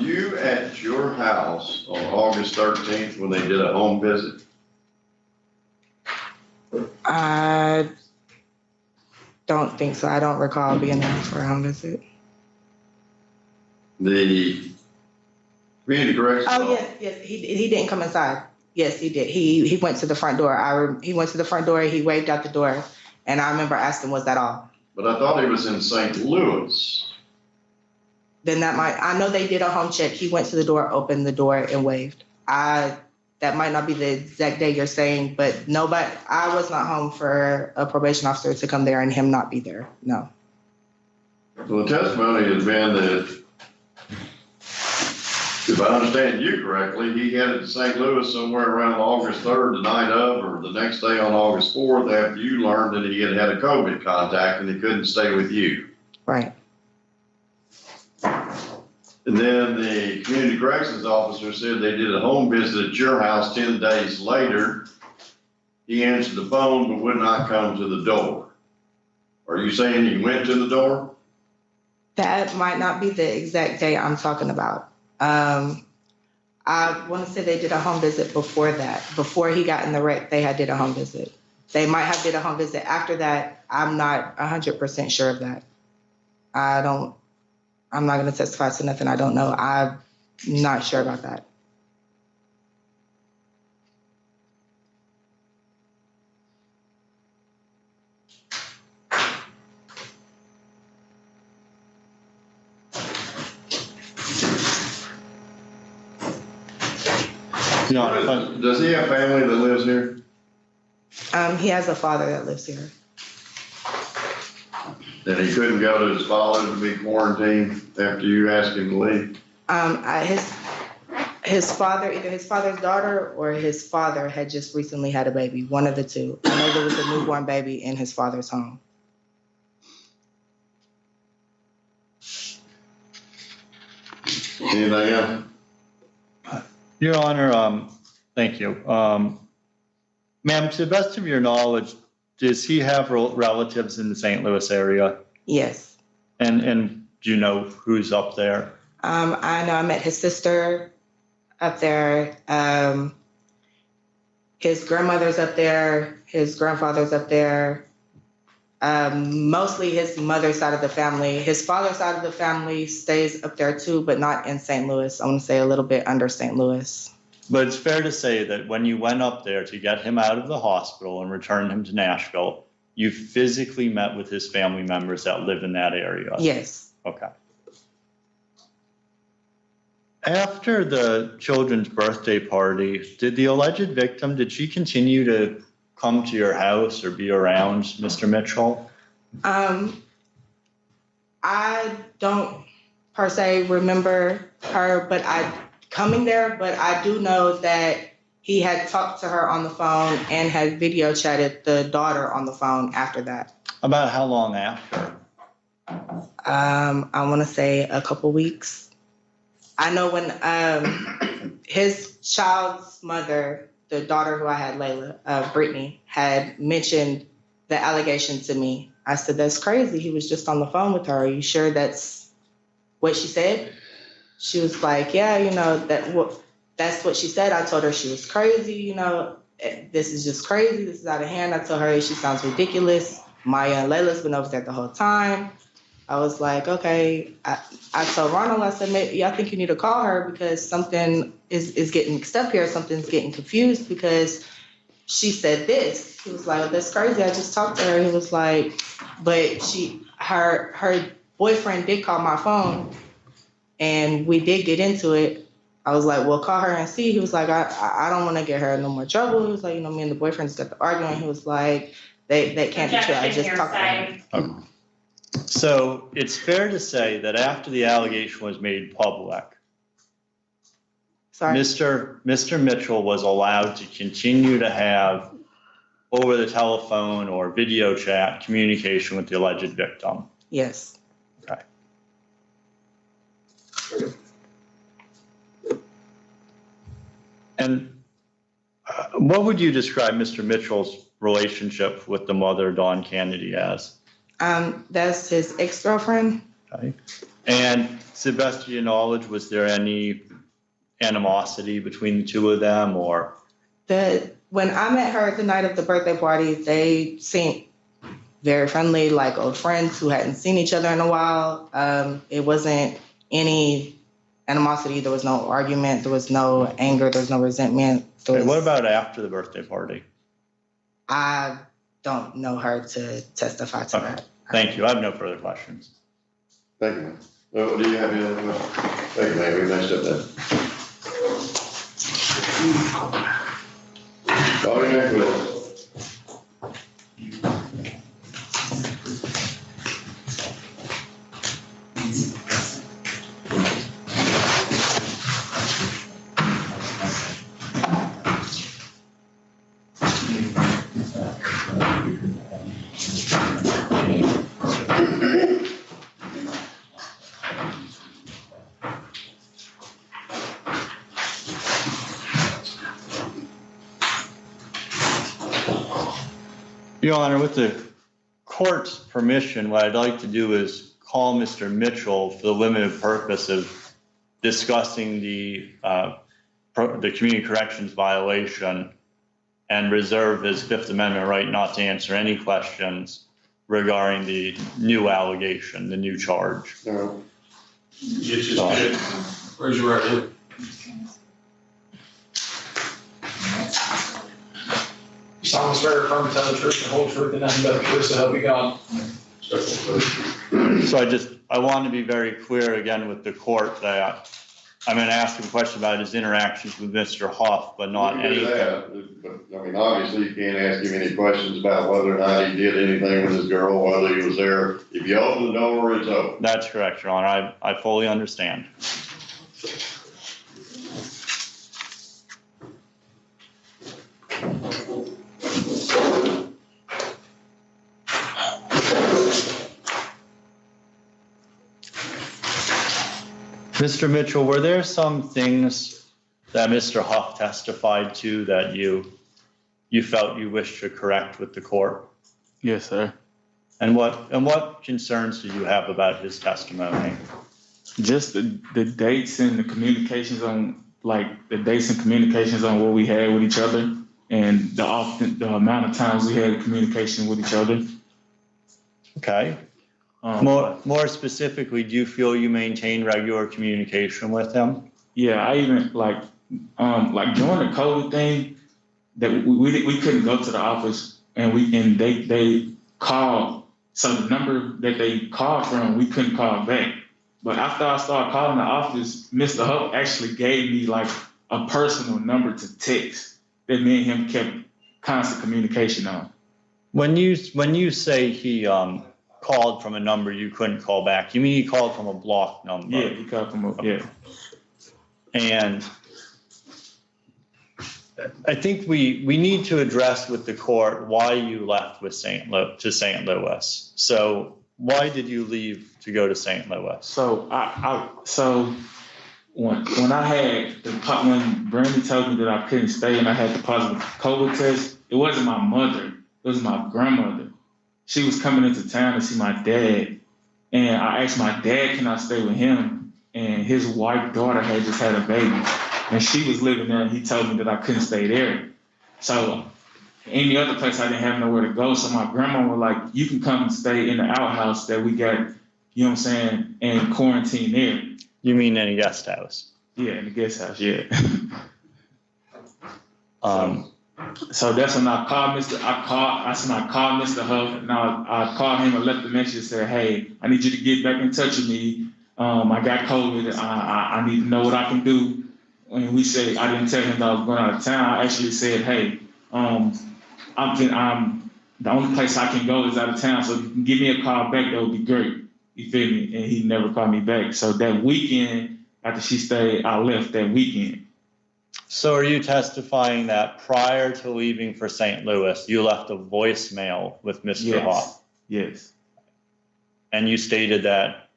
you at your house on August 13th when they did a home visit? I don't think so. I don't recall being there for a home visit. The community corrections. Oh, yes. He didn't come inside. Yes, he did. He went to the front door. He went to the front door. He waved out the door. And I remember asking, was that all? But I thought he was in St. Louis. Then I know they did a home check. He went to the door, opened the door, and waved. That might not be the exact day you're saying, but I was not home for a probation officer to come there and him not be there. No. Well, the testimony has been that, if I understand you correctly, he headed to St. Louis somewhere around August 3rd, the night of, or the next day on August 4th, after you learned that he had had a COVID contact and he couldn't stay with you. Right. And then the community corrections officer said they did a home visit at your house 10 days later. He answered the phone but would not come to the door. Are you saying he went to the door? That might not be the exact day I'm talking about. I want to say they did a home visit before that. Before he got in the wreck, they did a home visit. They might have did a home visit after that. I'm not 100% sure of that. I'm not going to testify to nothing I don't know. I'm not sure about that. No. Does he have family that lives here? He has a father that lives here. And he couldn't go to his father to be quarantined after you asked him to leave? His father, either his father's daughter or his father had just recently had a baby, one of the two. I know there was a newborn baby in his father's home. Anything else? Your Honor, thank you. Ma'am, to the best of your knowledge, does he have relatives in the St. Louis area? Yes. And do you know who's up there? I know I met his sister up there. His grandmother's up there. His grandfather's up there. Mostly his mother's side of the family. His father's side of the family stays up there too, but not in St. Louis. I want to say a little bit under St. Louis. But it's fair to say that when you went up there to get him out of the hospital and return him to Nashville, you physically met with his family members that live in that area? Yes. Okay. After the children's birthday party, did the alleged victim, did she continue to come to your house or be around Mr. Mitchell? I don't per se remember her, coming there, but I do know that he had talked to her on the phone and had video chatted the daughter on the phone after that. About how long after? I want to say a couple weeks. I know when his child's mother, the daughter who I had, Layla, Brittany, had mentioned the allegation to me. I said, that's crazy. He was just on the phone with her. Are you sure that's what she said? She was like, yeah, that's what she said. I told her she was crazy. This is just crazy. This is out of hand. I told her she sounds ridiculous. Maya and Layla's been over there the whole time. I was like, okay. I told Ronald, I said, maybe I think you need to call her because something is getting mixed up here. Something's getting confused because she said this. He was like, oh, that's crazy. I just talked to her. He was like, but her boyfriend did call my phone and we did get into it. I was like, well, call her and see. He was like, I don't want to get her in no more trouble. He was like, me and the boyfriends got the argument. He was like, they can't be true. I just talked to her. Okay. So it's fair to say that after the allegation was made public, Sorry. Mr. Mitchell was allowed to continue to have over the telephone or video chat communication with the alleged victim. Yes. Okay. And what would you describe Mr. Mitchell's relationship with the mother, Dawn Kennedy, as? That's his ex-girlfriend. Okay. And to the best of your knowledge, was there any animosity between the two of them, or? When I met her the night of the birthday party, they seemed very friendly, like old friends who hadn't seen each other in a while. It wasn't any animosity. There was no argument. There was no anger. There was no resentment. What about after the birthday party? I don't know her to testify to that. Thank you. I have no further questions. Thank you, ma'am. Do you have any other questions? Thank you, ma'am. We messed up that. Bobby McWillis. Your Honor, with the court's permission, what I'd like to do is call Mr. Mitchell for the limited purpose of discussing the community corrections violation and reserve his Fifth Amendment right not to answer any questions regarding the new allegation, the new charge. No. Where's your right hand? You solemnly swear or affirm to tell the truth, the whole truth, and nothing but the truth, so help you God. So I want to be very clear again with the court that I'm going to ask him a question about his interactions with Mr. Huff, but not We can do anything. that, but, I mean, obviously you can't ask him any questions about whether or not he did anything with his girl, whether he was there. If you open the door, it's open. That's correct, Your Honor. I fully understand. Mr. Mitchell, were there some things that Mr. Huff testified to that you felt you wished to correct with the court? Yes, sir. And what concerns do you have about his testimony? Just the dates and the communications on, like, the dates and communications on what we had with each other, and the amount of times we had communication with each other. Okay. More specifically, do you feel you maintain regular communication with him? Yeah, I even like during the COVID thing, that we couldn't go to the office, and they called. So the number that they called from, we couldn't call back. But after I started calling the office, Mr. Huff actually gave me like a personal number to text that me and him kept constant communication on. When you say he called from a number you couldn't call back, you mean he called from a blocked number? Yeah, he called from yeah. And I think we need to address with the court why you left with St. Louis. So why did you leave to go to St. Louis? So when I had when Brandy told me that I couldn't stay and I had the positive COVID test, it wasn't my mother, it was my grandmother. She was coming into town to see my dad, and I asked my dad, can I stay with him? And his wife daughter had just had a baby, and she was living there, and he told me that I couldn't stay there. So any other place, I didn't have nowhere to go. So my grandma was like, you can come and stay in the outhouse that we got, you know what I'm saying, and quarantine there. You mean in a guest house? Yeah, in the guest house, yeah. So that's when I called Mr. Huff, and I called him and left the message and said, hey, I need you to get back in touch with me. I got COVID. I need to know what I can do. And we said, I didn't tell him that I was going out of town. I actually said, hey, the only place I can go is out of town. So if you can give me a call back, that would be great. You feel me? And he never called me back. So that weekend, after she stayed, I left that weekend. So are you testifying that prior to leaving for St. Louis, you left a voicemail with Mr. Huff? Yes. And you stated that,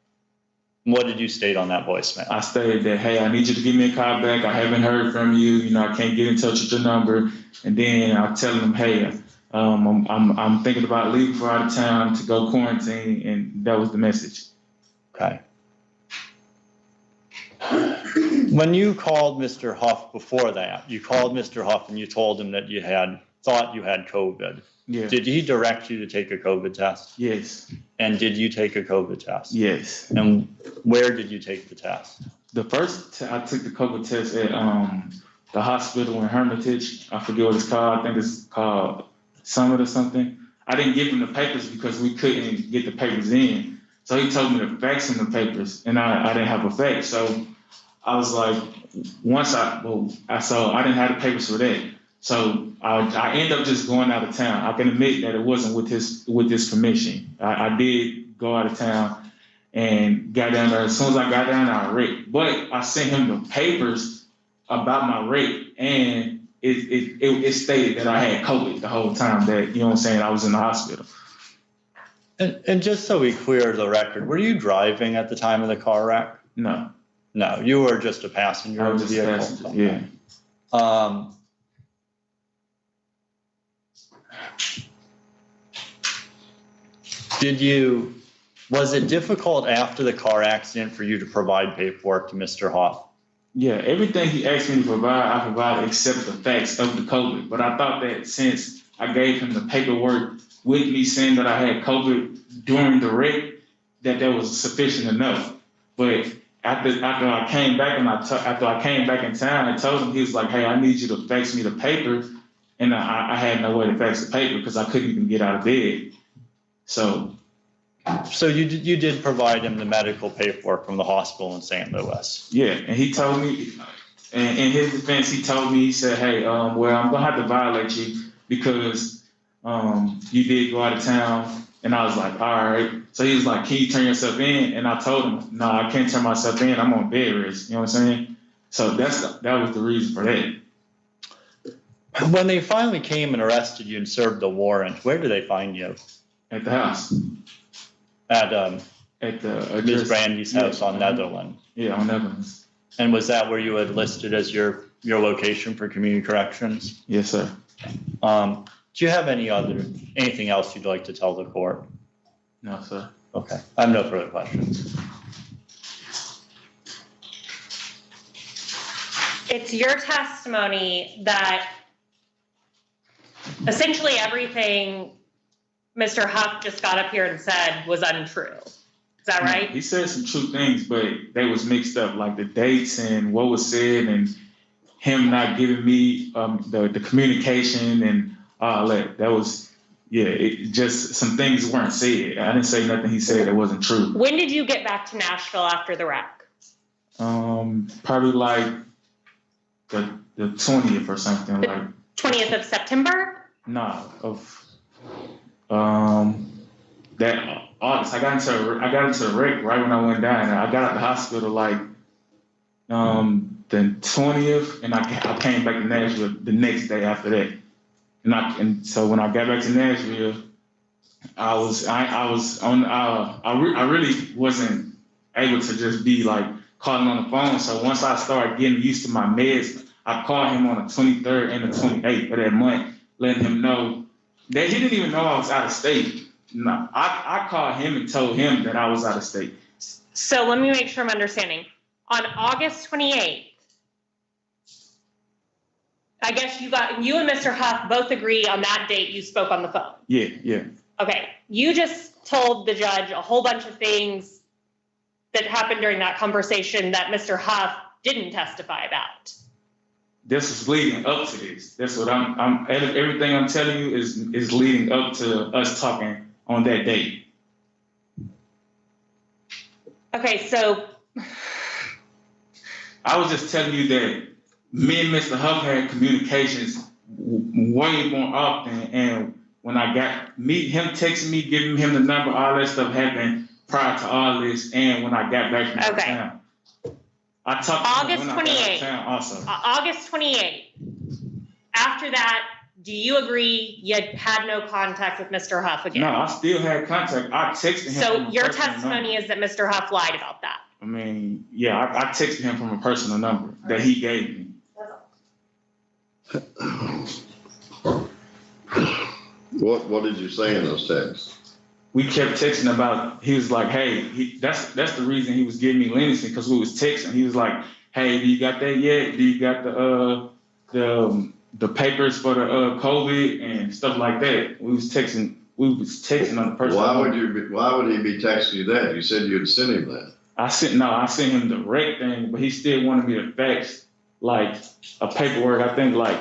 what did you state on that voicemail? I stated that, hey, I need you to give me a call back. I haven't heard from you. You know, I can't get in touch with your number. And then I tell him, hey, I'm thinking about leaving for out of town to go quarantine. And that was the message. Okay. When you called Mr. Huff before that, you called Mr. Huff and you told him that you thought you had COVID. Yeah. Did he direct you to take a COVID test? Yes. And did you take a COVID test? Yes. And where did you take the test? The first I took the COVID test at the hospital in Hermitage. I forget what it's called. I think it's called Summit or something. I didn't give him the papers because we couldn't get the papers in. So he told me to fax him the papers, and I didn't have a fax. So I was like, so I didn't have the papers for that. So I ended up just going out of town. I can admit that it wasn't with his permission. I did go out of town and got down there. As soon as I got down there, I raped. But I sent him the papers about my rape, and it stated that I had COVID the whole time, that, you know what I'm saying, I was in the hospital. And just so we clear the record, were you driving at the time of the car wreck? No. No, you were just a passenger I of was the just a vehicle? passenger, yeah. Was it difficult after the car accident for you to provide paperwork to Mr. Huff? Yeah, everything he asked me to provide, I provided except the facts of the COVID. But I thought that since I gave him the paperwork with me saying that I had COVID during the wreck, that was sufficient enough. But after I came back after I came back in town, I told him, he was like, "Hey, I need you to fax me the paper," and I had no way to fax the paper because I couldn't even get out of bed. So you did provide him the medical paperwork from the hospital in St. Louis. Yeah, and he told me, and in his defense, he told me, he said, "Hey, well, I'm gonna have to violate you because you did go out of town." And I was like, "All right." So he was like, "Can you turn yourself in?" And I told him, "No, I can't turn myself in. I'm on bed rest." You know what I'm saying? So that was the reason for that. When they finally came and arrested you and served the warrant, where did they find you? At the house. At the Ms. Brandy's house on Netherland. Yeah, on Netherland. And was that where you had listed as your location for community corrections? Yes, sir. Do you have anything else you'd like to tell the court? No, sir. Okay, I have no further questions. It's your testimony that essentially everything Mr. Huff just got up here and said was untrue. Is that right? He said some true things, but they was mixed up, like the dates and what was said, and him not giving me the communication and all that. That was, just some things weren't said. I didn't say nothing he said that wasn't true. When did you get back to Nashville after the wreck? Probably like the 20th or something. Like 20th of September? No, of that August. I got into the wreck right when I went down. I got out the hospital like the 20th, and I came back to Nashville the next day after that. And so when I got back to Nashville, I really wasn't able to just be like calling on the phone. So once I started getting used to my meds, I called him on the 23rd and the 28th of that month, letting him know that he didn't even know I was out of state. No, I called him and told him that I was out of state. So let me make sure I'm understanding. On August 28th, I guess you and Mr. Huff both agree on that date you spoke on the phone. Yeah. Okay. You just told the judge a whole bunch of things that happened during that conversation that Mr. Huff didn't testify about. This is leading up to this. That's what everything I'm telling you is leading up to us talking on that date. Okay, so I was just telling you that me and Mr. Huff had communications way more often, and when I got him texting me, giving him the number, all that stuff happened prior to all this, and when I got back from town. I talked to him when I got out of town also. August 28th. After that, do you agree you had no contact with Mr. Huff again? No, I still had contact. I texted him. So your testimony is that Mr. Huff lied about that? I mean, yeah, I texted him from a personal number that he gave me. What did you say in those texts? we kept texting about, he was like, hey, that's the reason he was giving me leniency, because we was texting. He was like, hey, do you got that yet? Do you got the papers for the COVID and stuff like that? We was texting on the person. Why would he be texting you that? You said you'd send him that. I sent him the direct thing, but he still wanted me to fax like a paperwork. I think like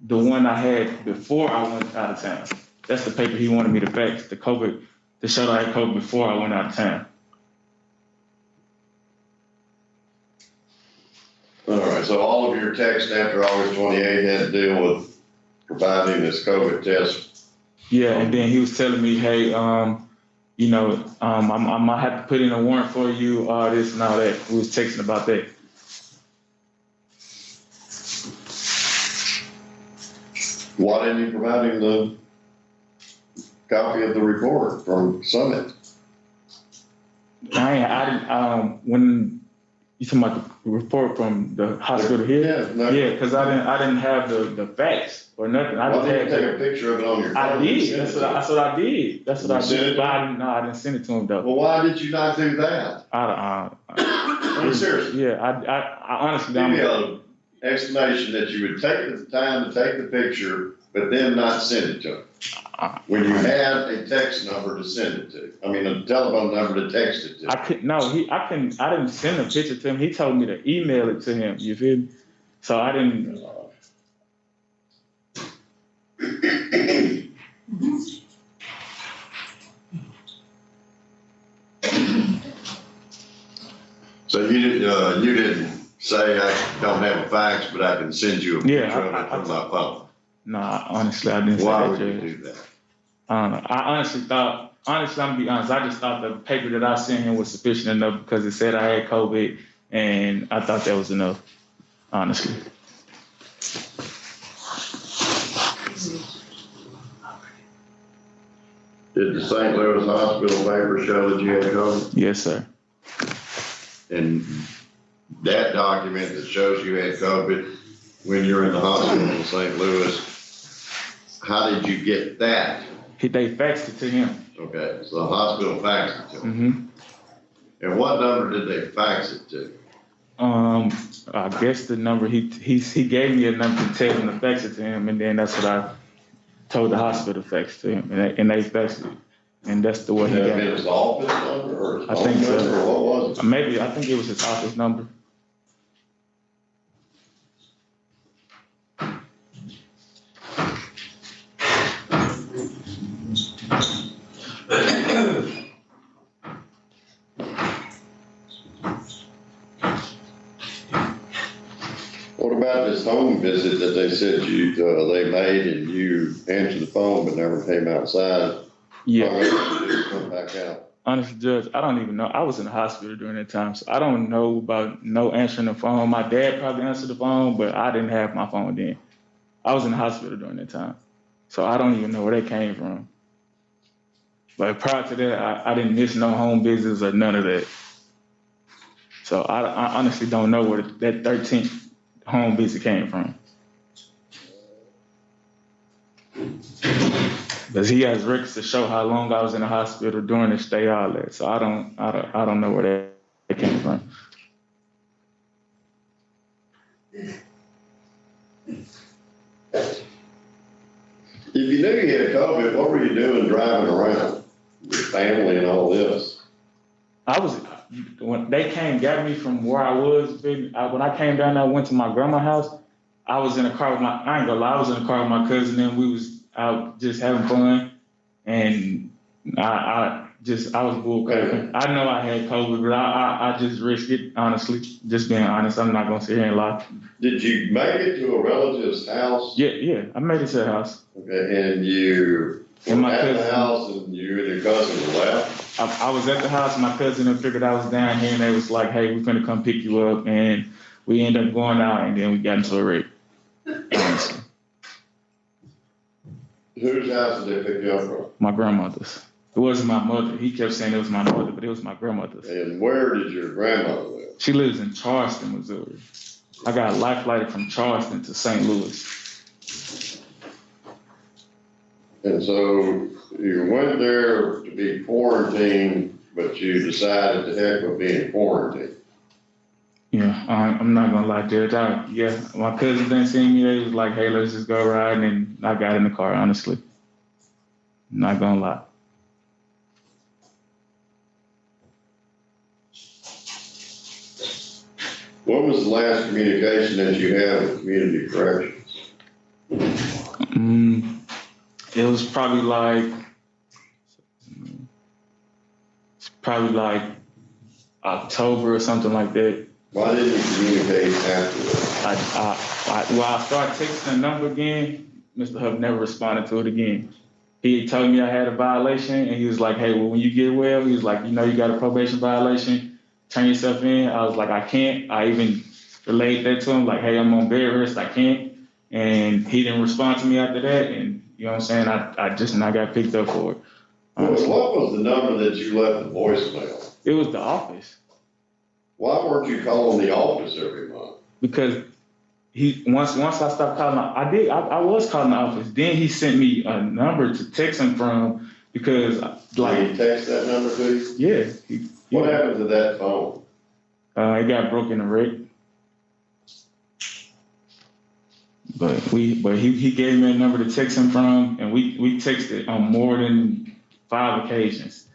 the one I had before I went out of town. That's the paper he wanted me to fax, the COVID, to show that I had COVID before I went out of town. All right, so all of your texts after August 28 had to deal with providing this COVID test. Yeah, and then he was telling me, hey, I might have to put in a warrant for you, this and all that. We was texting about that. Why didn't you provide him the copy of the report from Summit? When you talking about the report from the hospital here? Yeah, because I didn't have the facts or nothing. I just had take a picture of it on your phone. I did. That's what I did. That's what I did. But I didn't send it to him though. Well, why did you not do that? I'm serious. Yeah, I honestly Give don't. me an explanation that you would take the time to take the picture, but then not send it to him. When you had a text number to send it to, I mean, a telephone number to text it to. I didn't send a picture to him. He told me to email it to him. You feel me? So I didn't. So you didn't say I don't have a fax, but I can send you a picture of it from my phone. No, honestly, I didn't say Why that. would you do that? I don't know. I'm gonna be honest, I just thought the paper that I sent him was sufficient enough because it said I had COVID, and I thought that was enough, honestly. Did the St. Louis hospital paper show that you had COVID? Yes, sir. And that document that shows you had COVID when you're in the hospital in St. Louis, how did you get that? They faxed it to him. Okay, so the hospital faxed it to him. Mm-hmm. And what number did they fax it to? I guess the number he gave me a number to tell him to fax it to him, and then that's what I told the hospital to fax to him, and they faxed it, and that's the way he got it. His office number or his I phone think so. number, or what was it? Maybe I think it was his office number. What about this home visit that they said they made and you answered the phone but never came outside? Yeah. Come back out. Honestly, Judge, I don't even know. I was in the hospital during that time, so I don't know about no answering the phone. My dad probably answered the phone, but I didn't have my phone then. I was in the hospital during that time, so I don't even know where that came from. But prior to that, I didn't miss no home visits or none of that. So I honestly don't know where that 13th home visit came from. Because he has records to show how long I was in the hospital during the stay, all that. So I don't know where that came from. If you knew you had COVID, what were you doing driving around with your family and all this? When they came, got me from where I was, when I came down there, I went to my grandma's house. I was in a car with I ain't gonna lie, I was in a car with my cousin, and we was out just having fun. And I was bullcrapping. I know I had COVID, but I just risked it, honestly. Just being honest, I'm not gonna sit here and lie. Did you make it to a relative's house? Yeah, I made it to the house. Okay, and you And were my at the cousin- house and you and your cousin left? I was at the house, my cousin and figured I was down here, and they was like, hey, we're gonna come pick you up, and we ended up going out, and then we got into a wreck. Honestly. Whose house did they pick you up from? My grandmother's. It wasn't my mother. He kept saying it was my mother, but it was my grandmother's. And where did your grandmother live? She lives in Charleston, Missouri. I got a life flight from Charleston to St. Louis. And so you went there to be quarantined, but you decided to heck with being quarantined. Yeah, I'm not gonna lie, Judge. Yeah, my cousins didn't see me. They was like, "Hey, let's just go riding," and I got in the car. Honestly, not gonna lie. What was the last communication that you had with Community Corrections? It was probably like October or something like that. Why didn't you communicate afterwards? I started texting the number again. Mr. Huff never responded to it again. He told me I had a violation, and he was like, "Hey, well, when you get well," he was like, "You know, you got a probation violation. Turn yourself in." I was like, "I can't." I even relayed that to him, like, "Hey, I'm on bed rest. I can't." And he didn't respond to me after that. And you know what I'm saying? I just not got picked up for it. Honestly. What was the number that you left the voicemail? It was the office. Why weren't you calling the office every month? Because once I stopped calling, I was calling the office. Then he sent me a number to text him from because Did he text that number to you? yeah. What happened to that phone? It got broken and wrecked. But he gave me a number to text him from, and we texted on more than 5 occasions.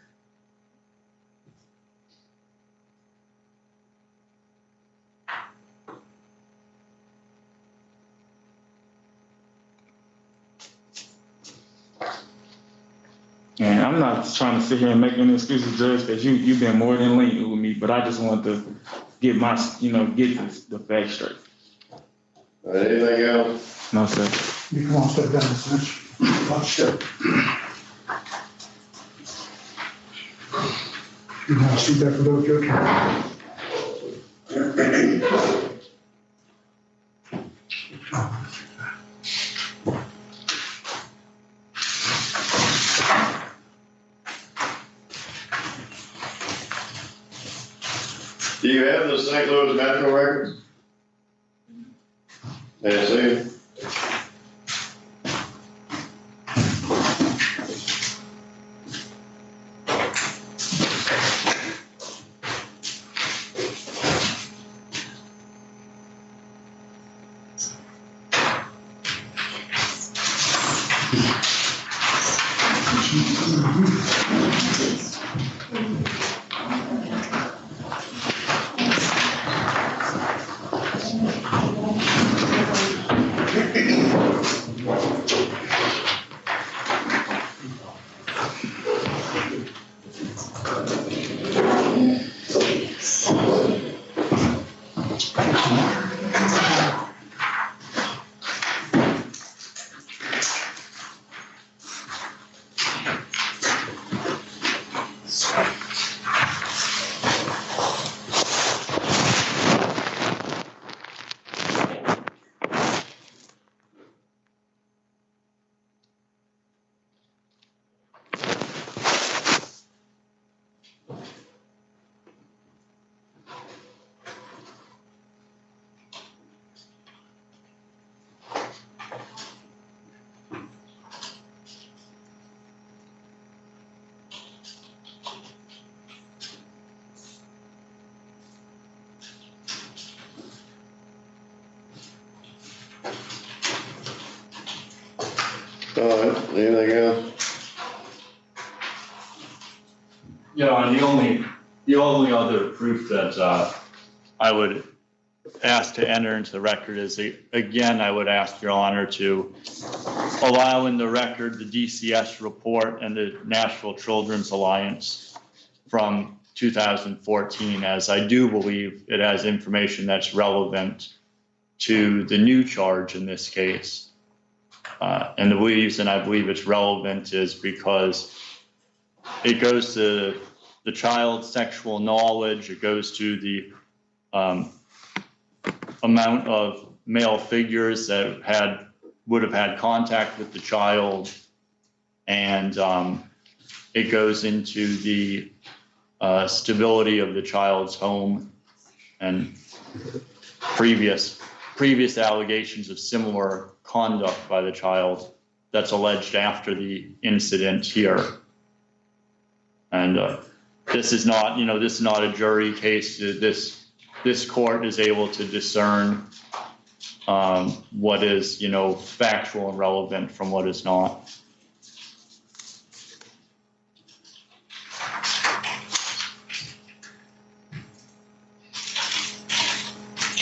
And I'm not trying to sit here and make any excuses, Judge, because you've been more than lenient with me, but I just want to get the facts straight. Anything else? No, sir. You come on, step down this bench. Sure. You can have a seat there for those judges. Do you have the St. Louis Metro records? Nancy? All right, anything else? Yeah, and the only other proof that I would ask to enter into the record is, again, I would ask Your Honor to allow in the record the DCS report and the Nashville Children's Alliance from 2014, as I do believe it has information that's relevant to the new charge in this case. And the reason I believe it's relevant is because it goes to the child's sexual knowledge, it goes to the amount of male figures that would have had contact with the child, and it goes into the stability of the child's home and previous allegations of similar conduct by the child that's alleged after the incident here. And this is not, this is not a jury case. This court is able to discern what is, factual and relevant from what is not.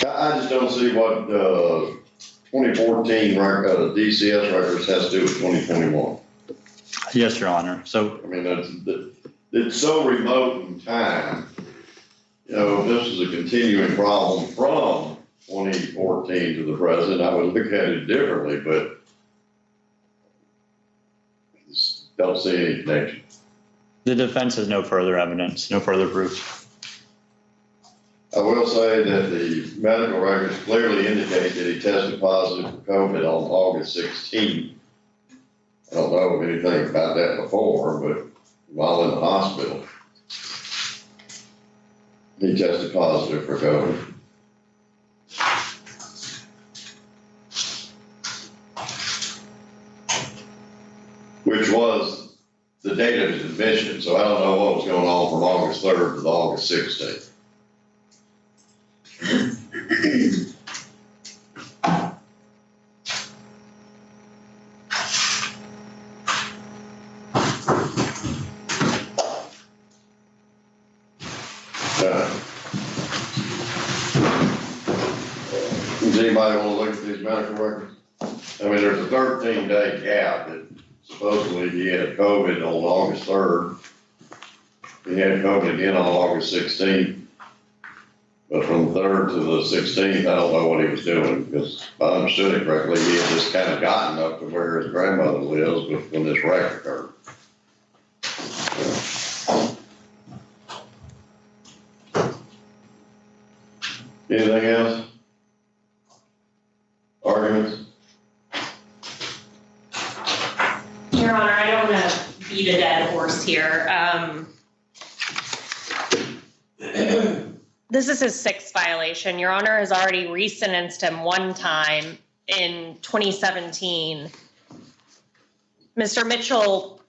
I just don't see what 2014 DCS records has to do with 2021. Yes, Your Honor. So, I mean, it's so remote in time. This is a continuing problem from 2014 to the present. I would look at it differently, but just don't see any connection. the defense has no further evidence, no further proof. I will say that the medical records clearly indicate that he tested positive for COVID on August 16th. I don't know of anything about that before, but while in the hospital, he tested positive for COVID. Which was the date of his admission, so I don't know what was going on from August 3rd to August 16th. Does anybody want to look at these medical records? I mean, there's a 13-day gap that supposedly he had COVID on August 3rd. He had COVID again on August 16th. But from the 3rd to the 16th, I don't know what he was doing, because if I understood it correctly, he had just kind of gotten up to where his grandmother lives when this wreck occurred. Anything else? Arguments? Your Honor, I don't want to beat a dead horse here. This is his 6th violation. Your Honor has already re-sentenced him one time in 2017. Mr. Mitchell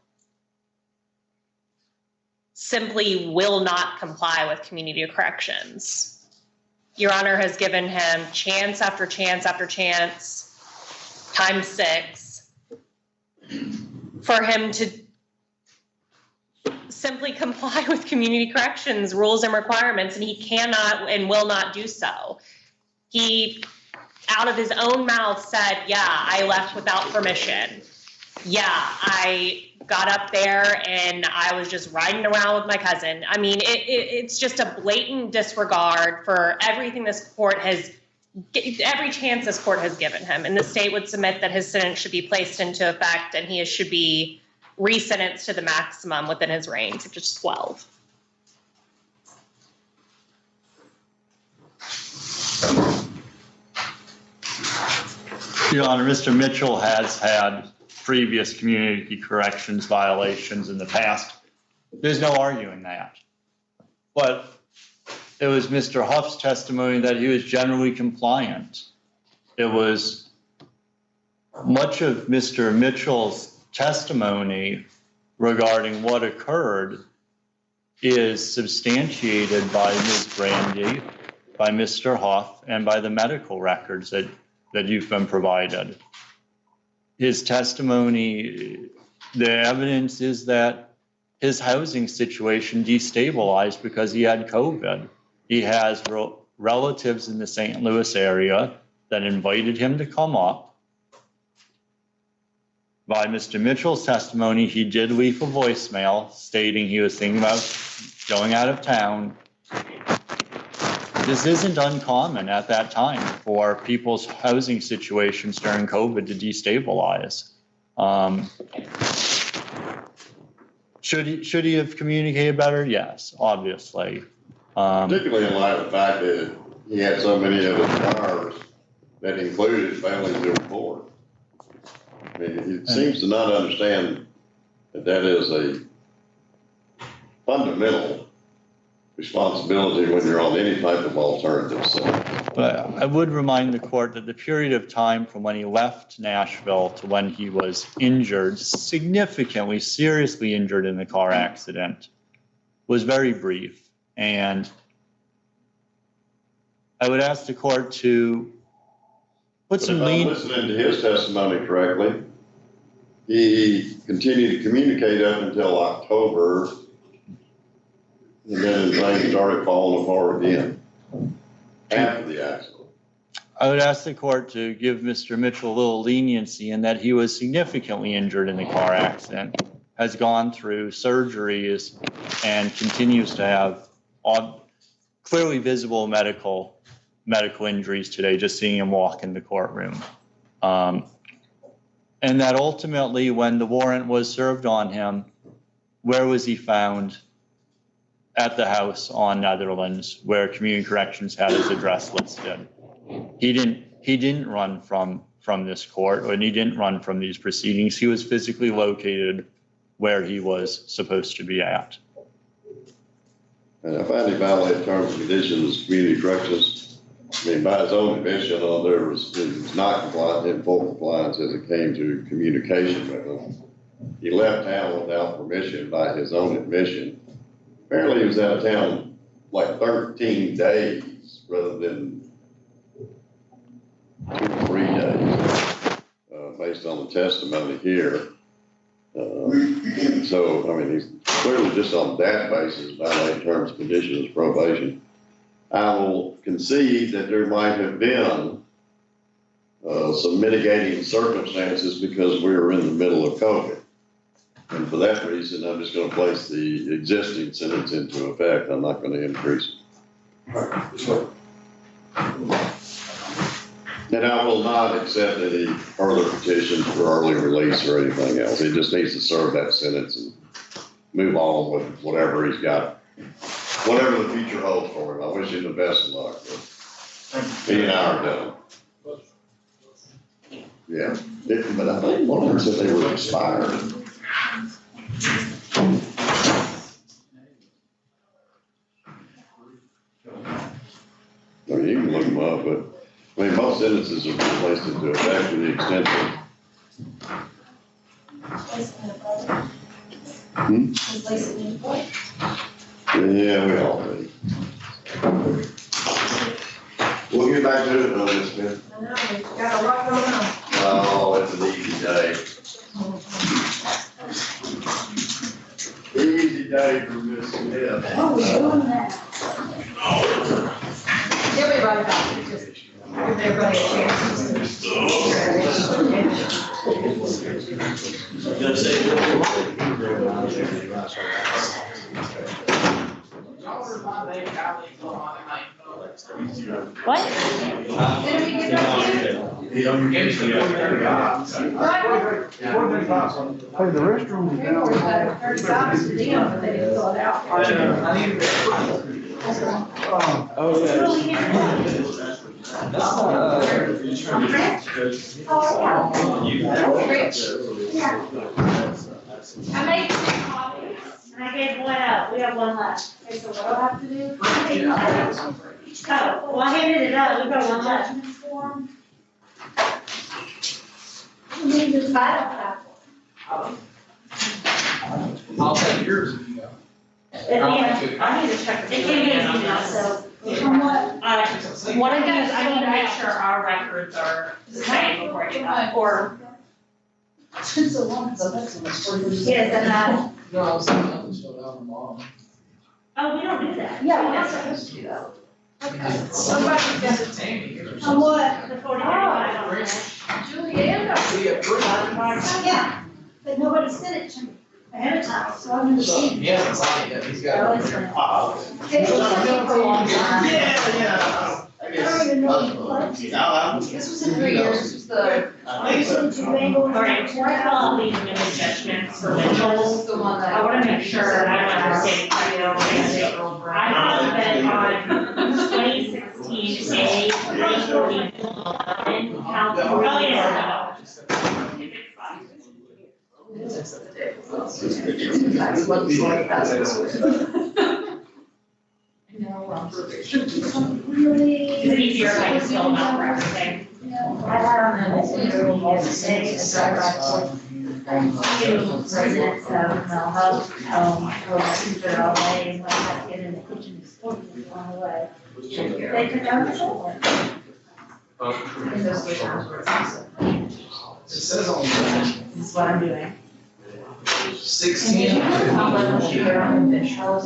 simply will not comply with community corrections. Your Honor has given him chance after chance after chance, times 6, for him to simply comply with community corrections rules and requirements, and he cannot and will not do so. He, out of his own mouth, said, yeah, I left without permission. Yeah, I got up there and I was just riding around with my cousin. I mean, it's just a blatant disregard for everything this court has, every chance this court has given him. And the state would submit that his sentence should be placed into effect and he should be re-sentenced to the maximum within his range, which is 12. Your Honor, Mr. Mitchell has had previous community corrections violations in the past. There's no arguing that. But it was Mr. Huff's testimony that he was generally compliant. It was much of Mr. Mitchell's testimony regarding what occurred is substantiated by Ms. Brandy, by Mr. Huff, and by the medical records that you've been provided. His testimony, the evidence is that his housing situation destabilized because he had COVID. He has relatives in the St. Louis area that invited him to come up. By Mr. Mitchell's testimony, he did leave a voicemail stating he was thinking about going out of town. This isn't uncommon at that time for people's housing situations during COVID to destabilize. Should he have communicated better? Yes, obviously. Particularly in light of the fact that he had so many of his cars that included family to report. I mean, he seems to not understand that that is a fundamental responsibility when you're on any type of alternative, so. But I would remind the court that the period of time from when he left Nashville to when he was injured, significantly, seriously injured in the car accident, was very brief. And I would ask the court to put But some if I'm lean. listening to his testimony correctly, he continued to communicate up until October, and then things started falling apart again after the accident. I would ask the court to give Mr. Mitchell a little leniency in that he was significantly injured in the car accident, has gone through surgeries, and continues to have clearly visible medical injuries today, just seeing him walk in the courtroom. And that ultimately, when the warrant was served on him, where was he found? At the house on Netherlands, where Community Corrections had his address listed. He didn't run from this court, and he didn't run from these proceedings. He was physically located where he was supposed to be at. And I find he violated terms and conditions, community corrections. I mean, by his own admission, he was not compliant, in full compliance as it came to communication with them. He left town without permission by his own admission. Apparently he was out of town like 13 days rather than 2 or 3 days, based on the testimony here. So, I mean, he's clearly just on that basis violating terms and conditions of probation. I will concede that there might have been some mitigating circumstances because we were in the middle of COVID. And for that reason, I'm just going to place the existing sentence into effect. I'm not going to increase it. And I will not accept any further petitions for early release or anything else. He just needs to serve that sentence and move on with whatever he's got, whatever the future holds for him. I wish him the best of luck. He and I are done. Yeah, but I think one of them said they were expired. I mean, you can look them up, but, I mean, most sentences are placed into effect to the extent that. Yeah, we all do. We'll get back to it, though, Ms. Smith. I know, we've got a lot going on. Oh, it's an easy day. Easy day for Ms. Smith. Oh, we're doing that. Everybody back, just give everybody a chance. What? Did we get that? Hey, the restroom is down. $30 a deal, but they didn't fill it out. I made 2 copies, and I gave 1 up, we have 1 left. Okay, so what do I have to do? Oh, well, I handed it up, we've got 1 left. Judgment form. You need this file. I'll take yours if you go. I need to check. It came in an email, so. From what? One of these, I need to make sure our records are the same before you go, or. It's a one, so that's a. Yes, and that. No, I was thinking of this one out tomorrow. Oh, we don't do that. Yeah, we're not supposed to do that. Okay. Somebody got it Tammy here. On what? The 40-35 on that. Julianne? We approved. Yeah, but nobody sent it to me ahead of time, so I'm gonna So, see. he hasn't signed it yet, he's got it. It was on for a long time. Yeah. I don't even know what it was. This was in 3 years, this was the. All right, before I fill out these mini judgments for Mitchell, The one that. I wanna make sure that I'm understanding correctly. I have been on 2016 A 341 count. Oh, yeah. That's what the. Really? Is it easier if I just fill them out for everything? I don't know, this is really yesterday, it's right residents of mental health, they're all day, and when I have to get in the kitchen, it's on the way. They took over the shoulder. And those were times where it's awesome. It says on the That's what I'm doing. 16. I'll let them share on the shows.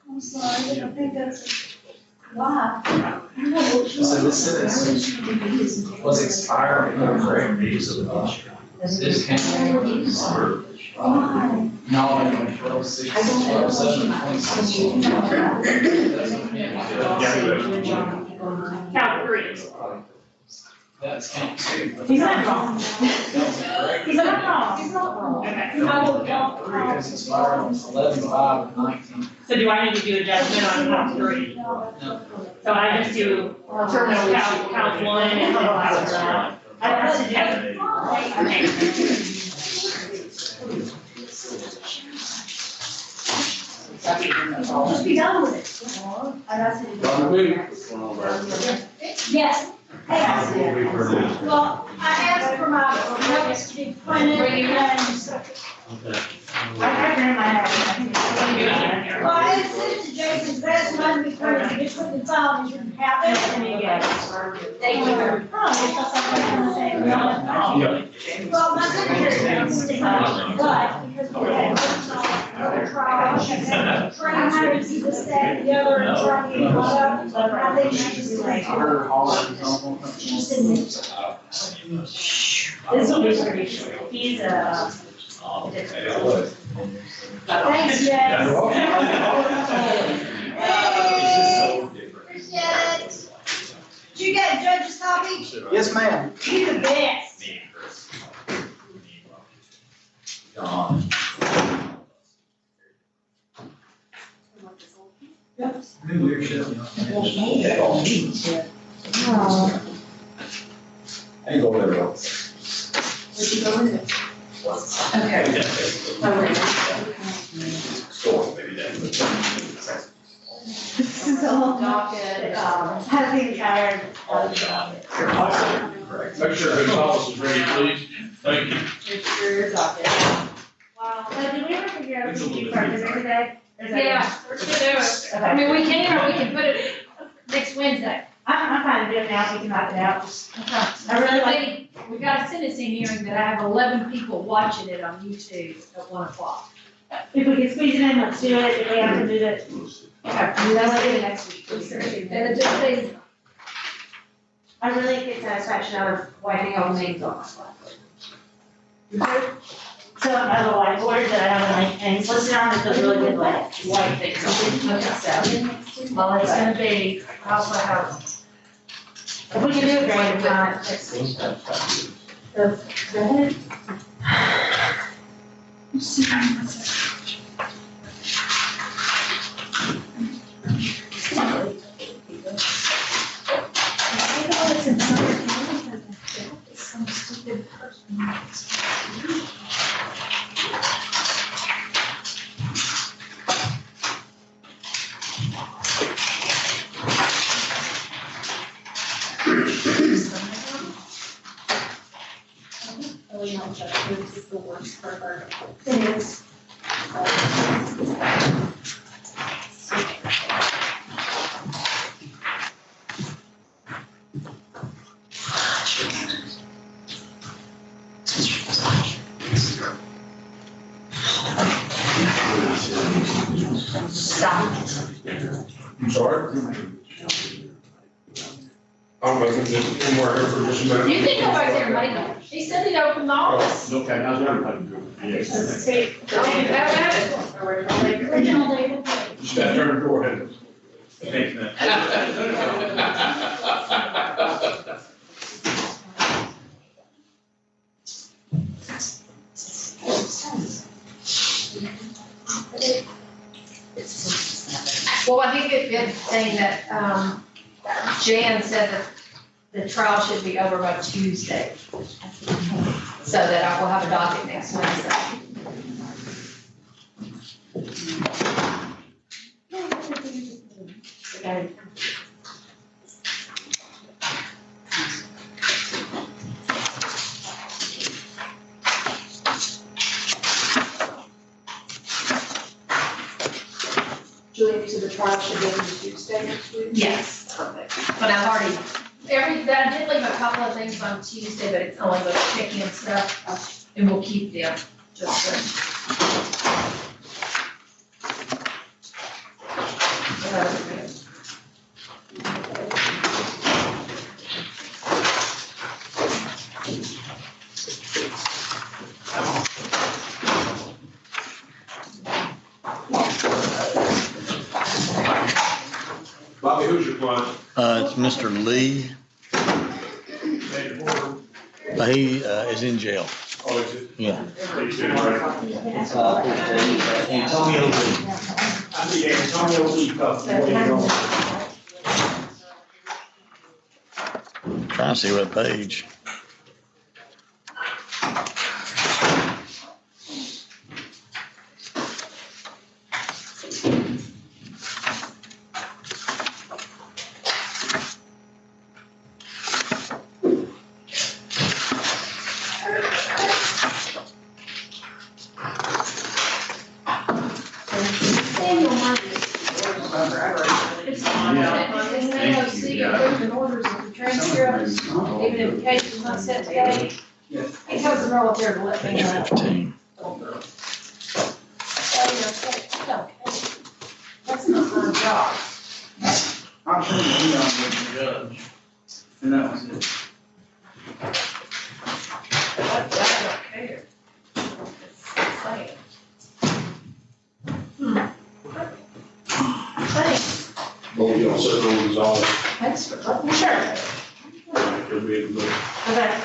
I'm sorry, I think that's why. So this sentence was expired in the correct days of the this can no, 12, 6, 12, 7, 26. Count three. That's count two. He's not wrong. He's not wrong. He's not wrong. Okay. Count three has expired on 11, 5, and 19. So do I need to do a judgment on count three? So I just do terminal count one and the last one. I have to do. Just be done with it. I got to do. Yes. Hey, well, I asked for my notice to be printed and. I have it in my head. Well, I sent it to Jason, that's when we printed, you just put the file, you didn't have it, and you get it. Thank you. Well, my secretary didn't stick on it, but because we had other trials, trying how to do this, that, and the other, and trying to get caught up, but I think she just like. She just didn't. This will be pretty short. He's thanks, Jay. Hey, appreciate it. Did you get a judge's copy? Yes, ma'am. You the best. I ain't gonna let it go. Okay. This is all docket, has the entire. Make sure the policy is ready, please. Thank you. It's for your docket. Wow, so did we ever figure out if we do part of it today? Yeah, we're gonna do it. I mean, we can, or we can put it next Wednesday. I'm fine to do it now, we can knock it out. I really like. We got a sentencing hearing that I have 11 people watching it on YouTube at 1 o'clock. If we can squeeze it in, let's do it, if we have to do it. Okay, let's do it next week. And it just says, I really get satisfaction out of writing all names on it. So I have a whiteboard that I have like, and it's listed on it, the really good way. White things. Okay, so, well, it's gonna be, I also have, If we can do it during the time, next week. So, go ahead. It is. Stop. I'm sorry. I'm making this more here for just a minute. you can go back there and make them. He said he'd open the office. Okay, now everybody do it. Let's see. Okay. Original David. Just gotta turn the door handles. Well, I think it's been saying that, Jan said that the trial should be over by Tuesday. So that I will have a docket next Wednesday. trial should go to Tuesday next week? Yes, Perfect. but I've already, I did leave a couple of things on Tuesday, but it's only the chicken stuff, and we'll keep them, just Bobby, who's your client? It's Mr. Lee. Major Porter? He is in jail. Oh, is it? Yeah. He's sitting right. Antonio Lee. I see Antonio Lee. Trying to see what page. It's not, it's an AOC approved and orders of the transcripts, even if the case is not set today. It comes and roll up there to let me know. 15. That's not my job. I'm sure you know the judge. And that was it. I don't care. It's like- Thanks. Well, you don't sit on his office. Thanks for letting me share it. Could be in the. Okay.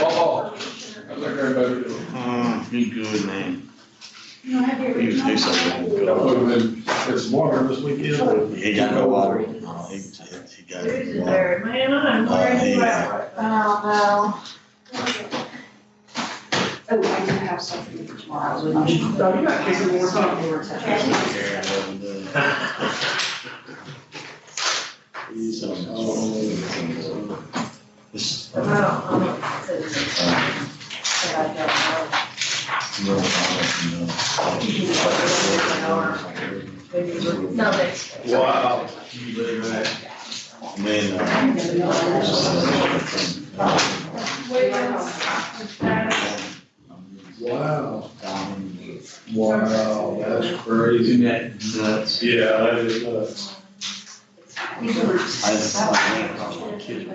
Oh, how's everybody doing? He good, man. You don't have your. He was do something. I put him in, it's water this weekend. He got no water. No, he got Yours is water. there, man, I'm wearing he- you out. Oh, no. Oh, I do have something for tomorrow. I was waiting on you. No, you got kicking more time. He's, this- I don't know. But I don't know. No, that's. Wow. And then, Wow. Wow, that's crazy. nuts. Yeah, that is nuts. I just thought, man, my kids were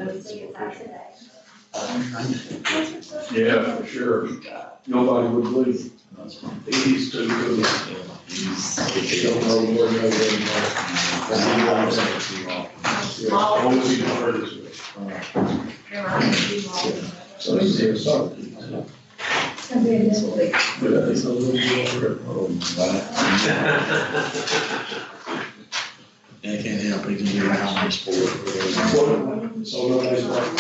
Yeah, for sure. Nobody would believe it. He's too good. Don't know where to go anymore. Yeah, only he heard it. So he's here, so. Yeah, he's a little bit over I can't help it, he's in the sport. it. So nobody's like,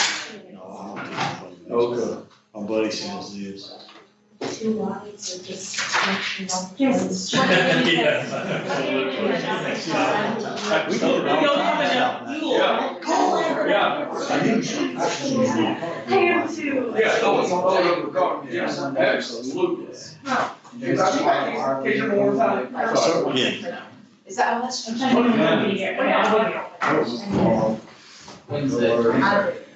No, I don't think so. okay. My buddy says this. Two lights are just. We go Here too. Yeah, no, it's all over the car. Yes, absolutely. Kicking more time. Yeah. Is that, oh, that's.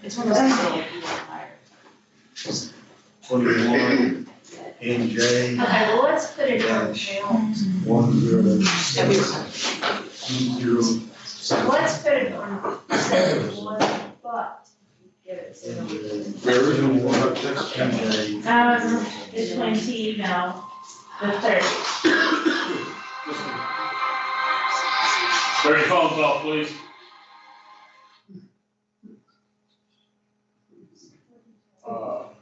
It's one of those. 21, NJ. Okay, well, let's put it on the channel. 10. Let's put it on one, but give it to them. The original one, that's NJ. It's 20 now, the 30. 30 phone call, please.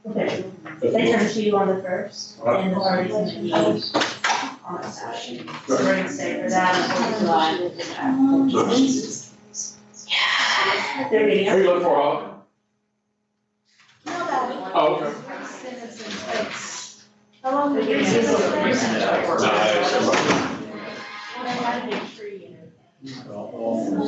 Okay. They come to you on the first, and the party comes to you on the second. So we're gonna say for that, July. They're getting. Who you looking for, Holly? Oh, okay. How long did you? Tomorrow.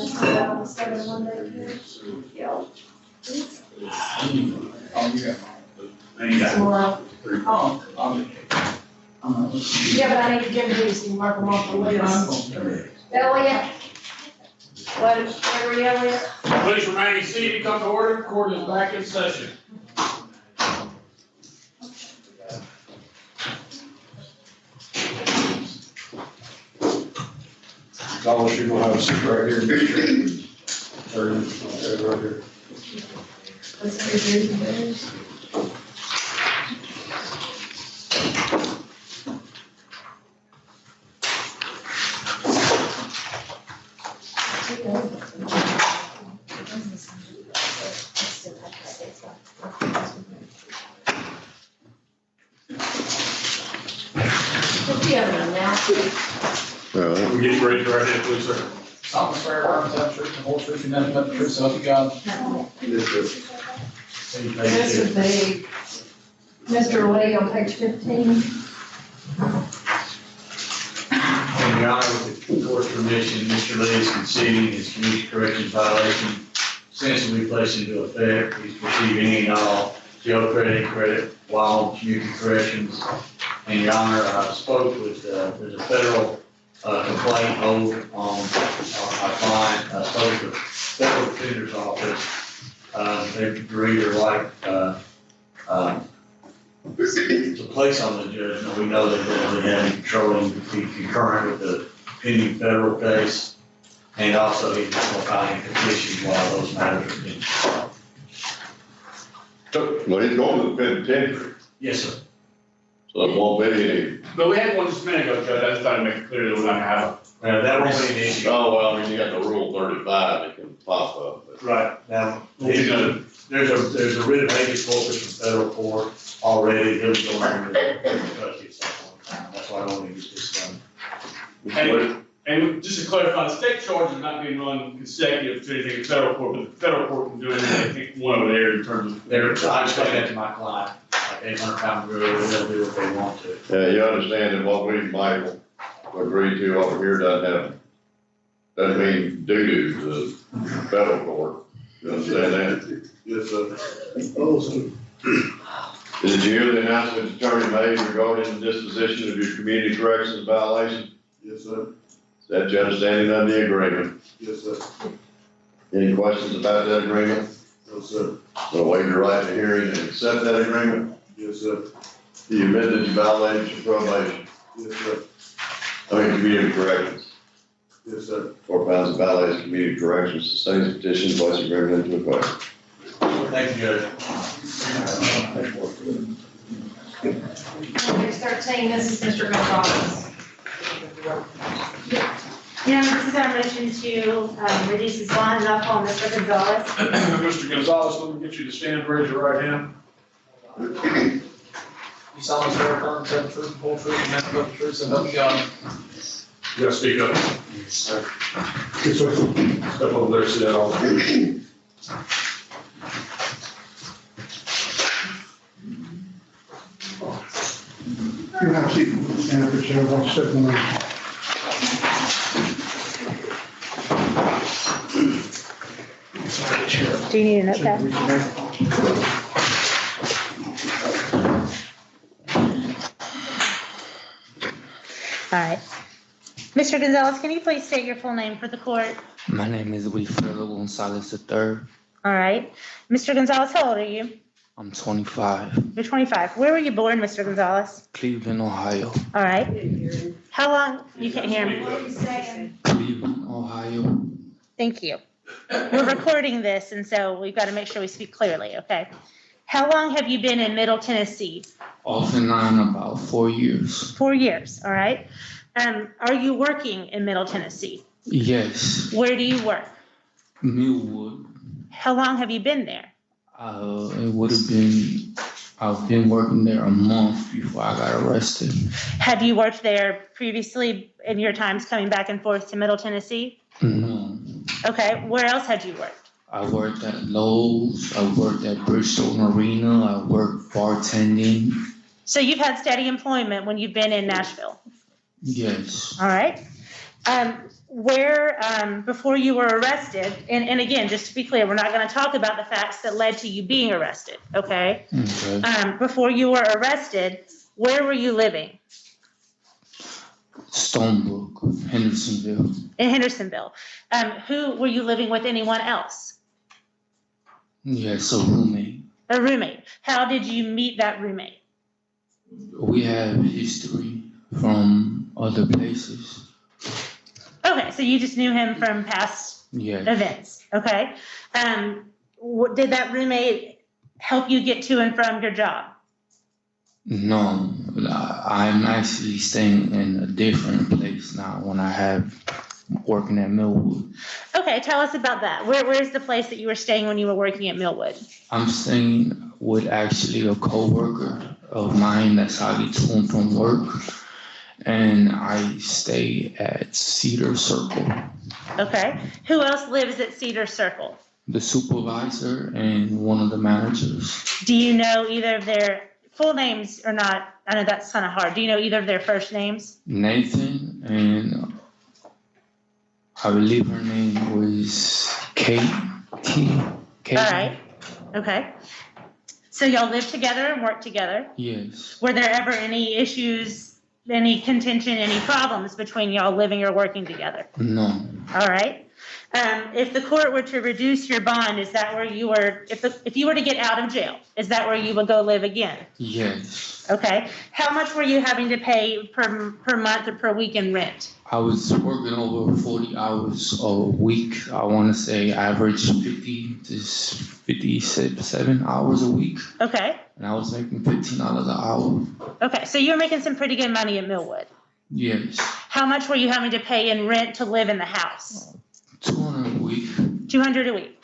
Yeah, but I need to give these and mark them off the list. Elliot? Whatever, Elliot? Please remain seated, come to order, court is back in session. Dollar, you're gonna have a seat right here. Right here. What's the other one now? We get you ready to right here, please, sir. Thomas Fair, Arms, tell the truth, the whole truth, and nothing but the truth, so help you God. This would be Mr. Lee on page 15. In your honor, with the court's permission, Mr. Lee is conceding his community corrections violation since we placed into effect. He's receiving any and all jail credit while on community corrections. And your honor, I spoke with, there's a federal complaint owed on our client. I spoke with the federal defender's office. They agreed to write, to place on the judgment. We know that they have controlling, be concurrent with the pending federal case. And also he's going to file a petition while those matters are being tried. Well, he's going to the penitentiary, Yes, sir. so it won't be any. But we had one just a minute ago, Judge, I just thought to make it clear that we're not gonna have That won't be an issue. Oh, well, I mean, you got the Rule 35 that can pop up, but. Right, now, He's gonna- there's a writ of habeas corpus from federal court already, he'll be going to custody at some point in time, that's why I don't need to get this done. And just to clarify, the state charge is not being run consecutive to anything in federal court, but the federal court can do anything, one over there in terms of. I explained that to my client, like 800-pound gorilla, they'll do what they want to. Yeah, you understand that what we might agree to over here doesn't mean doo-doo to the federal court. You understand that? Yes, sir. Did you hear the announcement the attorney made regarding the disposition of your community corrections violation? Yes, sir. Is that your understanding of the agreement? Yes, sir. Any questions about that agreement? No, sir. So waive your right to hearing and accept that agreement? Yes, sir. Do you admit that you violated your probation? Yes, sir. Community corrections. Yes, sir. 4 pounds of violated community corrections, sustains petition, place agreement into effect. Thank you, Judge. Page 13, this is Mr. Gonzalez. Yeah, this is our motion to reduce his bond, and I'll call Mr. Gonzalez. Mr. Gonzalez, let me get you to stand, raise your right hand. You solemnly swear to affirm, tell the truth, the whole truth, and nothing but the truth, so help you God. You gotta speak up. Yes, sir. Step over there, sit down all the You can have a seat, stand up for chair, watch step in there. Do you need a notepad? All right. Mr. Gonzalez, can you please state your full name for the court? My name is Wilfredo Gonzalez III. All right. Mr. Gonzalez, how old are you? I'm 25, You're 25. Where were you born, Mr. Gonzalez? Cleveland, Ohio. All right. How long, you can't hear me. Cleveland, Ohio. Thank you. We're recording this, and so we've got to make sure we speak clearly, okay? How long have you been in Middle Tennessee? Off and on about 4 years. 4 years, all right? Are you working in Middle Tennessee? Yes, Where do you work? Millwood. How long have you been there? It would have been, I've been working there a month before I got arrested. Have you worked there previously in your times coming back and forth to Middle Tennessee? No, Okay, where else had you worked? I worked at Lowe's, I worked at Bristol Marina, I worked bartending. So you've had steady employment when you've been in Nashville, Yes, all right? before you were arrested, and again, just to be clear, we're not going to talk about the facts that led to you being arrested, okay? Okay. Before you were arrested, where were you living? Stonebrook, Hendersonville. In Hendersonville. Who were you living with? Anyone else? Yes, a roommate. A roommate. How did you meet that roommate? We have history from other places. Okay, so you just knew him from past Yes. events, okay? Did that roommate help you get to and from your job? No, I'm actually staying in a different place now when I have working at Millwood. Okay, tell us about that. Where's the place that you were staying when you were working at Millwood? I'm staying with actually a coworker of mine. That's how I get to and from work. And I stay at Cedar Circle. Okay. Who else lives at Cedar Circle? The supervisor and one of the managers. Do you know either of their full names or not? I know that's kind of hard. Do you know either of their first names? Nathan and I believe her name was Kate. All right. Okay. So y'all live together and work together. Yes. Were there ever any issues, any contention, any problems between y'all living or working together? No. All right. If the court were to reduce your bond, is that where you were, if you were to get out of jail, is that where you would go live again? Yes. Okay. How much were you having to pay per month or per week in rent? I was working over 40 hours a week. I want to say average 50 to 57 hours a week. Okay. And I was making $15 an hour. Okay. So you were making some pretty good money at Millwood. Yes. How much were you having to pay in rent to live in the house? $200 a week. $200 a week.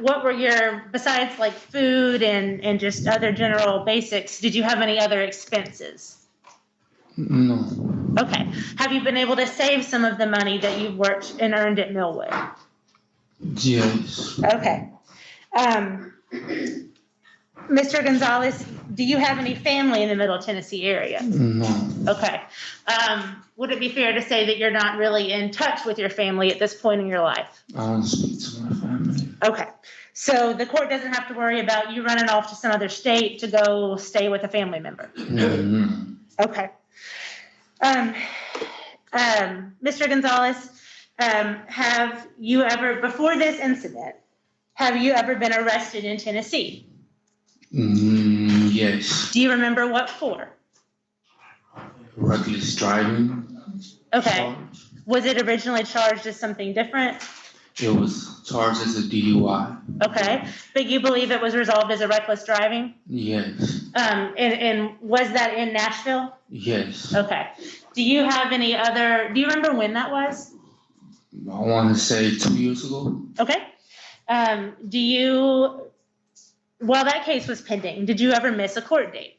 What were your, besides like food and just other general basics, did you have any other expenses? No. Okay. Have you been able to save some of the money that you've worked and earned at Millwood? Yes. Okay. Mr. Gonzalez, do you have any family in the Middle Tennessee area? No. Okay. Would it be fair to say that you're not really in touch with your family at this point in your life? I don't speak to my family. Okay. So the court doesn't have to worry about you running off to some other state to go stay with a family member? Mm-hmm. Okay. Mr. Gonzalez, have you ever, before this incident, have you ever been arrested in Tennessee? Yes. Do you remember what for? Reckless driving. Okay. Charge. Was it originally charged as something different? It was charged as a DUI. Okay. But you believe it was resolved as a reckless driving? Yes. And was that in Nashville? Yes. Okay. Do you have any other, do you remember when that was? I want to say 2 years ago. Okay. While that case was pending, did you ever miss a court date?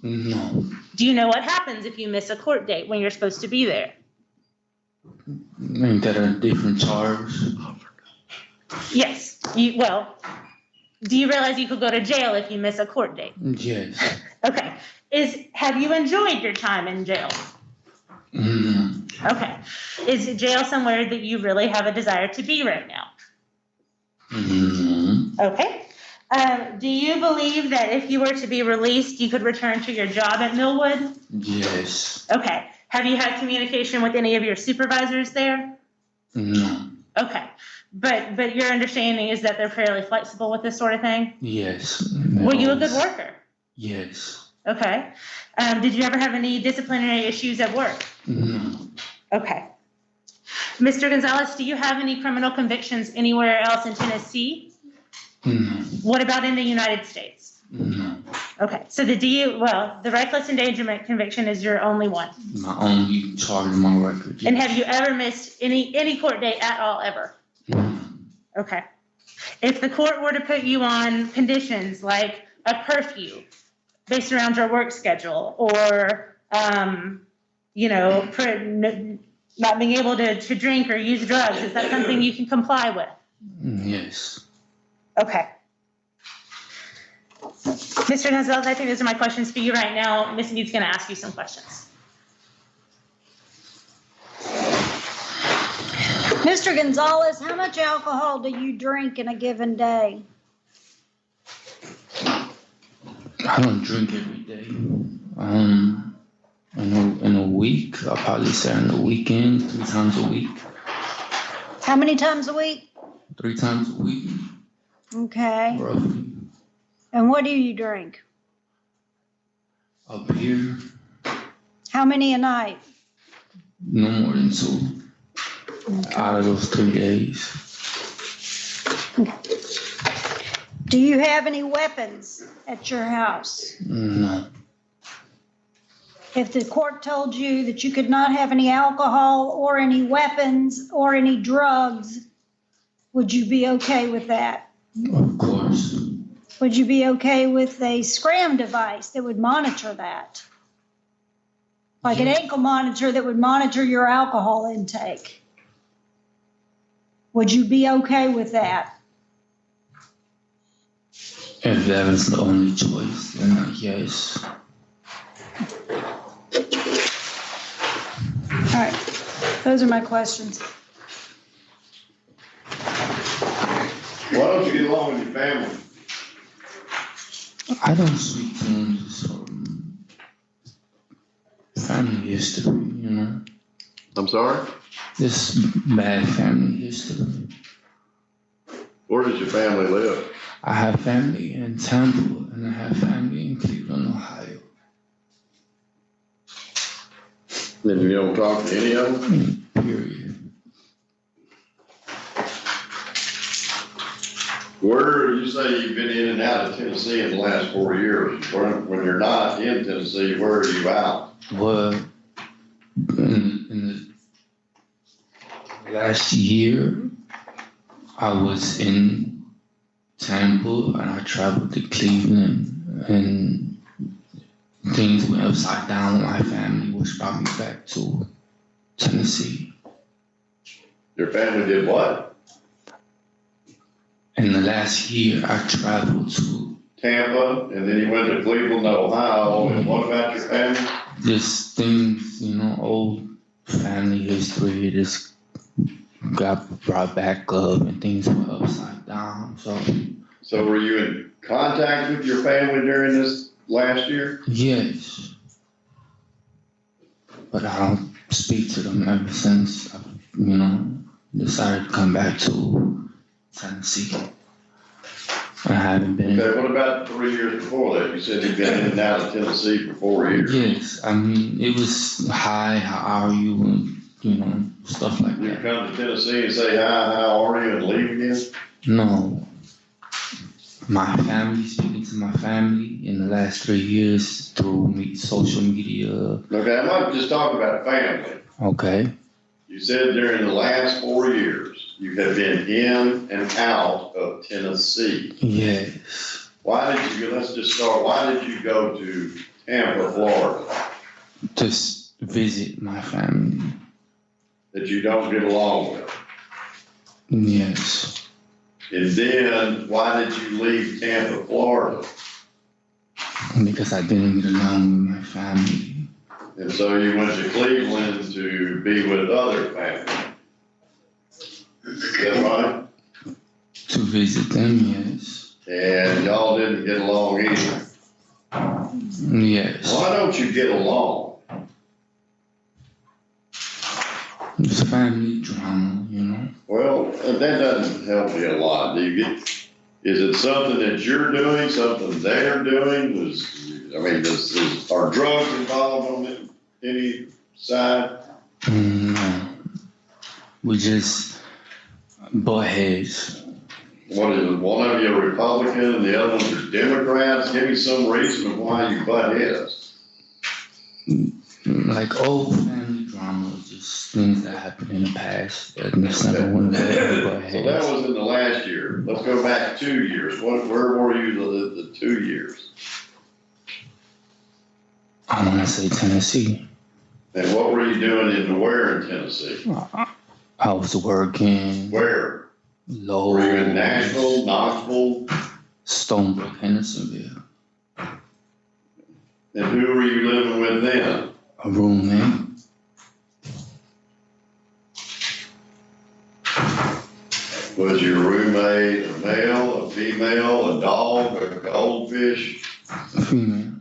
No. Do you know what happens if you miss a court date when you're supposed to be there? Ain't that a different charge? Yes. Do you realize you could go to jail if you miss a court date? Yes. Okay. Have you enjoyed your time in jail? Okay. Is jail somewhere that you really have a desire to be right now? Okay. Do you believe that if you were to be released, you could return to your job at Millwood? Yes. Okay. Have you had communication with any of your supervisors there? No. Okay. But your understanding is that they're fairly flexible with this sort of thing? Yes. Were you a good worker? Yes. Okay. Did you ever have any disciplinary issues at work? No. Okay. Mr. Gonzalez, do you have any criminal convictions anywhere else in Tennessee? No. What about in the United States? No. Okay. So the reckless endangerment conviction is your only one. My only charge in my record. And have you ever missed any court date at all ever? No. Okay. If the court were to put you on conditions like a curfew based around your work schedule or, not being able to drink or use drugs, is that something you can comply with? Yes. Okay. Mr. Gonzalez, I think those are my questions for you right now. Ms. Need's going to ask you some questions. Mr. Gonzalez, how much alcohol do you drink in a given day? I don't drink every day. In a week, I'll probably say on the weekend, 3 times a week. How many times a week? 3 times a week, Okay. roughly. And what do you drink? A beer, How many a night? no more than 2 out of those 3 days. Do you have any weapons at your house? No, If the court told you that you could not have any alcohol or any weapons or any drugs, would you be okay with that? of course. Would you be okay with a scram device that would monitor that? Like an ankle monitor that would monitor your alcohol intake? Would you be okay with that? If that was the only choice, then yes. All right, those are my questions. Why don't you get along with your family? I don't speak to them just from family history, you know? I'm sorry? This bad family history. Where does your family live? I have family in Tampa and I have family in Cleveland, Ohio. Then you don't talk to any of them? Period. Where, you say you've been in and out of Tennessee in the last 4 years. When you're not in Tennessee, where are you out? Well, in the last year, I was in Tampa and I traveled to Cleveland and things went upside down with my family, which brought me back to Tennessee. Your family did what? In the last year, I traveled to Tampa, and then you went to Cleveland, Ohio, and what about your family? just things, you know, old family history just got brought back up and things went upside down. So were you in contact with your family during this last year? Yes. But I don't speak to them ever since I, you know, decided to come back to Tennessee. I haven't been. Okay, what about 3 years before that? You said you've been in and out of Tennessee for 4 years. Yes, I mean, it was hi, how are you, and, you know, stuff like You that. come to Tennessee and say hi, how are you, and leave again? No. My family, speaking to my family in the last 3 years through social media. Okay, I'm not just talking about family. Okay. You said during the last 4 years, you have been in and out of Tennessee. Yes. Why did you, let's just start, why did you go to Tampa, Florida, Just visit my family. that you don't get along with? Yes. And then, why did you leave Tampa, Florida? Because I didn't get along with my family. And so you went to Cleveland to be with other family. Is that right? To visit them, yes. And y'all didn't get along either. Yes. Why don't you get along? It's family drama, you know. Well, that doesn't help you a lot. Do you get, is it something that you're doing, something they're doing? Are drugs involved on any side? No. We just butt heads. What is it, one of you a Republican and the other ones are Democrats? Give me some reason of why you butt heads. Like old family drama, just things that happened in the past. That's never one of the butt So that heads. was in the last year. Let's go back 2 years. Where were you the 2 years? I want to say Tennessee. And what were you doing in Tennessee? I was working. Where? Low. Were you in Nashville, Knoxville? Stonebrook, Hendersonville. And who were you living with then? A roommate. Was your roommate a male, a female, a dog, a goldfish? Female.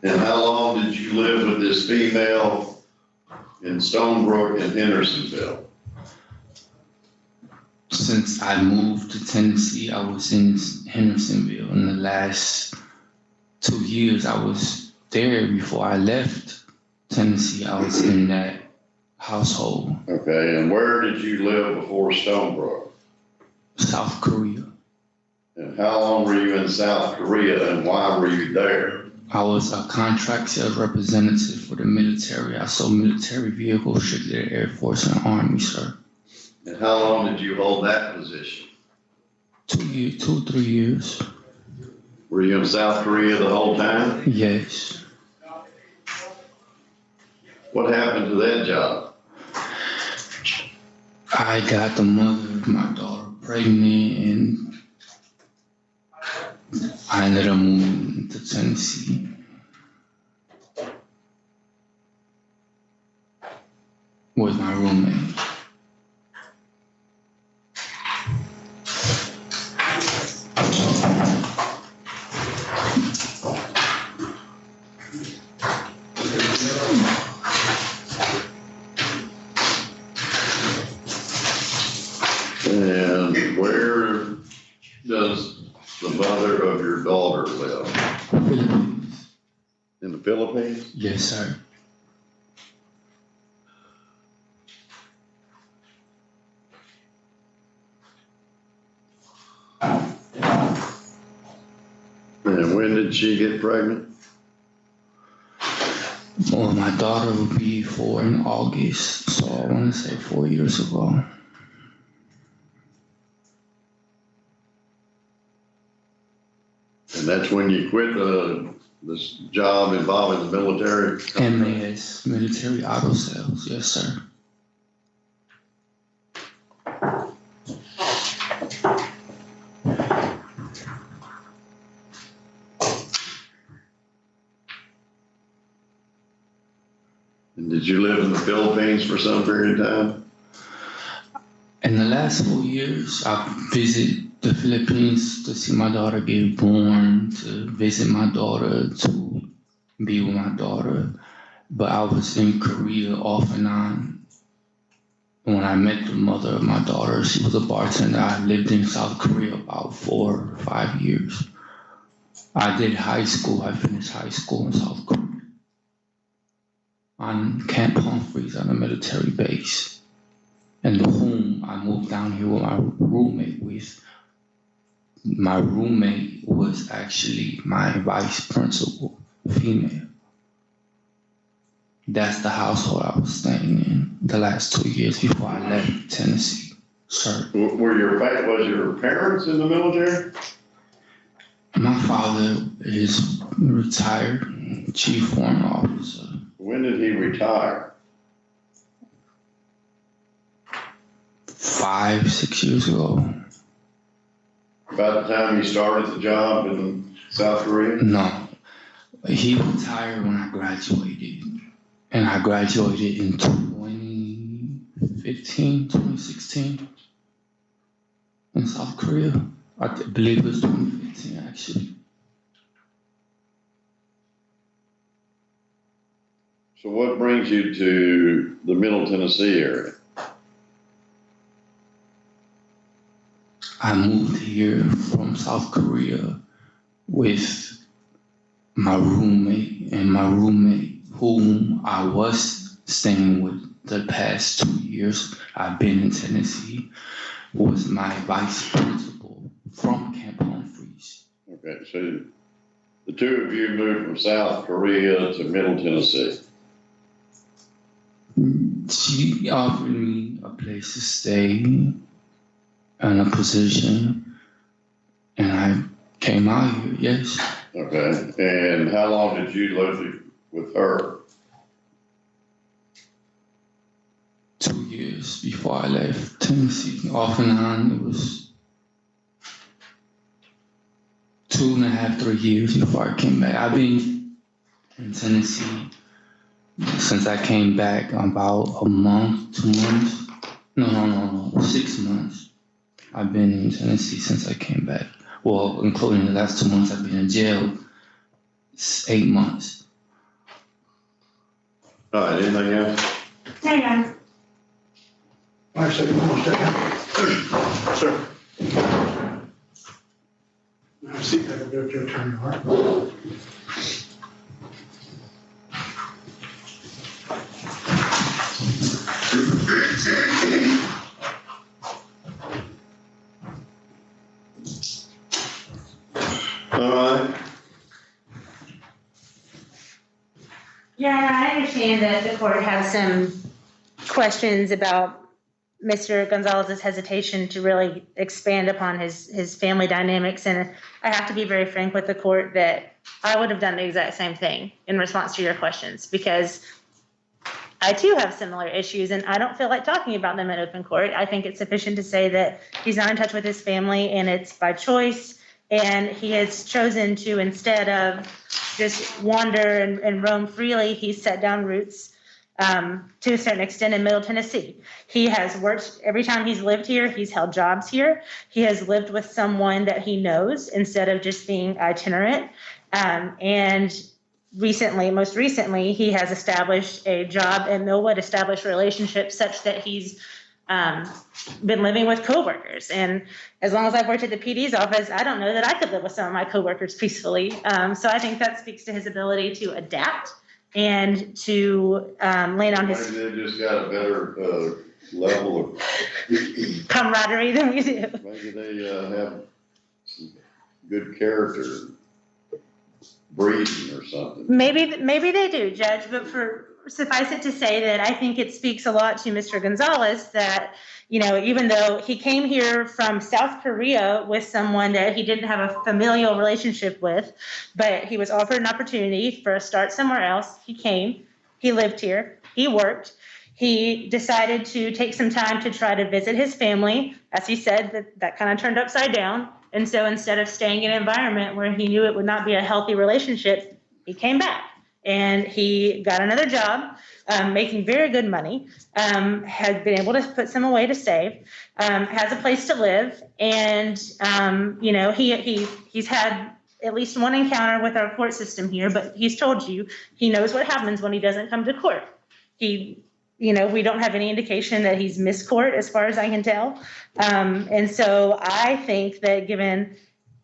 And how long did you live with this female in Stonebrook and Hendersonville? Since I moved to Tennessee, I was in Hendersonville. In the last 2 years, I was there. Before I left Tennessee, I was in that household. Okay, and where did you live before Stonebrook? South Korea. And how long were you in South Korea and why were you there? I was a contract sales representative for the military. I sold military vehicles, strictly to the Air Force and Army, sir. And how long did you hold that position? 2, 3 years. Were you in South Korea the whole time? Yes. What happened to that job? I got the mother of my daughter pregnant, and I ended up moving to Tennessee. With my roommate. And where does the mother of your daughter live? Philippines. In the Philippines? Yes, sir. And when did she get pregnant? Well, my daughter will be 4 in August, so I want to say 4 years ago. And that's when you quit this job involving the military? MAS, military auto sales, yes, sir. And did you live in the Philippines for some period of time? In the last 4 years, I visited the Philippines to see my daughter get born, to visit my daughter, to be with my daughter. But I was in Korea off and on. When I met the mother of my daughter, she was a bartender. I lived in South Korea about 4 or 5 years. I did high school. I finished high school in South Korea. On Camp Humphreys on a military base. And whom I moved down here with my roommate with. My roommate was actually my vice principal, female. That's the household I was staying in the last 2 years before I left Tennessee, sir. Was your parents in the military? My father is retired chief warrant officer. When did he retire? 5, 6 years ago. About the time you started the job in South Korea? No, he retired when I graduated. And I graduated in 2015, 2016 in South Korea. I believe it was 2015, actually. So what brings you to the Middle Tennessee area? I moved here from South Korea with my roommate, and my roommate, whom I was staying with the past 2 years I've been in Tennessee, was my vice principal from Camp Humphreys. Okay, so the two of you moved from South Korea to Middle Tennessee. She offered me a place to stay and a position, and I came out here, yes. Okay, and how long did you live with her? 2 years before I left Tennessee. Off and on, it was 2.5, 3 years before I came back. I've been in Tennessee since I came back about a month, 2 months. No, 6 months. I've been in Tennessee since I came back. Well, including the last 2 months I've been in jail. It's 8 months. All right, anything else? Hang on. I said, you want to step down? Sir. I see that, go to your attorney, all right? All right. Yeah, I understand that the court has some questions about Mr. Gonzalez's hesitation to really expand upon his family dynamics. And I have to be very frank with the court that I would have done the exact same thing in response to your questions, because I too have similar issues and I don't feel like talking about them in open court. I think it's sufficient to say that he's not in touch with his family and it's by choice. And he has chosen to, instead of just wander and roam freely, he's set down roots to a certain extent in Middle Tennessee. He has worked, every time he's lived here, he's held jobs here. He has lived with someone that he knows instead of just being itinerant. And most recently, he has established a job in Millwood, established relationships such that he's been living with coworkers. And as long as I've worked at the PD's office, I don't know that I could live with some of my coworkers peacefully. So I think that speaks to his ability to adapt and to lean on his. Maybe they just got a better level of camaraderie than we do. Maybe they have some good character breeding or something. Maybe they do, Judge, but suffice it to say that I think it speaks a lot to Mr. Gonzalez that, you know, even though he came here from South Korea with someone that he didn't have a familial relationship with, but he was offered an opportunity for a start somewhere else. He came, he lived here, he worked, he decided to take some time to try to visit his family. As he said, that kind of turned upside down. And so instead of staying in an environment where he knew it would not be a healthy relationship, he came back. And he got another job, making very good money, had been able to put some away to save, has a place to live, and you know, he's had at least one encounter with our court system here, but he's told you he knows what happens when he doesn't come to court. We don't have any indication that he's missed court as far as I can tell. And so I think that given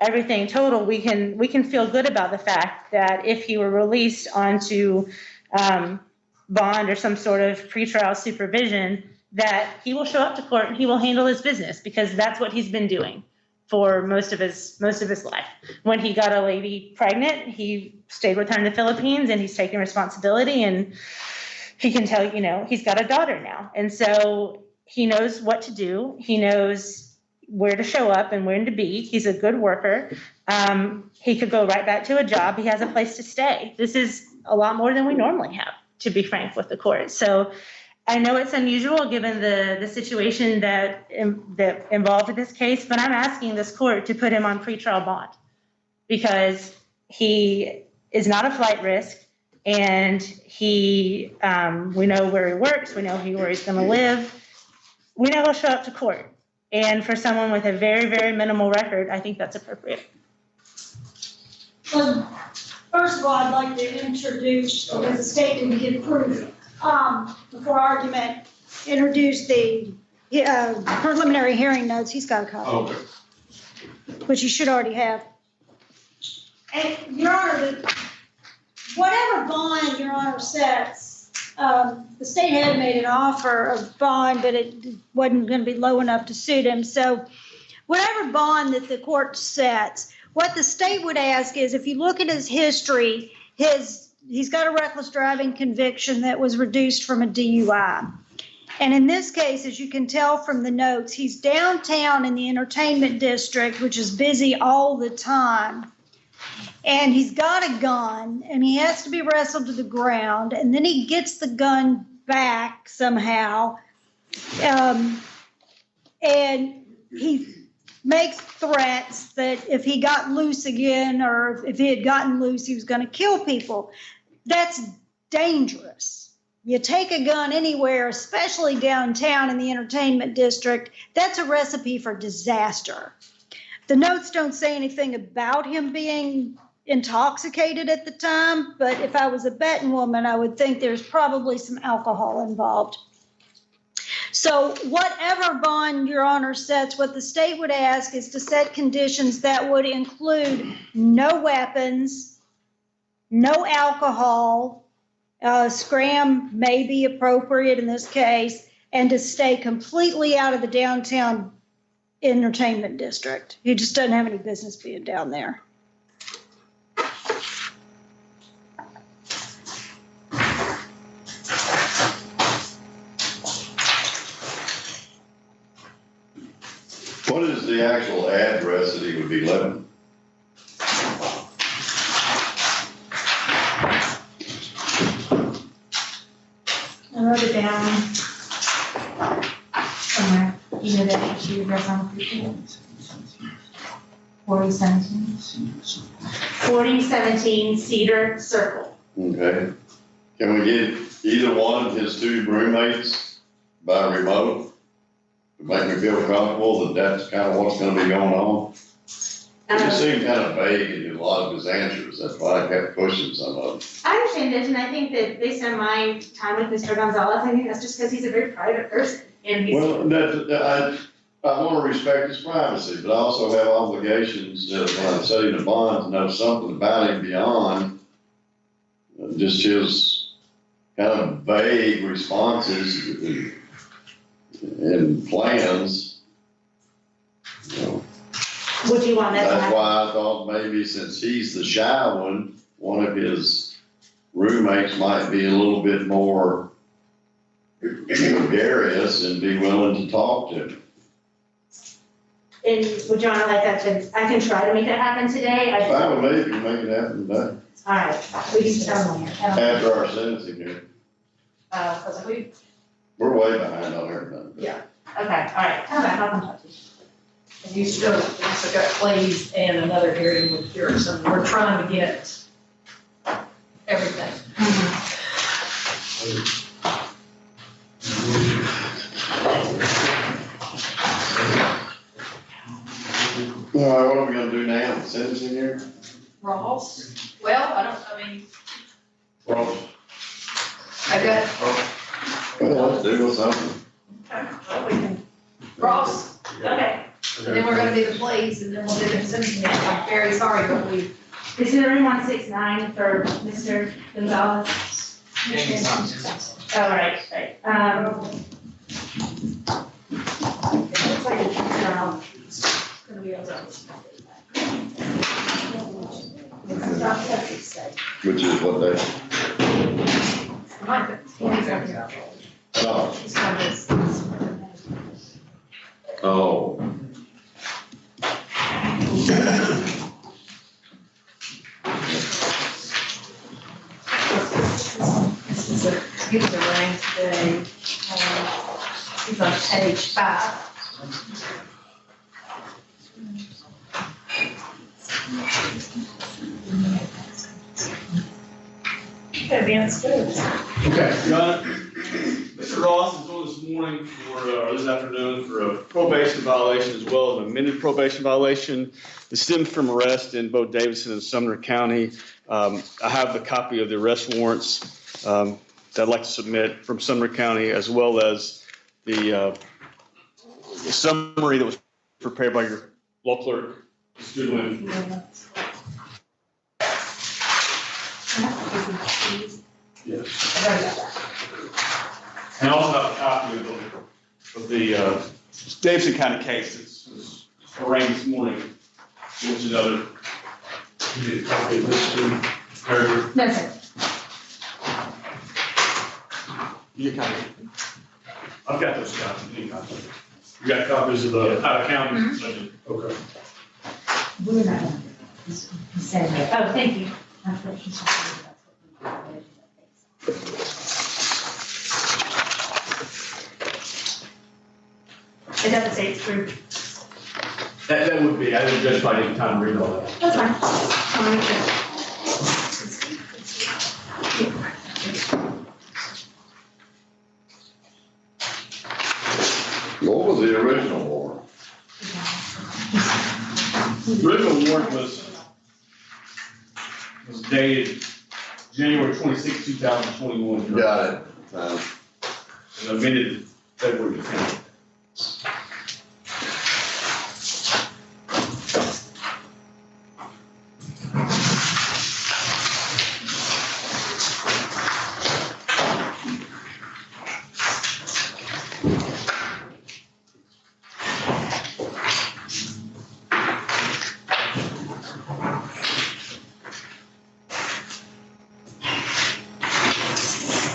everything total, we can feel good about the fact that if he were released onto bond or some sort of pretrial supervision, that he will show up to court and he will handle his business, because that's what he's been doing for most of his life. When he got a lady pregnant, he stayed with her in the Philippines and he's taken responsibility, and he can tell, you know, he's got a daughter now. And so he knows what to do. He knows where to show up and when to be. He's a good worker. He could go right back to a job. He has a place to stay. This is a lot more than we normally have, to be frank with the court. So I know it's unusual given the situation that involved in this case, but I'm asking this court to put him on pretrial bond because he is not a flight risk, and we know where he works. We know where he's going to live. We know he'll show up to court. And for someone with a very, very minimal record, I think that's appropriate. Well, first of all, I'd like to introduce, because the state didn't give proof, before argument, introduce the preliminary hearing notes. He's got a copy. Okay. Which you should already have. And Your Honor, whatever bond Your Honor sets, the state had made an offer of bond, but it wasn't going to be low enough to suit him. So whatever bond that the court sets, what the state would ask is, if you look at his history, he's got a reckless driving conviction that was reduced from a DUI. And in this case, as you can tell from the notes, he's downtown in the entertainment district, which is busy all the time. And he's got a gun, and he has to be wrestled to the ground, and then he gets the gun back somehow. And he makes threats that if he got loose again, or if he had gotten loose, he was going to kill people. That's dangerous. You take a gun anywhere, especially downtown in the entertainment district, that's a recipe for disaster. The notes don't say anything about him being intoxicated at the time, but if I was a betting woman, I would think there's probably some alcohol involved. So whatever bond your honor sets, what the state would ask is to set conditions that would include no weapons, no alcohol, scram may be appropriate in this case, and to stay completely out of the downtown entertainment district. He just doesn't have any business being down there. What is the actual address that he would be living? I wrote it down somewhere. You know that she address on 4017 Cedar Circle. Okay. Can we get either one of his two roommates by remote? To make me feel comfortable that that's kind of what's gonna be going on? It just seemed kind of vague in a lot of his answers. That's why I kept pushing some of them. I understand this, and I think that based on my time with Mr. Gonzalez, I think that's just because he's a very private person. And he's. Well, I want to respect his privacy, but I also have obligations when I'm setting a bond to know something about him beyond just his kind of vague responses and plans. You know, Would you want that to that's happen? why I thought maybe since he's the shy one of his roommates might be a little bit more gregarious and be willing to talk to him. And would you want to like that to, I can try to make that happen today. Fine with me if you make it happen today, All right, we can tell them. after our sentencing here. We're way behind on everything. Yeah. Okay, all right. How about, I'll come talk to you. And you still got Clay's and another hearing with Pearson. We're trying to get everything. All right, what are we gonna do now, sentencing here? Ross, well, I mean, Well, I got, let's do something. well, we can, Ross, Okay. and then we're gonna do the plays, and then we'll do the sentencing. I'm very sorry, but we, This is room 169 for Mr. Gonzalez. Oh, right, right. it looks like it's gonna be over. Which is what they, oh. Give us a ring today. He's on page 5. Advanced foods. Okay, Your Honor, Mr. Ross is on this morning or this afternoon for a probation violation as well as an amended probation violation. It stemmed from arrest in both Davidson and Sumner County. I have the copy of the arrest warrants that I'd like to submit from Sumner County, as well as the summary that was prepared by your law clerk, Ms. Goodwin. Yes. And also have a copy of the Davidson County case that's arraigned this morning, which is another. You need a copy of this too, Harry? No, sir. You get a copy? I've got those copies, you need copies. You got copies of the out-of-county budget? Okay. We're not. He said that. Oh, thank you. It doesn't say it's approved. That would be, I think Judge probably didn't have time to read all that. That's fine. I'll make sure. original warrant was dated January 26, 2021. Got it. And amended February 10th.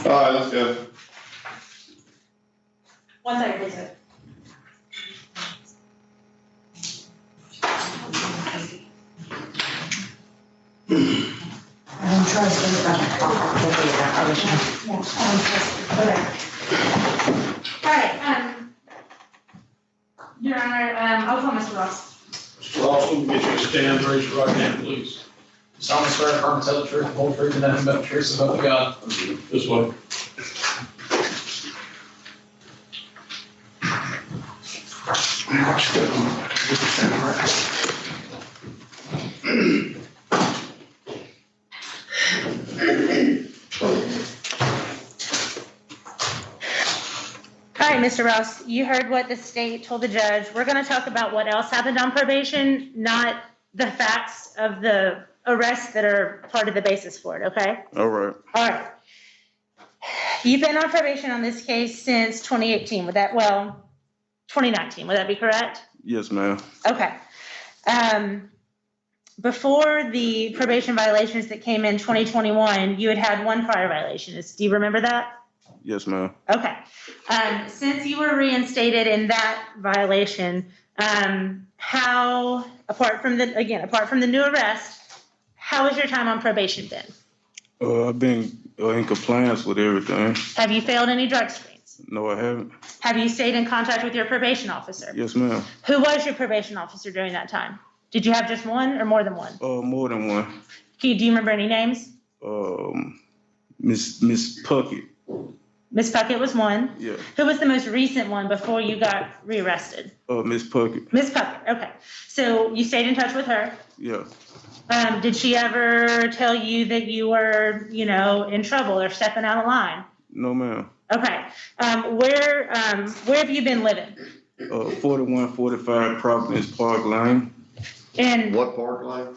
All right, let's go. One second, please. I'm trusting that. All right, Your Honor, I'll call Mr. Ross. Mr. Lawson, get you to stand, raise your right hand, please. solemnly swear to affirm and tell the truth, the whole truth, and nothing but the truth, so help me God. This way. All right, Mr. Ross, you heard what the state told the judge. We're going to talk about what else happened on probation, not the facts of the arrests that are part of the basis for it, okay? All right. All right. You've been on probation on this case since 2018, 2019, would that be correct? Yes, ma'am. Okay. Before the probation violations that came in 2021, you had one prior violation. Do you remember that? Yes, ma'am. Okay. Since you were reinstated in that violation, how, apart from the new arrest, how has your time on probation been? I've been in compliance with everything. Have you failed any drug screens? No, I haven't. Have you stayed in contact with your probation officer? Yes, ma'am. Who was your probation officer during that time? Did you have just one or more than one? More than one. Do you remember any names? Miss Puckett. Miss Puckett was one. Yeah. Who was the most recent one before you got rearrested? Miss Puckett. Miss Puckett, okay. So you stayed in touch with her? Yeah. Did she ever tell you that you were, in trouble or stepping out of line? No, ma'am. Okay. Where have you been living? 4145 Providence Park Lane. And what park lane?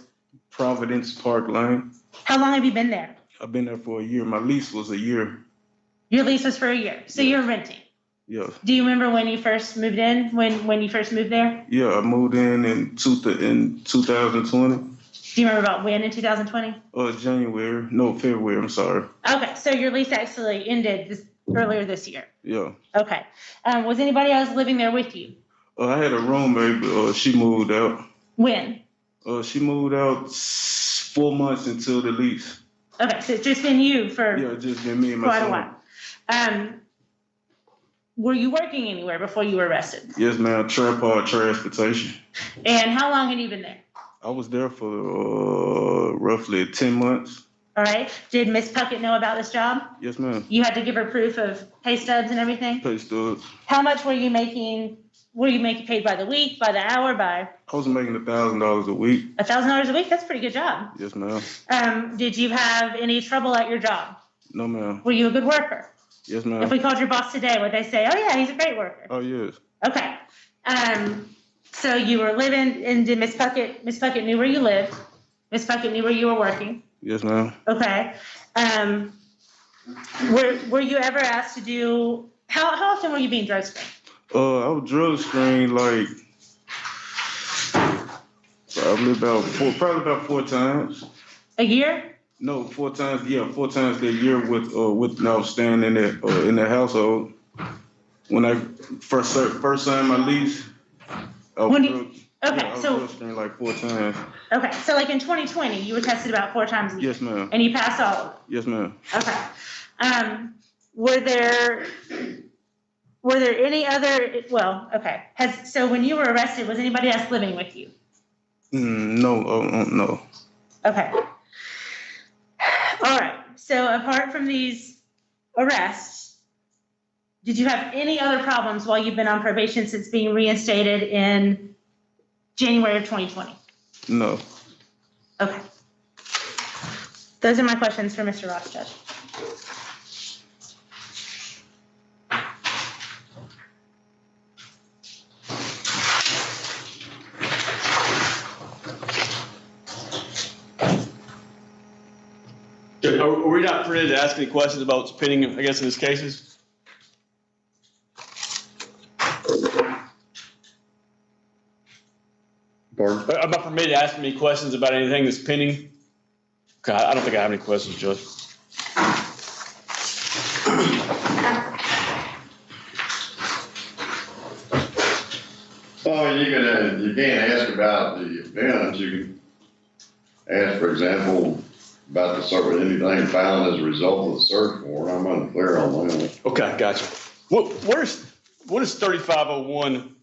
Providence Park Lane. How long have you been there? I've been there for a year. My lease was a year. Your lease was for a year, so you're renting. Yeah. Do you remember when you first moved in? When you first moved there? Yeah, I moved in 2020. Do you remember about when in 2020? February, I'm sorry. Okay, so your lease actually ended earlier this year. Yeah. Okay. Was anybody else living there with you? I had a roommate, but she moved out. When? She moved out 4 months until the lease. Okay, so it's just been you for just been me and my quite son. a while. Were you working anywhere before you were arrested? Yes, ma'am. Tripod Transportation. And how long had you been there? I was there for roughly 10 months. All right. Did Miss Puckett know about this job? Yes, ma'am. You had to give her proof of pay stubs and everything? Pay stubs. How much were you making? Were you making paid by the week, by the hour, by? I was making $1,000 a week. $1,000 a week? That's a pretty good job. Yes, ma'am. Did you have any trouble at your job? No, ma'am. Were you a good worker? Yes, ma'am. If we called your boss today, would they say, oh yeah, he's a great worker? Oh, yes. Okay. So you were living, and did Miss Puckett knew where you lived? Miss Puckett knew where you were working? Yes, ma'am. Okay. Were you ever asked to do, how often were you being drug screened? I was drug screened probably about 4 times. A year? No, 4 times. Yeah, 4 times that year with when I was staying in that household. When I first signed my lease, I was drug screened 4 times. Okay, so in 2020, you were tested about 4 times a year? Yes, ma'am. And you passed all of them? Yes, ma'am. Okay. Were there any other, okay. So when you were arrested, was anybody else living with you? No, no. Okay. All right. So apart from these arrests, did you have any other problems while you've been on probation since being reinstated in January of 2020? No. Okay. Those are my questions for Mr. Ross, Judge. Are we not permitted to ask any questions about what's pending, I guess, in these cases? Pardon? I'm not permitted to ask any questions about anything that's pending? God, I don't think I have any questions, Judge. Oh, you can't ask about the event. You can ask, for example, about the search, anything found as a result of the search warrant. I'm unclear on that. Okay, gotcha. What is 3501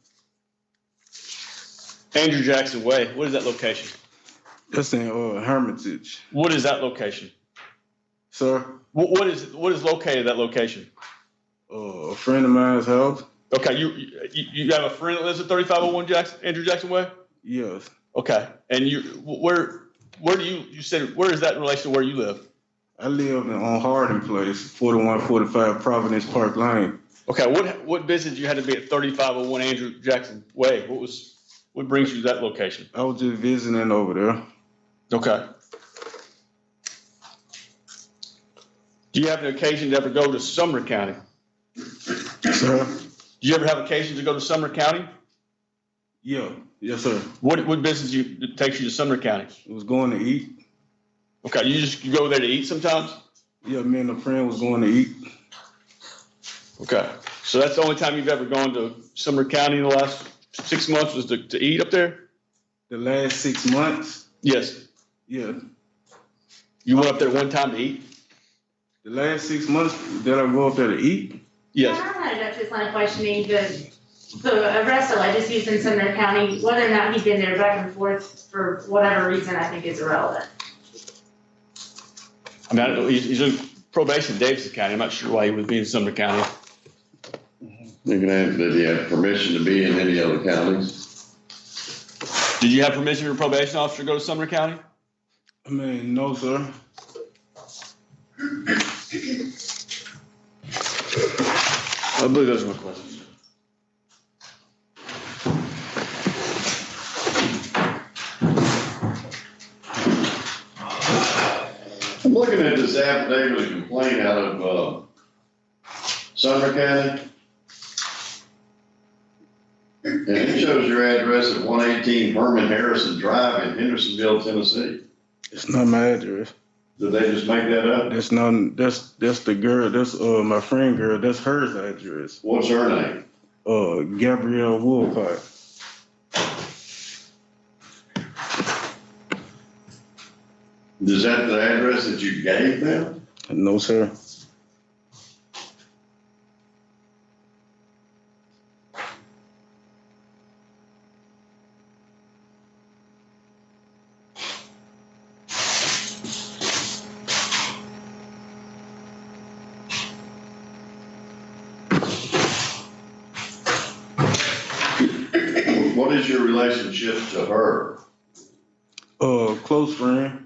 Andrew Jackson Way? What is that location? That's in Hermitage. What is that location? Sir? What is located at that location? A friend of mine's house. Okay, you have a friend that lives at 3501 Andrew Jackson Way? Yes. Okay, and where do you said, where is that in relation to where you live? I live on Harding Place, 4145 Providence Park Lane. Okay, what business you had to be at 3501 Andrew Jackson Way? What brings you to that location? I was just visiting over there. Okay. Do you have an occasion to ever go to Sumner County? Sir? Do you ever have occasion to go to Sumner County? Yeah. Yes, sir. What business takes you to Sumner County? I was going to eat. Okay, you go there to eat sometimes? Yeah, me and a friend was going to eat. Okay, so that's the only time you've ever gone to Sumner County in the last 6 months was to eat up there? The last 6 months? Yes. Yeah. You went up there one time to eat? The last 6 months, did I go up there to eat? Yes. I'm not just line of questioning the arrest alleges he's in Sumner County, whether or not he's been there back and forth for whatever reason, I think is irrelevant. I mean, I don't know, he's in probation in Davidson County. I'm not sure why he would be in Sumner County. You can ask, did he have permission to be in any other counties? Did you have permission from your probation officer to go to Sumner County? I mean, no, sir. I believe those are my questions. I'm looking at this affidavit of complaint out of Sumner County. And it shows your address at 118 Herman Harrison Drive in Hendersonville, Tennessee. It's not my address. Did they just make that up? That's the girl, that's my friend girl, that's her address. What's her name? Gabrielle Woolcott. Is that the address that you gave them? No, sir. What is your relationship to her? Close friend.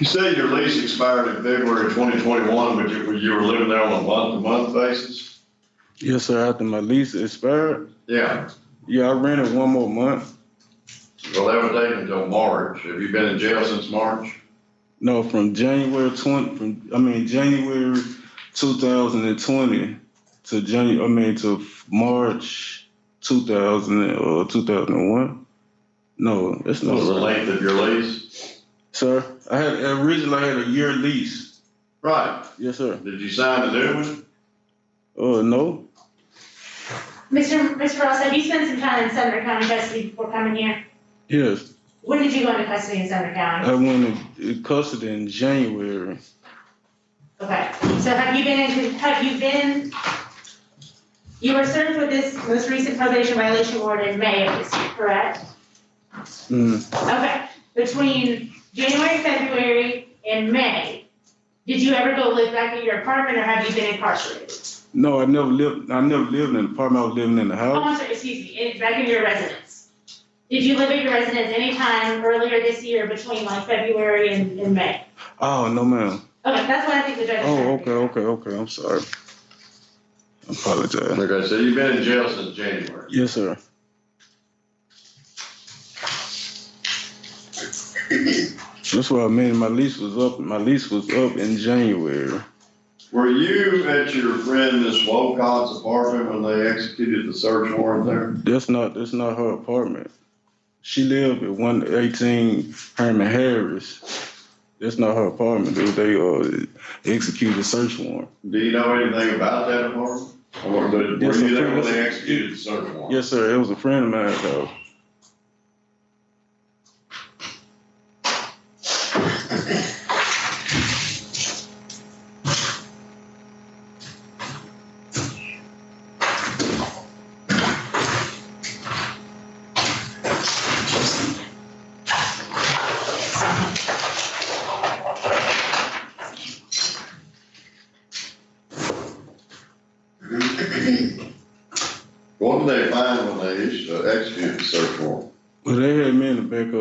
You say your lease expired in February 2021, but you were living there on a month-to-month basis? Yes, sir. After my lease expired? Yeah. Yeah, I rented one more month. Well, that would take until March. Have you been in jail since March? No, from January 2020 to March 2001. No, that's not. What was the length of your lease? Sir, originally I had a year lease. Right. Yes, sir. Did you sign the new one? No. Mr. Ross, have you spent some time in Sumner County custody before coming here? Yes. When did you go into custody in Sumner County? I went in custody in January. Okay, so you were served with this most recent probation violation warrant in May of this year, correct? Mm. Okay, between January, February, and May, Did you ever go live back in your apartment, or have you been incarcerated? No, I never lived in an apartment. I was living in the Oh, house. I'm sorry, excuse me, back in your residence. Did you live at your residence anytime earlier this year between like February and May? Oh, no, ma'am. Okay, that's what I think the judge is Oh, saying. okay. I'm sorry. I apologize. Like I said, you've been in jail since January. Yes, sir. That's what I mean. My lease was up in January. Were you at your friend Miss Wolcott's apartment when they executed the search warrant there? That's not her apartment. She lived at 118 Herman Harris. That's not her apartment. They executed a search warrant. Do you know anything about that apartment? Or were you there when they executed the search warrant? Yes, sir. It was a friend of mine, though. What did they find when they executed the search warrant? Well, they had me in the back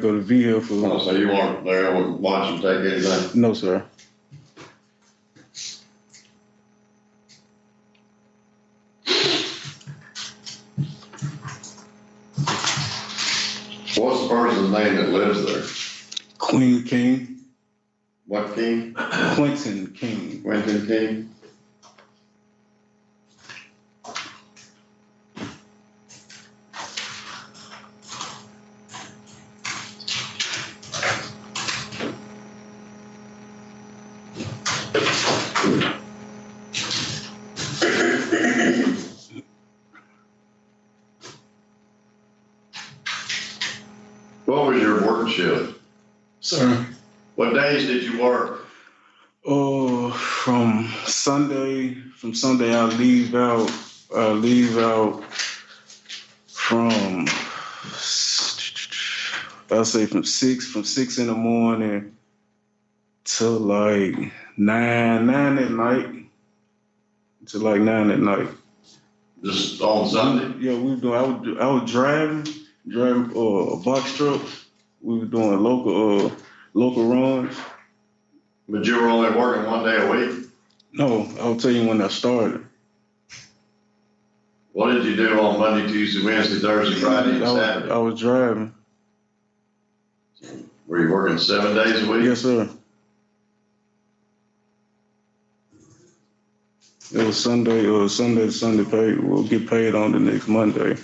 of the vehicle. Oh, so you weren't there watching take anything? No, sir. What's the person's name that lives there? Queen King. What King? Quentin King. Quentin King? What was your work shift? Sir. What days did you work? From Sunday I leave out from I'll say from six in the morning till like 9 at night. Till like 9 at night. Just on Sunday? Yeah, I was driving a box truck. We were doing local runs. But you were only working one day a week? No, I'll tell you when I started. What did you do on Monday, Tuesday, Wednesday, Thursday, Friday, and Saturday? I was driving. Were you working 7 days a week? Yes, sir. It was Sunday to Sunday pay. We'll get paid on the next Monday.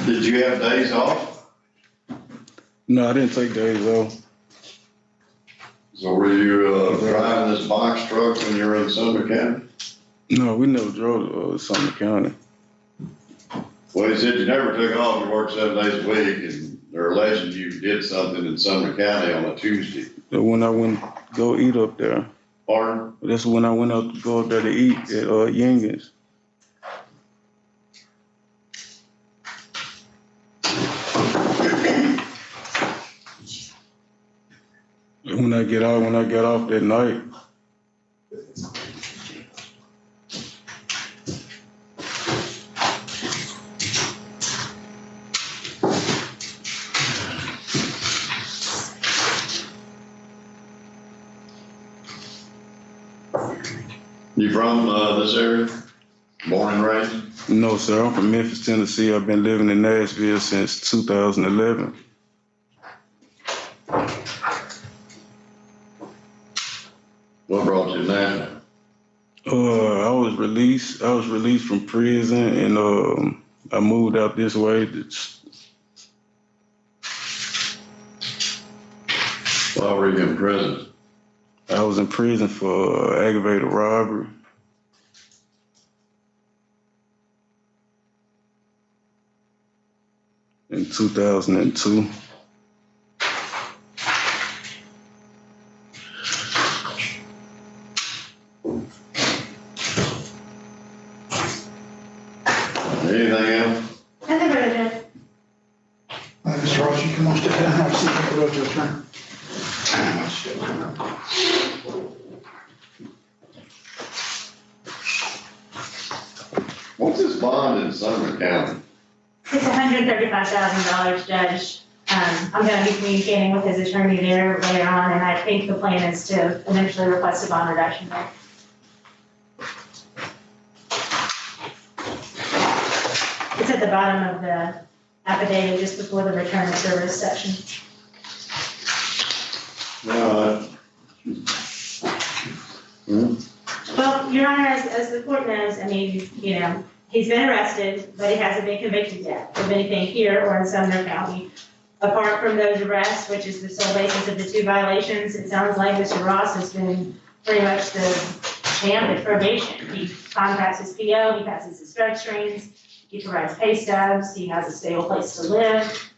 Did you have days off? No, I didn't take days off. So were you driving this box truck when you were in Sumner County? No, we never drove to Sumner County. Well, you said you never took off, you worked 7 days a week, and they're alleging you did something in Sumner County on a Tuesday. But when I went go eat up there. Pardon? That's when I went out to go up there to eat at Yingens. When I get off that night. You from this area? Born and raised? No, sir. I'm from Memphis, Tennessee. I've been living in Nashville since 2011. What brought you now? I was released from prison and, I moved out this way. Why were you in prison? I was in prison for aggravated robbery. In 2002. Anything else? Nothing further, Judge. Mr. Ross, you come on, step down, have a seat, take a vote, your turn. What's this bond in Sumner County? It's $135,000, Judge. I'm gonna be communicating with his attorney there later on, and I think the plan is to eventually request a bond reduction there. It's at the bottom of the affidavit, just before the return of service section. No, Well, Your Honor, as the court knows, I mean, you know, he's been arrested, but he hasn't been convicted yet of anything here or in Sumner County. Apart from those arrests, which is the sole basis of the 2 violations, it sounds like Mr. Ross has been pretty much the champ at probation. He contacts his PO, he passes his drug screens, he provides pay stubs, he has a stable place to live.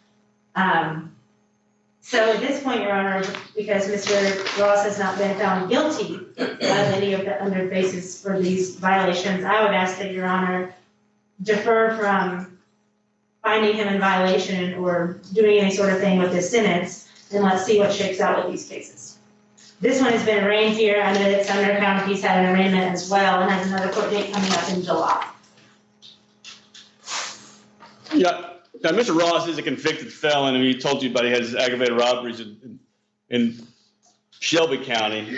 So at this point, Your Honor, because Mr. Ross has not been found guilty of any of the under basis for these violations, I would ask that Your Honor defer from finding him in violation or doing any sort of thing with this sentence, and let's see what shakes out with these cases. This one has been arraigned here. I know that Sumner County's had an arraignment as well and has another court date coming up in July. Yeah, now Mr. Ross is a convicted felon, and he told you about he has aggravated robberies in Shelby County.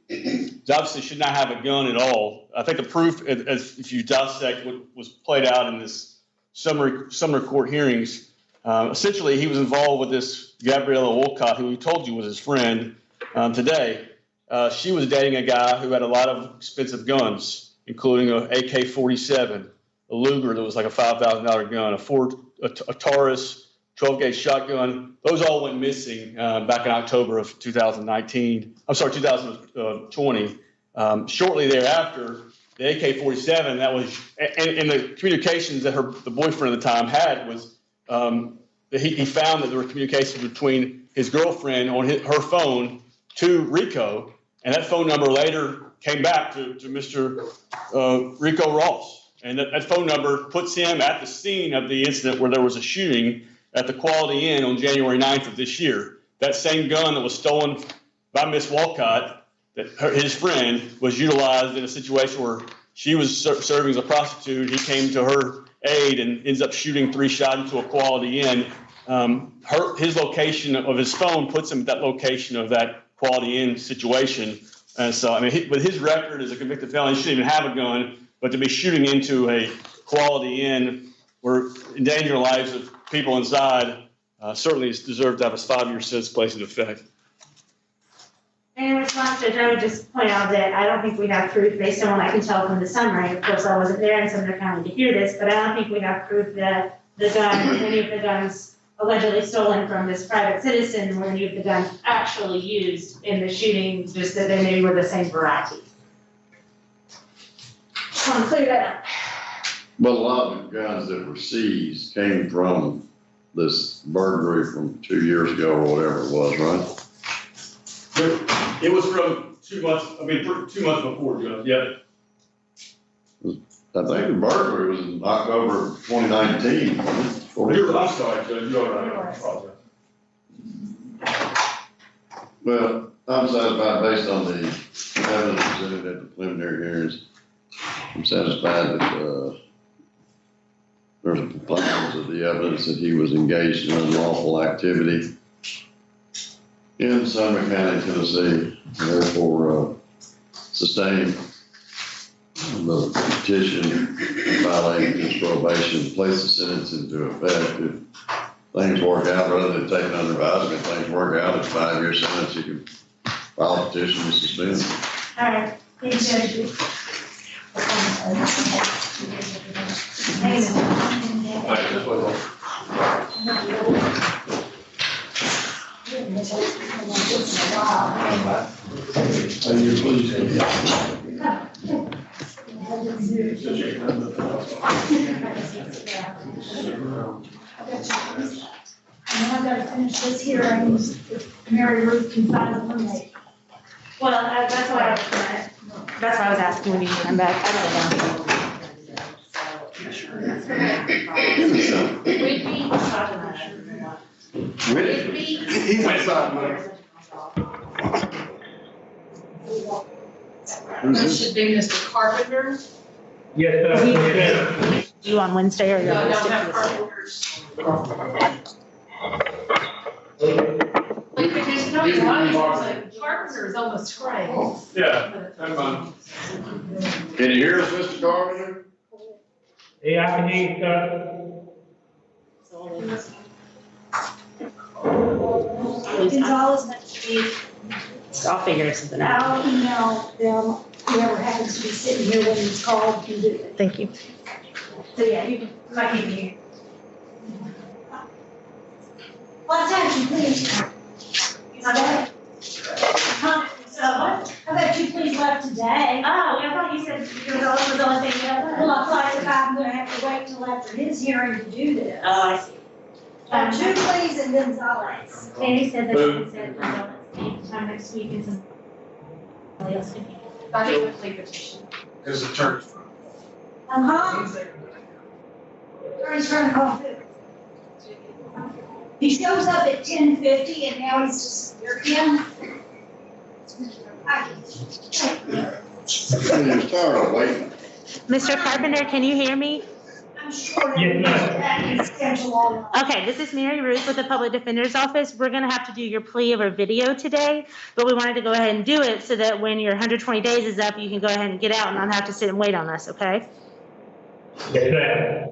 He obviously should not have a gun at all. I think the proof, as if you dissect what was played out in this summer court hearings, essentially he was involved with this Gabriella Wolcott, who he told you was his friend today. She was dating a guy who had a lot of expensive guns, including an AK-47, a Luger that was like a $5,000 gun, a Taurus 12-gauge shotgun. Those all went missing back in October of 2020. Shortly thereafter, the AK-47 that was, and the communications that the boyfriend at the time had was that he found that there were communications between his girlfriend on her phone to Rico, and that phone number later came back to Mr. Rico Ross. And that phone number puts him at the scene of the incident where there was a shooting at the Quality Inn on January 9th of this year. That same gun that was stolen by Miss Wolcott, his friend, was utilized in a situation where she was serving as a prostitute. He came to her aid and ends up shooting 3 shots into a Quality Inn. His location of his phone puts him at that location of that Quality Inn situation. And so, I mean, with his record as a convicted felon, he shouldn't even have a gun. But to be shooting into a Quality Inn where endangering the lives of people inside certainly deserves to have a 5-year sentence placed in effect. In response, Judge, I would just point out that I don't think we have proof based on what I can tell from the summary. Of course, I wasn't there in Sumner County to hear this, but I don't think we have proof that the gun, any of the guns allegedly stolen from this private citizen were any of the guns actually used in the shooting, just that they maybe were the same variety. Just want to clear that up. But a lot of the guns that were seized came from this burglary from 2 years ago or whatever it was, right? It was from 2 months, 2 months before, Judge, yeah. I think the burglary was in October of 2019. I'm sorry, Judge, you're all right, I apologize. Well, I'm satisfied based on the evidence presented at the preliminary hearings. I'm satisfied that there's a preponderance of the evidence that he was engaged in unlawful activity in Sumner County, Tennessee, and therefore sustain the petition violating his probation, place the sentence into effect. If things work out, rather than taking under advisement, things work out, it's a 5-year sentence, you can file a petition to suspend. All right, thanks, Judge. And I've got to finish this hearing, if Mary Ruth can find a roommate. Well, that's what I was asking when you come back. I don't know. He's inside, man. That should be Mr. Carpenter. Yes, you on Wednesday or you're No, going I to don't stick have to Carpenter's. Like, there's no reason, Carpenter is almost gray. Yeah, that's fine. Can you hear us, Mr. Carpenter? Yeah, I can hear you, sir. Gonzalez next week. I'll figure something out. I'll email them, whoever happens to be sitting here when it's called can do it. Thank you. So yeah, you can, I can hear. What's that, you please? So, how about you please left today? Oh, I thought you said Gonzalez was the only thing you had left. Well, I thought if I'm gonna have to wait till after his hearing to do this. Oh, I see. Two please and Gonzalez. Katie said that she said Gonzalez anytime next week and somebody else can. I think the plea petition. His attorney. Attorney's trying to call who? He shows up at 10:50 and now he's just, you're him. You're tired of waiting. Mr. Carpenter, can you hear me? I'm sure that he's schedule all. Okay, this is Mary Ruth with the Public Defender's Office. We're gonna have to do your plea over video today, but we wanted to go ahead and do it so that when your 120 days is up, you can go ahead and get out and not have to sit and wait on us, okay? Yes, ma'am.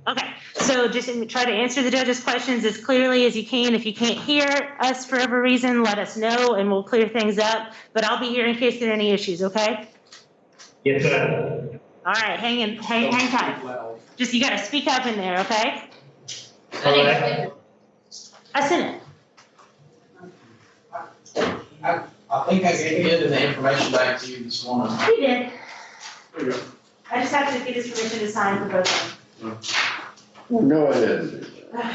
Okay, so just try to answer the judge's questions as clearly as you can. If you can't hear us for whatever reason, let us know and we'll clear things up, but I'll be here in case there are any issues, okay? Yes, ma'am. All right, hang tight. Just, you gotta speak up in there, okay? All right. I sent it. I think I gave the information back to you this morning. You did. There you go. I just have to get his permission to sign for both of them. Well, go ahead and do that.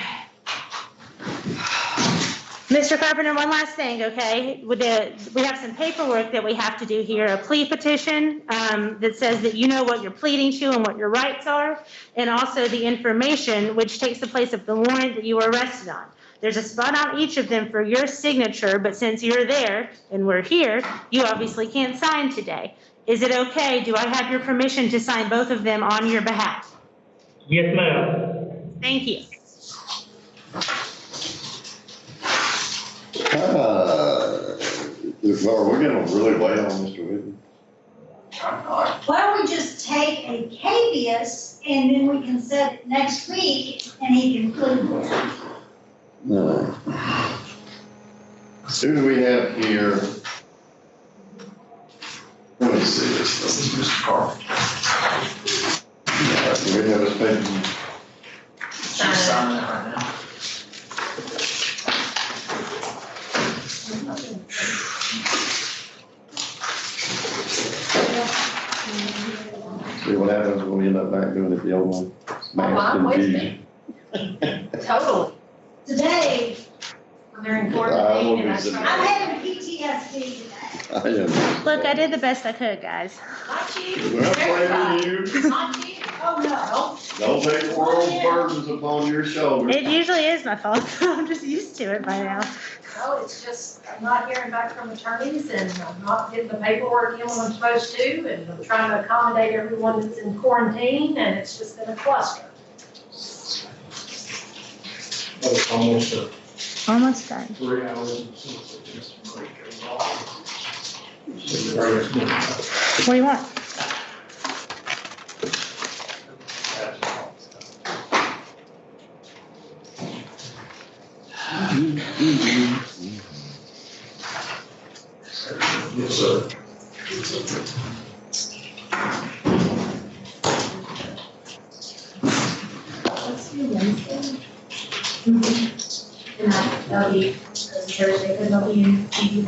Mr. Carpenter, one last thing, okay? We have some paperwork that we have to do here, a plea petition that says that you know what you're pleading to and what your rights are, and also the information which takes the place of the warrant that you were arrested on. There's a spot on each of them for your signature, but since you're there and we're here, you obviously can't sign today. Is it okay? Do I have your permission to sign both of them on your behalf? Yes, ma'am. Thank you. Are we gonna really wait on Mr. Whitney? Why don't we just take a habeas and then we can set it next week and he can plead it. No. Who do we have here? Let me see this. This is Mr. Carter. Do we have a paper? She's signing it right now. See what happens when we end up back doing it the old one. I'm with you. Totally. Today, When they're in quarantine and I I'm try. having PTSD today. I am. Look, I did the best I could, guys. Not you. We're not blaming you. Not you. Oh, no. Don't take the world's burdens upon your shoulders. It usually is my fault. I'm just used to it by now. No, it's just, I'm not hearing back from attorneys and I'm not getting the paperwork in when I'm supposed to, and I'm trying to accommodate everyone that's in quarantine, and it's just been a cluster. That was almost Almost done. 3 hours and just break it off. What do you want? Yes, sir. Let's do Wednesday. And that'll be Thursday, because I'll be in TV.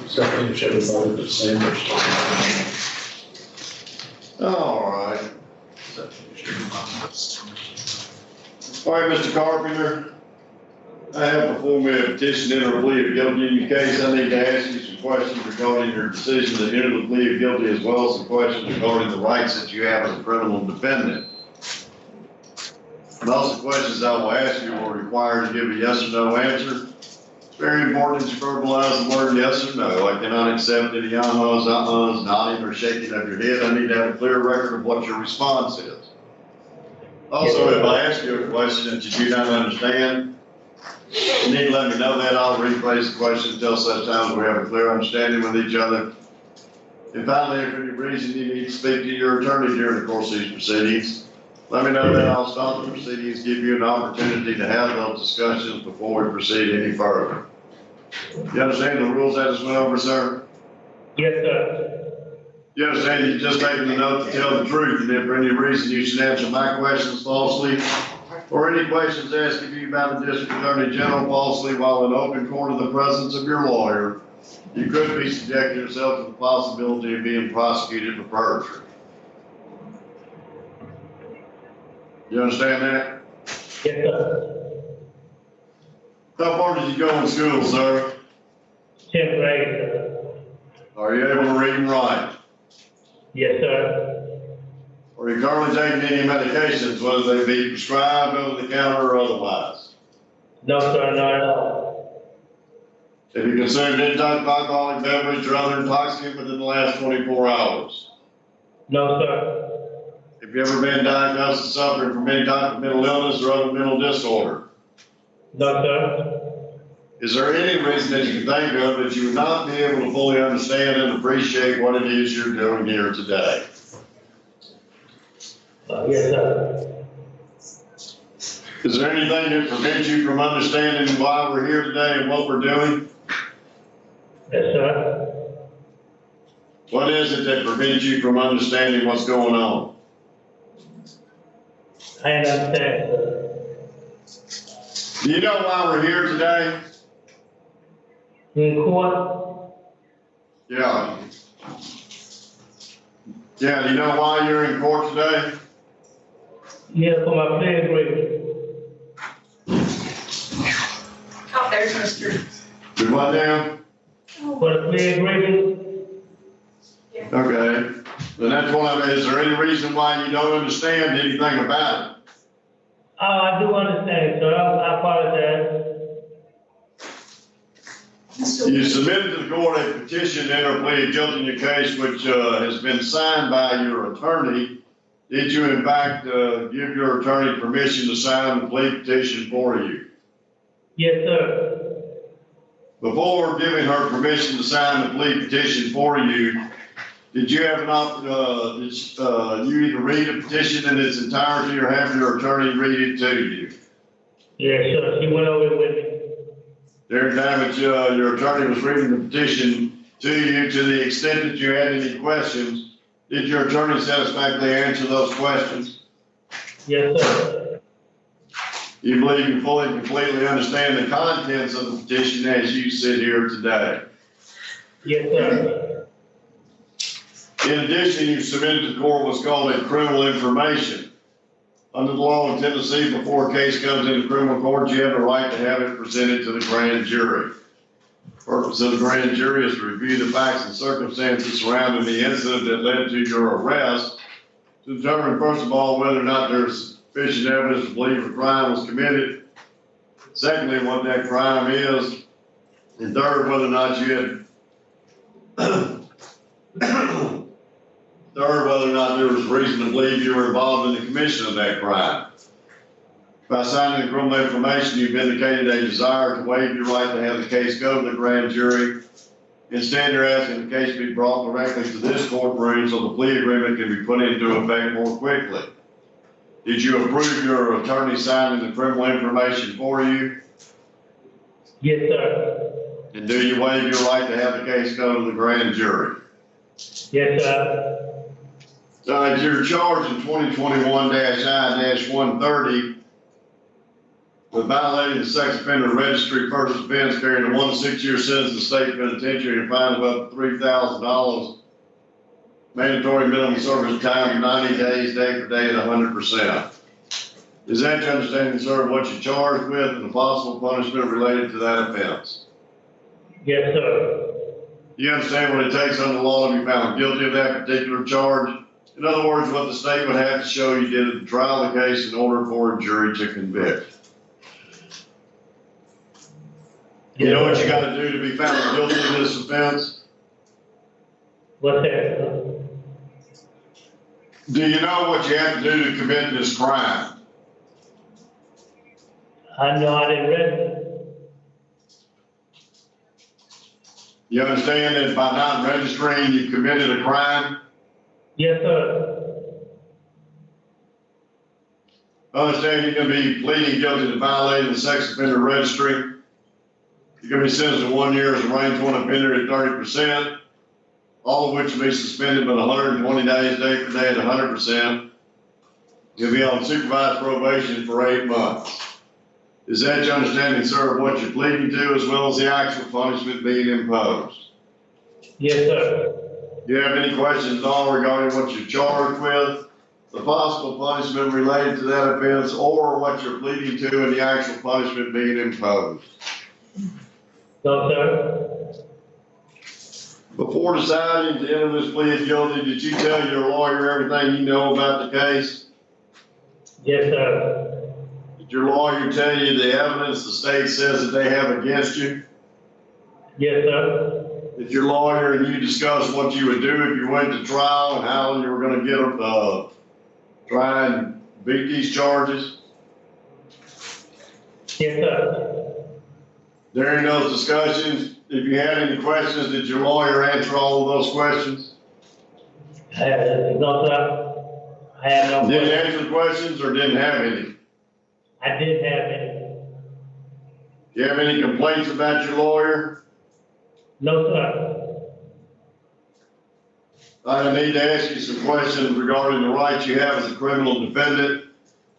So finish everybody but Sanders. All right. All right, Mr. Carpenter. I have before me a petition to enter a plea of guilty in your case. I need to ask you some questions regarding your decision to enter the plea of guilty, as well as some questions regarding the rights that you have as a criminal defendant. Most of the questions I will ask you will require to give a yes or no answer. It's very important that you verbalize the word yes or no. I cannot accept any uh-huhs, nodding, or shaking of your head. I need to have a clear record of what your response is. Also, if I ask you a question that you do not understand, you need to let me know that. I'll rephrase the question until such time as we have a clear understanding with each other. And finally, if for any reason you need to speak to your attorney during the course of these proceedings, let me know that. I'll stop the proceedings, give you an opportunity to have those discussions before we proceed any further. You understand the rules I just went over, sir? Yes, sir. You understand you're just taking the note to tell the truth, and if for any reason you should answer my questions falsely, or any questions asked of you by the District Attorney General falsely while in open court in the presence of your lawyer, you could be subjecting yourself to the possibility of being prosecuted for perjury. You understand that? Yes, sir. How far did you go in school, sir? 10th grade, sir. Are you able to read and write? Yes, sir. Are you currently taking any medications, whether they be prescribed, over the counter, or otherwise? No, sir, not at all. Have you consumed any type of alcoholic beverage or other intoxicant within the last 24 hours? No, sir. Have you ever been diagnosed as suffering from any type of mental illness or other mental disorder? No, sir. Is there any reason that you can think of that you would not be able to fully understand and appreciate what it is you're doing here today? Yes, sir. Is there anything that prevents you from understanding why we're here today and what we're doing? Yes, sir. What is it that prevents you from understanding what's going on? I understand, sir. Do you know why we're here today? In court? Yeah. Yeah, do you know why you're in court today? Yeah, for my plea agreement. Oh, there's Mr. Do what now? For the plea agreement? Okay. Then that's what I mean. Is there any reason why you don't understand anything about it? Oh, I do understand, sir. I apologize. You submitted to the court a petition to enter a plea of guilty in your case, which has been signed by your attorney. Did you in fact give your attorney permission to sign the plea petition for you? Yes, sir. Before giving her permission to sign the plea petition for you, did you have you either read the petition in its entirety or have your attorney read it to you? Yes, sir. She went over it with me. During the time that your attorney was reading the petition to you, to the extent that you had any questions, did your attorney satisfactorily answer those questions? Yes, sir. You believe you fully and completely understand the contents of the petition as you sit here today? Yes, sir. In addition, you submitted to the court what's called a criminal information. Under the law in Tennessee, before a case comes into criminal court, you have the right to have it presented to the grand jury. The purpose of the grand jury is to review the facts and circumstances surrounding the incident that led to your arrest, to determine, first of all, whether or not there's sufficient evidence to believe a crime was committed. Secondly, what that crime is. And third, whether or not you had Third, whether or not there was reason to believe you were involved in the commission of that crime. By signing the criminal information, you've indicated a desire to waive your right to have the case go to the grand jury. Instead, you're asking the case be brought directly to this courtroom so the plea agreement can be put into effect more quickly. Did you approve your attorney signing the criminal information for you? Yes, sir. And do you waive your right to have the case go to the grand jury? Yes, sir. You're charged in 2021-I-130 with violating the sex offender registry first offense, carrying a 1 to 6 year sentence in state penitentiary and a fine of up to $3,000. Mandatory minimum service time of 90 days, day for day at 100%. Is that your understanding, sir, of what you're charged with and the possible punishment related to that offense? Yes, sir. Do you understand what it takes under the law to be found guilty of that particular charge? In other words, what the state would have to show you did at the trial of the case in order for a jury to convict. You know what you gotta do to be found guilty of this offense? What's that? Do you know what you have to do to commit this crime? I know I didn't read it. You understand that by not registering, you committed a crime? Yes, sir. Understand you're gonna be pleading guilty to violating the sex offender registry. You're gonna be sentenced to 1 year as a range 1 offender at 30%, all of which will be suspended but 120 days, day for day at 100%. You'll be on supervised probation for 8 months. Is that your understanding, sir, of what you're pleading to, as well as the actual punishment being imposed? Yes, sir. Do you have any questions at all regarding what you're charged with, the possible punishment related to that offense, or what you're pleading to and the actual punishment being imposed? No, sir. Before deciding to enter this plea of guilty, did you tell your lawyer everything you know about the case? Yes, sir. Did your lawyer tell you the evidence the state says that they have against you? Yes, sir. Did your lawyer and you discuss what you would do if you went to trial and how you were gonna try and beat these charges? Yes, sir. During those discussions, if you had any questions, did your lawyer answer all of those questions? No, sir. I have no Didn't questions. answer the questions or didn't have any? I didn't have any. Do you have any complaints about your lawyer? No, sir. I need to ask you some questions regarding the rights you have as a criminal defendant.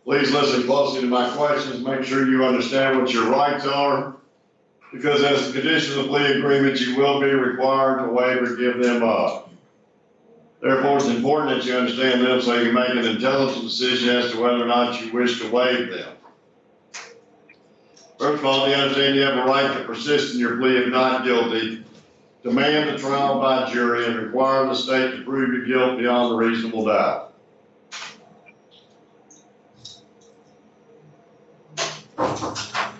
Please listen closely to my questions. Make sure you understand what your rights are, because as a condition of the plea agreement, you will be required to waive or give them up. Therefore, it's important that you understand them so you can make an intelligent decision as to whether or not you wish to waive them. First of all, do you understand you have a right to persist in your plea of not guilty, demand a trial by jury, and require the state to prove your guilt beyond a reasonable doubt?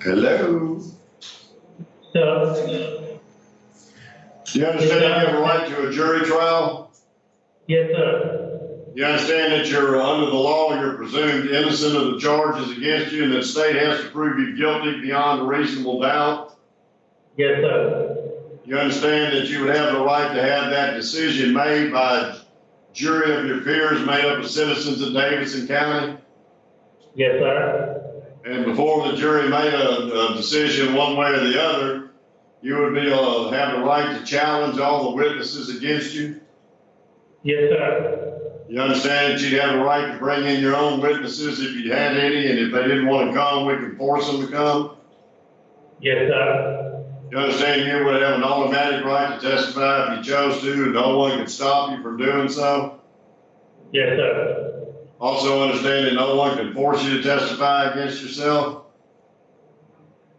Hello? Sir. Do you understand you have a right to a jury trial? Yes, sir. You understand that you're, under the law, you're presumed innocent of the charges against you and that the state has to prove you guilty beyond a reasonable doubt? Yes, sir. You understand that you would have the right to have that decision made by a jury of your peers made up of citizens of Davidson County? Yes, sir. And before the jury made a decision one way or the other, you would be, have the right to challenge all the witnesses against you? Yes, sir. You understand that you'd have the right to bring in your own witnesses if you had any, and if they didn't want to come, we could force them to come? Yes, sir. You understand you would have an automatic right to testify if you chose to, and no one could stop you from doing so? Yes, sir. Also understand that no one can force you to testify against yourself?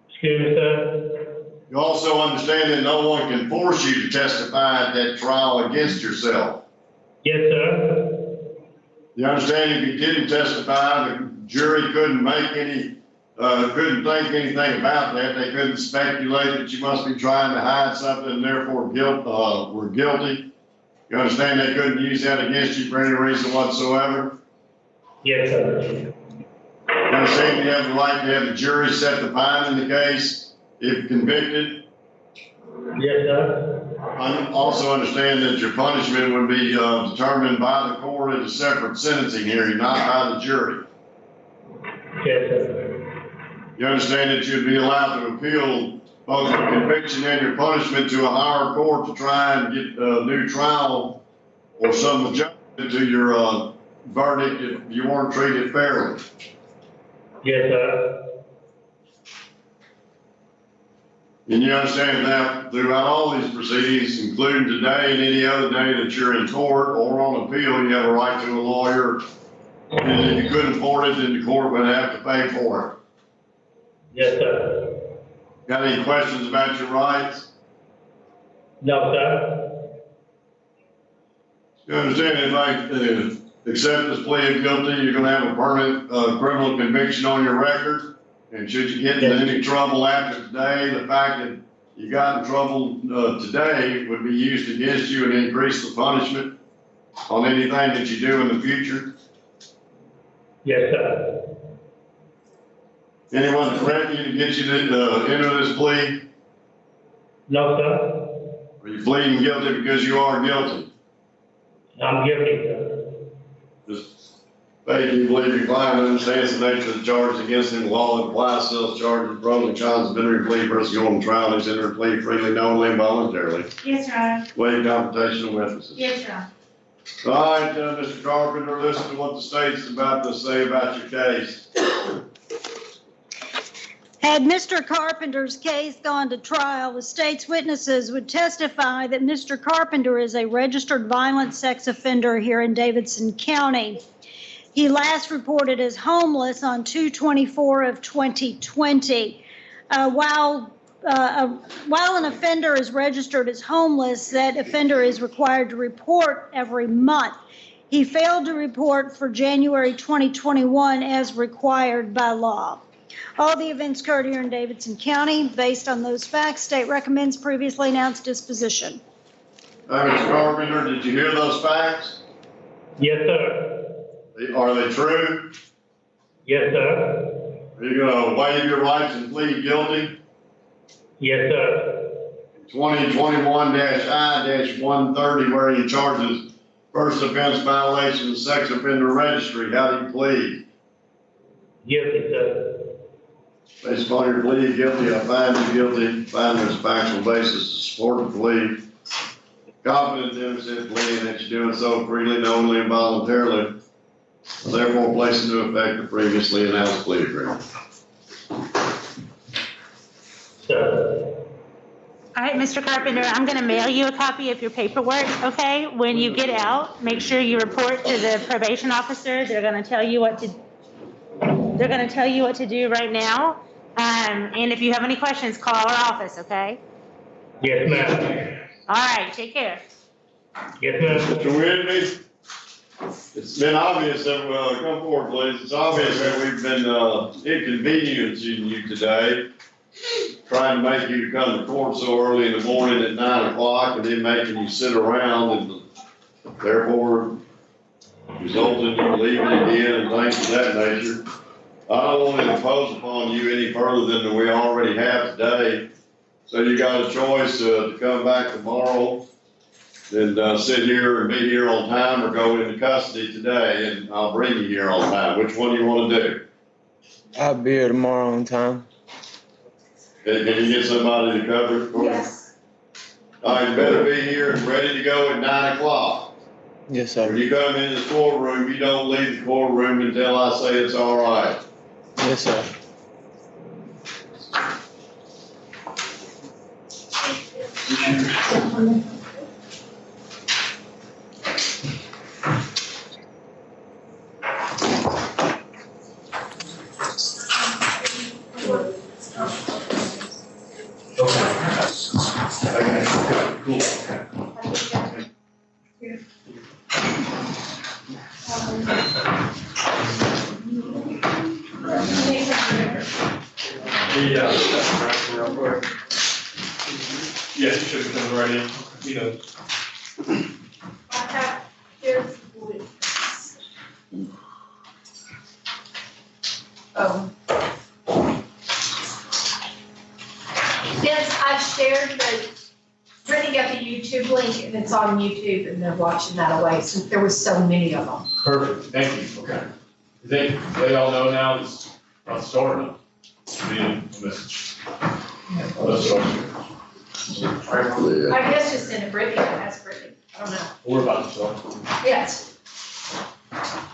Excuse me, sir. You also understand that no one can force you to testify at that trial against yourself? Yes, sir. You understand if you didn't testify, the jury couldn't make any, couldn't think anything about that. They couldn't speculate that you must be trying to hide something and therefore were guilty. You understand they couldn't use that against you for any reason whatsoever? Yes, sir. You understand you have the right to have the jury set the fine in the case if convicted? Yes, sir. I also understand that your punishment would be determined by the court at a separate sentencing hearing, not by the jury. Yes, sir. You understand that you'd be allowed to appeal both your conviction and your punishment to a higher court to try and get a new trial or some adjustment to your verdict if you weren't treated fairly. Yes, sir. And you understand that throughout all these proceedings, including today and any other day that you're in court or on appeal, you have a right to a lawyer. And if you couldn't afford it, then the court would have to pay for it. Yes, sir. Got any questions about your rights? No, sir. You understand if I accept this plea of guilty, you're gonna have a permanent criminal conviction on your record? And should you get into any trouble after today, the fact that you got in trouble today would be used against you and increase the punishment on anything that you do in the future? Yes, sir. Anyone threaten you to get you to enter this plea? No, sir. Are you pleading guilty because you are guilty? I'm guilty, sir. Just Faith, you believe your client understands the nature of the charges against him, the law that applies to those charges, pros and cons of entering a plea versus going to trial, he's entered a plea freely, knowingly, and voluntarily. Yes, Your Honor. Waive confrontation of witnesses. Yes, Your Honor. All right, Mr. Carpenter, listen to what the state's about to say about your case. Had Mr. Carpenter's case gone to trial, the state's witnesses would testify that Mr. Carpenter is a registered violent sex offender here in Davidson County. He last reported as homeless on 2/24 of 2020. While an offender is registered as homeless, that offender is required to report every month. He failed to report for January 2021 as required by law. All the events occurred here in Davidson County. Based on those facts, state recommends previously announced disposition. Mr. Carpenter, did you hear those facts? Yes, sir. Are they true? Yes, sir. Are you gonna waive your rights and plead guilty? Yes, sir. 2021-I-130, where he charges first offense violation of sex offender registry. How do you plead? Guilty, sir. Based upon your plea guilty, I find you guilty. Find there's a factual basis to support the plea. Confident in innocent plea and that you're doing so freely, knowingly, and voluntarily. Therefore, place into effect the previously announced plea agreement. Sir. All right, Mr. Carpenter, I'm going to mail you a copy of your paperwork, okay? When you get out, make sure you report to the probation officer. They're going to tell you what to do right now. And if you have any questions, call our office, okay? Yes, ma'am. All right, take care. Yes, ma'am. Mr. Whitney, it's been obvious that, come forward, please. It's obvious that we've been inconveniencing you today, trying to make you come to court so early in the morning at 9 o'clock and then making you sit around and therefore resulting in you leaving again and things of that nature. I don't want to impose upon you any further than we already have today. So you got a choice to come back tomorrow and sit here and be here on time or go into custody today and I'll bring you here on time. Which one do you want to do? I'll be here tomorrow on time. Can you get somebody to cover it for you? Yes. All right, you better be here and ready to go at 9 o'clock. Yes, sir. When you come into the courtroom, you don't leave the courtroom until I say it's all right. Yes, sir. Yes, you should have come right in, you know. Oh. Yes, I shared Brittany got the YouTube link and it's on YouTube and they're watching that away since there was so many of them. Perfect, thank you, okay. They all know now, Let's start now. Let's start. I guess just send it Brittany, ask Brittany, I don't know. We're about to start. Yes.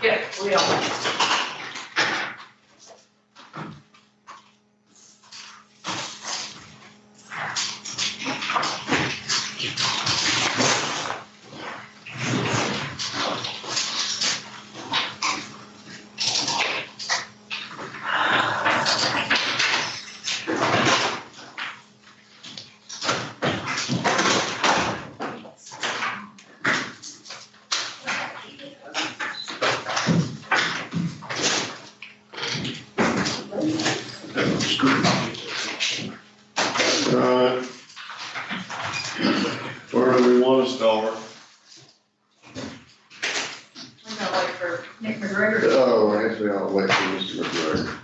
Yeah, we are. Alright. Where do we want to start? I'm gonna wait for Nick McGregor. Oh, actually, I'll wait for Mr. McGregor.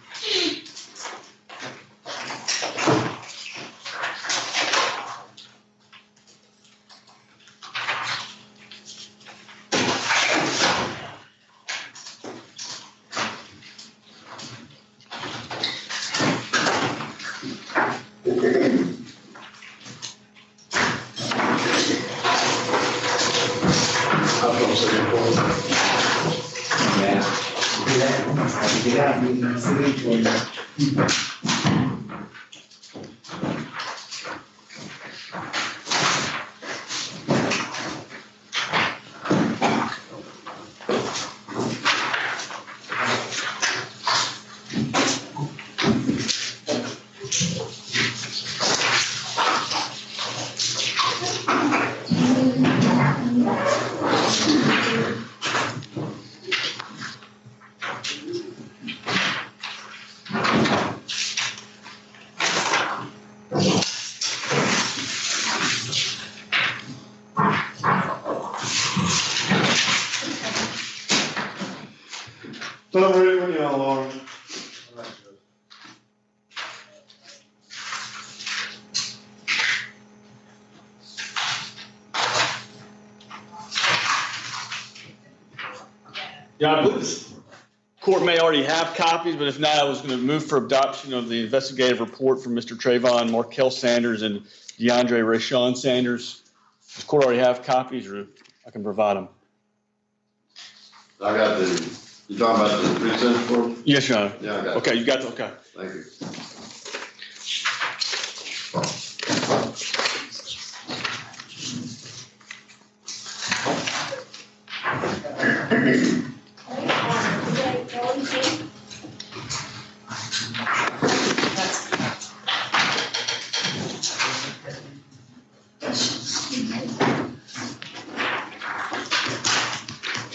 So I'm ready when y'all are. Yeah, I believe this court may already have copies, but if not, I was going to move for adoption of the investigative report from Mr. Trayvon Markel Sanders and DeAndre Rashawn Sanders. Does the court already have copies, or I can provide them? I got you talking about the pre-sentence report? Yes, Your Honor. Yeah, I got it. Okay, you got the, okay. Thank you.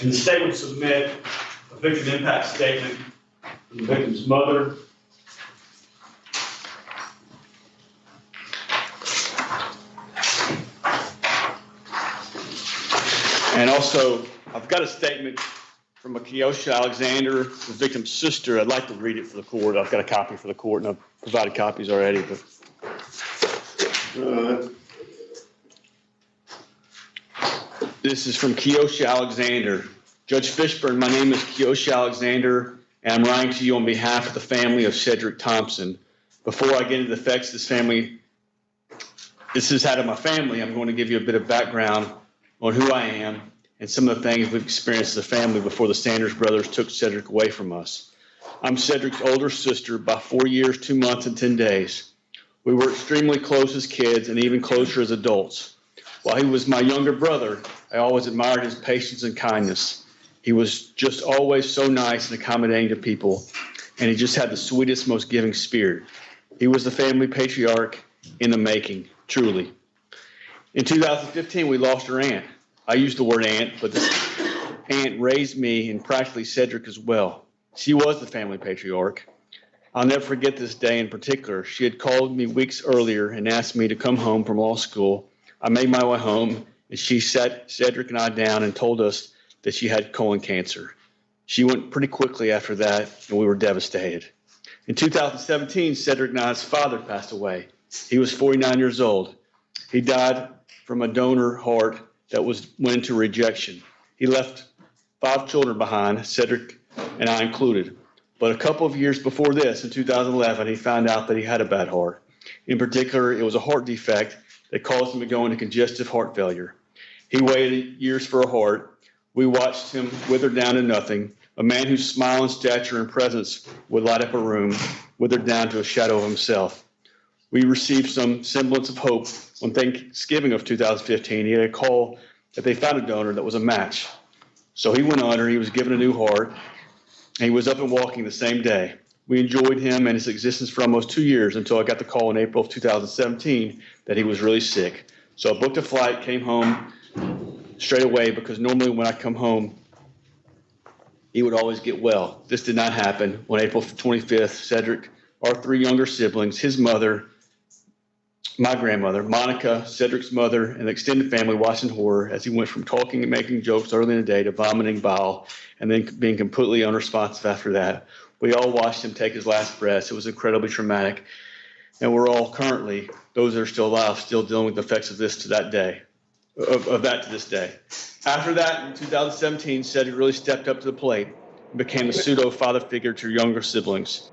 And the state would submit a victim impact statement from the victim's mother. And also, I've got a statement from a Keosha Alexander, the victim's sister. I'd like to read it for the court. I've got a copy for the court, and I've provided copies already, but. This is from Keosha Alexander. Judge Fishburne, my name is Keosha Alexander, and I'm writing to you on behalf of the family of Cedric Thompson. Before I get into the effects this is out of my family, I'm going to give you a bit of background on who I am and some of the things we've experienced as a family before the Sanders brothers took Cedric away from us. I'm Cedric's older sister by 4 years, 2 months, and 10 days. We were extremely close as kids and even closer as adults. While he was my younger brother, I always admired his patience and kindness. He was just always so nice and accommodating to people, and he just had the sweetest, most giving spirit. He was the family patriarch in the making, truly. In 2015, we lost our aunt. I use the word aunt, but this aunt raised me and practically Cedric as well. She was the family patriarch. I'll never forget this day in particular. She had called me weeks earlier and asked me to come home from law school. I made my way home, and she sat Cedric and I down and told us that she had colon cancer. She went pretty quickly after that, and we were devastated. In 2017, Cedric and I's father passed away. He was 49 years old. He died from a donor heart that went into rejection. He left 5 children behind, Cedric and I included. But a couple of years before this, in 2011, he found out that he had a bad heart. In particular, it was a heart defect that caused him to go into congestive heart failure. He waited years for a heart. We watched him wither down to nothing. A man whose smile and stature and presence would light up a room, withered down to a shadow of himself. We received some semblance of hope on Thanksgiving of 2015. He had a call that they found a donor that was a match. So he went under, he was given a new heart, and he was up and walking the same day. We enjoyed him and his existence for almost 2 years until I got the call in April of 2017 that he was really sick. So I booked a flight, came home straight away, because normally when I come home, he would always get well. This did not happen. On April 25th, Cedric, our 3 younger siblings, his mother, my grandmother, Monica, Cedric's mother, and the extended family watched in horror as he went from talking and making jokes early in the day to vomiting bile and then being completely unresponsive after that. We all watched him take his last breaths. It was incredibly traumatic. And we're all currently, those that are still alive, still dealing with the effects of this to that day, of that to this day. After that, in 2017, Cedric really stepped up to the plate and became the pseudo father figure to younger siblings.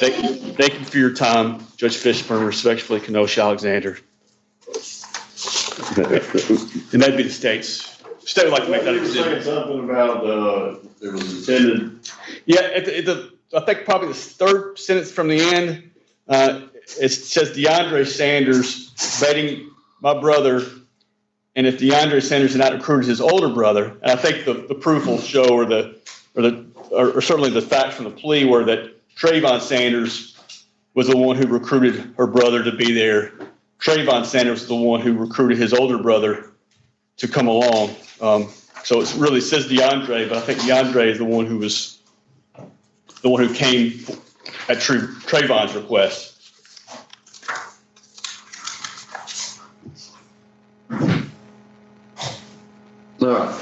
Thank you for your time, Judge Fishburne, respectfully, Kenosha Alexander. And that'd be the state's. State would like to make that You were saying exhibit. something about, it was intended. Yeah, I think probably the third sentence from the end, it says DeAndre Sanders baiting my brother, and if DeAndre Sanders had not recruited his older brother, and I think the proof will show, or certainly the facts from the plea were that Trayvon Sanders was the one who recruited her brother to be there. Trayvon Sanders was the one who recruited his older brother to come along. So it really says DeAndre, but I think DeAndre is the one who came at Trayvon's request. All right.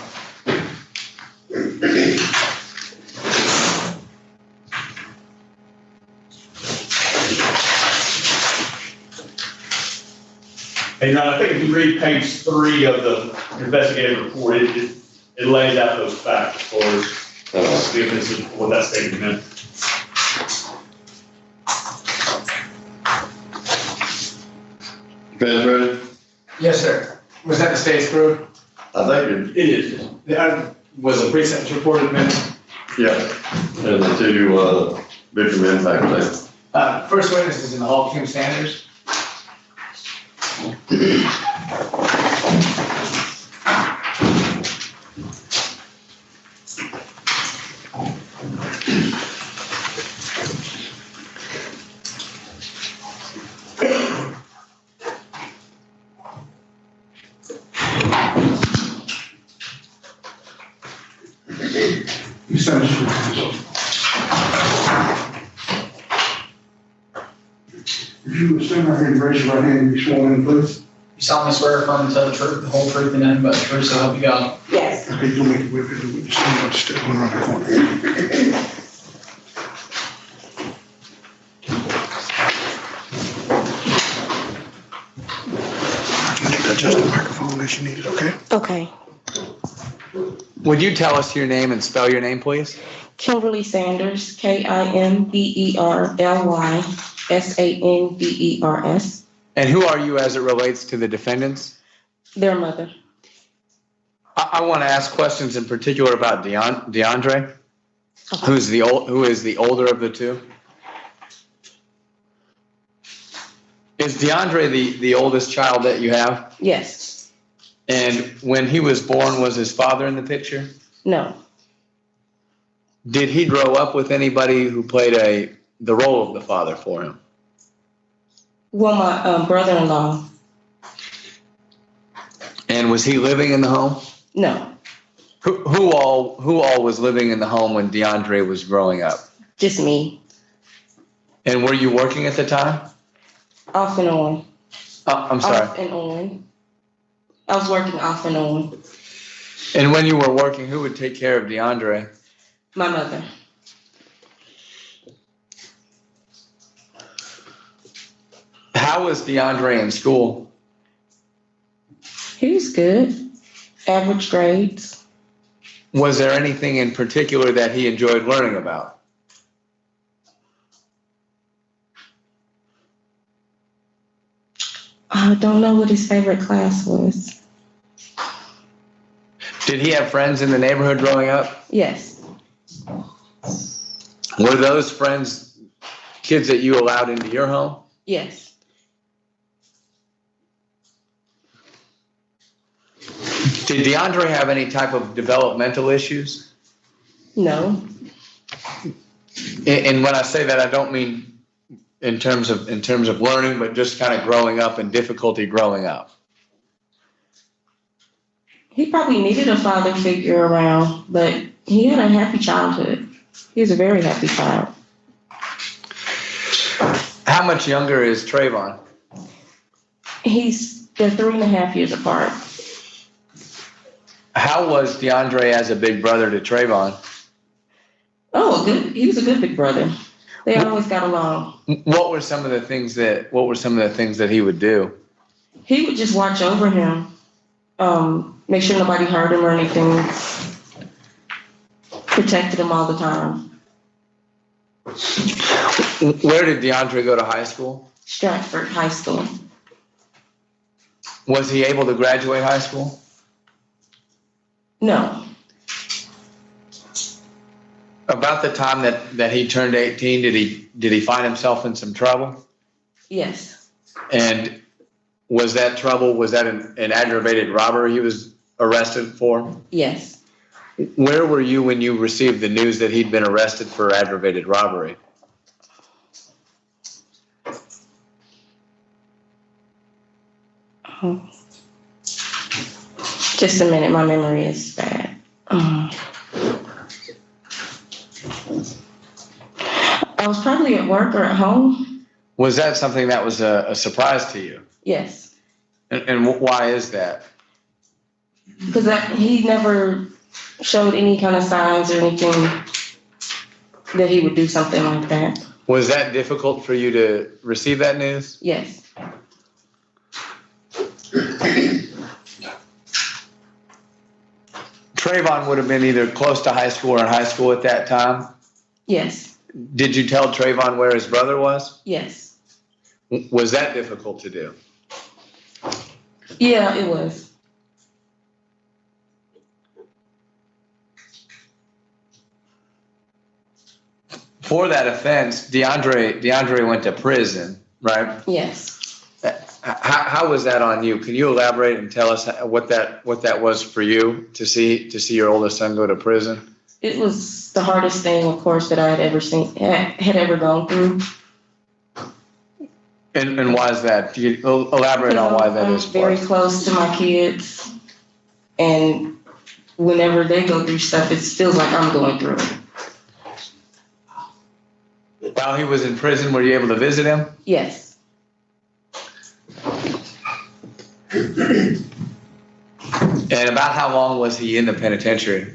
And I think if you read page 3 of the investigative report, it lays out those facts as far as forgiveness and what that statement meant. Feds ready? Yes, sir. Was that the state's crew? I think It is. Was the precinct reported minutes? yeah, and the two, victim impact statements. First witness is in the hall, Kim Sanders. You stand as If you would stand right here and raise your right hand and be sworn in, please. You solemnly swear or affirm to tell the truth, the whole truth, and nothing but the truth, so help you God. Yes. Okay, you'll make it with it. Just stand up, step one around the corner. I think that's just the microphone that you needed, okay? Okay. Would you tell us your name and spell your name, please? Kimberly Sanders, KimberlySanders. And who are you as it relates to the defendants? Their mother. I want to ask questions in particular about DeAndre, who is the older of the two. Is DeAndre the oldest child that you have? Yes. And when he was born, was his father in the picture? No. Did he grow up with anybody who played the role of the father for him? Well, my brother-in-law. And was he living in the home? No. Who all was living in the home when DeAndre was growing up? Just me. And were you working at the time? Off and on. I'm sorry. Off and on. I was working off and on. And when you were working, who would take care of DeAndre? My mother. How was DeAndre in school? He was good. Average grades. Was there anything in particular that he enjoyed learning about? I don't know what his favorite class was. Did he have friends in the neighborhood growing up? Yes. Were those friends kids that you allowed into your home? Yes. Did DeAndre have any type of developmental issues? No. And when I say that, I don't mean in terms of learning, but just kind of growing up and difficulty growing up. He probably needed a father figure around, but he had a happy childhood. He was a very happy child. How much younger is Trayvon? They're 3.5 years apart. How was DeAndre as a big brother to Trayvon? Oh, he was a good big brother. They always got along. What were some of the things that he would do? He would just watch over him, make sure nobody hurt him or anything. Protected him all the time. Where did DeAndre go to high school? Stratford High School. Was he able to graduate high school? No. About the time that he turned 18, did he find himself in some trouble? Yes. And was that trouble, was that an aggravated robbery he was arrested for? Yes. Where were you when you received the news that he'd been arrested for aggravated robbery? Just a minute, my memory is bad. I was probably at work or at home. Was that something that was a surprise to you? Yes. And why is that? Because he never showed any kind of signs or anything that he would do something like that. Was that difficult for you to receive that news? Yes. Trayvon would have been either close to high school or in high school at that time. Yes. Did you tell Trayvon where his brother was? Yes. Was that difficult to do? Yeah, it was. For that offense, DeAndre went to prison, right? Yes. How was that on you? Can you elaborate and tell us what that was for you to see your oldest son go to prison? It was the hardest thing, of course, that I had ever seen, had ever gone through. And why is that? Can you elaborate on why that is? I'm very close to my kids, and whenever they go through stuff, it feels like I'm going through it. While he was in prison, were you able to visit him? Yes. And about how long was he in the penitentiary?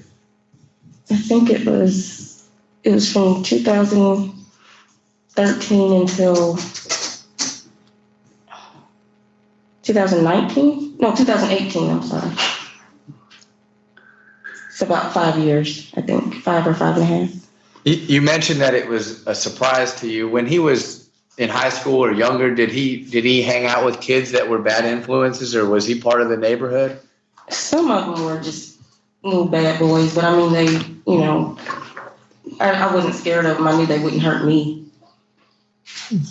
I think it was from 2013 until 2019? No, 2018, I'm sorry. It's about 5 years, I think, 5 or 5.5. You mentioned that it was a surprise to you. When he was in high school or younger, did he hang out with kids that were bad influences, or was he part of the neighborhood? Some of them were just little bad boys, but I mean, they, you know, I wasn't scared of them. I knew they wouldn't hurt me.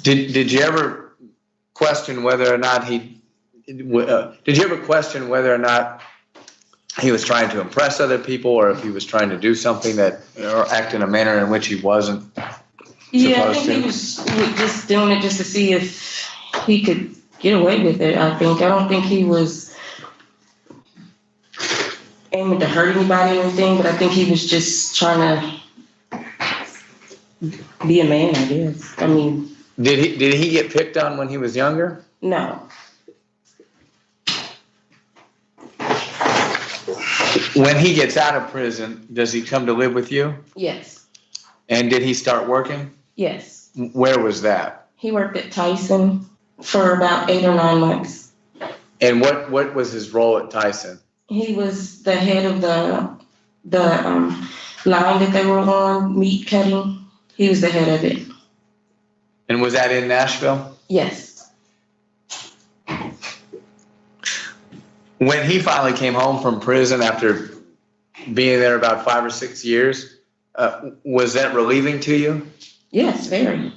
Did you ever question whether or not did you ever question whether or not he was trying to impress other people, or if he was trying to do something or act in a manner in which he wasn't Yeah, I supposed think to? he was just doing it just to see if he could get away with it, I think. I don't think he was aiming to hurt anybody or anything, but I think he was just trying to be a man, I guess. I mean. Did he get picked on when he was younger? No. When he gets out of prison, does he come to live with you? Yes. And did he start working? Yes. Where was that? He worked at Tyson for about 8 or 9 months. And what was his role at Tyson? He was the head of the line that they were on, meat cutting. He was the head of it. And was that in Nashville? Yes. When he finally came home from prison after being there about 5 or 6 years, was that relieving to you? Yes, very.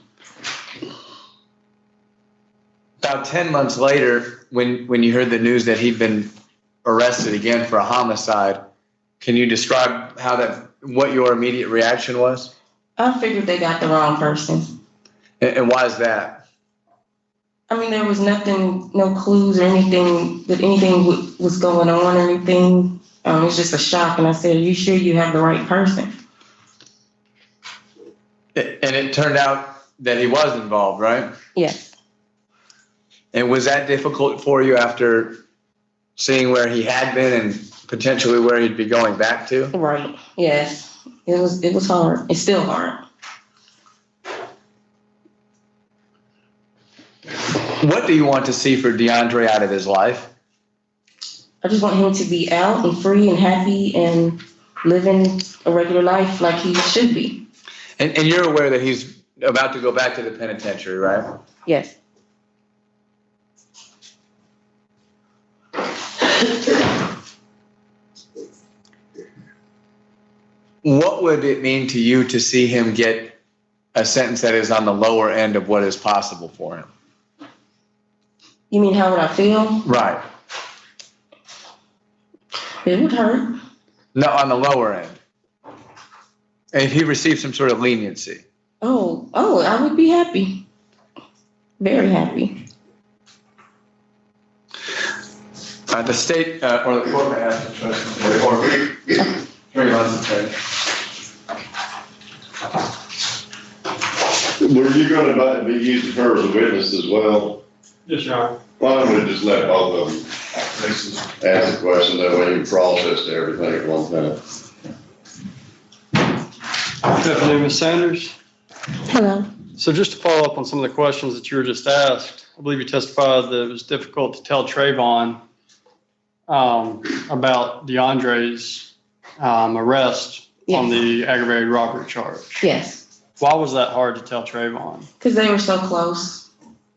About 10 months later, when you heard the news that he'd been arrested again for a homicide, can you describe what your immediate reaction was? I figured they got the wrong person. And why is that? I mean, there was nothing, no clues or anything that anything was going on or anything. It was just a shock. And I said, are you sure you have the right person? And it turned out that he was involved, right? Yes. And was that difficult for you after seeing where he had been and potentially where he'd be going back to? Right. Yes. It was hard. It's still hard. What do you want to see for DeAndre out of his life? I just want him to be out and free and happy and living a regular life like he should be. And you're aware that he's about to go back to the penitentiary, right? Yes. What would it mean to you to see him get a sentence that is on the lower end of what is possible for him? You mean how would I feel? Right. It would hurt. No, on the lower end. And if he received some sort of leniency. Oh, I would be happy. Very happy. The state, or the court may ask the question, or 3 months of training. Were you gonna be using her as a witness as well? Yes, Your Honor. Why don't we just let both of them ask the question, that way you can process everything at one time. Good afternoon, Ms. Sanders. Hello. So just to follow up on some of the questions that you were just asked, I believe you testified that it was difficult to tell Trayvon about DeAndre's arrest on the aggravated robbery charge. Yes. Why was that hard to tell Trayvon? Because they were so close.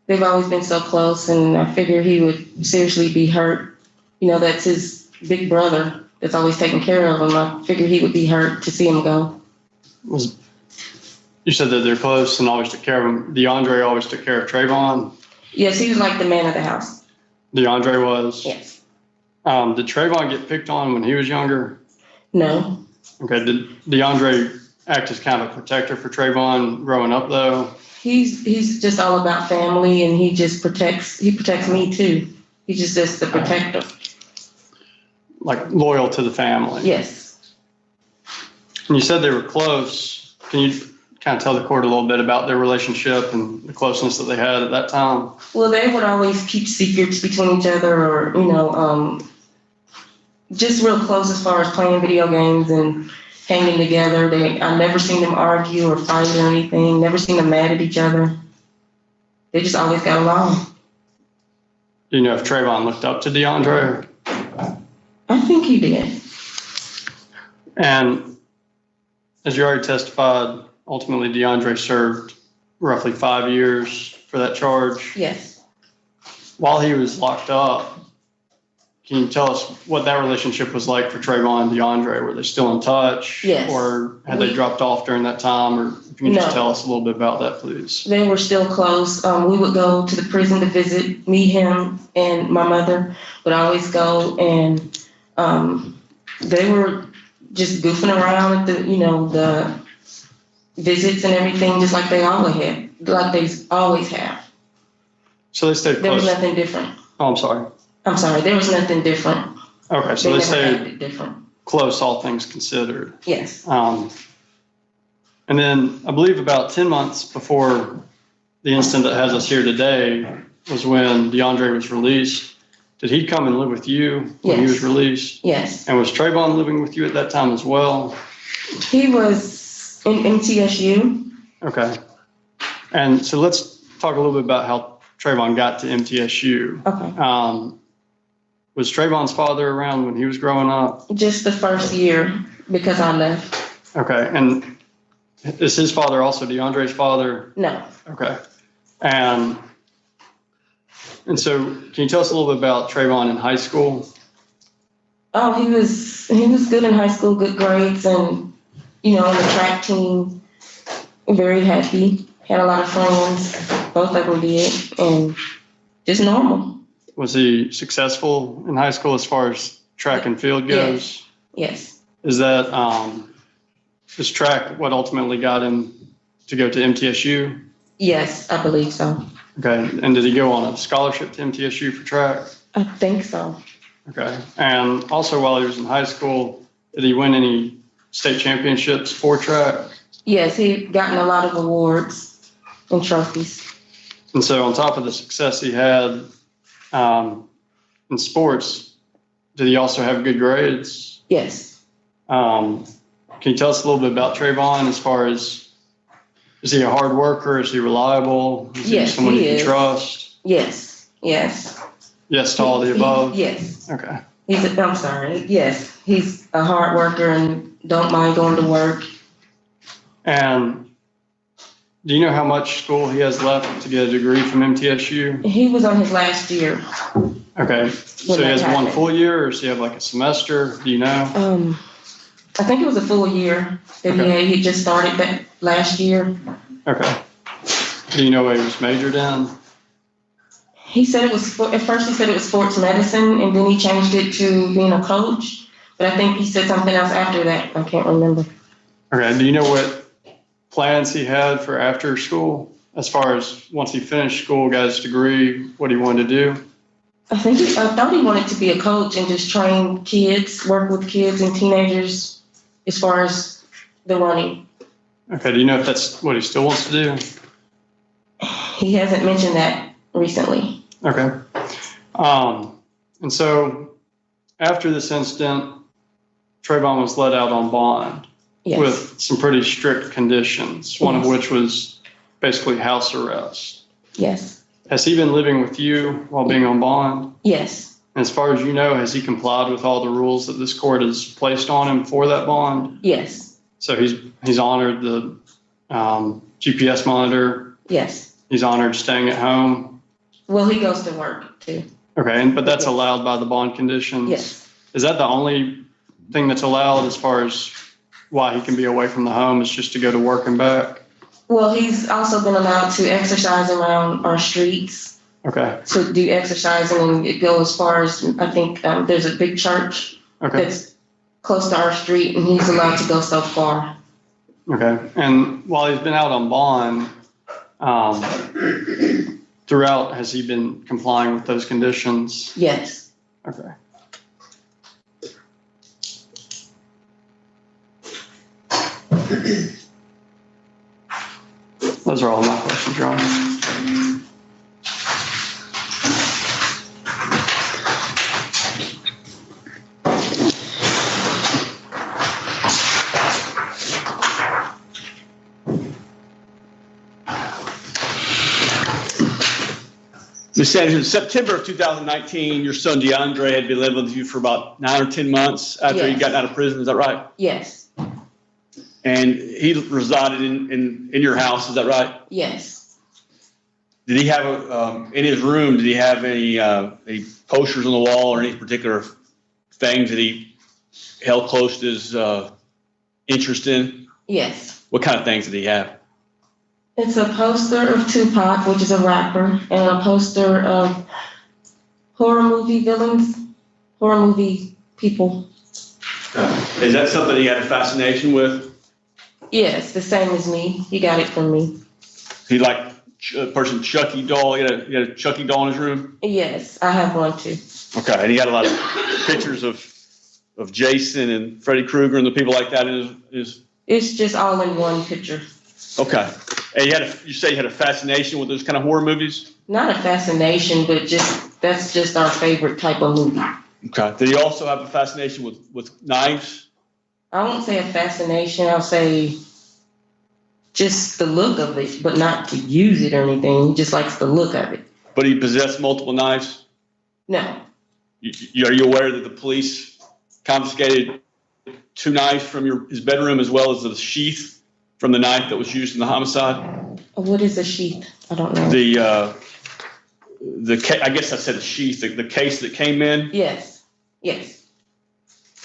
They've always been so close, and I figured he would seriously be hurt. You know, that's his big brother that's always taking care of him. I figured he would be hurt to see him go. You said that they're close and always took care of him. DeAndre always took care of Trayvon? Yes, he was like the man of the house. DeAndre was? Yes. Did Trayvon get picked on when he was younger? No. Okay, did DeAndre act as kind of a protector for Trayvon growing up, though? He's just all about family, and he protects me too. He's just the protector. Like loyal to the family? Yes. And you said they were close. Can you kind of tell the court a little bit about their relationship and the closeness that they had at that time? Well, they would always keep secrets between each other, or just real close as far as playing video games and hanging together. I never seen them argue or fight or anything. Never seen them mad at each other. They just always got along. Do you know if Trayvon looked up to DeAndre? I think he did. And as you already testified, ultimately DeAndre served roughly 5 years for that charge. Yes. While he was locked up, can you tell us what that relationship was like for Trayvon and DeAndre? Were they still in touch? Yes. Or had they dropped off during that time? Or if you can just tell us a little bit about that, please. They were still close. We would go to the prison to visit, me, him, and my mother would always go, and they were just goofing around at the visits and everything, just like they always have. So they stayed close? There was nothing different. Oh, I'm sorry. I'm sorry, there was nothing different. Okay, so they stayed different. close, all things considered. Yes. And then I believe about 10 months before the incident that has us here today was when DeAndre was released. Did he come and live with you when he was released? Yes. And was Trayvon living with you at that time as well? He was in MTSU. Okay. And so let's talk a little bit about how Trayvon got to MTSU. Okay. Was Trayvon's father around when he was growing up? Just the first year, because I left. Okay. And is his father also DeAndre's father? No. Okay. And so can you tell us a little bit about Trayvon in high school? Oh, he was good in high school, good grades, and on the track team, very happy. Had a lot of friends, both of them did, and just normal. Was he successful in high school as far as track and field goes? Yes. Is that is track what ultimately got him to go to MTSU? Yes, I believe so. Okay. And did he go on a scholarship to MTSU for track? I think so. Okay. And also while he was in high school, did he win any state championships for track? Yes, he'd gotten a lot of awards and trophies. And so on top of the success he had in sports, did he also have good grades? Yes. Can you tell us a little bit about Trayvon as far as, is he a hard worker? Is he reliable? Is he someone you can trust? Yes, yes. Yes to all the above? Yes. Okay. I'm sorry. Yes, he's a hard worker and don't mind going to work. And Do you know how much school he has left to get a degree from MTSU? He was on his last year. Okay, so he has one full year, or does he have like a semester? Do you know? I think it was a full year that he just started that last year. Okay. Do you know what he was majored in? He said it was, at first he said it was sports medicine, and then he changed it to being a coach. But I think he said something else after that. I can't remember. Okay, do you know what plans he had for after school? As far as once he finished school, got his degree, what he wanted to do? I thought he wanted to be a coach and just train kids, work with kids and teenagers as far as the running. Okay, do you know if that's what he still wants to do? He hasn't mentioned that recently. Okay. And so after this incident, Trayvon was let out on bond with some pretty strict conditions, one of which was basically house arrest. Yes. Has he been living with you while being on bond? Yes. And as far as you know, has he complied with all the rules that this court has placed on him for that bond? Yes. So he's honored the GPS monitor. Yes. He's honored staying at home. Well, he goes to work too. Okay, but that's allowed by the bond conditions? Yes. Is that the only thing that's allowed as far as why he can be away from the home, is just to go to work and back? Well, he's also been allowed to exercise around our streets. Okay. To do exercising, and it goes as far as, I think, there's a big church that's close to our street, and he's allowed to go so far. Okay, and while he's been out on bond, throughout, has he been complying with those conditions? Yes. Okay. Those are all my questions, Your Honor. Ms. Sanders, in September of 2019, your son DeAndre had been living with you for about 9 or 10 months after he got out of prison. Is that right? Yes. And he resided in your house. Is that right? Yes. Did he have in his room? Did he have any posters on the wall or any particular things that he held close to his interest in? Yes. What kind of things did he have? It's a poster of Tupac, which is a rapper, and a poster of horror movie villains, horror movie people. Is that something he had a fascination with? Yes, the same as me. He got it from me. He liked a person Chucky doll. He had a Chucky doll in his room? Yes, I have one too. Okay, and he had a lot of pictures of Jason and Freddy Krueger and the people like that in his. It's just all in one picture. Okay, and you say you had a fascination with those kind of horror movies? Not a fascination, but that's just our favorite type of movie. Okay. Did he also have a fascination with knives? I won't say a fascination. I'll say just the look of it, but not to use it or anything. He just likes the look of it. But he possessed multiple knives? No. Are you aware that the police confiscated 2 knives from his bedroom as well as the sheath from the knife that was used in the homicide? What is a sheath? I don't know. I guess I said the sheath, the case that came in? Yes. Yes.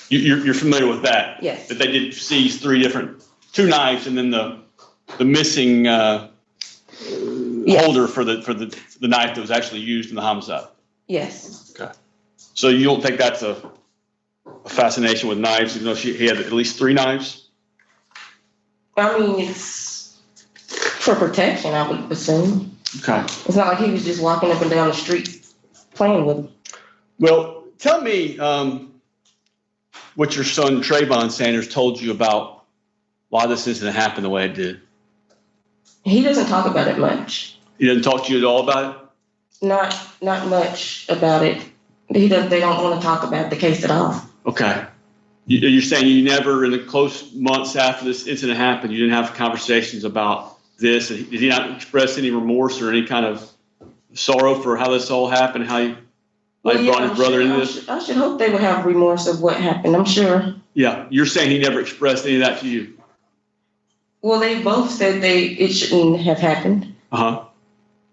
You're familiar with that? Yes. That they did seize 2 knives and then the missing holder for the knife that was actually used in the homicide? Yes. Okay. So you don't think that's a fascination with knives, even though he had at least 3 knives? I mean, it's for protection, I would assume. Okay. It's not like he was just walking up and down the street playing with them. Well, tell me what your son Trayvon Sanders told you about why this incident happened the way it did. He doesn't talk about it much. He doesn't talk to you at all about it? Not much about it. They don't want to talk about the case at all. Okay. You're saying you never, in the close months after this incident happened, you didn't have conversations about this? Did he not express any remorse or any kind of sorrow for how this all happened, how he brought his brother into this? I should hope they would have remorse of what happened, I'm sure. Yeah. You're saying he never expressed any of that to you? Well, they both said it shouldn't have happened. Uh-huh.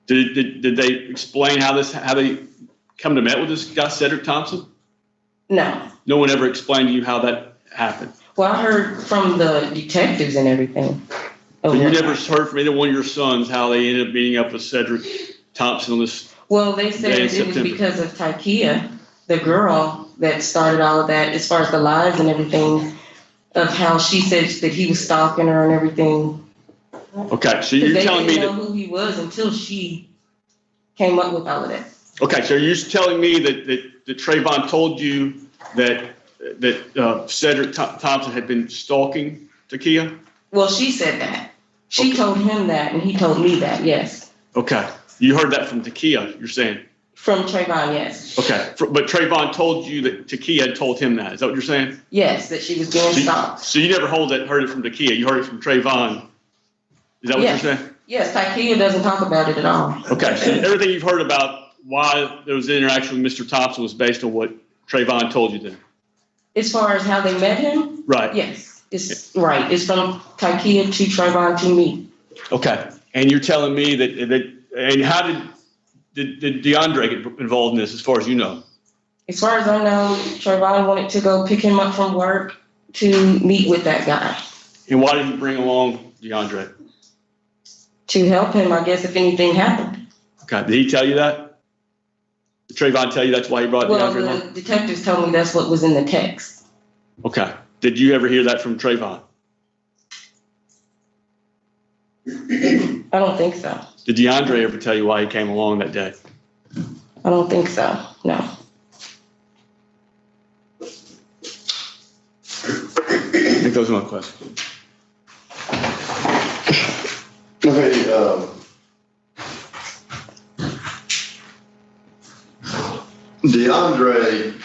Did they explain how they come to met with this guy, Cedric Thompson? No. No one ever explained to you how that happened? Well, I heard from the detectives and everything. So you never heard from either one of your sons how they ended up meeting up with Cedric Thompson on this? Well, they said day in it was September? because of Tykia, the girl that started all of that, as far as the lies and everything, of how she said that he was stalking her and everything. Okay, so you're telling me They didn't that. know who he was until she came up with all of that. Okay, so you're telling me that Trayvon told you that Cedric Thompson had been stalking Takia? Well, she said that. She told him that, and he told me that, yes. Okay, you heard that from Takia, you're saying? From Trayvon, yes. Okay, but Trayvon told you that Takia had told him that, is that what you're saying? Yes, that she was being stalked. So you never heard it from Takia, you heard it from Trayvon? Is that what you're saying? Yes, Tykia doesn't talk about it at all. Okay, so everything you've heard about why there was an interaction with Mr. Thompson was based on what Trayvon told you then? As far as how they met him? Right. Yes, it's right. It's from Tykia to Trayvon to me. Okay, and you're telling me and how did DeAndre get involved in this as far as you know? As far as I know, Trayvon wanted to go pick him up from work to meet with that guy. And why did he bring along DeAndre? To help him, I guess, if anything happened. Okay, did he tell you that? Did Trayvon tell you that's why he brought Well, DeAndre along? the detectives told me that's what was in the text. Okay, did you ever hear that from Trayvon? I don't think so. Did DeAndre ever tell you why he came along that day? I don't think so, no. I think those are my questions. Okay, DeAndre,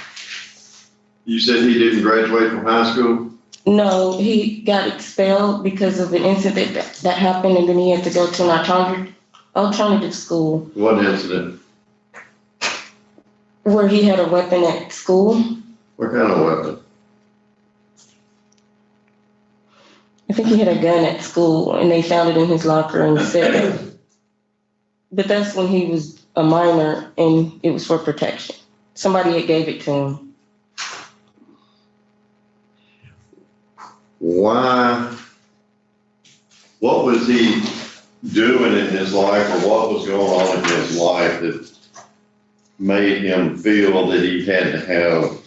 you said he didn't graduate from high school? No, he got expelled because of an incident that happened, and then he had to go to an alternative school What incident? where he had a weapon at school. What kind of weapon? I think he had a gun at school, and they found it in his locker and said that. But that's when he was a minor, and it was for protection. Somebody had gave it to him. Why? What was he doing in his life, or what was going on in his life that made him feel that he had to have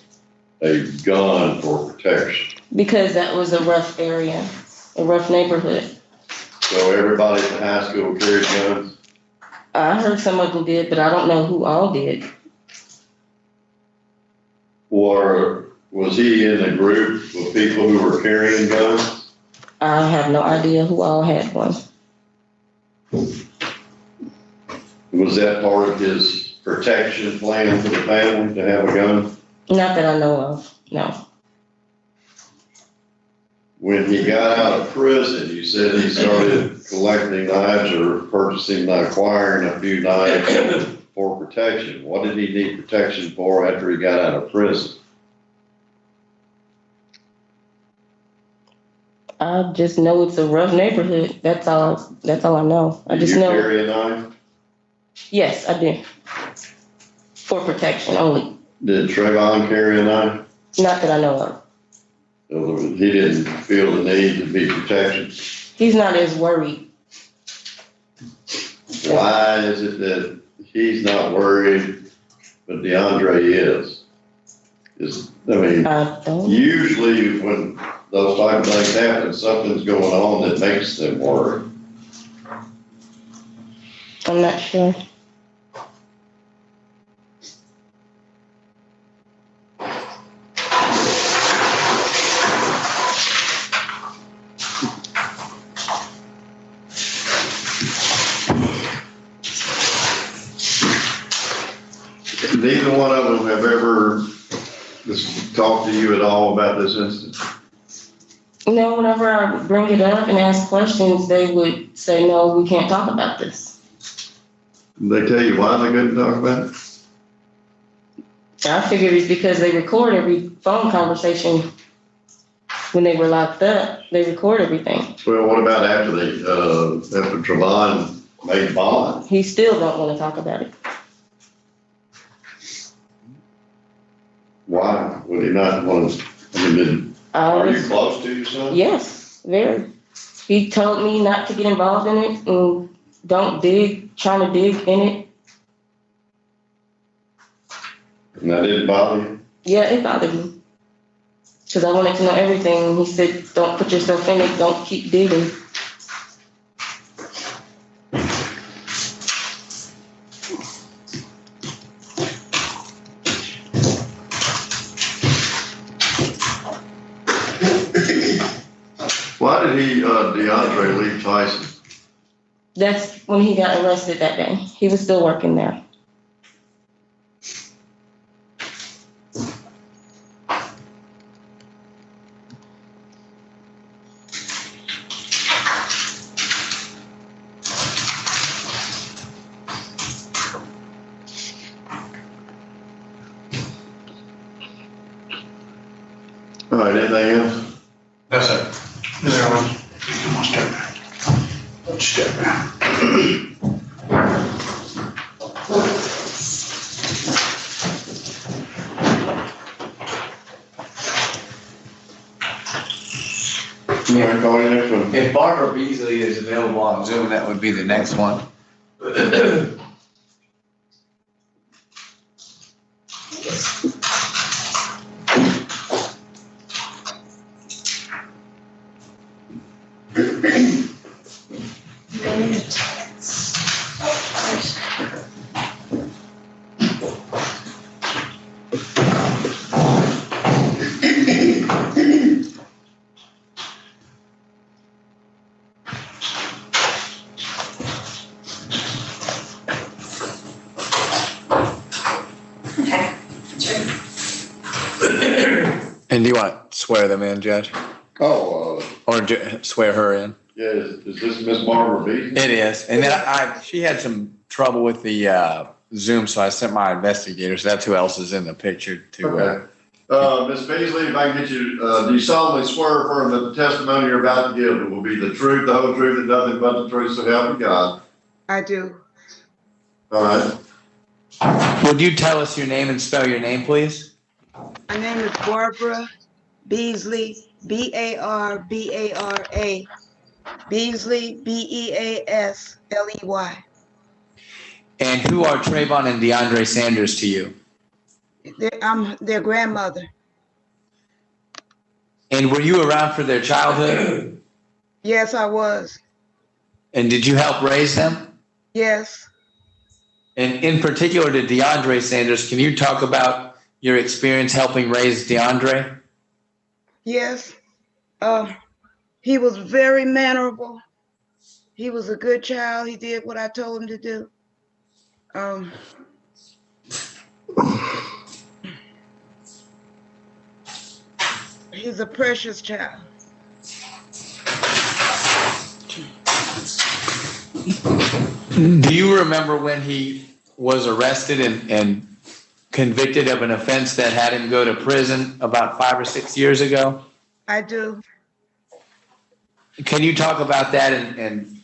a gun for protection? Because that was a rough area, a rough neighborhood. So everybody at the high school carried guns? I heard some of them did, but I don't know who all did. Or was he in a group of people who were carrying guns? I have no idea who all had one. Was that part of his protection plan for the family to have a gun? Not that I know of, no. When he got out of prison, you said he started collecting knives or acquiring a few knives for protection. What did he need protection for after he got out of prison? I just know it's a rough neighborhood. That's all I know. I just Did you know. carry a knife? Yes, I do. For protection only. Did Trayvon carry a knife? Not that I know of. So he didn't feel the need to be protected? He's not as worried. Why is it that he's not worried, but DeAndre is? Usually when those type of things happen, something's going on that makes them worry. I'm not sure. Neither one of them have ever talked to you at all about this incident? You know, whenever I would bring it up and ask questions, they would say, no, we can't talk about this. Did they tell you why they couldn't talk about it? I figured it's because they record every phone conversation. When they were locked up, they record everything. Well, what about after after Trevon made bond? He still don't want to talk about it. Why would he not want to, are you close to your son? Yes, very. He told me not to get involved in it and don't trying to dig in it. And that didn't bother you? Yeah, it bothered me. Because I wanted to know everything. And he said, don't put yourself in it, don't keep digging. Why did DeAndre leave Tyson? That's when he got arrested that day. He was still working there. All right, anything else? No, sir. Mr. Owens, come on, step back. Step back. If Barbara Beasley is available on Zoom, that would be the next one. And do you want to swear them in, Judge? Oh, Or swear her in? yeah, is this Miss Barbara B? It is. And then she had some trouble with the Zoom, so I sent my investigators. That's who else is in the picture to. Okay. Ms. Beasley, if I can get you, do you solemnly swear affirm that the testimony you're about to give will be the truth, the whole truth, and nothing but the truth, so help you God? I do. All right. Would you tell us your name and spell your name, please? My name is Barbara Beasley, Barbara. Beasley, Beasley. And who are Trayvon and DeAndre Sanders to you? I'm their grandmother. And were you around for their childhood? Yes, I was. And did you help raise them? Yes. And in particular to DeAndre Sanders, can you talk about your experience helping raise DeAndre? Yes. He was very mannerable. He was a good child. He did what I told him to do. He's a precious child. Do you remember when he was arrested and convicted of an offense that had him go to prison about 5 or 6 years ago? I do. Can you talk about that and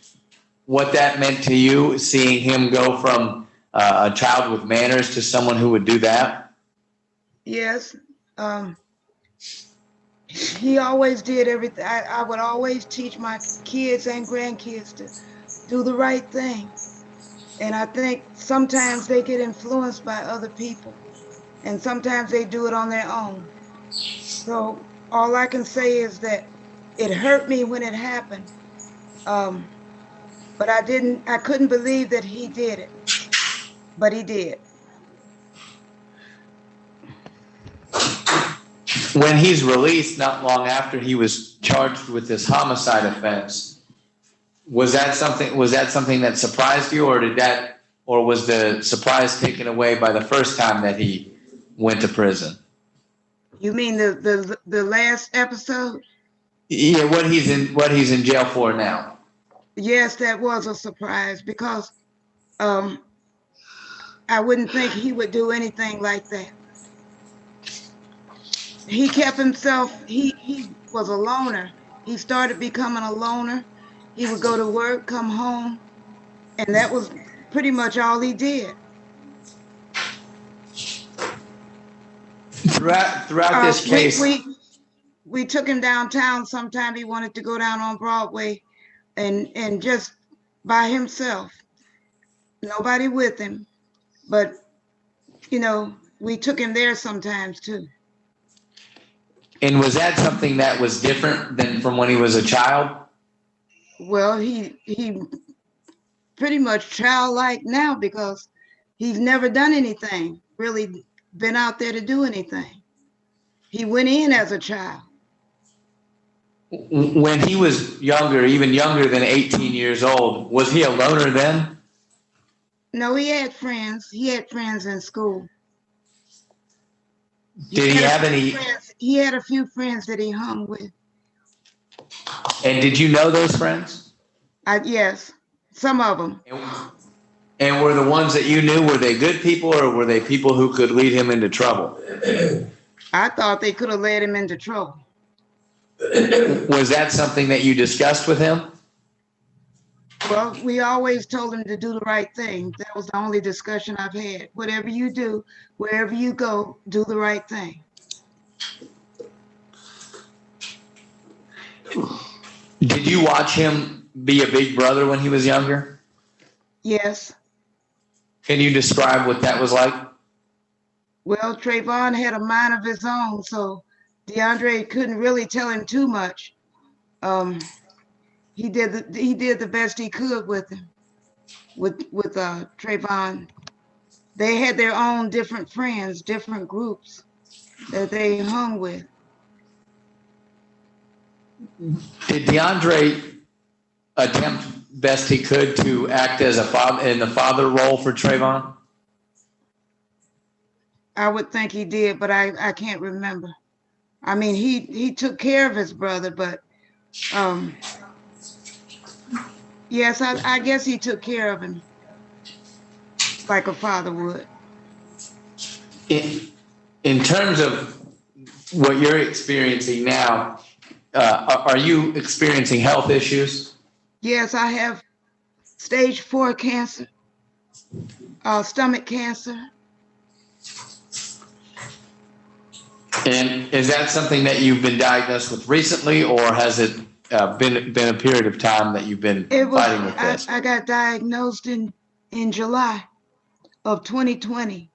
what that meant to you, seeing him go from a child with manners to someone who would do that? Yes. He always did everything. I would always teach my kids and grandkids to do the right thing. And I think sometimes they get influenced by other people, and sometimes they do it on their own. So all I can say is that it hurt me when it happened. But I couldn't believe that he did it, but he did. When he's released, not long after he was charged with this homicide offense, was that something that surprised you, or was the surprise taken away by the first time that he went to prison? You mean the last episode? Yeah, what he's in jail for now. Yes, that was a surprise because I wouldn't think he would do anything like that. He kept himself, he was a loner. He started becoming a loner. He would go to work, come home, and that was pretty much all he did. Throughout this case, we took him downtown. Sometime he wanted to go down on Broadway, and just by himself, nobody with him. But you know, we took him there sometimes too. and was that something that was different than from when he was a child? Well, he pretty much childlike now because he's never done anything, really been out there to do anything. He went in as a child. When he was younger, even younger than 18 years old, was he a loner then? No, he had friends. He had friends in school. Did he have any? He had a few friends that he hung with. And did you know those friends? Yes, some of them. And were the ones that you knew, were they good people or were they people who could lead him into trouble? I thought they could have led him into trouble. Was that something that you discussed with him? Well, we always told him to do the right thing. That was the only discussion I've had. Whatever you do, wherever you go, do the right thing. Did you watch him be a big brother when he was younger? Yes. Can you describe what that was like? Well, Trayvon had a mind of his own, so DeAndre couldn't really tell him too much. He did the best he could with him, with Trayvon. They had their own different friends, different groups that they hung with. Did DeAndre attempt best he could to act as a father in the father role for Trayvon? I would think he did, but I can't remember. I mean, he took care of his brother, but yes, I guess he took care of him like a father would. In terms of what you're experiencing now, are you experiencing health issues? Yes, I have stage 4 cancer, stomach cancer. And is that something that you've been diagnosed with recently, or has it been a period of time that you've been fighting with this? I got diagnosed in July of 2020,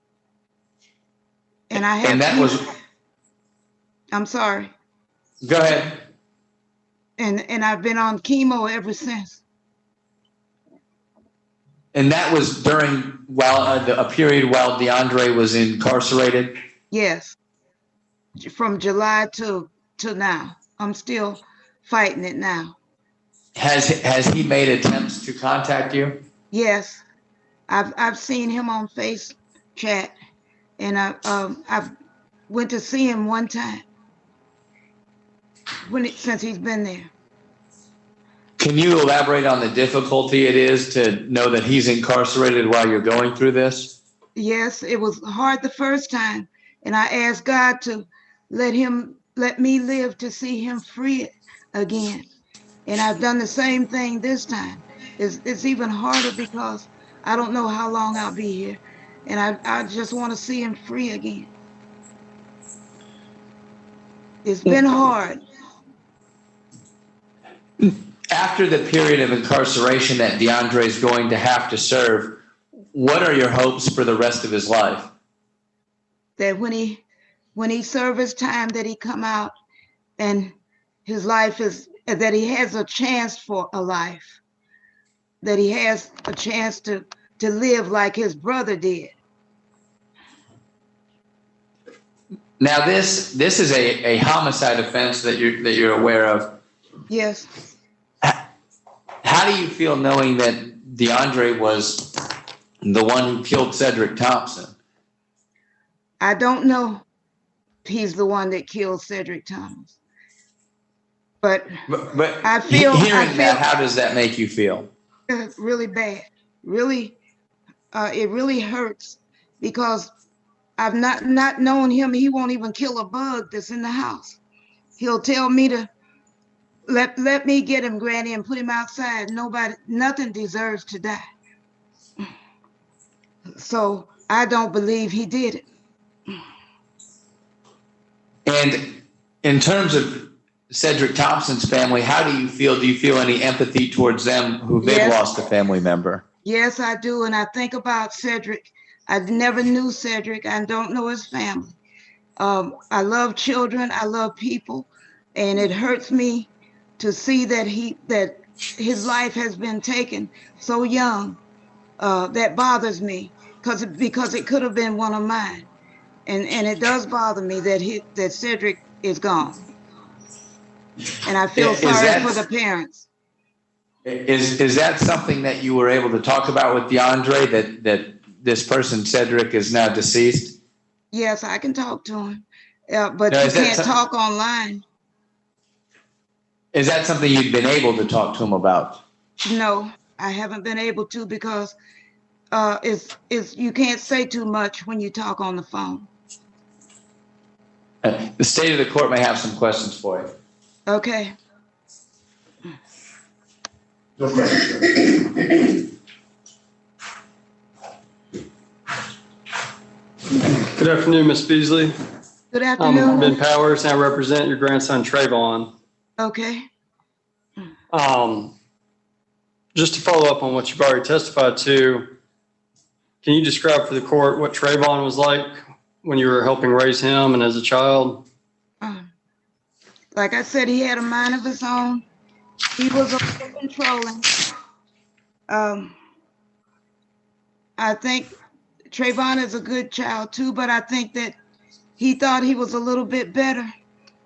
and I had. And that was. I'm sorry. Go ahead. And I've been on chemo ever since. And that was during a period while DeAndre was incarcerated? Yes. From July to now. I'm still fighting it now. Has he made attempts to contact you? Yes. I've seen him on Face Chat, and I've went to see him one time since he's been there. Can you elaborate on the difficulty it is to know that he's incarcerated while you're going through this? Yes, it was hard the first time, and I asked God to let me live to see him free again. And I've done the same thing this time. It's even harder because I don't know how long I'll be here, and I just want to see him free again. It's been hard. After the period of incarceration that DeAndre is going to have to serve, what are your hopes for the rest of his life? That when he serve his time, that he come out and his life is, that he has a chance for a life, that he has a chance to live like his brother did. Now this is a homicide offense that you're aware of. Yes. How do you feel knowing that DeAndre was the one who killed Cedric Thompson? I don't know if he's the one that killed Cedric Thomas. But I feel that, how does that make you feel? Really bad. Really, it really hurts because I've not known him. He won't even kill a bug that's in the house. he'll tell me to let me get him, Granny, and put him outside. Nothing deserves to die. So I don't believe he did it. And in terms of Cedric Thompson's family, how do you feel? Do you feel any empathy towards them who they've Yes. lost a family member? Yes, I do. And I think about Cedric. I never knew Cedric. I don't know his family. I love children. I love people. And it hurts me to see that his life has been taken so young. That bothers me because it could have been one of mine. And it does bother me that Cedric is gone. And I feel sorry for the parents. Is that something that you were able to talk about with DeAndre, that this person, Cedric, is now deceased? Yes, I can talk to him, but Now, you is that can't talk online. Is that something you've been able to talk to him about? No, I haven't been able to because you can't say too much when you talk on the phone. The state of the court may have some questions for you. Okay. Good afternoon, Ms. Beasley. Good afternoon. I'm Ben Powers, and I represent your grandson Trayvon. Okay. Just to follow up on what you've already testified to, can you describe for the court what Trayvon was like when you were helping raise him and as a child? Like I said, he had a mind of his own. He was over-controlling. I think Trayvon is a good child too, but I think that he thought he was a little bit better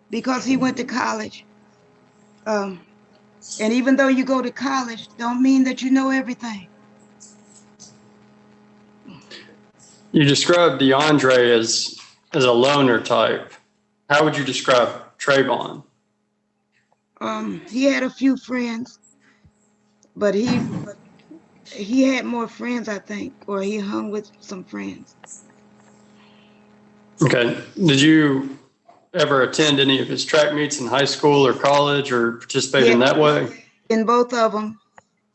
because he went to college. And even though you go to college, don't mean that you know everything. You described DeAndre as a loner type. How would you describe Trayvon? He had a few friends, but he had more friends, I think, or he hung with some friends. Okay. Did you ever attend any of his track meets in high school or college or participate in that way? In both of them.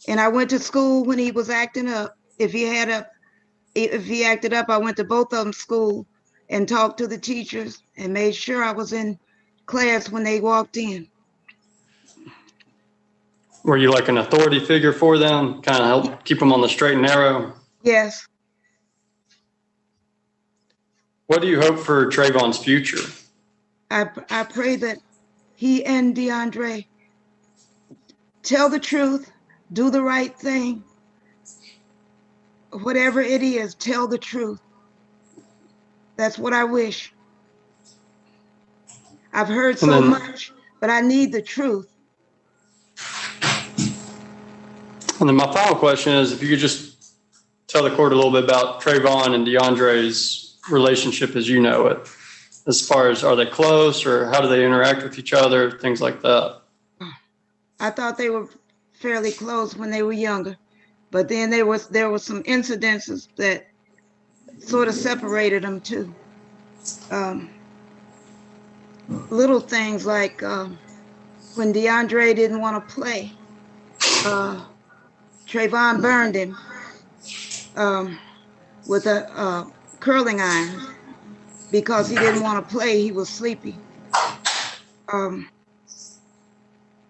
And I went to school when he was acting up. If he acted up, I went to both of them school and talked to the teachers and made sure I was in class when they walked in. Were you like an authority figure for them, kind of help keep them on the straight and narrow? Yes. What do you hope for Trayvon's future? I pray that he and DeAndre tell the truth, do the right thing. Whatever it is, tell the truth. That's what I wish. I've heard so much, but I need the truth. And then my final question is, if you could just tell the court a little bit about Trayvon and DeAndre's relationship as you know it, as far as are they close or how do they interact with each other, things like that. I thought they were fairly close when they were younger, but then there was some incidences that sort of separated them too. Little things like when DeAndre didn't want to play, Trayvon burned him with a curling iron because he didn't want to play. He was sleepy.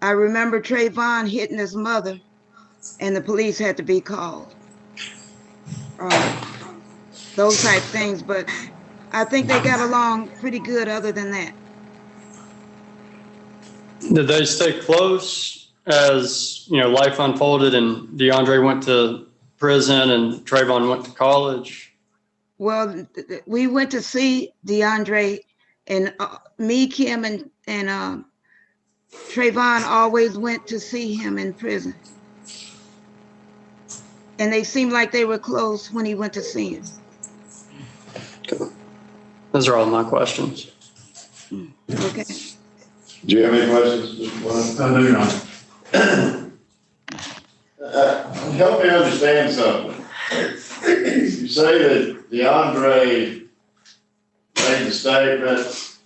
I remember Trayvon hitting his mother, and the police had to be called. Those type things, but I think they got along pretty good other than that. Did they stay close as, life unfolded and DeAndre went to prison and Trayvon went to college? Well, we went to see DeAndre, and me, Kim, and Trayvon always went to see him in prison. And they seemed like they were close when he went to see him. Okay. Those are all my questions. Okay. Do you have any questions, Mr. Blunt? No, Your Honor. Help me understand something. You say that DeAndre made the statement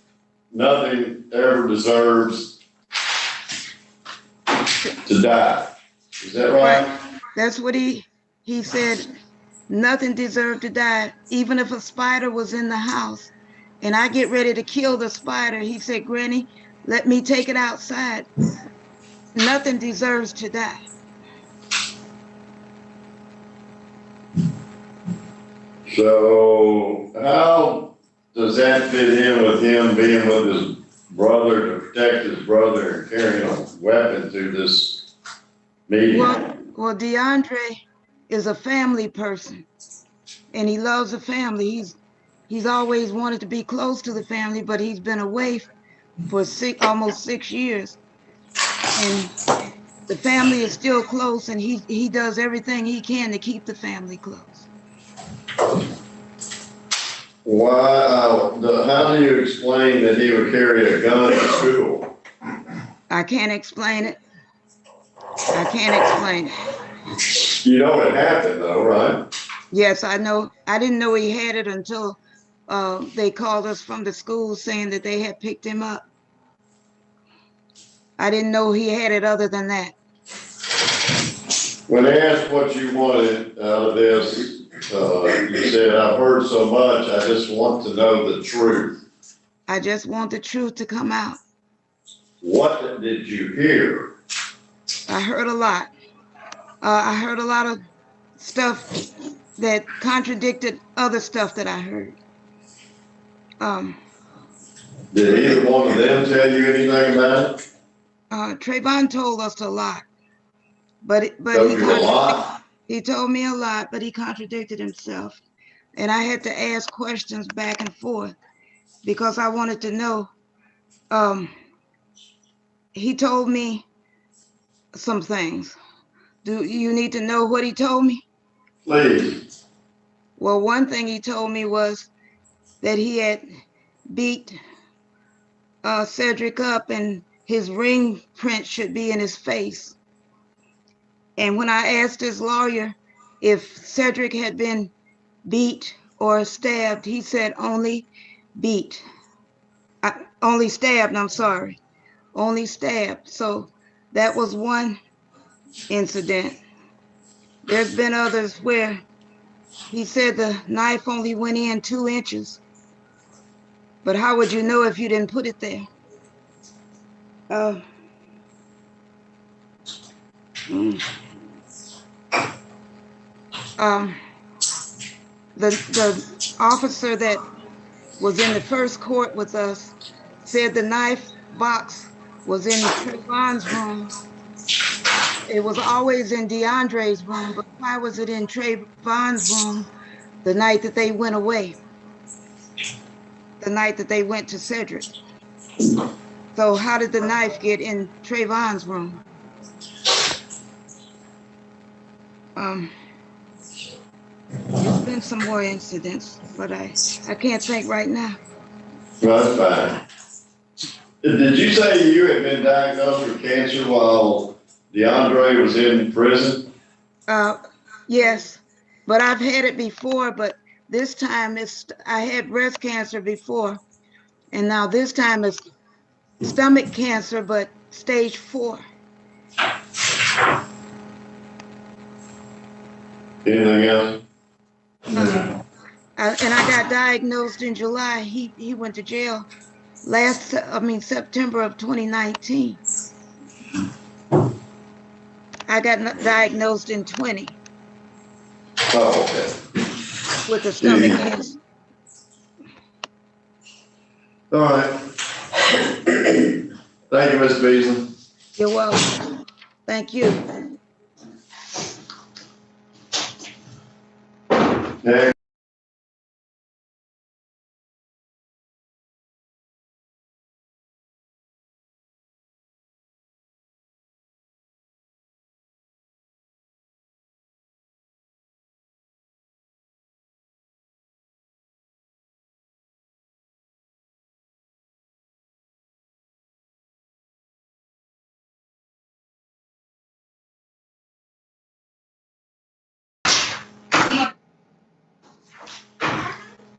nothing ever deserves to die. Is that right? That's what he said. Nothing deserved to die, even if a spider was in the house and I get ready to kill the spider. He said, Granny, let me take it outside. Nothing deserves to die. So how does that fit in with him being with his brother to protect his brother and carrying a weapon to this meeting? Well, DeAndre is a family person and he loves the family. He's always wanted to be close to the family, but he's been away for almost 6 years. And the family is still close, and he does everything he can to keep the family close. Why, how do you explain that he would carry a gun to school? I can't explain it. I can't explain it. You know it happened though, right? Yes, I know. I didn't know he had it until they called us from the school saying that they had picked him up. I didn't know he had it other than that. When asked what you wanted out of this, you said, I've heard so much, I just want to know the truth. I just want the truth to come out. What did you hear? I heard a lot. I heard a lot of stuff that contradicted other stuff that I heard. Did either one of them tell you anything about it? Trayvon told us a lot, but he told me a lot, but he contradicted himself. And I had to ask questions back and forth because I wanted to know. He told me some things. Do you need to know what he told me? Please. Well, one thing he told me was that he had beat Cedric up and his ring print should be in his face. And when I asked his lawyer if Cedric had been beat or stabbed, he said only beat. Only stabbed, I'm sorry. Only stabbed. So that was one incident. There's been others where he said the knife only went in 2 inches. But how would you know if you didn't put it there? The officer that was in the first court with us said the knife box was in Trayvon's room. It was always in DeAndre's room, but why was it in Trayvon's room the night that they went away? The night that they went to Cedric. So how did the knife get in Trayvon's room? There's been some more incidents, but I can't think right now. That's fine. Did you say you had been diagnosed with cancer while DeAndre was in prison? Yes, but I've had it before, but this time I had breast cancer before, and now this time it's stomach cancer, but stage 4. Anything else? And I got diagnosed in July. He went to jail September of 2019. I got diagnosed in 20. Oh, okay. With the stomach cancer. All right. Thank you, Ms. Beasley. You're welcome. Thank you. Next.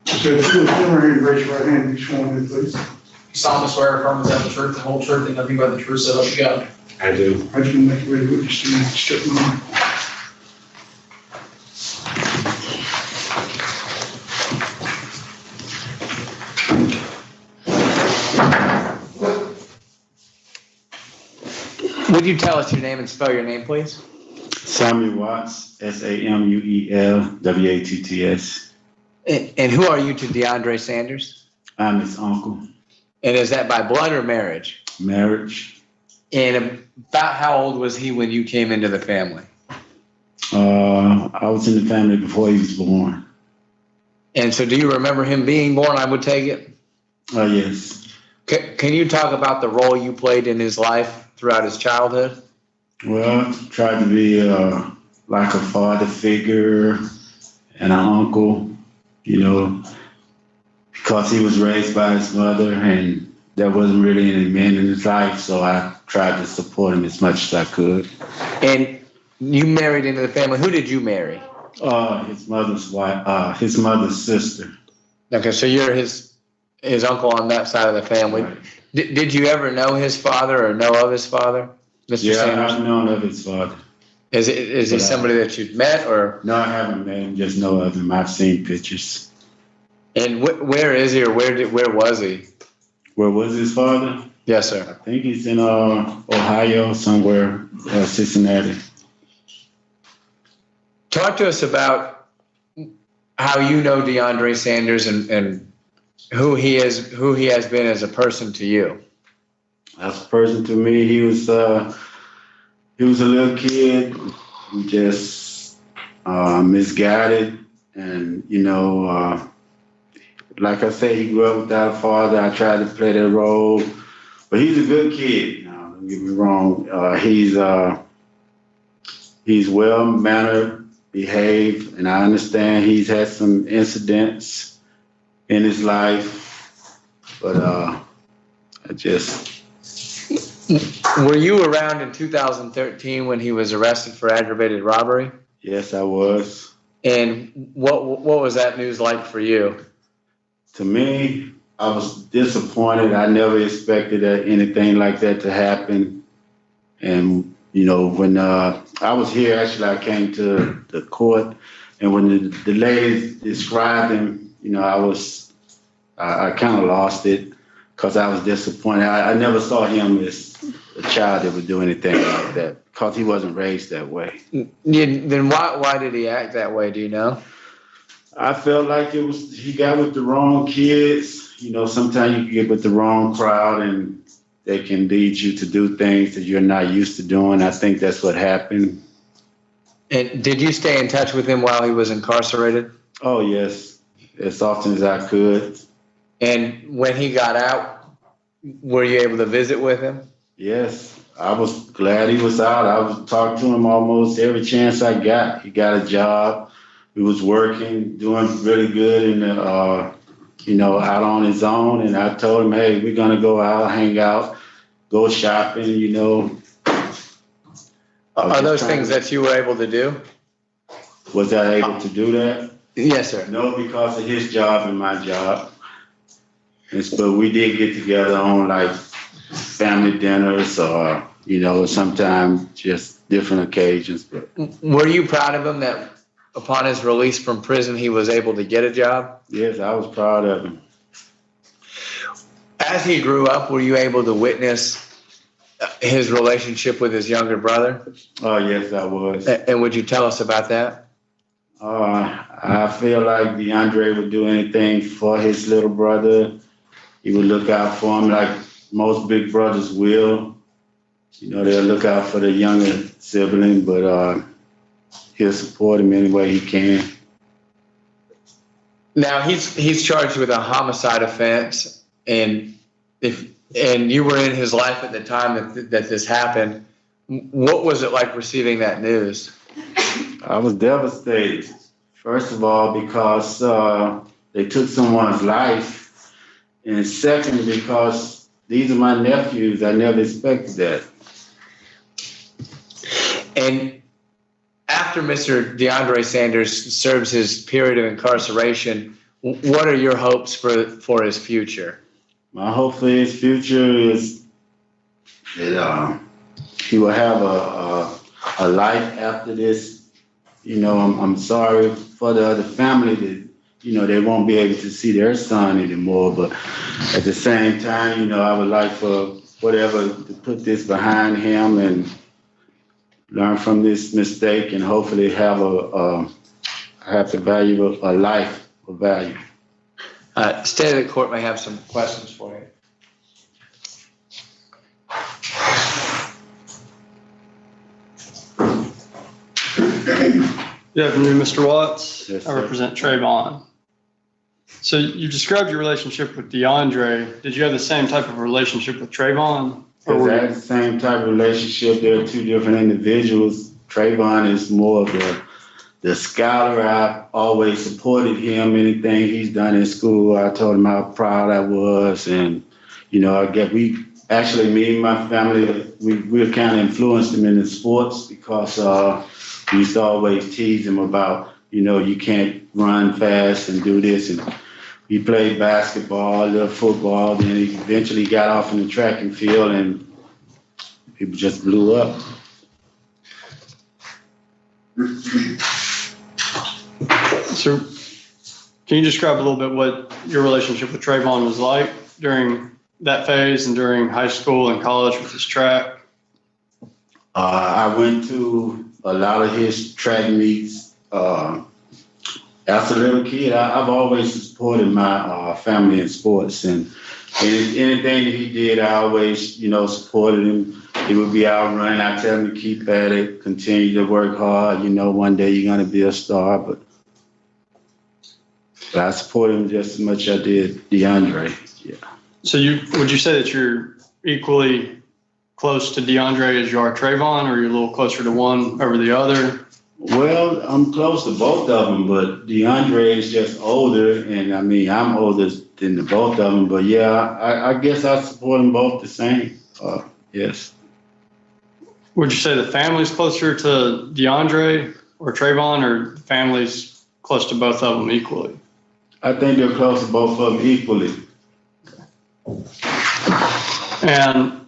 So if you would come right here and raise your right hand, be sworn in, please. solemnly swear or affirm to tell the truth, the whole truth, and nothing but the truth, so help you God? I do. I just want to make it ready with you, Steve. Strip mine. Would you tell us your name and spell your name, please? Samuel Watts, SAMUEL WATTS. And who are you to DeAndre Sanders? I'm his uncle. And is that by blood or marriage? Marriage. And about how old was he when you came into the family? I was in the family before he was born. And so do you remember him being born, I would take it? Yes. Can you talk about the role you played in his life throughout his childhood? Well, tried to be like a father figure and an uncle, you know, because he was raised by his mother and there wasn't really any men in his life, so I tried to support him as much as I could. And you married into the family. Who did you marry? His mother's wife, his mother's sister. Okay, so you're his uncle on that side of the family. Right. Did you ever know his father or know of his father, Mr. Sanders? I've known of his father. Is he somebody that you've met or? No, I haven't met him, just know of him. I've seen pictures. And where is he or where was he? Where was his father? Yes, sir. I think he's in Ohio somewhere, Cincinnati. Talk to us about how you know DeAndre Sanders and who he has been as a person to you. As a person to me, he was a little kid who just misguided, and like I say, he grew up without a father. I tried to play that role, but he's a good kid. Now, don't get me wrong. He's well mannered, behaved, and I understand he's had some incidents in his life, but Were you around in 2013 when he was arrested for aggravated robbery? Yes, I was. And what was that news like for you? To me, I was disappointed. I never expected anything like that to happen. And, when I was here, actually, I came to the court, and when the lady described him, I kind of lost it because I was disappointed. I never saw him as a child that would do anything like that because he wasn't raised that way. Then why did he act that way? Do you know? I felt like he got with the wrong kids. Sometimes you can get with the wrong crowd and they can lead you to do things that you're not used to doing. I think that's what happened. And did you stay in touch with him while he was incarcerated? Oh, yes, as often as I could. And when he got out, were you able to visit with him? Yes, I was glad he was out. I was talking to him almost every chance I got. He got a job. He was working, doing really good in the, out on his own. And I told him, hey, we're going to go out, hang out, go shopping, Are those things that you were able to do? Was I able to do that? Yes, sir. No, because of his job and my job. But we did get together on like family dinners or, sometimes just different occasions. But were you proud of him that upon his release from prison, he was able to get a job? Yes, I was proud of him. As he grew up, were you able to witness his relationship with his younger brother? Oh, yes, I was. And would you tell us about that? I feel like DeAndre would do anything for his little brother. He would look out for him like most big brothers will. They'll look out for the younger sibling, but he'll support him any way he can. Now he's charged with a homicide offense, and you were in his life at the time that this happened. What was it like receiving that news? I was devastated. First of all, because they took someone's life. And second, because these are my nephews. I never expected that. And after Mr. DeAndre Sanders serves his period of incarceration, what are your hopes for his future? My hope for his future is that he will have a life after this. You know, I'm sorry for the other family that, you know, they won't be able to see their son anymore. But at the same time, you know, I would like for whatever to put this behind him and learn from this mistake and hopefully have a life of value. State of the court may have some questions for you. Good afternoon, Mr. Watts. Yes, I sir. represent Trayvon. So you described your relationship with DeAndre. Did you have the same type of relationship with Trayvon? Because I had the same type of relationship. They're two different individuals. Trayvon is more of the scholar. I always supported him, anything he's done in school. I told him how proud I was. And, you know, me and my family, we kind of influenced him in the sports because we used to always tease him about, you know, you can't run fast and do this. And he played basketball, a little football, then he eventually got off in the track and field and people just blew up. So can you describe a little bit what your relationship with Trayvon was like during that phase and during high school and college with his track? I went to a lot of his track meets. As a little kid, I've always supported my family in sports, and anything that he did, I always, you know, supported him. He would be out running. I tell him to keep at it, continue to work hard. You know, one day you're gonna be a star. But I support him just as much as I did DeAndre. Yeah. So would you say that you're equally close to DeAndre as you are Trayvon, or you're a little closer to one over the other? Well, I'm close to both of them, but DeAndre is just older, and I mean, I'm older than the both of them. But yeah, I guess I support them both the same. Yes. Would you say the family's closer to DeAndre or Trayvon, or the family's close to both of them equally? I think they're close to both of them equally. And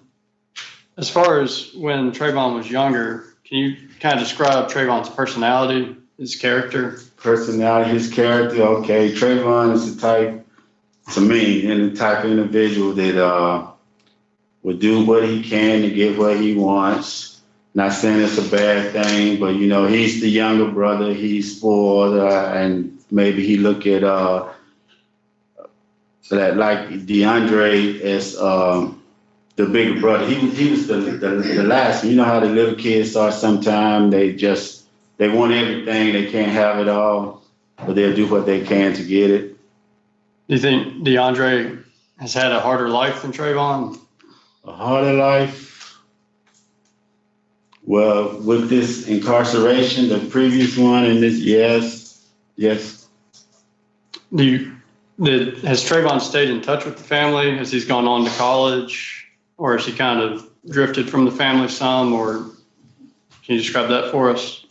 as far as when Trayvon was younger, can you kind of describe Trayvon's personality, his character? Personality, his character, okay. Trayvon is the type, to me, and the type of individual that would do what he can to get what he wants. Not saying it's a bad thing, but, you know, he's the younger brother. He's spoiled, and maybe he look at that like DeAndre as the bigger brother. He was the last. You know how the little kids are sometimes, they want everything, they can't have it all, but they'll do what they can to get it. Do you think DeAndre has had a harder life than Trayvon? A harder life? Well, with this incarceration, the previous one and this, yes. Has Trayvon stayed in touch with the family as he's gone on to college, or has he kind of drifted from the family some, or can you describe that for us?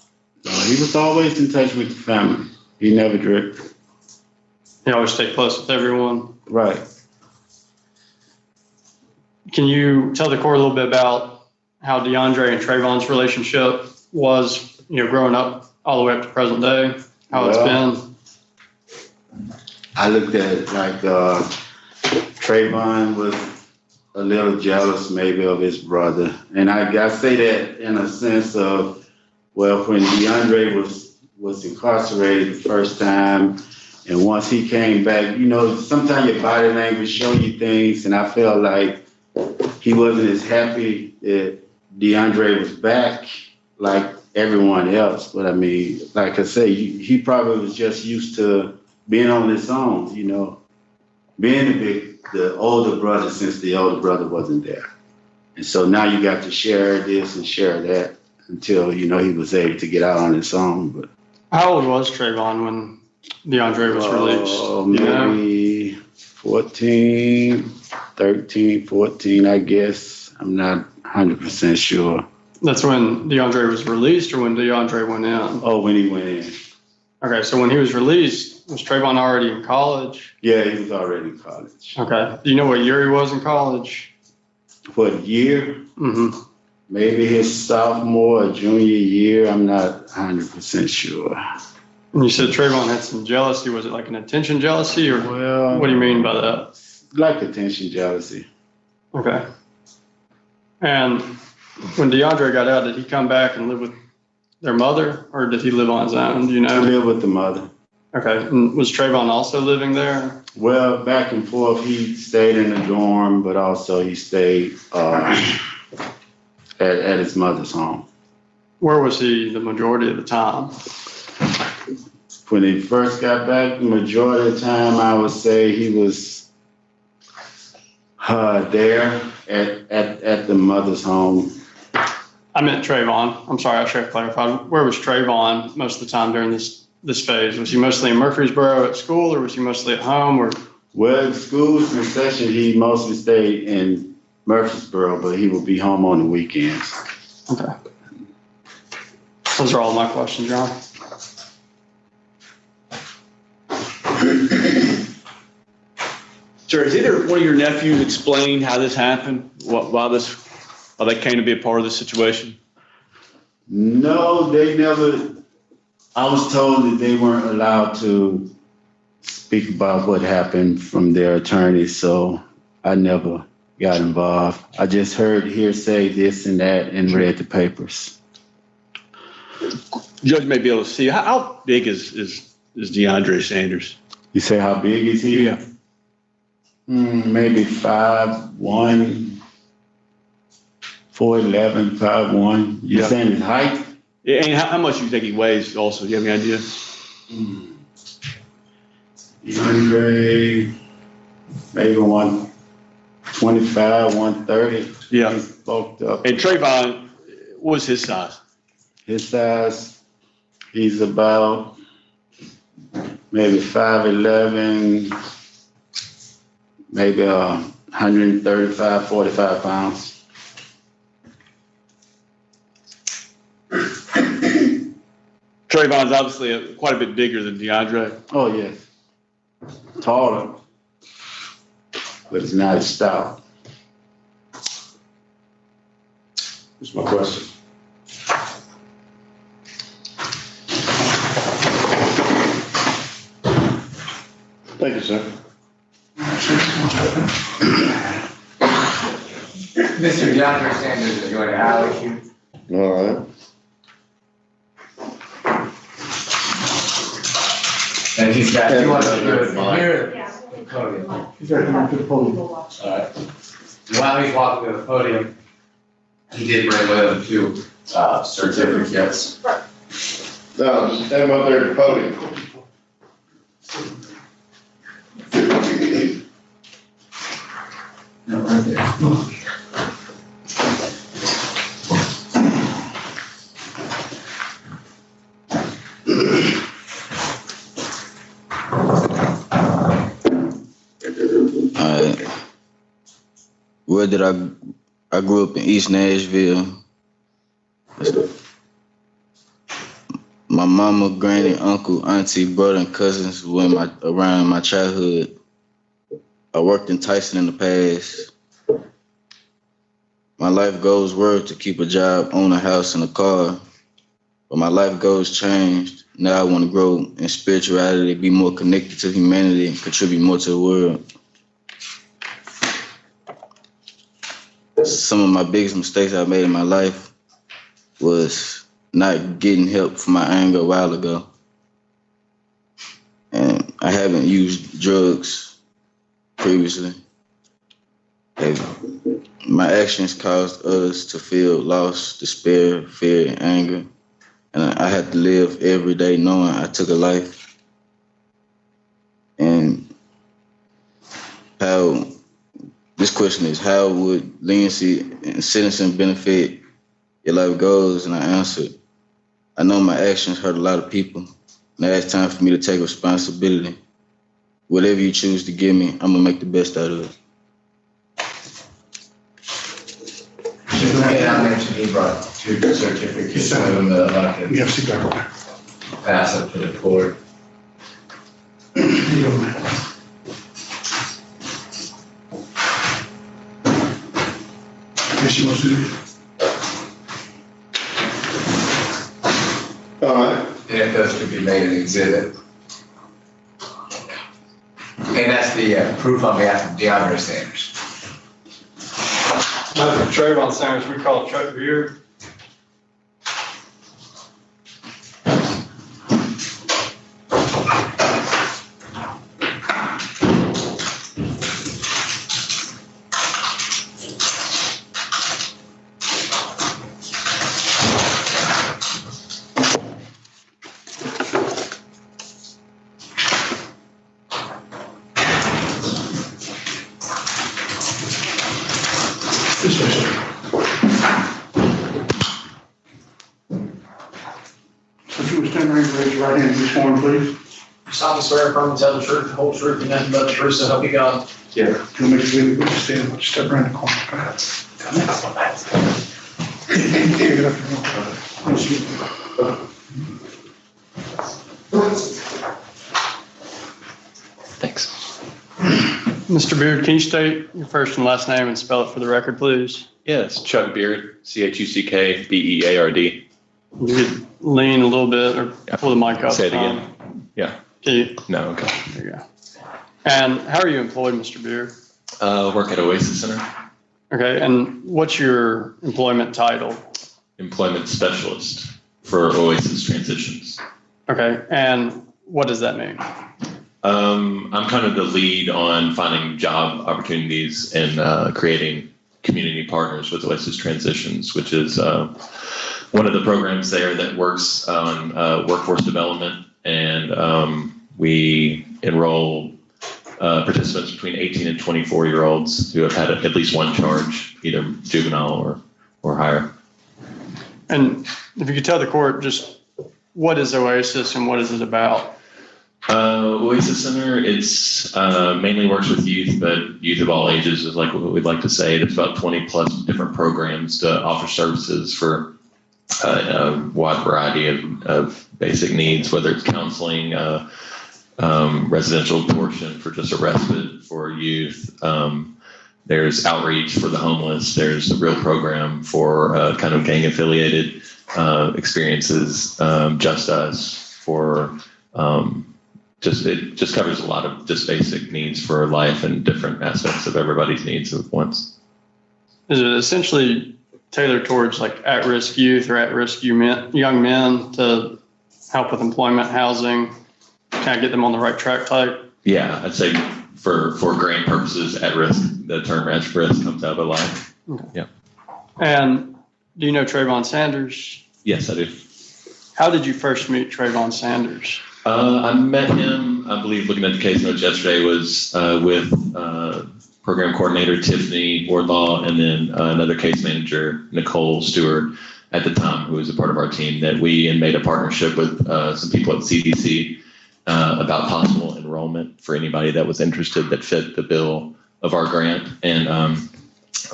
He was always in touch with the family. He never drifted. He always stayed close with everyone. Right. Can you tell the court a little bit about how DeAndre and Trayvon's relationship was, you know, growing up all the way up to present day, how it's been? I looked at it like Trayvon was a little jealous maybe of his brother. And I say that in a sense of, well, when DeAndre was incarcerated the first time, and once he came back, you know, sometimes your body language show you things, and I felt like he wasn't as happy that DeAndre was back like everyone else. But I mean, like I say, he probably was just used to being on his own, you know, being the older brother since the older brother wasn't there. And so now you got to share this and share that until, you know, he was able to get out on his own. But how old was Trayvon when DeAndre was released? Maybe 13, 14, I guess. I'm not 100% sure. That's when DeAndre was released, or when DeAndre went in? Oh, when he went in. Okay, so when he was released, was Trayvon already in college? Yeah, he was already in college. Okay. Do you know what year he was in college? What year? Mm-hmm. Maybe his sophomore or junior year. I'm not 100% sure. And you said Trayvon had some jealousy. Was it like an attention jealousy, or Well, what do you mean by that? like attention jealousy. Okay. And when DeAndre got out, did he come back and live with their mother, or did he live on his own? Do you I know? live with the mother. Okay. And was Trayvon also living there? Well, back and forth, he stayed in the dorm, but also he stayed at his mother's home. Where was he the majority of the time? When he first got back, the majority of the time, I would say he was there at the mother's home. I meant Trayvon. I'm sorry, I should have clarified. Where was Trayvon most of the time during this phase? Was he mostly in Murfreesboro at school, or was he mostly at home? Or Well, school's in session, he mostly stayed in Murfreesboro, but he would be home on the weekends. okay. Those are all my questions, John. Sir, has either one of your nephews explained how this happened? Why they came to be a part of this situation? No, they never. I was told that they weren't allowed to speak about what happened from their attorney, so I never got involved. I just heard hearsay, this and that, and read the papers. Judge may be able to see, how big is DeAndre Sanders? You say how big is he? Yeah. Maybe 5'1", 4'11", 5'1". You Yeah. saying his height? Yeah, and how much do you think he weighs also? Do you have any idea? DeAndre, maybe 125, 130. Yeah. He's bulked up. And Trayvon, what's his size? His size, he's about maybe 5'11", maybe 135, 45 pounds. Trayvon's obviously quite a bit bigger than DeAndre. Oh, yes. Taller, but it's not as stout. That's my question. Thank you, sir. Mr. DeAndre Sanders is going to alley you. All right. And he's got, he wants to do it from here. He's got to come to the podium. All right. While he's walking to the podium, he did bring with him 2 certificates. No, just stand up there at the podium. No, right there. Where did I grew up in East Nashville. My mama, granny, uncle, auntie, brother, and cousins were around my childhood. I worked in Tyson in the past. My life goals were to keep a job, own a house, and a car. But my life goals changed. Now I want to grow in spirituality, be more connected to humanity, and contribute more to the world. Some of my biggest mistakes I made in my life was not getting help for my anger a while ago. And I haven't used drugs previously. My actions caused others to feel loss, despair, fear, and anger. And I had to live every day knowing I took a life. And this question is, how would leniency and sentencing benefit your life goals? And I answered, I know my actions hurt a lot of people. Now it's time for me to take responsibility. Whatever you choose to give me, I'm gonna make the best out of it. I mentioned he brought 2 certificates with him that I could. You have to sit back over there. pass up to the court. Yes, you want to do it? All right. And those could be made an exhibit. And that's the proof on behalf of DeAndre Sanders. Trayvon Sanders, we call Chuck Beard. This way, sir. If you would stand there and raise your right hand and be sworn, please. Solemnly swear, affirm, and tell the truth, the whole truth, and nothing but the truth, so help you God. Yeah. You'll make sure you stand, step around the corner. Go ahead. Get up Thanks. Mr. Beard, can you state your first and last name and spell it for the record, please? Yeah, it's Chuck Beard, ChuckBeard. You could lean a little bit or pull the mic up. Say it again. Yeah. Can you? No, okay. There you go. And how are you employed, Mr. Beard? Work at Oasis Center, Okay, and what's your employment title? employment specialist for Oasis Transitions. Okay, and what does that mean? I'm kind of the lead on finding job opportunities and creating community partners with Oasis Transitions, which is one of the programs there that works on workforce development. And we enroll participants between 18 and 24-year-olds who have had at least one charge, either juvenile or higher. And if you could tell the court just what is Oasis and what is it about? Oasis Center, it's mainly works with youth, but youth of all ages is like what we'd like to say. There's about 20 plus different programs to offer services for a wide variety of basic needs, whether it's counseling, residential portion for just a respite for youth. There's outreach for the homeless. There's a real program for kind of gang affiliated experiences, Just Us for it just covers a lot of just basic needs for life and different aspects of everybody's needs at once. Is it essentially tailored towards like at-risk youth or at-risk young men to help with employment, housing, kind of get them on the right track type? Yeah, I'd say for grant purposes, at risk, the term at risk comes out of life. Okay. Yeah. And do you know Trayvon Sanders? Yes, I do. How did you first meet Trayvon Sanders? I met him, I believe, looking at the case notes yesterday, was with program coordinator Tiffany Wardlaw, and then another case manager, Nicole Stewart, at the time, who was a part of our team, that we made a partnership with some people at CDC about possible enrollment for anybody that was interested that fit the bill of our grant. And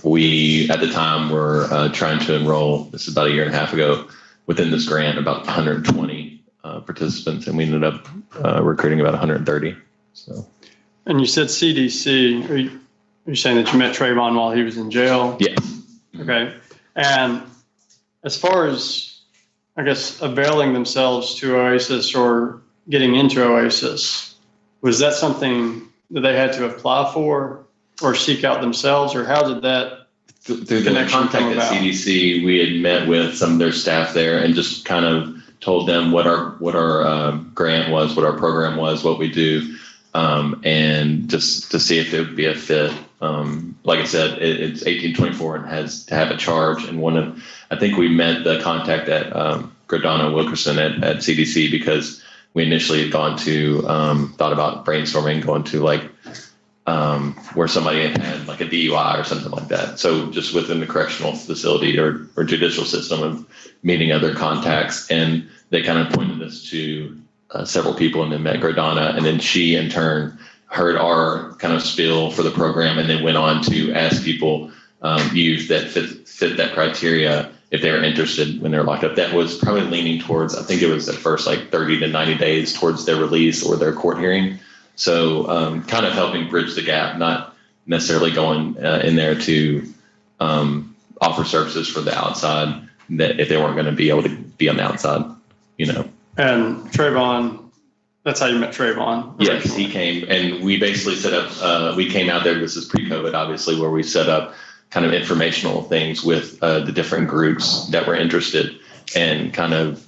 we, at the time, were trying to enroll, this is about a year and a half ago, within this grant, about 120 participants, and we ended up recruiting about 130. So. And you said CDC. Are you saying that you met Trayvon while he was in jail? Yes. Okay. And as far as, I guess, availing themselves to Oasis or getting into Oasis, was that something that they had to apply for or seek out themselves, or how did that through the contact at CDC, we had met with some of their staff there and just kind of told them what our grant was, what our program was, what we do, and just to see if it would be a fit. Like I said, it's 1824 and has to have a charge. And I think we met the contact at Gradana Wilkerson at CDC because we initially had gone to, thought about brainstorming, going to like where somebody had like a DUI or something like that. So just within the correctional facility or judicial system of meeting other contacts. And they kind of pointed us to several people and then met Gradana. And then she in turn heard our kind of spiel for the program and then went on to ask people, youth that fit that criteria, if they were interested when they're locked up. That was probably leaning towards, I think it was at first like 30 to 90 days towards their release or their court hearing. So kind of helping bridge the gap, not necessarily going in there to offer services for the outside, that if they weren't going to be able to be on the outside, you know. And Trayvon, that's how you met Trayvon? Yes, he came, and we basically set up, we came out there, this is pre-COVID, obviously, where we set up kind of informational things with the different groups that were interested, and kind of,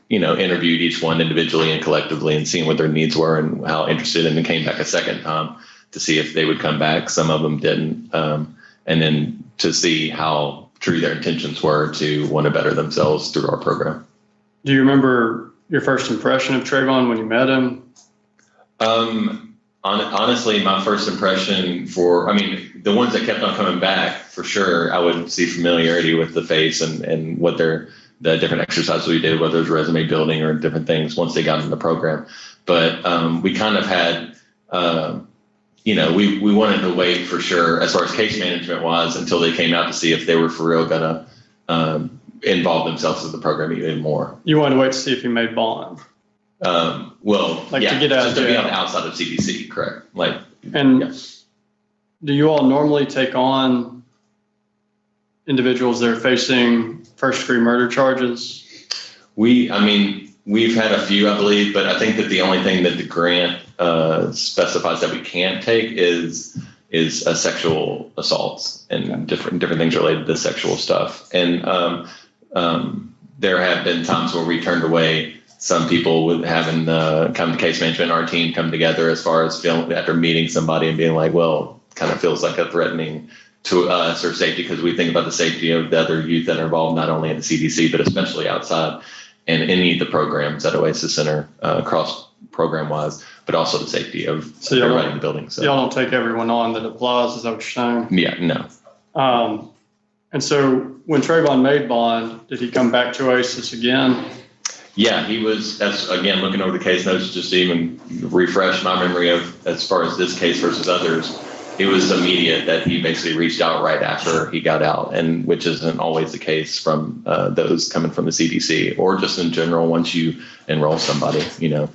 you know, interviewed each one individually and collectively and seeing what their needs were and how interested, and then came back a second time to see if they would come back. Some of them didn't. And then to see how true their intentions were to want to better themselves through our program. Do you remember your first impression of Trayvon when you met him? Honestly, my first impression the ones that kept on coming back, for sure, I would see familiarity with the face and what the different exercises we did, whether it was resume building or different things once they got in the program. But we kind of had, we wanted to wait for sure, as far as case management was, until they came out to see if they were for real going to involve themselves in the program even more. You wanted to wait to see if he made bond? To get out to be on the outside of CDC, correct? Do you all normally take on individuals that are facing first-degree murder charges? We've had a few, I believe, but I think that the only thing that the grant specifies that we can't take is sexual assaults and different things related to sexual stuff. And there have been times where we turned away some people with having come to case management, our team come together as far as feeling after meeting somebody and being like, well, kind of feels like a threatening to us or safety, because we think about the safety of the other youth that are involved, not only in the CDC, but especially outside and any of the programs at Oasis Center, cross program wise, but also the safety of everybody in the building. So y'all don't take everyone on that applies, is that what you're saying? Yeah, no. And so when Trayvon made bond, did he come back to Oasis again? Yeah, he was, again, looking over the case notes, just to even refresh my memory of, as far as this case versus others, it was immediate that he basically reached out right after he got out, and which isn't always the case from those coming from the CDC or just in general once you enroll somebody, you know.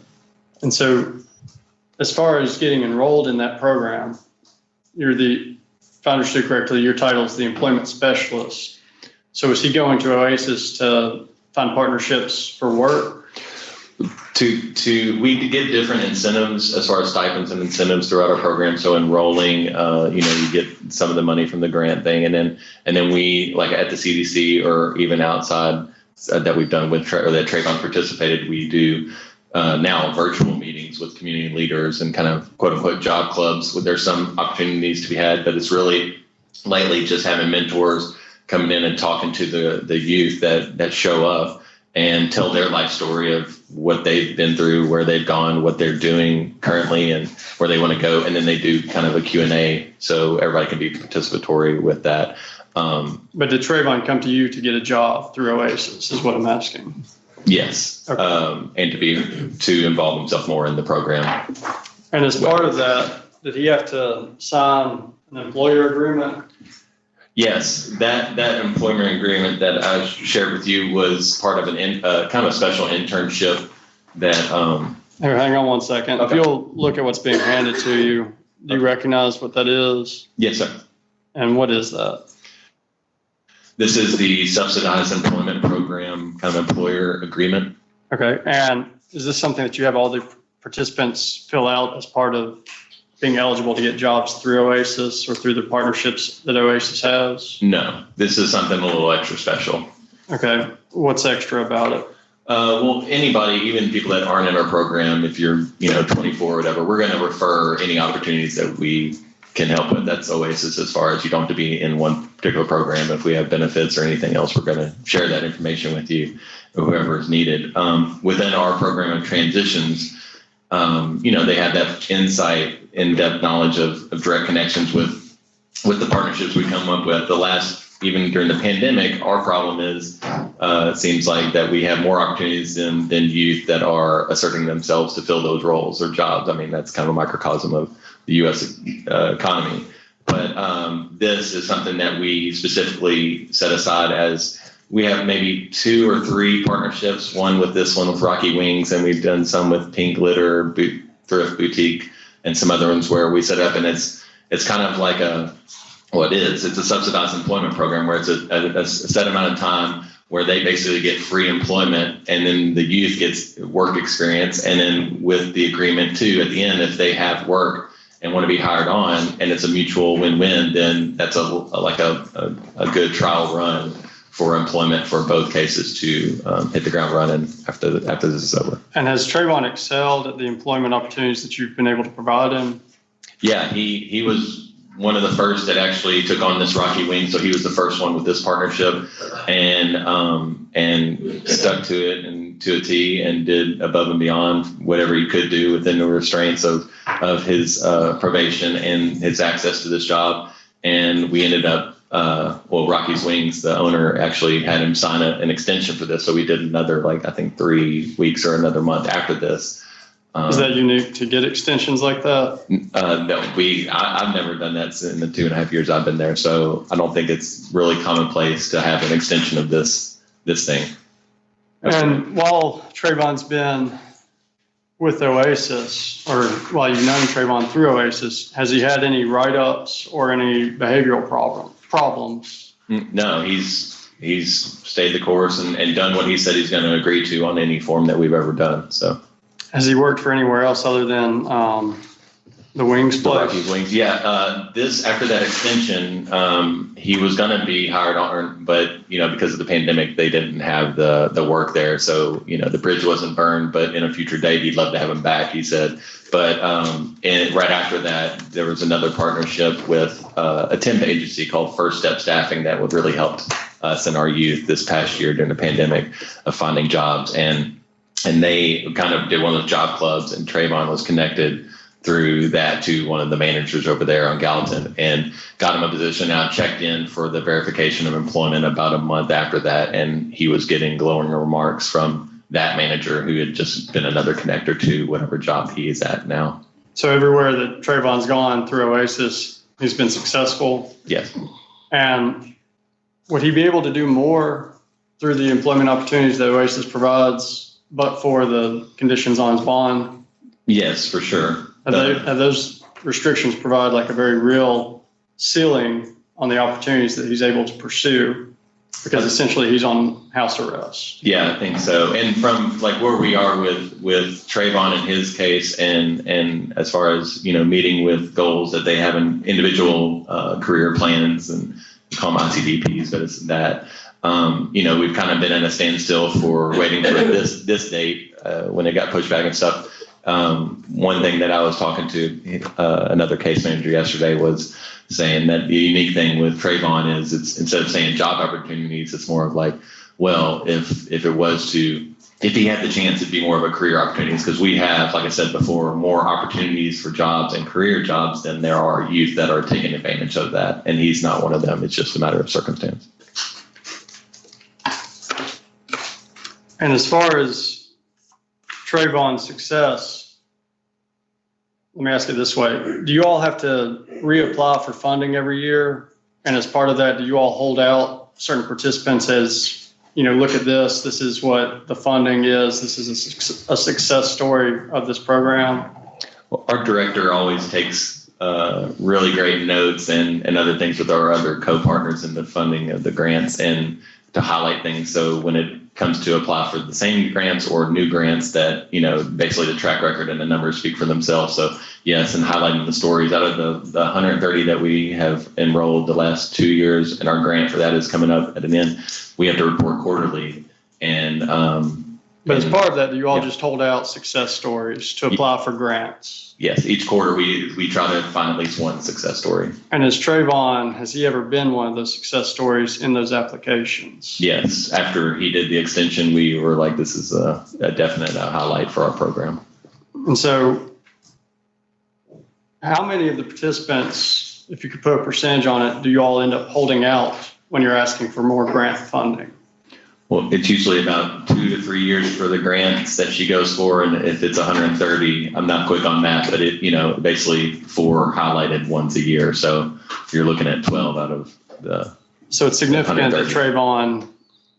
And so as far as getting enrolled in that program, if I understood correctly, your title is the employment specialist. So is he going to Oasis to find partnerships for work? We get different incentives as far as stipends and incentives throughout our program. So enrolling, you get some of the money from the grant thing, and then we, like at the CDC or even outside that we've done with or that Trayvon participated, we do now virtual meetings with community leaders and kind of quote unquote job clubs. There's some opportunities to be had, but it's really lately just having mentors coming in and talking to the youth that show up and tell their life story of what they've been through, where they've gone, what they're doing currently, and where they want to go. And then they do kind of a Q&A so everybody can be participatory with that. But did Trayvon come to you to get a job through Oasis is what I'm asking? Yes. Okay. And to involve himself more in the program. And as part of that, did he have to sign an employer agreement? Yes, that employment agreement that I shared with you was part of an kind of a special internship that. Here, hang on one second. Okay. If you'll look at what's being handed to you, do you recognize what that is? Yes, sir. And what is that? This is the subsidized employment program kind of employer agreement. Okay, and is this something that you have all the participants fill out as part of being eligible to get jobs through Oasis or through the partnerships that Oasis has? No, this is something a little extra special. Okay, what's extra about it? Well, anybody, even people that aren't in our program, if you're 24 or whatever, we're going to refer any opportunities that we can help with. That's Oasis as far as you don't have to be in one particular program. If we have benefits or anything else, we're going to share that information with you or whoever is needed. Within our program of transitions, they have that insight, in-depth knowledge of direct connections with the partnerships we come up with. Even during the pandemic, our problem is, it seems like that we have more opportunities than youth that are asserting themselves to fill those roles or jobs. I mean, that's kind of a microcosm of the U.S. Economy. But this is something that we specifically set aside as we have maybe 2 or 3 partnerships, one with this one with Rocky Wings, and we've done some with Pink Glitter, Thrift Boutique, and some other ones where we set up, and it's kind of like it's a subsidized employment program where it's a set amount of time where they basically get free employment, and then the youth gets work experience, and then with the agreement too, at the end, if they have work and want to be hired on, and it's a mutual win-win, then that's a good trial run for employment for both cases to hit the ground running after this is over. And has Trayvon excelled at the employment opportunities that you've been able to provide him? Yeah, he was one of the first that actually took on this Rocky Wing, so he was the first one with this partnership, and stuck to it and to a T, and did above and beyond whatever he could do within the restraints of his probation and his access to this job. And we ended up, Rocky's Wings, the owner actually had him sign an extension for this, so we did another, I think 3 weeks or another month after this. Is that unique to get extensions like that? No, I've never done that in the 2.5 years I've been there, so I don't think it's really commonplace to have an extension of this thing. And while Trayvon's been with Oasis, or while you've known Trayvon through Oasis, has he had any write-ups or any behavioral problems? No, he's stayed the course and done what he said he's going to agree to on any form that we've ever done. So. Has he worked for anywhere else other than the Wings place? The Rocky Wings, yeah. After that extension, he was going to be hired on, but because of the pandemic, they didn't have the work there. So the bridge wasn't burned, but in a future date, he'd love to have him back, he said. But and right after that, there was another partnership with a temp agency called First Step Staffing that would really help us and our youth this past year during the pandemic of finding jobs. And they kind of did one of those job clubs, and Trayvon was connected through that to one of the managers over there on Gallatin, and got him a position. Now checked in for the verification of employment about a month after that, and he was getting glowing remarks from that manager who had just been another connector to whatever job he is at now. So everywhere that Trayvon's gone through Oasis, he's been successful? Yes. And would he be able to do more through the employment opportunities that Oasis provides, but for the conditions on his bond? Yes, for sure. Have those restrictions provide a very real ceiling on the opportunities that he's able to pursue? Because essentially he's on house arrest. Yeah, I think so. And from where we are with Trayvon in his case, and as far as meeting with goals that they have in individual career plans, and we call them ICDPs, but it's that. We've kind of been in a standstill for waiting for this date when it got pushed back and stuff. One thing that I was talking to another case manager yesterday was saying that the unique thing with Trayvon is it's instead of saying job opportunities, it's more of if he had the chance, it'd be more of a career opportunities, because we have, like I said before, more opportunities for jobs and career jobs than there are youth that are taking advantage of that. And he's not one of them. It's just a matter of circumstance. And as far as Trayvon's success, let me ask it this way. Do you all have to reapply for funding every year? And as part of that, do you all hold out certain participants as, look at this is what the funding is. This is a success story of this program? Well, our director always takes really great notes and other things with our other co-partners in the funding of the grants, and to highlight things. So when it comes to apply for the same grants or new grants, that, basically the track record and the numbers speak for themselves. So yes, and highlighting the stories out of the 130 that we have enrolled the last 2 years, and our grant for that is coming up at an end. We have to report quarterly. And but as part of that, do you all just hold out success stories to apply for grants? Yes, each quarter we try to find at least one success story. And as Trayvon, has he ever been one of those success stories in those applications? Yes, after he did the extension, we were like, this is a definite highlight for our program. And so how many of the participants, if you could put a percentage on it, do you all end up holding out when you're asking for more grant funding? Well, it's usually about 2 to 3 years for the grants that she goes for. And if it's 130, I'm not quick on math, but it, basically 4 highlighted ones a year. So you're looking at 12 out of the. So it's significant that Trayvon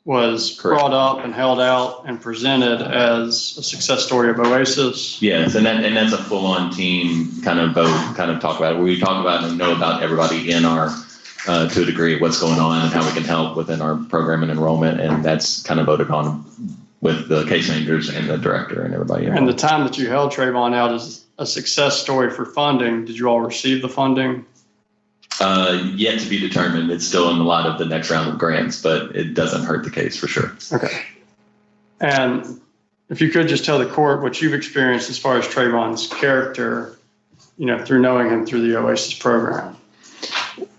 was brought up and held out and presented as a success story of Oasis. Yes, and that's a full-on team kind of talk about it. We talk about and know about everybody in our, to a degree, what's going on and how we can help within our program and enrollment, and that's kind of voted on with the case managers and the director and everybody. And the time that you held Trayvon out as a success story for funding, did you all receive the funding? Yet to be determined. It's still in a lot of the next round of grants, but it doesn't hurt the case for sure. Okay. And if you could just tell the court what you've experienced as far as Trayvon's character, through knowing him through the Oasis program.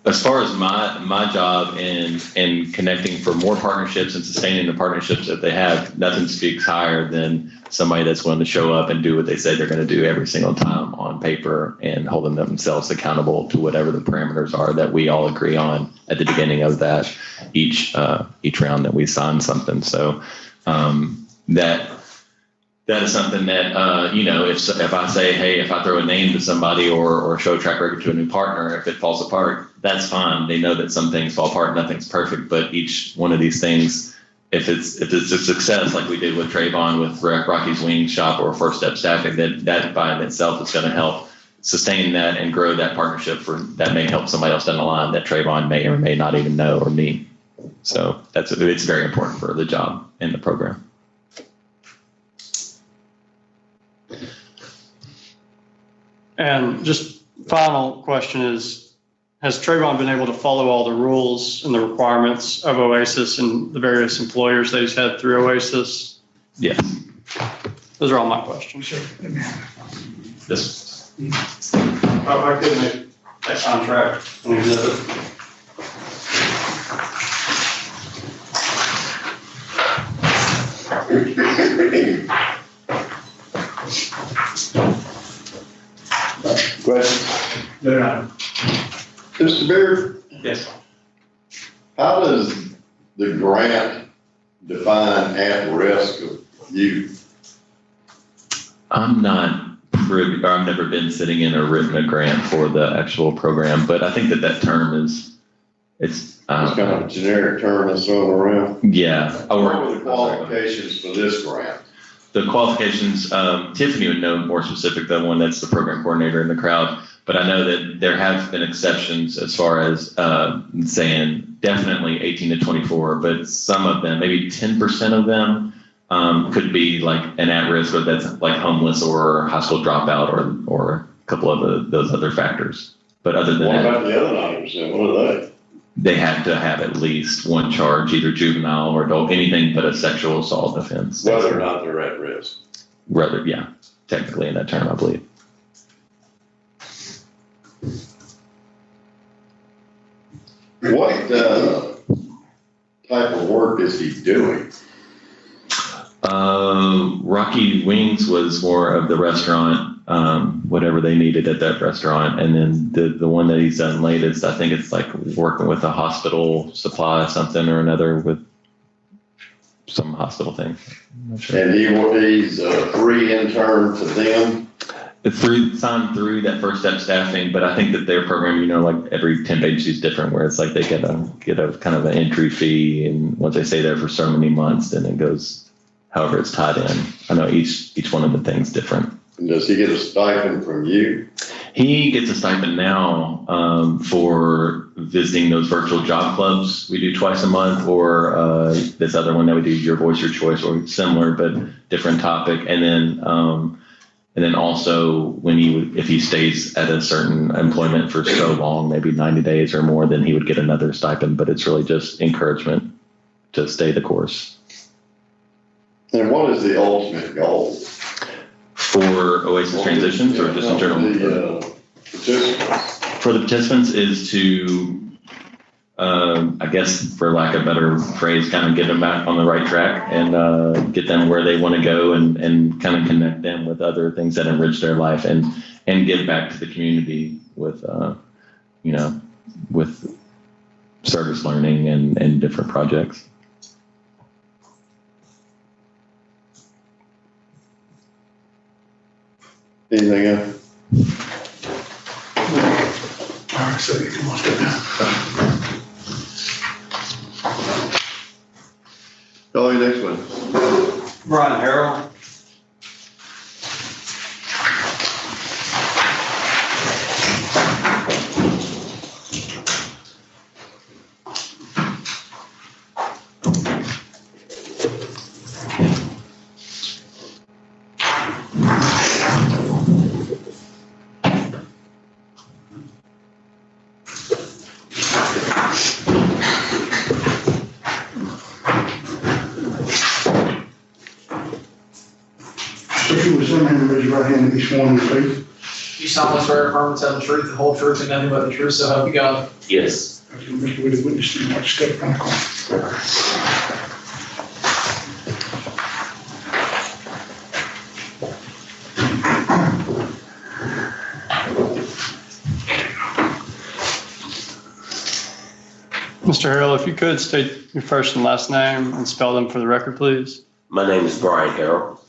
As far as my job in connecting for more partnerships and sustaining the partnerships that they have, nothing speaks higher than somebody that's willing to show up and do what they say they're going to do every single time on paper and holding themselves accountable to whatever the parameters are that we all agree on at the beginning of that each round that we sign something. So that is something that, if I say, hey, if I throw a name to somebody or show a track record to a new partner, if it falls apart, that's fine. They know that some things fall apart, nothing's perfect, but each one of these things, if it's a success, like we did with Trayvon, with Rocky's Wing Shop or First Step Staffing, that by itself is going to help sustain that and grow that partnership that may help somebody else down the line that Trayvon may or may not even know or need. So it's very important for the job and the program. And just final question is, has Trayvon been able to follow all the rules and the requirements of Oasis and the various employers that he's had through Oasis? Yes. Those are all my questions. Sure. This. I couldn't make that contract an exhibit. Question? No. Mr. Beard, Yes. how does the grant define at risk of youth? I'm not privy, or I've never been sitting in or written a grant for the actual program, but I think that term it's kind of a generic term that's thrown around. Yeah. What were the qualifications for this grant? The qualifications, Tiffany would know more specific than one that's the program coordinator in the crowd, but I know that there have been exceptions as far as saying definitely 18 to 24, but some of them, maybe 10% of them could be like an at-risk, or that's like homeless or high school dropout or a couple of those other factors. But other than What that, about the other 90%? What are they? they have to have at least one charge, either juvenile or adult, anything but a sexual assault offense. Whether or not they're at risk. Rather, yeah, technically in that term, I believe. What type of work is he doing? Rocky Wings was more of the restaurant, whatever they needed at that restaurant. And then the one that he's done latest, I think it's like working with a hospital supply, something or another with some hospital thing. I'm not sure. And he's a free intern for them? Signed through that First Step Staffing, but I think that their program, like every 10 pages is different, where it's like they get a kind of an entry fee, and once they stay there for so many months, then it goes however it's tied in. I know each one of the things different. And does he get a stipend from you? He gets a stipend now for visiting those virtual job clubs we do twice a month, or this other one that we do, Your Voice, Your Choice, or similar but different topic. And then also if he stays at a certain employment for so long, maybe 90 days or more, then he would get another stipend. But it's really just encouragement to stay the course. And what is the ultimate goal? For Oasis transitions, or just in general? For the participants is to, I guess, for lack of a better phrase, kind of get them back on the right track and get them where they want to go, and kind of connect them with other things that enrich their life, and give back to the community with, with service learning and different projects. Anything else? All right, so you can step down. If you would stand and raise your right hand and be sworn in, please. You solemnly swear affirm to tell the truth, the whole truth, and nothing but the truth, so help you God. Yes. Mr. Willie, witness to you, watch step down the corner. Mr. Harrell, if you could state your first and last name and spell them for the record, please. My name is Brian Harrell.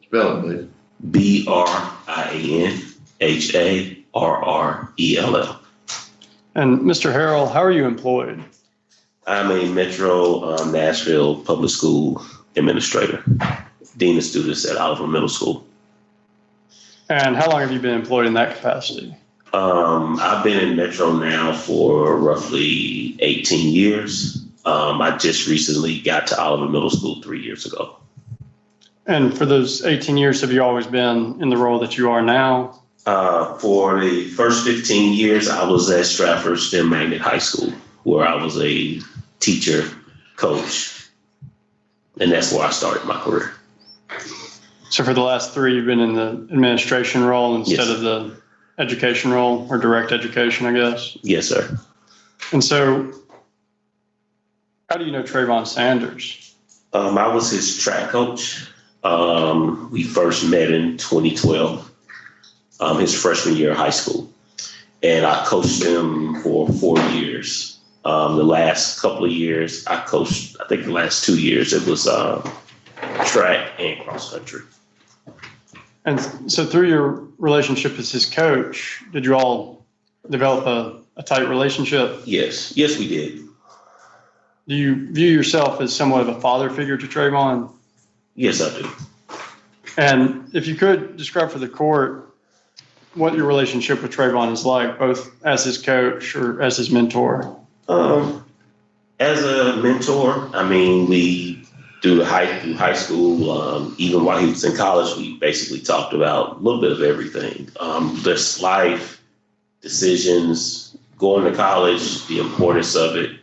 Spell it, please. BRIANHARRELL. And Mr. Harrell, how are you employed? I'm a Metro Nashville Public School Administrator, Dean of Students at Oliver Middle School. And how long have you been employed in that capacity? I've been in Metro now for roughly 18 years. I just recently got to Oliver Middle School 3 years ago. And for those 18 years, have you always been in the role that you are now? For the first 15 years, I was at Stratford STEM Magnet High School, where I was a teacher, coach, and that's where I started my career. So for the last 3, you've been in the administration role instead Yes. of the education role, or direct education, I guess? Yes, sir. And so how do you know Trayvon Sanders? I was his track coach. We first met in 2012, his freshman year of high school. And I coached him for 4 years. The last couple of years, I coached, I think the last 2 years, it was track and cross country. And so through your relationship as his coach, did you all develop a tight relationship? Yes, yes, we did. Do you view yourself as somewhat of a father figure to Trayvon? Yes, I do. And if you could describe for the court what your relationship with Trayvon is like, both as his coach or as his mentor. As a mentor, I mean, we through high school, even while he was in college, we basically talked about a little bit of everything. This life, decisions, going to college, the importance of it.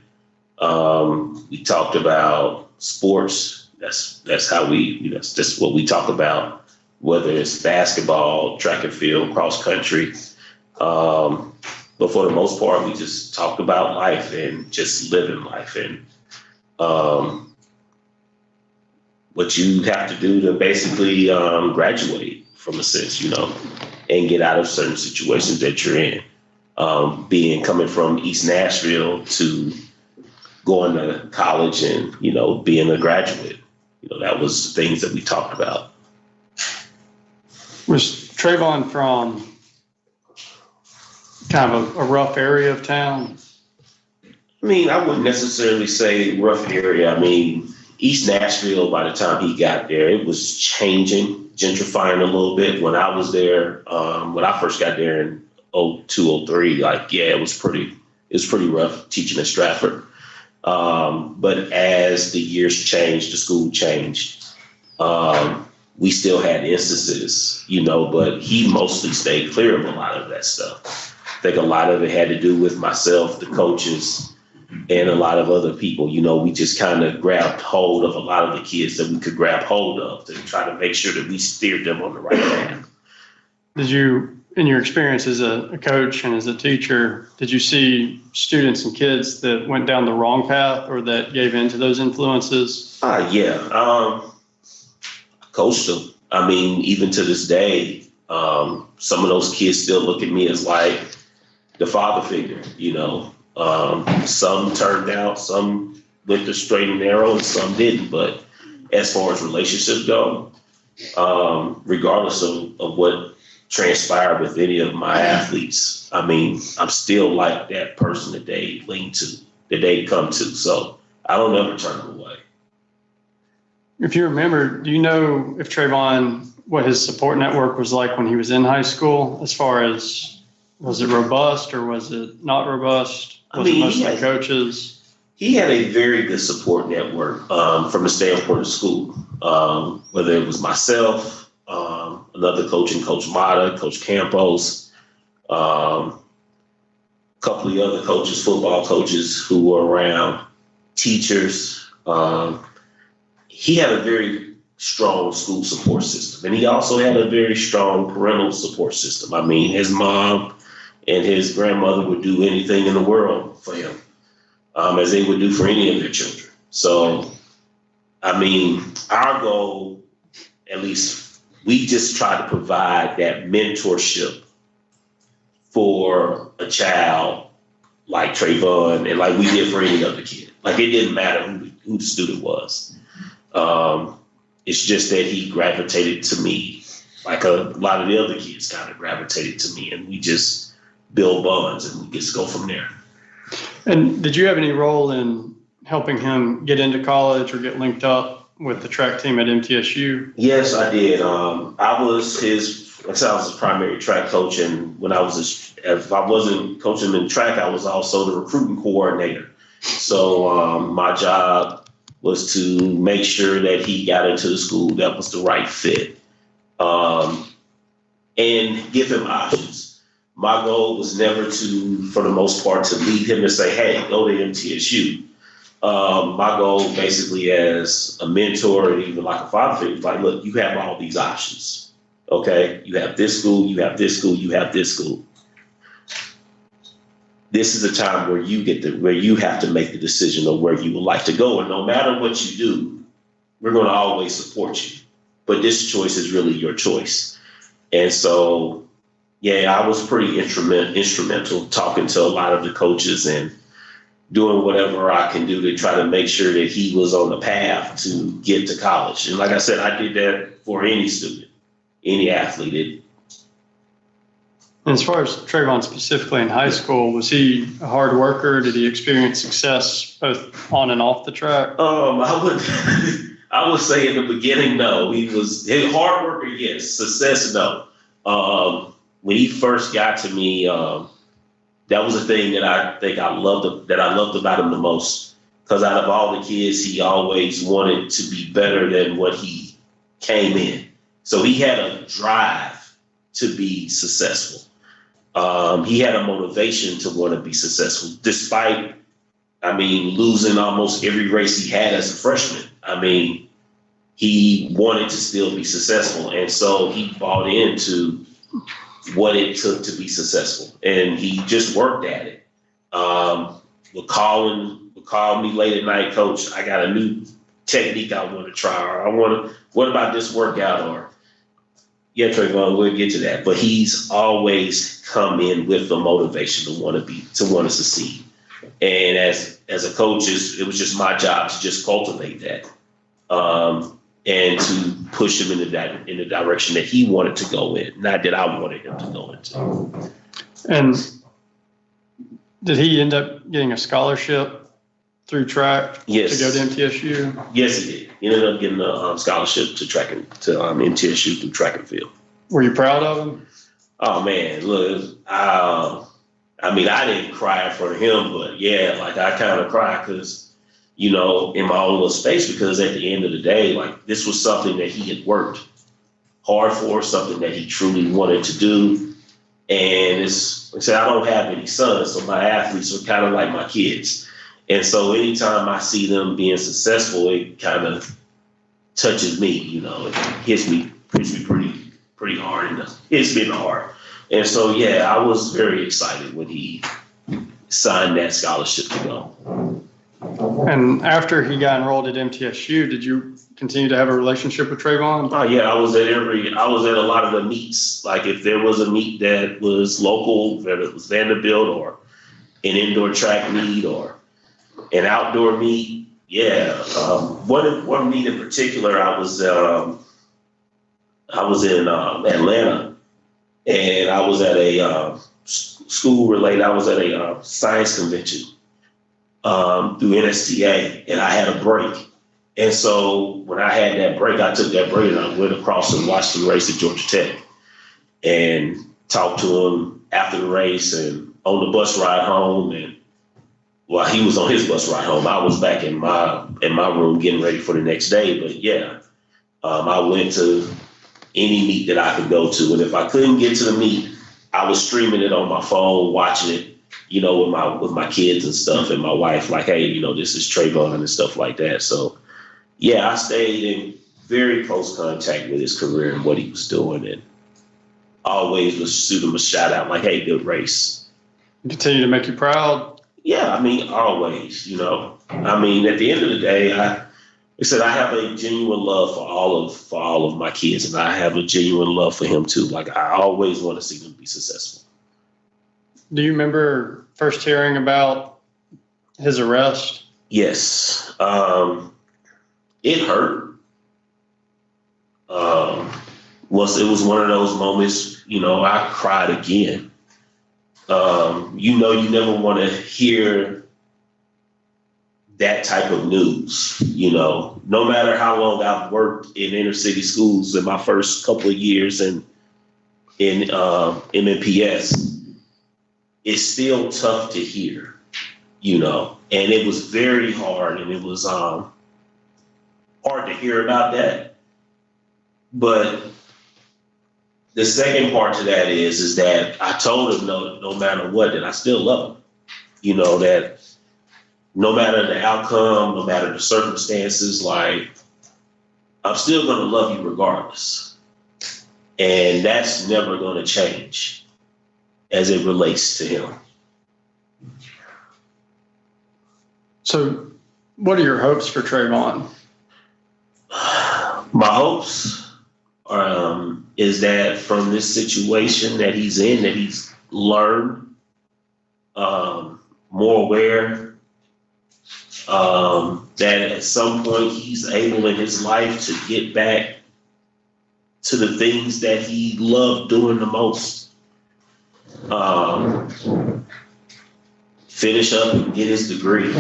We talked about sports. That's how that's what we talk about, whether it's basketball, track and field, cross country. But for the most part, we just talked about life and just living life and what you have to do to basically graduate from a sense, and get out of certain situations that you're in. Coming from East Nashville to going to college and, being a graduate, that was things that we talked about. Was Trayvon from kind of a rough area of town? I mean, I wouldn't necessarily say rough area. I mean, East Nashville, by the time he got there, it was changing, gentrifying a little bit. When I was there, when I first got there in 02, 03, it was pretty rough teaching at Stratford. But as the years changed, the school changed. We still had instances, but he mostly stayed clear of a lot of that stuff. I think a lot of it had to do with myself, the coaches, and a lot of other people. We just kind of grabbed hold of a lot of the kids that we could grab hold of to try to make sure that we steered them on the right path. Did you, in your experience as a coach and as a teacher, did you see students and kids that went down the wrong path or that gave in to those influences? Yeah. Coached them. I mean, even to this day, some of those kids still look at me as like the father figure, Some turned out, some went the straight and narrow, and some didn't. But as far as relationships go, regardless of what transpired with any of my athletes, I mean, I'm still like that person that they lean to, that they come to. So I don't ever turn them away. If you remember, do you know if Trayvon, what his support network was like when he was in high school, as far as, was it robust or was it not robust? Was it mostly coaches? He had a very good support network from the standpoint of school, whether it was myself, another coach and Coach Mata, Coach Campos, a couple of other coaches, football coaches who were around, teachers. He had a very strong school support system. And he also had a very strong parental support system. I mean, his mom and his grandmother would do anything in the world for him, as they would do for any of their children. So, I mean, our goal, at least we just try to provide that mentorship for a child like Trayvon and like we did for any other kid. Like it didn't matter who the student was. It's just that he gravitated to me, like a lot of the other kids kind of gravitated to me, and we just build bonds and we just go from there. And did you have any role in helping him get into college or get linked up with the track team at MTSU? Yes, I did. I was his primary track coach, and when if I wasn't coaching him in track, I was also the recruiting coordinator. So my job was to make sure that he got into the school that was the right fit, and give him options. My goal was never to, for the most part, to lead him to say, hey, go to MTSU. My goal basically as a mentor and even like a father figure is like, look, you have all these options. Okay, you have this school, you have this school, you have this school. This is a time where where you have to make the decision of where you would like to go. And no matter what you do, we're going to always support you. But this choice is really your choice. And so, yeah, I was pretty instrumental talking to a lot of the coaches and doing whatever I can do to try to make sure that he was on the path to get to college. And like I said, I did that for any student, any athlete. And as far as Trayvon specifically in high school, was he a hard worker? Did he experience success both on and off the track? I would say in the beginning, no. He was a hard worker, yes. Success, no. When he first got to me, that was the thing that I think I loved about him the most. Because out of all the kids, he always wanted to be better than what he came in. So he had a drive to be successful. He had a motivation to want to be successful, despite, losing almost every race he had as a freshman. He wanted to still be successful. And so he bought into what it took to be successful. And he just worked at it. Would call me late at night, coach, I got a new technique I want to try, or what about this workout? Or, yeah, Trayvon, we'll get to that. But he's always come in with the motivation to want to succeed. And as a coach, it was just my job to just cultivate that. And to push him in the direction that he wanted to go in, not that I wanted him to go into. And did he end up getting a scholarship through track to go to MTSU? Yes, he did. He ended up getting a scholarship to MTSU through track and field. Were you proud of him? Oh man, look, I didn't cry in front of him, but yeah, like I kind of cried because, in my own little space, because at the end of the day, like this was something that he had worked hard for, something that he truly wanted to do. And like I said, I don't have any sons, so my athletes are kind of like my kids. And so anytime I see them being successful, it kind of touches me, it hits me pretty hard, and hits me in the heart. And so, yeah, I was very excited when he signed that scholarship to go. And after he got enrolled at MTSU, did you continue to have a relationship with Trayvon? Oh yeah, I was at a lot of the meets. Like if there was a meet that was local, whether it was Vanderbilt or an indoor track meet or an outdoor meet, yeah. One meet in particular, I was in Atlanta, and I was at a school related. I was at a science convention through NSTA, and I had a break. And so when I had that break, I took that break and I went across and watched the race at Georgia Tech and talked to him after the race and on the bus ride home. And while he was on his bus ride home, I was back in my room getting ready for the next day. But yeah, I went to any meet that I could go to. And if I couldn't get to the meet, I was streaming it on my phone, watching it, with my kids and stuff, and my wife, like, hey, this is Trayvon and stuff like that. So yeah, I stayed in very close contact with his career and what he was doing, and always was shoot him a shout out like, hey, good race. Continue to make you proud. Yeah, I mean, always, you know. I mean, at the end of the day, I have a genuine love for all of my kids, and I have a genuine love for him too. Like, I always want to see them be successful. Do you remember first hearing about his arrest? Yes. It hurt. It was one of those moments, you know, I cried again. You know, you never want to hear that type of news, you know, no matter how long I've worked in inner city schools in my first couple of years in MNPS, it's still tough to hear, you know, and it was very hard, and it was hard to hear about that. But the second part to that is that I told him no matter what, that I still love him. You know, that no matter the outcome, no matter the circumstances, like, I'm still going to love you regardless. And that's never going to change as it relates to him. So what are your hopes for Trayvon? My hopes is that from this situation that he's in, that he's learned, more aware, that at some point he's able in his life to get back to the things that he loved doing the most. Finish up and get his degree,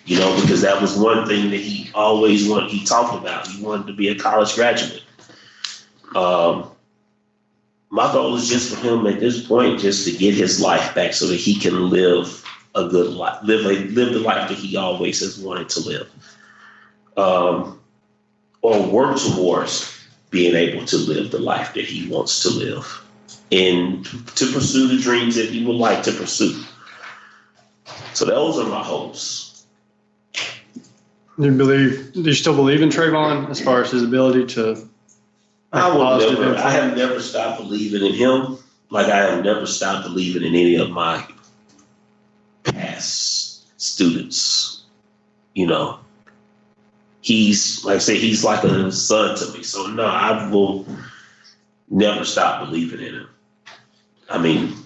you know, because that was one thing that he always wanted. He talked about. He wanted to be a college graduate. My goal is just for him at this point, just to get his life back so that he can live a good life, live the life that he always has wanted to live, or work towards being able to live the life that he wants to live, and to pursue the dreams that he would like to pursue. So those are my hopes. Do you still believe in Trayvon as far as his ability to? I have never stopped believing in him. Like, I have never stopped believing in any of my past students. You know, he's, like I say, he's like a son to me. So no, I will never stop believing in him. I mean,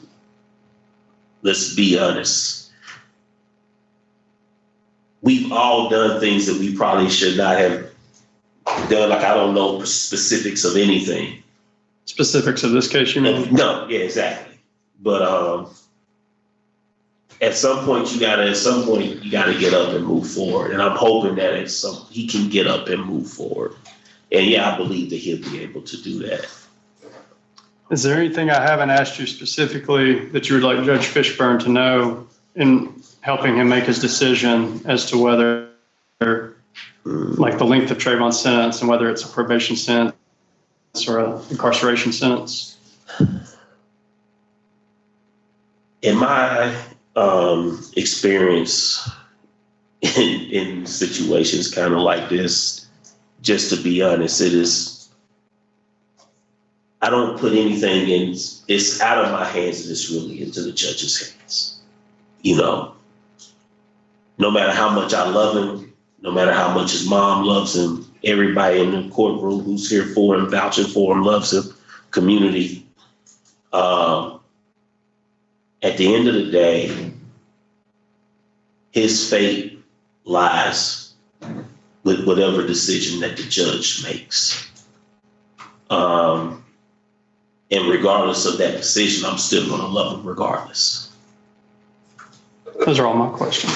let's be honest. We've all done things that we probably should not have done. Like, I don't know specifics of anything. Specifics of this case, you mean? No, yeah, exactly. But at some point you gotta get up and move forward. And I'm hoping that he can get up and move forward. And yeah, I believe that he'll be able to do that. Is there anything I haven't asked you specifically that you would like Judge Fishburne to know in helping him make his decision as to whether, like, the length of Trayvon's sentence and whether it's a probation sentence or an incarceration sentence? In my experience in situations kind of like this, just to be honest, I don't put anything in, it's out of my hands and it's really into the judge's hands. You know, no matter how much I love him, no matter how much his mom loves him, everybody in the courtroom who's here for him, vouching for him, loves him, community. At the end of the day, his fate lies with whatever decision that the judge makes. And regardless of that decision, I'm still going to love him regardless. Those are all my questions.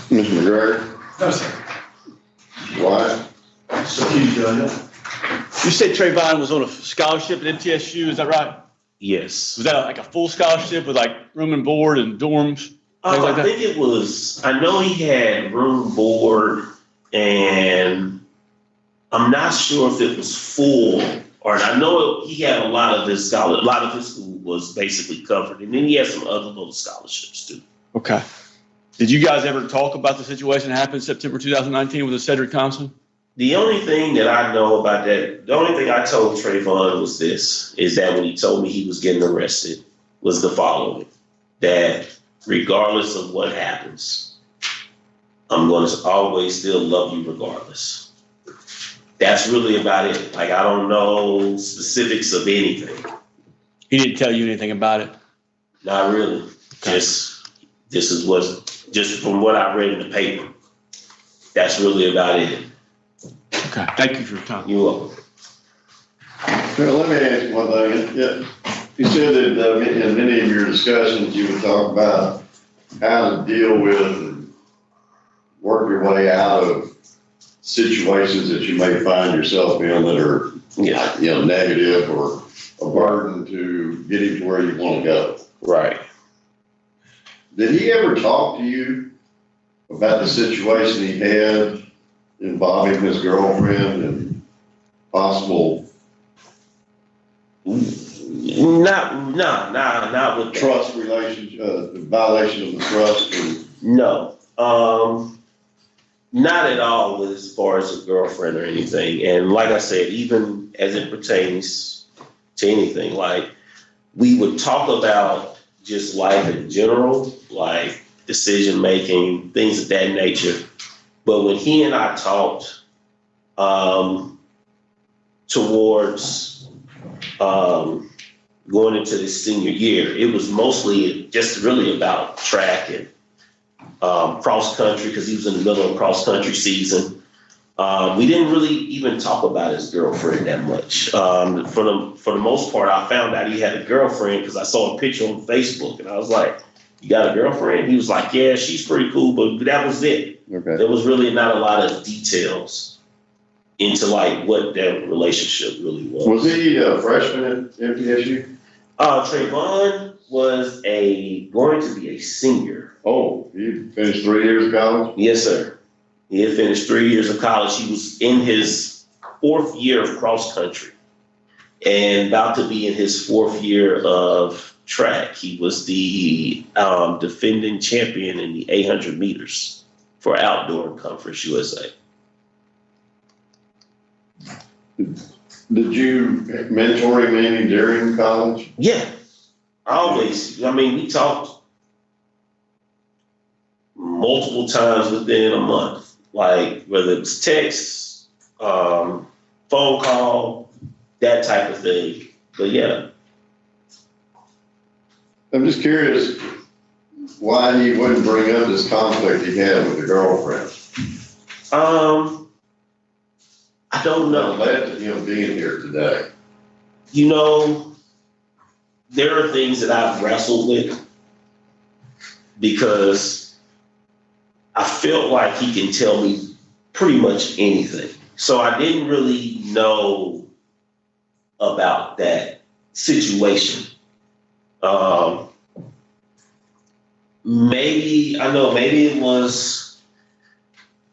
Mr. McGregor? No, sir. Why? So You said Trayvon was on a scholarship at MTSU, is that right? Yes. Was that like a full scholarship with like room and board and dorms? I think it was, I know he had room, board, and I'm not sure if it was full, or I know he had a lot of his school was basically covered, and then he had some other little scholarships too. Okay. Did you guys ever talk about the situation that happened September 2019 with Cedric Thompson? The only thing that I know about that, the only thing I told Trayvon was this, is that when he told me he was getting arrested, was the following, that regardless of what happens, I'm going to always still love you regardless. That's really about it. Like, I don't know specifics of anything. He didn't tell you anything about it? Not really. Just from what I read in the paper. That's really about it. Okay, thank you for your time. You're welcome. Well, let me ask you one thing. Yeah, you said that in many of your discussions, you would talk about how to deal with and work your way out of situations that you may find yourself in that are, negative or a burden to getting to where you want to go. Right. Did he ever talk to you about the situation he had involving his girlfriend and possible not with trust relationship, violation of the trust? No, not at all with as far as a girlfriend or anything. And like I said, even as it pertains to anything, like we would talk about just life in general, like decision making, things of that nature. But when he and I talked towards going into this senior year, it was mostly just really about track and cross country, because he was in the middle of cross country season. We didn't really even talk about his girlfriend that much. For the most part, I found out he had a girlfriend because I saw a picture on Facebook, and I was like, "You got a girlfriend?" He was like, "Yeah, she's pretty cool," but that was it. Okay. There was really not a lot of details into like what that relationship really was. Was he a freshman at MTSU? Trayvon was going to be a senior. Oh, he finished 3 years of college? Yes, sir. He had finished 3 years of college. He was in his 4th year of cross country and about to be in his 4th year of track. He was the defending champion in the 800 meters for Outdoor and Conference USA. Did you mentor him any during college? Yeah, always. I mean, we talked multiple times within a month, like whether it was text, phone call, that type of thing. But yeah. I'm just curious why he wouldn't bring up this conflict he had with the girlfriend. I don't know. That led to him being here today. You know, there are things that I've wrestled with because I felt like he can tell me pretty much anything. So I didn't really know about that situation. Maybe it was,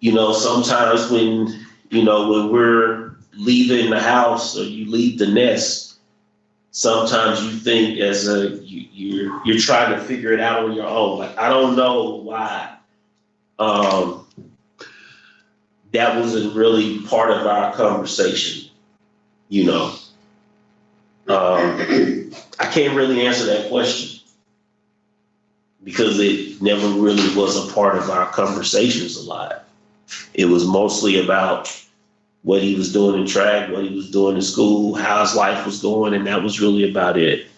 sometimes when we're leaving the house or you leave the nest, sometimes you think you're trying to figure it out on your own. Like, I don't know why that wasn't really part of our conversation, I can't really answer that question because it never really was a part of our conversations a lot. It was mostly about what he was doing in track, what he was doing in school, how his life was going, and that was really about it.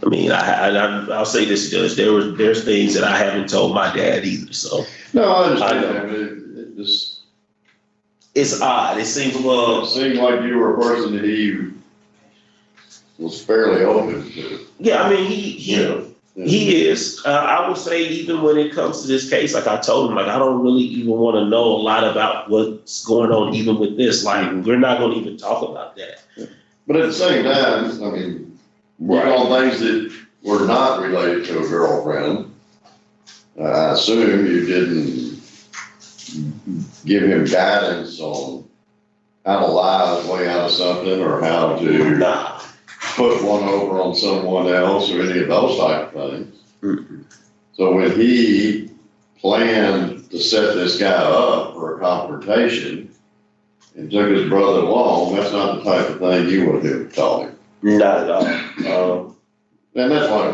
I mean, I'll say this, Judge. There's things that I haven't told my dad either. So no, I understand that, but it's odd. It seems a little. It seemed like you were a person that he was fairly open to. Yeah, I mean, he is. I would say even when it comes to this case, like I told him, like I don't really even want to know a lot about what's going on, even with this. Like we're not going to even talk about that. But at the same time, I mean. Right. All things that were not related to a girlfriend. I assume you didn't give him guidance on how to lie his way out of something or how to put one over on someone else or any of those type of things. So when he planned to set this guy up for a confrontation and took his brother along, that's not the type of thing you would have taught him. Not at all. And that's why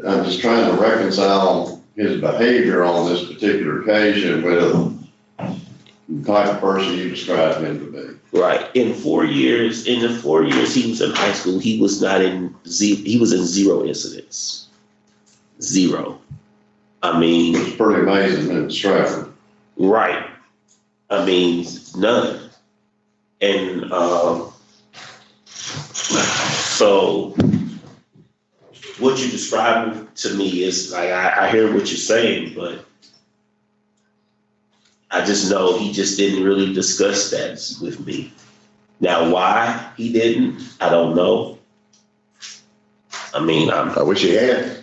I'm just trying to reconcile his behavior on this particular occasion with the type of person you described him to be. Right. In the 4 years he was in high school, he was in 0 incidents. 0. I mean, it's pretty amazing in Stratford. Right. I mean, none. And so what you described to me is like, I hear what you're saying, but I just know he just didn't really discuss that with me. Now, why he didn't, I don't know. I mean, I wish he had.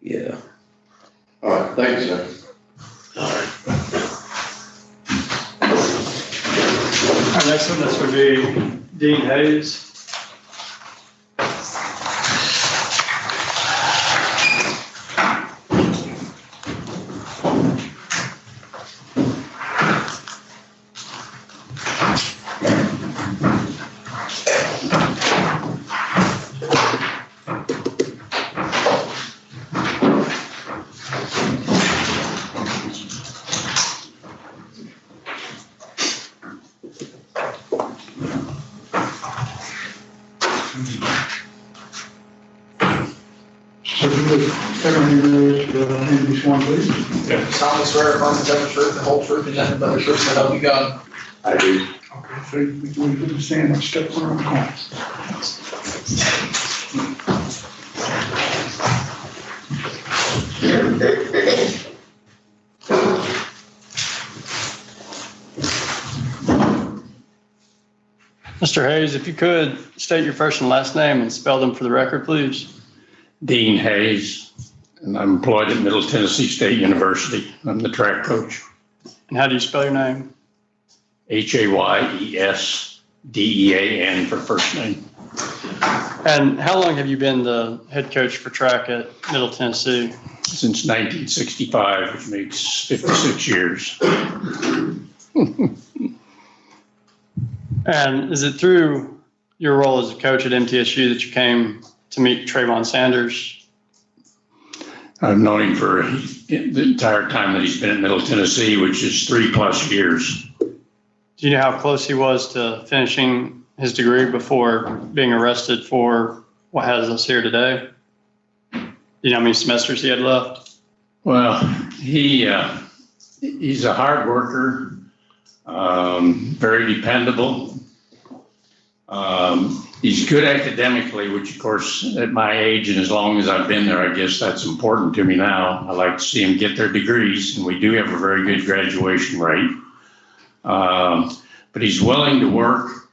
Yeah. All right, thank you, sir. All right. Our next witness would be Dean Hayes. Introduce one, please. Solemnly swear or affirm to tell the truth, the whole truth, and nothing but the truth, so help you God. I do. Okay, so we put the stand up, step around the corner. Mr. Hayes, if you could state your first and last name and spell them for the record, please. Dean Hayes, and I'm employed at Middle Tennessee State University. I'm the track coach. And how do you spell your name? Hayesdean for first name. And how long have you been the head coach for track at Middle Tennessee? Since 1965, which makes 56 years. And is it through your role as a coach at MTSU that you came to meet Trayvon Sanders? I've known him for the entire time that he's been at Middle Tennessee, which is 3+ years. Do you know how close he was to finishing his degree before being arrested for what has us here today? Do you know how many semesters he had left? Well, he's a hard worker, very dependable. He's good academically, which of course at my age and as long as I've been there, I guess that's important to me now. I like to see them get their degrees, and we do have a very good graduation rate. But he's willing to work.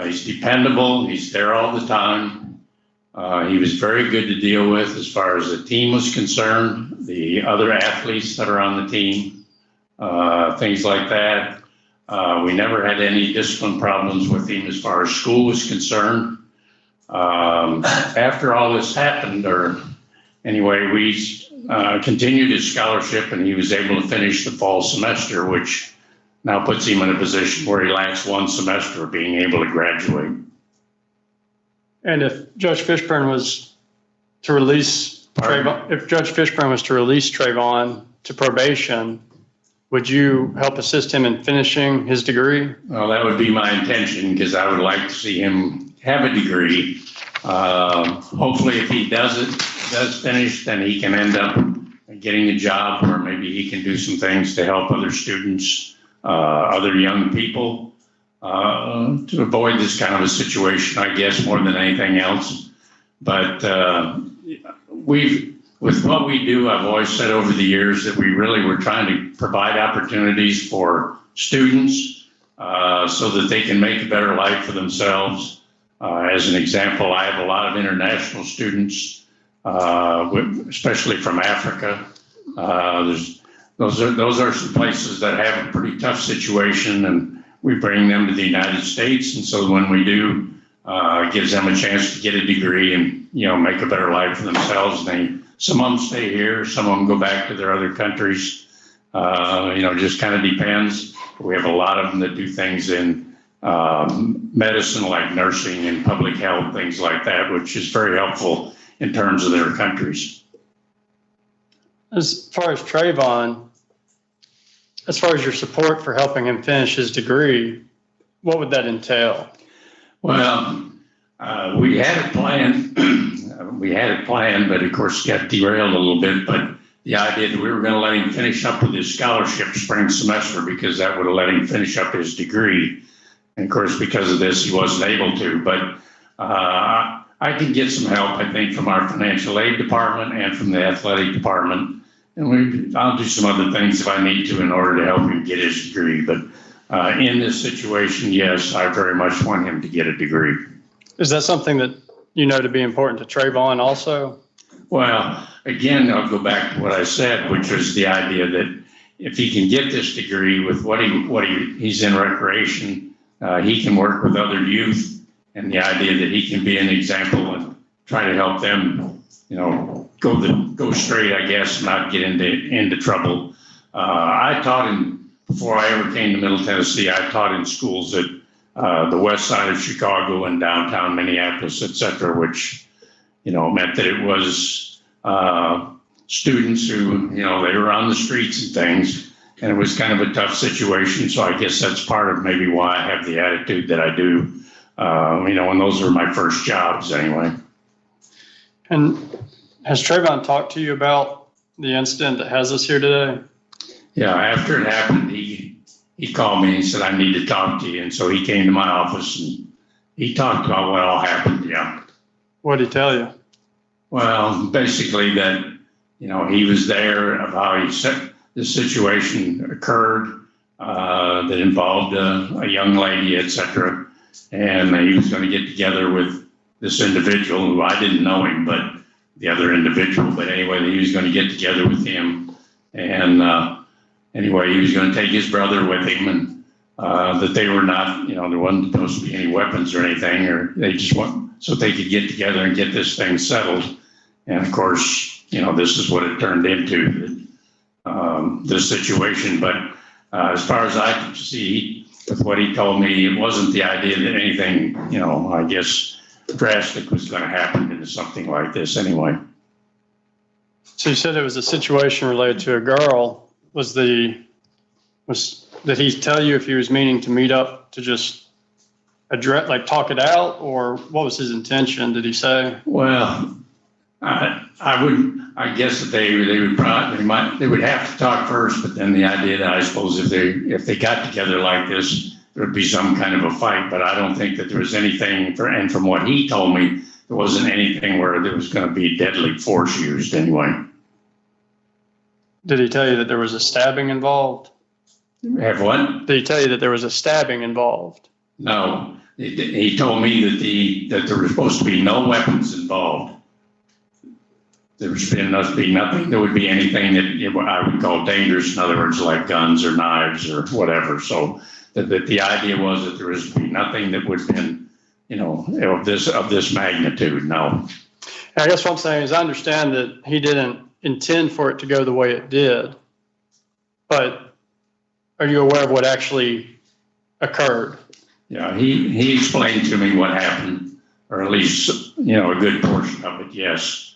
He's dependable. He's there all the time. He was very good to deal with as far as the team was concerned, the other athletes that are on the team, things like that. We never had any discipline problems with him as far as school was concerned. After all this happened, or anyway, we continued his scholarship and he was able to finish the fall semester, which now puts him in a position where he lacks 1 semester of being able to graduate. And if Judge Fishburne was to release Trayvon to probation, would you help assist him in finishing his degree? Well, that would be my intention, because I would like to see him have a degree. Hopefully, if he does finish, then he can end up getting a job where maybe he can do some things to help other students, other young people, to avoid this kind of a situation, I guess, more than anything else. But with what we do, I've always said over the years that we really were trying to provide opportunities for students so that they can make a better life for themselves. As an example, I have a lot of international students, especially from Africa. There's those are some places that have a pretty tough situation, and we bring them to the United States. And so when we do, it gives them a chance to get a degree and, make a better life for themselves. Some of them stay here, some of them go back to their other countries. Just kind of depends. We have a lot of them that do things in medicine, like nursing and public health, things like that, which is very helpful in terms of their countries. As far as Trayvon, as far as your support for helping him finish his degree, what would that entail? Well, we had it planned. But of course got derailed a little bit. But the idea that we were going to let him finish up with his scholarship spring semester, because that would have let him finish up his degree. And of course, because of this, he wasn't able to. But I can get some help, I think, from our financial aid department and from the athletic department. And I'll do some other things if I need to in order to help him get his degree. But in this situation, yes, I very much want him to get a degree. Is that something that you know to be important to Trayvon also? Well, again, I'll go back to what I said, which was the idea that if he can get this degree with he's in recreation, he can work with other youth, and the idea that he can be an example and try to help them, go straight, I guess, not get into trouble. I taught before I ever came to Middle Tennessee, I taught in schools at the west side of Chicago and downtown Minneapolis, et cetera, which, meant that it was students who, they were on the streets and things, and it was kind of a tough situation. So I guess that's part of maybe why I have the attitude that I do, and those were my first jobs anyway. And has Trayvon talked to you about the incident that has us here today? Yeah, after it happened, he called me and said, I need to talk to you. And so he came to my office and he talked about what all happened, yeah. What did he tell you? Well, basically that, he was there of how he said the situation occurred that involved a young lady, et cetera. And he was going to get together with this individual who I didn't know him, but the other individual. But anyway, he was going to get together with him. And anyway, he was going to take his brother with him, and that they were not, there wasn't supposed to be any weapons or anything, or they just want so they could get together and get this thing settled. And of course, this is what it turned into, this situation. But as far as I can see, with what he told me, it wasn't the idea that anything, I guess, drastic was going to happen into something like this anyway. So you said it was a situation related to a girl. Did he tell you if he was meaning to meet up to just address, talk it out, or what was his intention? Did he say? Well, I guess that they would have to talk first, but then the idea that I suppose if they got together like this, there would be some kind of a fight. But I don't think that there was anything, and from what he told me, there wasn't anything where there was going to be deadly force used anyway. Did he tell you that there was a stabbing involved? Have what? Did he tell you that there was a stabbing involved? No, he told me that there were supposed to be no weapons involved. There must be nothing. There would be anything that I would call dangerous. In other words, like guns or knives or whatever. So that the idea was that there was nothing that would have been, of this magnitude. No. I guess what I'm saying is I understand that he didn't intend for it to go the way it did, but are you aware of what actually occurred? Yeah, he explained to me what happened, or at least, a good portion of it, yes.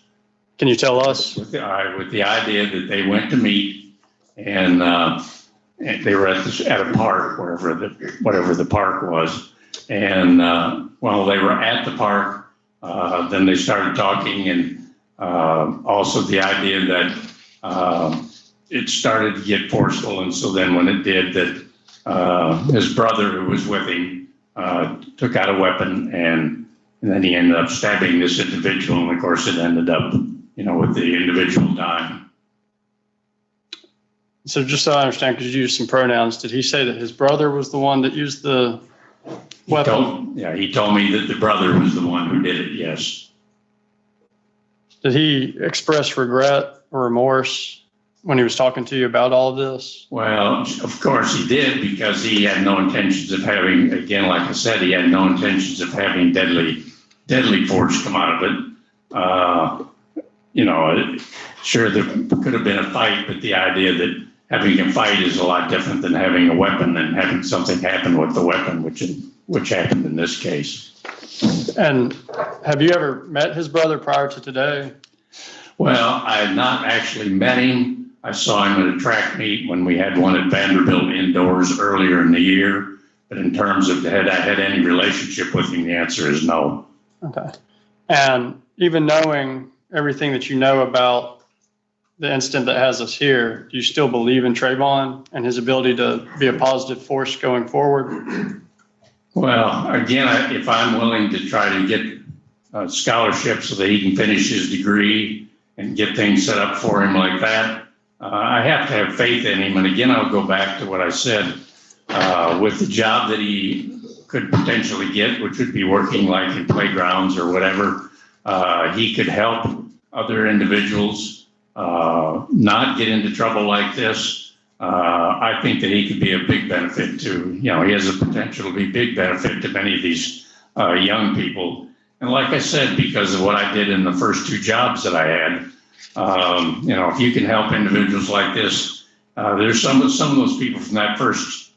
Can you tell us? With the idea that they went to meet, and they were at a park, whatever the park was, and while they were at the park, then they started talking, and also the idea that it started to get forceful, and so then when it did, that his brother who was with him took out a weapon, and then he ended up stabbing this individual, and of course it ended up, with the individual dying. So just so I understand, because you used some pronouns, did he say that his brother was the one that used the weapon? He told me that the brother was the one who did it, yes. Did he express regret or remorse when he was talking to you about all of this? Well, of course he did, because he had no intentions of having, again, like I said, he had no intentions of having deadly force come out of it. Sure, there could have been a fight, but the idea that having a fight is a lot different than having a weapon and having something happen with the weapon, which happened in this case. And have you ever met his brother prior to today? Well, I had not actually met him. I saw him at a track meet when we had one at Vanderbilt indoors earlier in the year. But in terms of had I had any relationship with him, the answer is no. Okay. And even knowing everything that you know about the incident that has us here, do you still believe in Trayvon and his ability to be a positive force going forward? Well, again, if I'm willing to try to get a scholarship so that he can finish his degree and get things set up for him like that, I have to have faith in him. And again, I'll go back to what I said, with the job that he could potentially get, which would be working like in playgrounds or whatever, he could help other individuals not get into trouble like this. I think that he could be a big benefit to, he has a potential to be big benefit to many of these young people. And like I said, because of what I did in the first 2 jobs that I had, if you can help individuals like this, there's some of those people from that first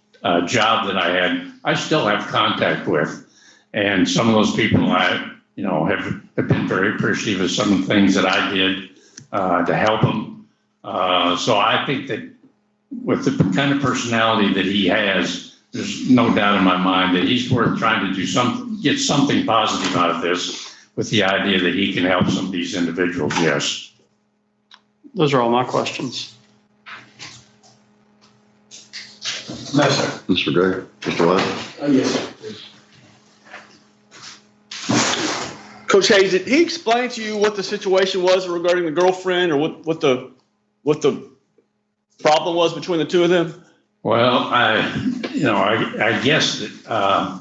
job that I had, I still have contact with. And some of those people I, have been very appreciative of some of the things that I did to help them. So I think that with the kind of personality that he has, there's no doubt in my mind that he's worth trying to get something positive out of this, with the idea that he can help some of these individuals. Yes. Those are all my questions. No, sir. Mr. Gray, Mr. White? Yes, sir. Coach Hayes, did he explain to you what the situation was regarding the girlfriend, or what the problem was between the two of them? Well, I guess that,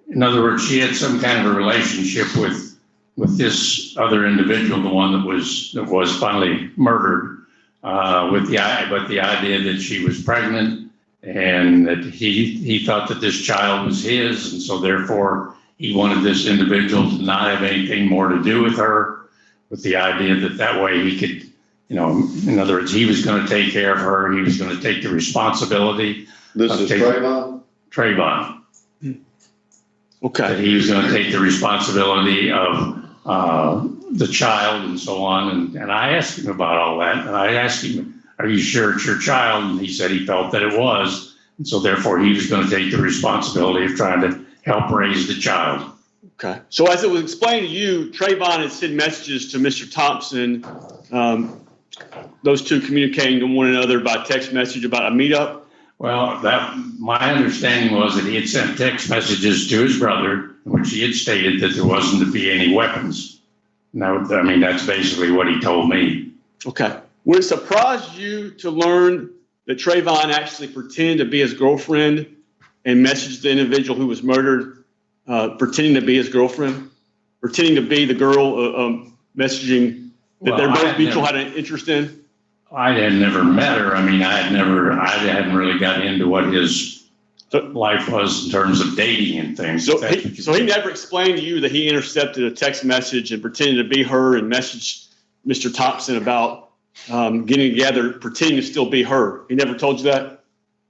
in other words, she had some kind of a relationship with this other individual, the one that was finally murdered, but the idea that she was pregnant and that he thought that this child was his, and so therefore he wanted this individual to not have anything more to do with her, with the idea that way he could, in other words, he was going to take care of her. He was going to take the responsibility. This is Trayvon? Trayvon. Okay. That he was going to take the responsibility of the child and so on. And I asked him about all that. And I asked him, are you sure it's your child? And he said he felt that it was. And so therefore he was going to take the responsibility of trying to help raise the child. Okay. So as it was explained to you, Trayvon had sent messages to Mr. Thompson, those two communicating to one another by text message about a meetup. Well, my understanding was that he had sent text messages to his brother, in which he had stated that there wasn't to be any weapons. Now, that's basically what he told me. Okay. Would it surprise you to learn that Trayvon actually pretended to be his girlfriend and messaged the individual who was murdered, pretending to be his girlfriend, pretending to be the girl, messaging that they're both mutual had an interest in? I had never met her. I hadn't really got into what his life was in terms of dating and things. So he never explained to you that he intercepted a text message and pretended to be her and messaged Mr. Thompson about getting together, pretending to still be her. He never told you that?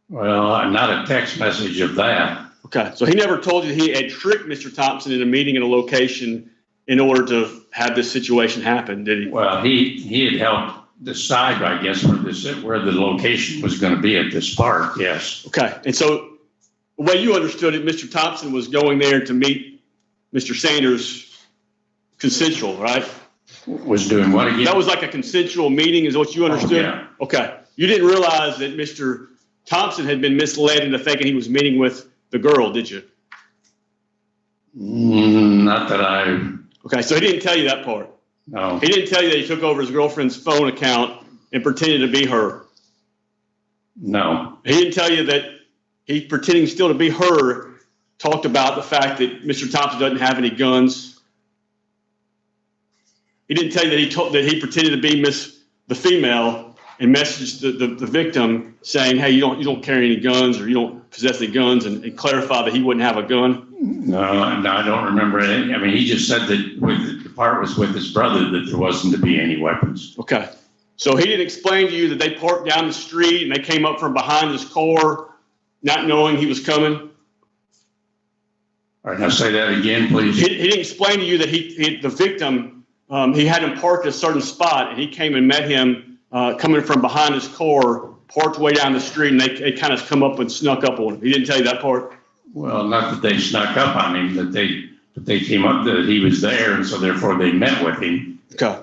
Well, not a text message of that. Okay. So he never told you he had tricked Mr. Thompson in a meeting at a location in order to have this situation happen, did he? Well, he had helped decide, I guess, where the location was going to be at this park. Yes. Okay. And so the way you understood it, Mr. Thompson was going there to meet Mr. Sanders consensual, right? Was doing what again? That was like a consensual meeting is what you understood? Oh, yeah. Okay. You didn't realize that Mr. Thompson had been misled into thinking he was meeting with the girl, did you? Not that I... Okay, so he didn't tell you that part? No. He didn't tell you that he took over his girlfriend's phone account and pretended to be her? No. He didn't tell you that he, pretending still to be her, talked about the fact that Mr. Thompson doesn't have any guns? He didn't tell you that he pretended to be the female and messaged the victim saying, hey, you don't carry any guns or you don't possess any guns, and clarify that he wouldn't have a gun? No, I don't remember it. I mean, he just said that the part was with his brother that there wasn't to be any weapons. Okay. So he didn't explain to you that they parked down the street and they came up from behind his car, not knowing he was coming? All right, now say that again, please. He didn't explain to you that the victim, he had him parked at a certain spot, and he came and met him coming from behind his car, parked way down the street, and they kind of come up and snuck up on him. He didn't tell you that part? Well, not that they snuck up on him, that they came up, that he was there, and so therefore they met with him. Okay.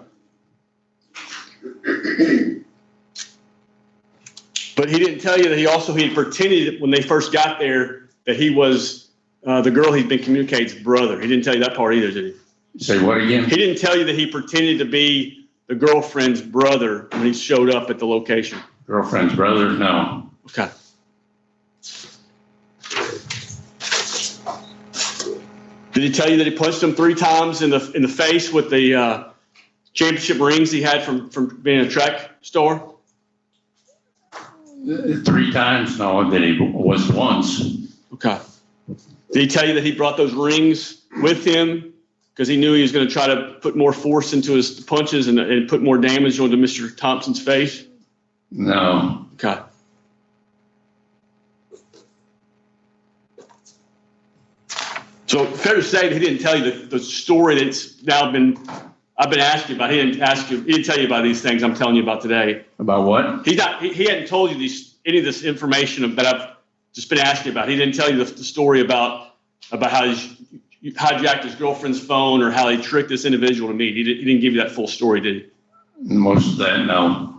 But he didn't tell you that he had pretended when they first got there that he was the girl he'd been communicating's brother. He didn't tell you that part either, did he? Say what again? He didn't tell you that he pretended to be the girlfriend's brother when he showed up at the location. Girlfriend's brother? No. Okay. Did he tell you that he punched him 3 times in the face with the championship rings he had from being a track star? 3 times? No, that he was once. Okay. Did he tell you that he brought those rings with him because he knew he was going to try to put more force into his punches and put more damage onto Mr. Thompson's face? No. Okay. So fair to say that he didn't tell you the story that's now I've been asking about. He didn't tell you about these things I'm telling you about today. About what? He hadn't told you any of this information that I've just been asking about. He didn't tell you the story about how he hijacked his girlfriend's phone or how he tricked this individual to meet. He didn't give you that full story, did he? Most of that, no.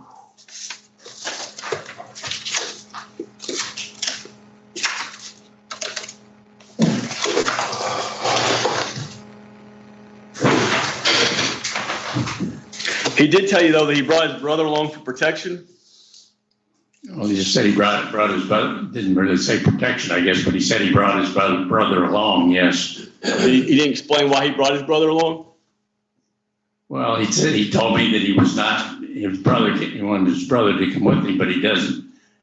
He did tell you, though, that he brought his brother along for protection? Well, he just said he brought his brother, didn't really say protection, I guess, but he said he brought his brother along, yes. He didn't explain why he brought his brother along? Well, he told me that he wanted his brother to come with him, but he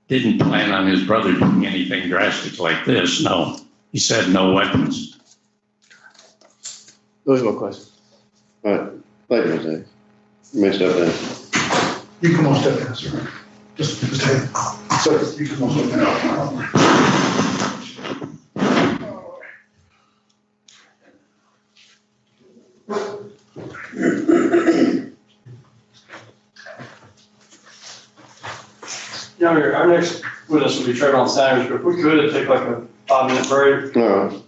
didn't plan on his brother doing anything drastic like this, no. He said no weapons. Those are my questions. All right, thank you, Jose. You may step down. You come on, step down, sir. Just hey, sir, you come on, step down. Yeah, our next witness will be Trayvon Sanders, but if we could take like a 5-minute break. All right.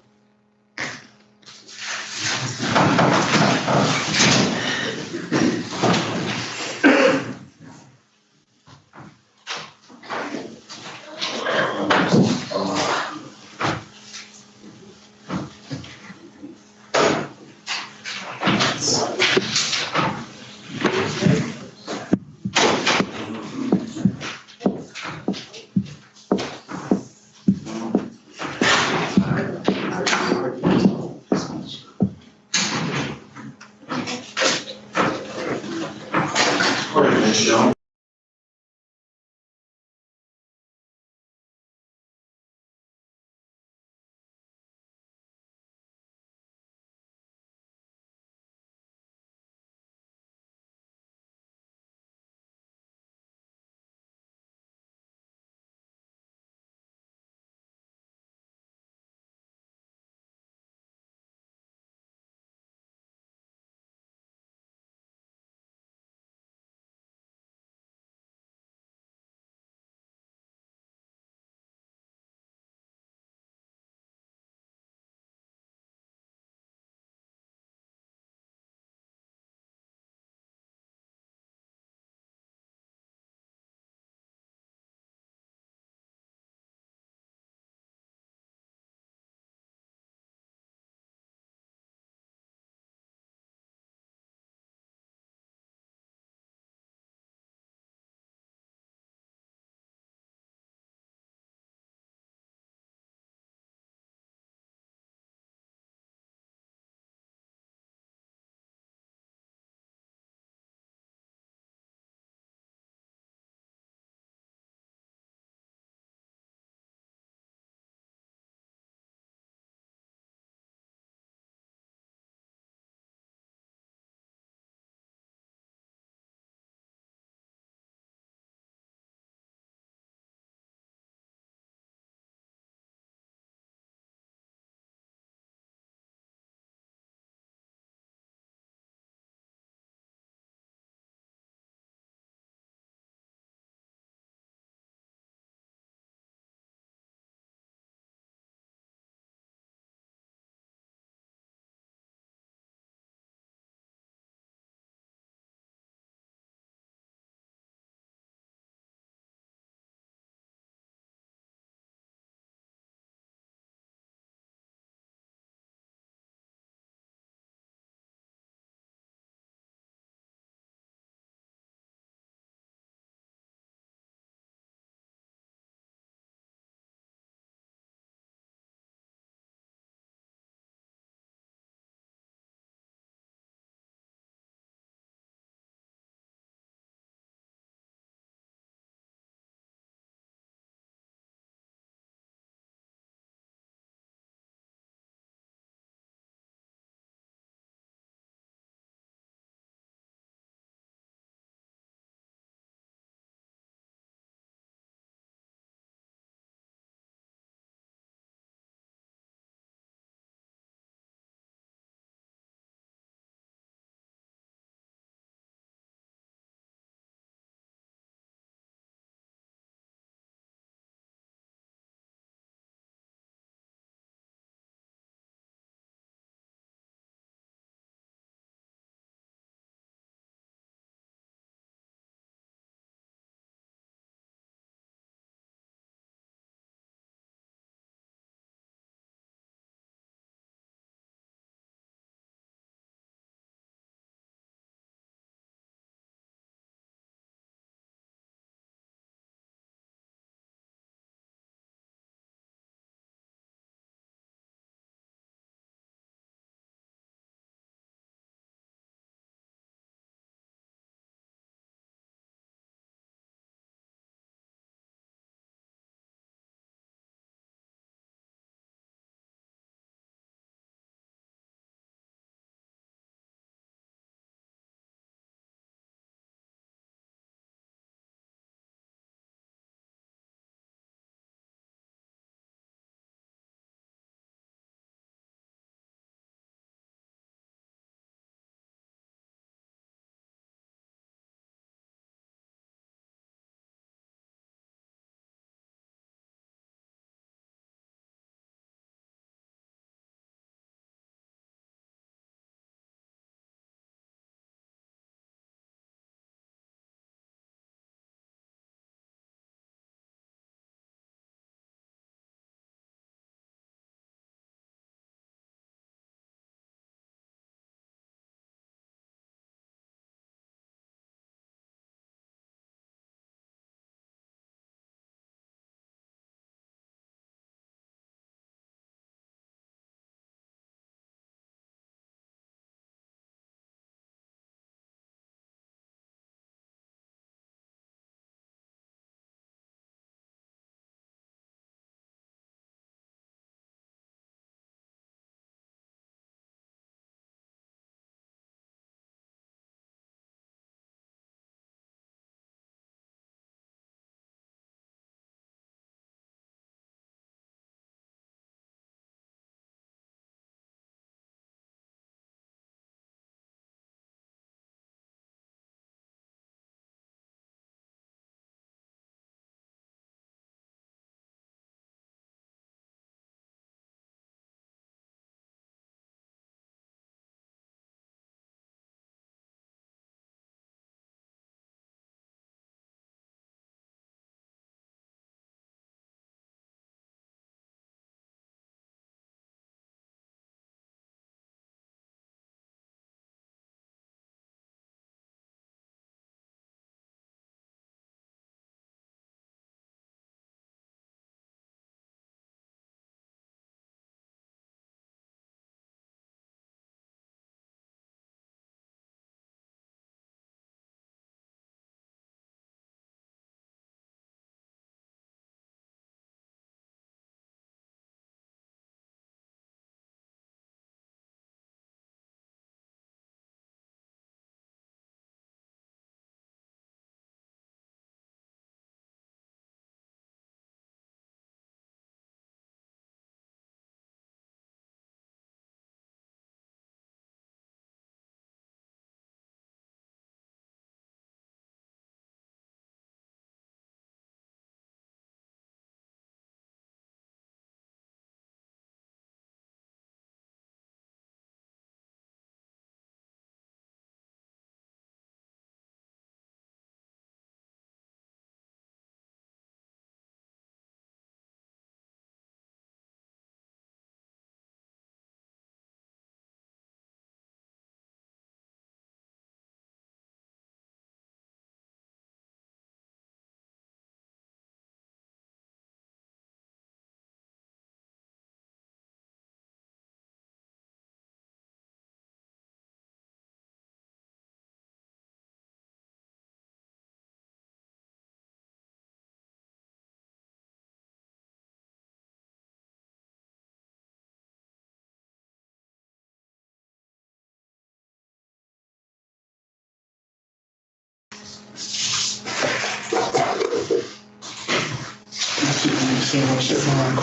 see him sitting around.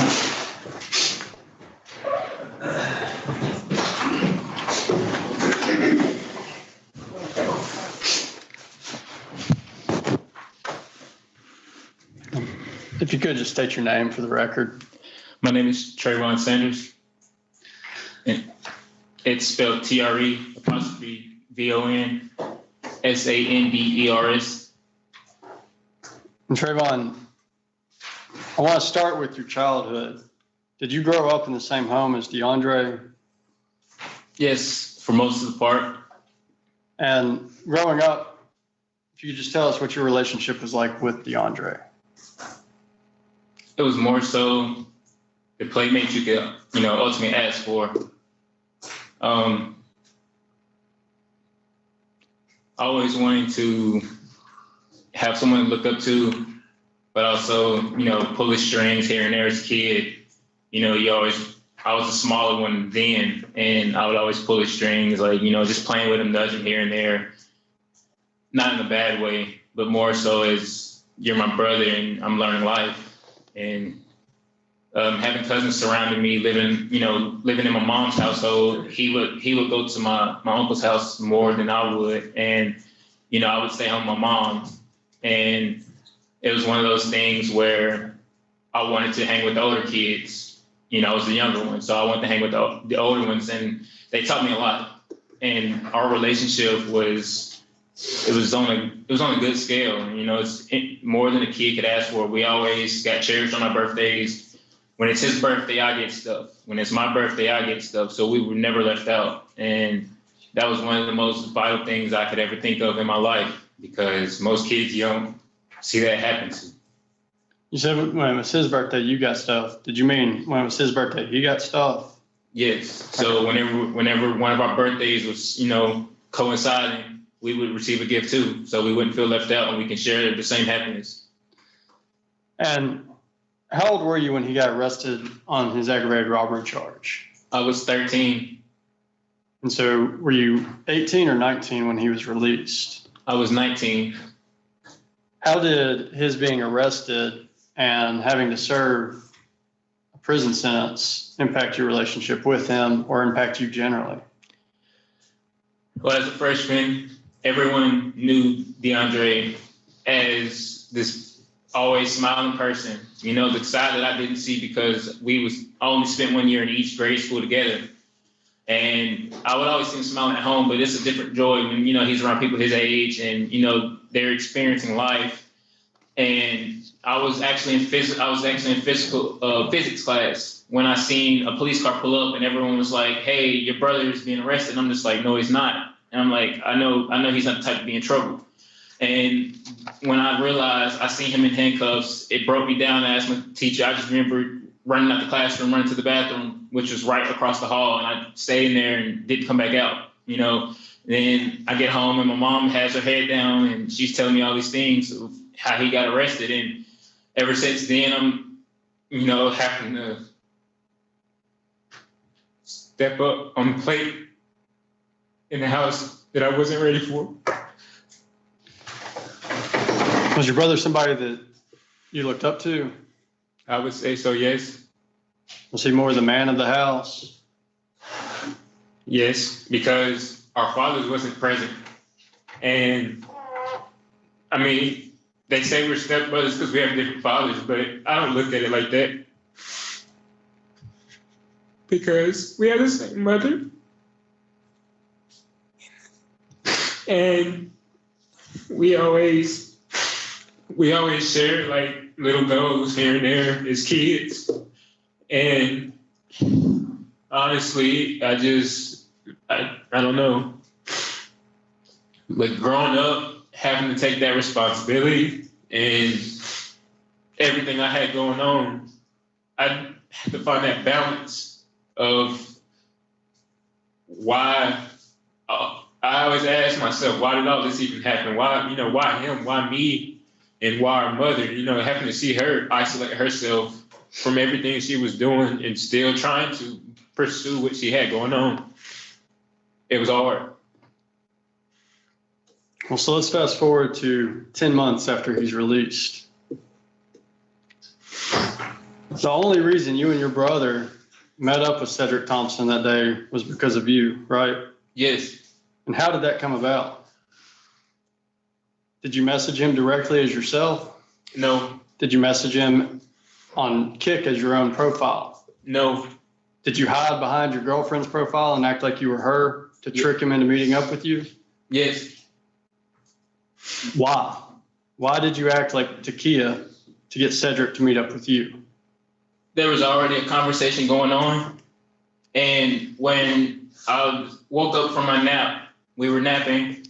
If you could just state your name for the record. My name is Trayvon Sanders. And it's spelled TRE_VONSANDERS. And Trayvon, I want to start with your childhood. Did you grow up in the same home as DeAndre? Yes, for most of the part. And growing up, if you could just tell us what your relationship was like with DeAndre. It was more so the playmate you could, ultimately ask for. Always wanting to have someone to look up to, but also, pull the strings here and there as a kid. I was the smaller one then, and I would always pull the strings, just playing with him, nudging here and there. Not in a bad way, but more so as you're my brother and I'm learning life. And having cousins surrounding me, living in my mom's household, he would go to my uncle's house more than I would. And, I would stay home with my mom. And it was one of those things where I wanted to hang with the older kids. I was the younger one, so I wanted to hang with the older ones, and they taught me a lot. And our relationship was on a good scale. It's more than a kid could ask for. We always got cherished on our birthdays. When it's his birthday, I get stuff. When it's my birthday, I get stuff. So we were never left out. And that was one of the most vital things I could ever think of in my life, because most kids, you don't see that happen to. You said when it was his birthday, you got stuff. Did you mean when it was his birthday, he got stuff? Yes. So whenever one of our birthdays was, coinciding, we would receive a gift too. So we wouldn't feel left out, and we can share the same happiness. And how old were you when he got arrested on his aggravated robbery charge? I was 13. And so were you 18 or 19 when he was released? I was 19. How did his being arrested and having to serve a prison sentence impact your relationship with him or impact you generally? Well, as a freshman, everyone knew DeAndre as this always smiling person. The side that I didn't see because I only spent 1 year in each grade school together. And I would always see him smiling at home, but it's a different joy when, he's around people his age and, they're experiencing life. And I was actually in physics class when I seen a police car pull up and everyone was like, "Hey, your brother is being arrested." And I'm just like, "No, he's not." And I'm like, I know he's not the type to be in trouble. And when I realized I seen him in handcuffs, it broke me down. I asked my teacher. I just remember running out the classroom, running to the bathroom, which was right across the hall. And I stayed in there and didn't come back out, Then I get home and my mom has her head down and she's telling me all these things of how he got arrested. And ever since then, I'm, having to step up on the plate in the house that I wasn't ready for. Was your brother somebody that you looked up to? I would say so, yes. Was he more the man of the house? Yes, because our fathers wasn't present. And they say we're stepbrothers because we have different fathers, but I don't look at it like that. Because we have the same mother. And we always share little goals here and there as kids. And honestly, I don't know. But growing up, having to take that responsibility and everything I had going on, I had to find that balance of why. I always ask myself, why did all this even happen? Why him? Why me? And why our mother? Having to see her isolate herself from everything she was doing and still trying to pursue what she had going on. It was hard. Well, so let's fast forward to 10 months after he's released. The only reason you and your brother met up with Cedric Thompson that day was because of you, right? Yes. And how did that come about? Did you message him directly as yourself? No. Did you message him on Kik as your own profile? No. Did you hide behind your girlfriend's profile and act like you were her to trick him into meeting up with you? Yes. Why? Why did you act like Takia to get Cedric to meet up with you? There was already a conversation going on. And when I woke up from my nap, we were napping.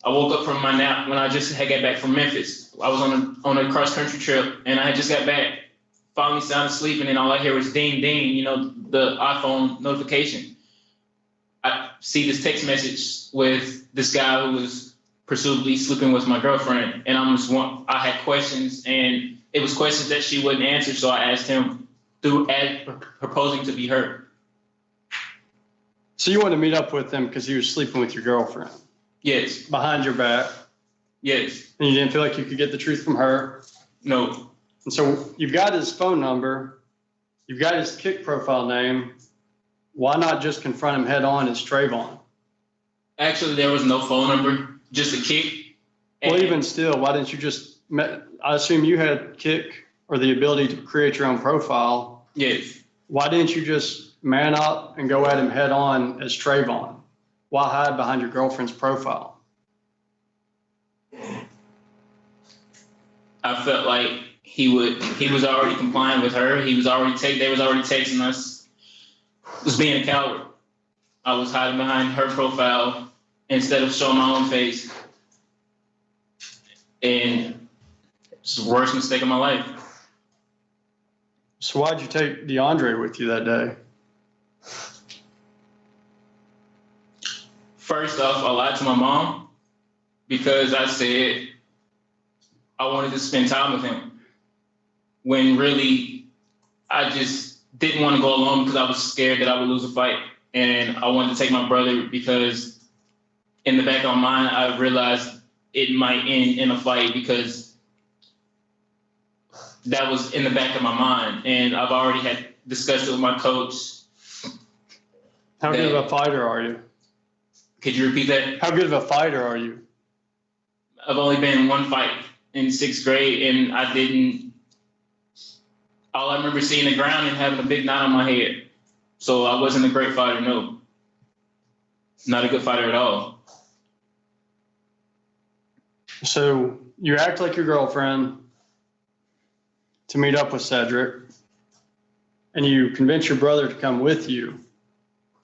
I woke up from my nap when I just had got back from Memphis. I was on a cross country trip and I had just got back. Finally sound asleep, and then all I hear was ding, ding, you know, the iPhone notification. I see this text message with this guy who was presumably sleeping with my girlfriend, and I had questions, and it was questions that she wouldn't answer, so I asked him proposing to be her. So you wanted to meet up with him because he was sleeping with your girlfriend? Yes. Behind your back? Yes. And you didn't feel like you could get the truth from her? No. And so you've got his phone number, you've got his Kik profile name. Why not just confront him head on as Trayvon? Actually, there was no phone number, just a Kik. Well, even still, why didn't you just, I assume you had Kik or the ability to create your own profile. Yes. Why didn't you just man up and go at him head on as Trayvon? Why hide behind your girlfriend's profile? I felt like he was already complying with her. They was already texting us. Was being a coward. I was hiding behind her profile instead of showing my own face. And it's the worst mistake of my life. So why'd you take DeAndre with you that day? First off, I lied to my mom because I said I wanted to spend time with him. When really, I just didn't want to go alone because I was scared that I would lose a fight. And I wanted to take my brother because in the back of my mind, I realized it might end in a fight because that was in the back of my mind. And I've already had discussed it with my coach. How good of a fighter are you? Could you repeat that? How good of a fighter are you? I've only been in one fight in 6th grade, and all I remember seeing the ground and having a big knot on my head. So I wasn't a great fighter, no. Not a good fighter at all. So you act like your girlfriend to meet up with Cedric, and you convince your brother to come with you.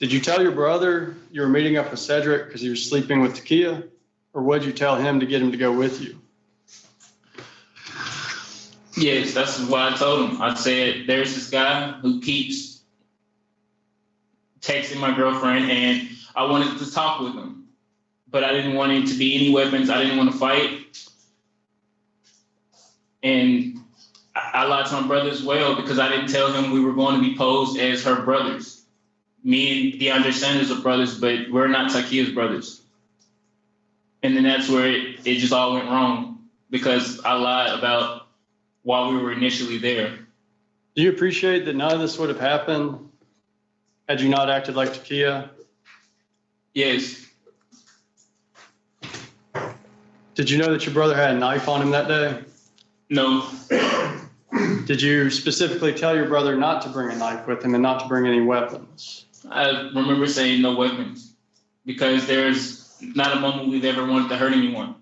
Did you tell your brother you were meeting up with Cedric because he was sleeping with Takia, or what did you tell him to get him to go with you? Yes, that's what I told him. I said, there's this guy who keeps texting my girlfriend, and I wanted to talk with him. But I didn't want it to be any weapons. I didn't want to fight. And I lied to my brother as well because I didn't tell him we were going to be posed as her brothers. Me and DeAndre Sanders are brothers, but we're not Takia's brothers. And then that's where it just all went wrong because I lied about while we were initially there. Do you appreciate that none of this would have happened had you not acted like Takia? Yes. Did you know that your brother had a knife on him that day? No. Did you specifically tell your brother not to bring a knife with him and not to bring any weapons? I remember saying no weapons because there's not a moment we've ever wanted to hurt anyone.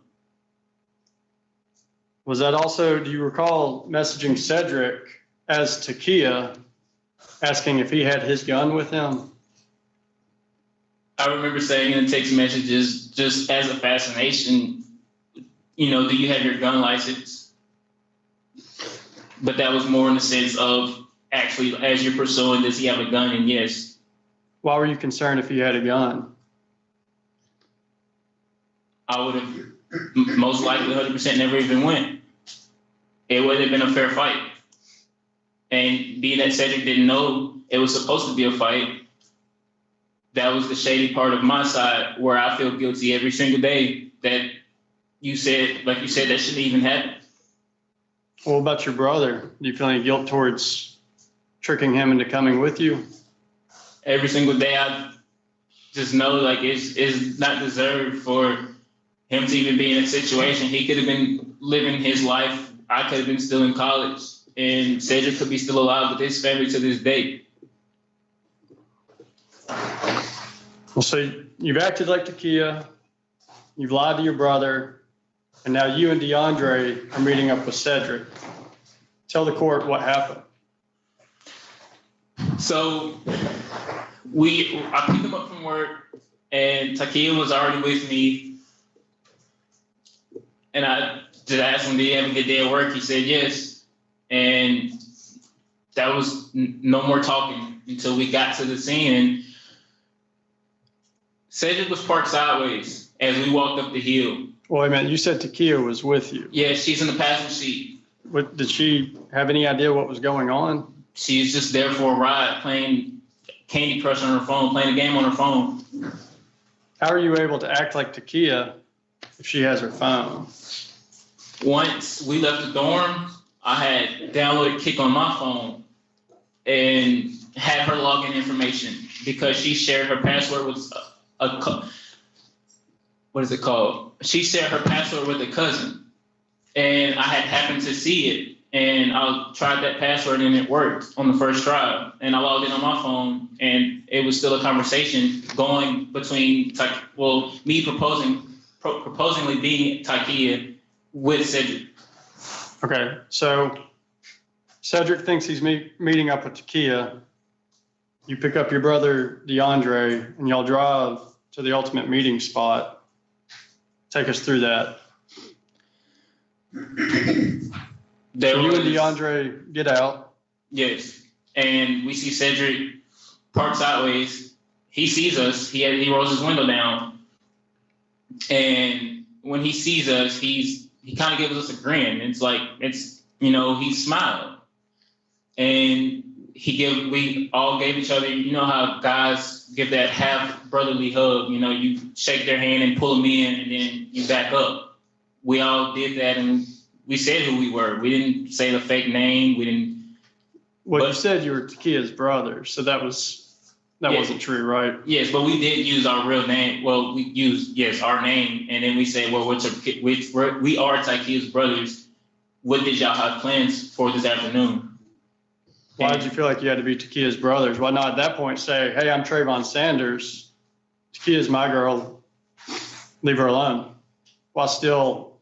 Was that also, do you recall messaging Cedric as Takia, asking if he had his gun with him? I remember saying in the text messages, just as a fascination, do you have your gun license? But that was more in the sense of actually, as you're pursuing, does he have a gun? And yes. Why were you concerned if he had a gun? I would have most likely 100% never even went. It would have been a fair fight. And being that Cedric didn't know it was supposed to be a fight, that was the shady part of my side where I feel guilty every single day that you said that shouldn't even happen. What about your brother? Do you feel any guilt towards tricking him into coming with you? Every single day, I just know like it's not deserved for him to even be in a situation. He could have been living his life. I could have been still in college, and Cedric could be still alive with his family to this day. Well, so you've acted like Takia, you've lied to your brother, and now you and DeAndre are meeting up with Cedric. Tell the court what happened. So I picked him up from work, and Takia was already with me. And I just asked him, did he have a good day at work? He said yes. And that was no more talking until we got to the scene. And Cedric was parked sideways as we walked up the hill. Well, I mean, you said Takia was with you. Yeah, she's in the passenger seat. What, did she have any idea what was going on? She's just there for a ride, playing Candy Crush on her phone, playing a game on her phone. How are you able to act like Takia if she has her phone? Once we left the dorm, I had downloaded Kik on my phone and had her login information because she shared her password with what is it called? She shared her password with a cousin, and I had happened to see it, and I tried that password and it worked on the first try, and I logged in on my phone, and it was still a conversation going between me proposingly being Takia with Cedric. Okay, so Cedric thinks he's meeting up with Takia. You pick up your brother DeAndre, and y'all drive to the ultimate meeting spot. Take us through that. So you and DeAndre get out. Yes, and we see Cedric parked sideways. He sees us. He rolls his window down, and when he sees us, he kind of gives us a grin. He smiled, and we all gave each other. You know how guys give that half brotherly hug. You know, you shake their hand and pull them in, and then you back up. We all did that, and we said who we were. We didn't say the fake name. We didn't. Well, you said you were Takia's brother, so that wasn't true, right? Yes, but we did use our real name. Well, we used our name, and then we said, well, we are Takia's brothers. What did y'all have plans for this afternoon? Why did you feel like you had to be Takia's brothers? Why not at that point say, hey, I'm Trayvon Sanders. Takia's my girl. Leave her alone. Why still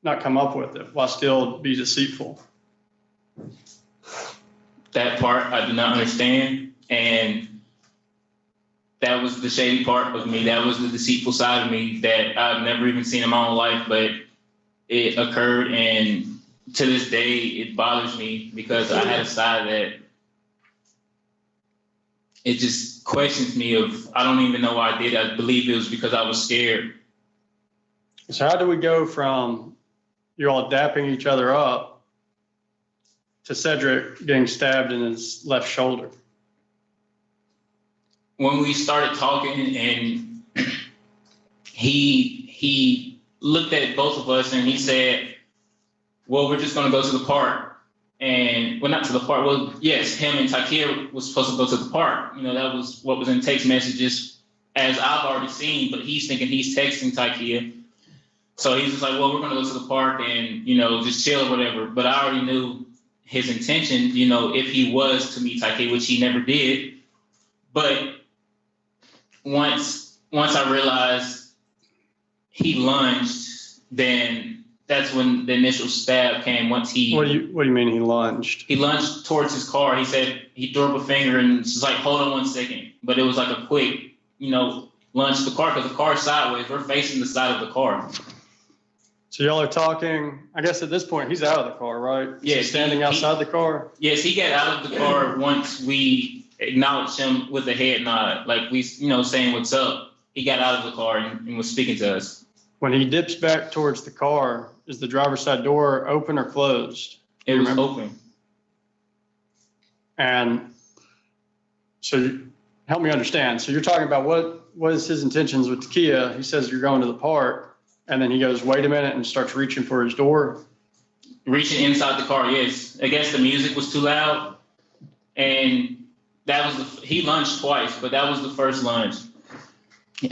not come up with it? Why still be deceitful? That part I do not understand. And that was the shady part of me. That was the deceitful side of me that I've never even seen in my own life, but it occurred. And to this day, it bothers me because I had a side that it just questions me of, I don't even know why I did it. I believe it was because I was scared. So how do we go from you all dapping each other up to Cedric getting stabbed in his left shoulder? When we started talking and he looked at both of us and he said, well, we're just going to go to the park. And, well, not to the park. Well, yes, him and Takia was supposed to go to the park. You know, that was what was in text messages, as I've already seen, but he's thinking he's texting Takia. So he's just like, well, we're going to go to the park and, just chill or whatever. But I already knew his intention, if he was to meet Takia, which he never did. But once I realized he lunged, then that's when the initial stab came. Once he. What do you mean he lunged? He lunged towards his car. He said he threw up a finger and was like, hold on 1 second. But it was like a quick, lunge to the car because the car's sideways. We're facing the side of the car. So y'all are talking. I guess at this point he's out of the car, right? Yeah, standing outside the car. Yes, he got out of the car once we acknowledged him with a head nod, like we, saying what's up. He got out of the car and was speaking to us. When he dips back towards the car, is the driver's side door open or closed? It was open. And so help me understand. So you're talking about what is his intentions with Takia? He says you're going to the park, and then he goes, wait a minute, and starts reaching for his door. Reaching inside the car, yes. I guess the music was too loud, And he lunged twice, but that was the first lunge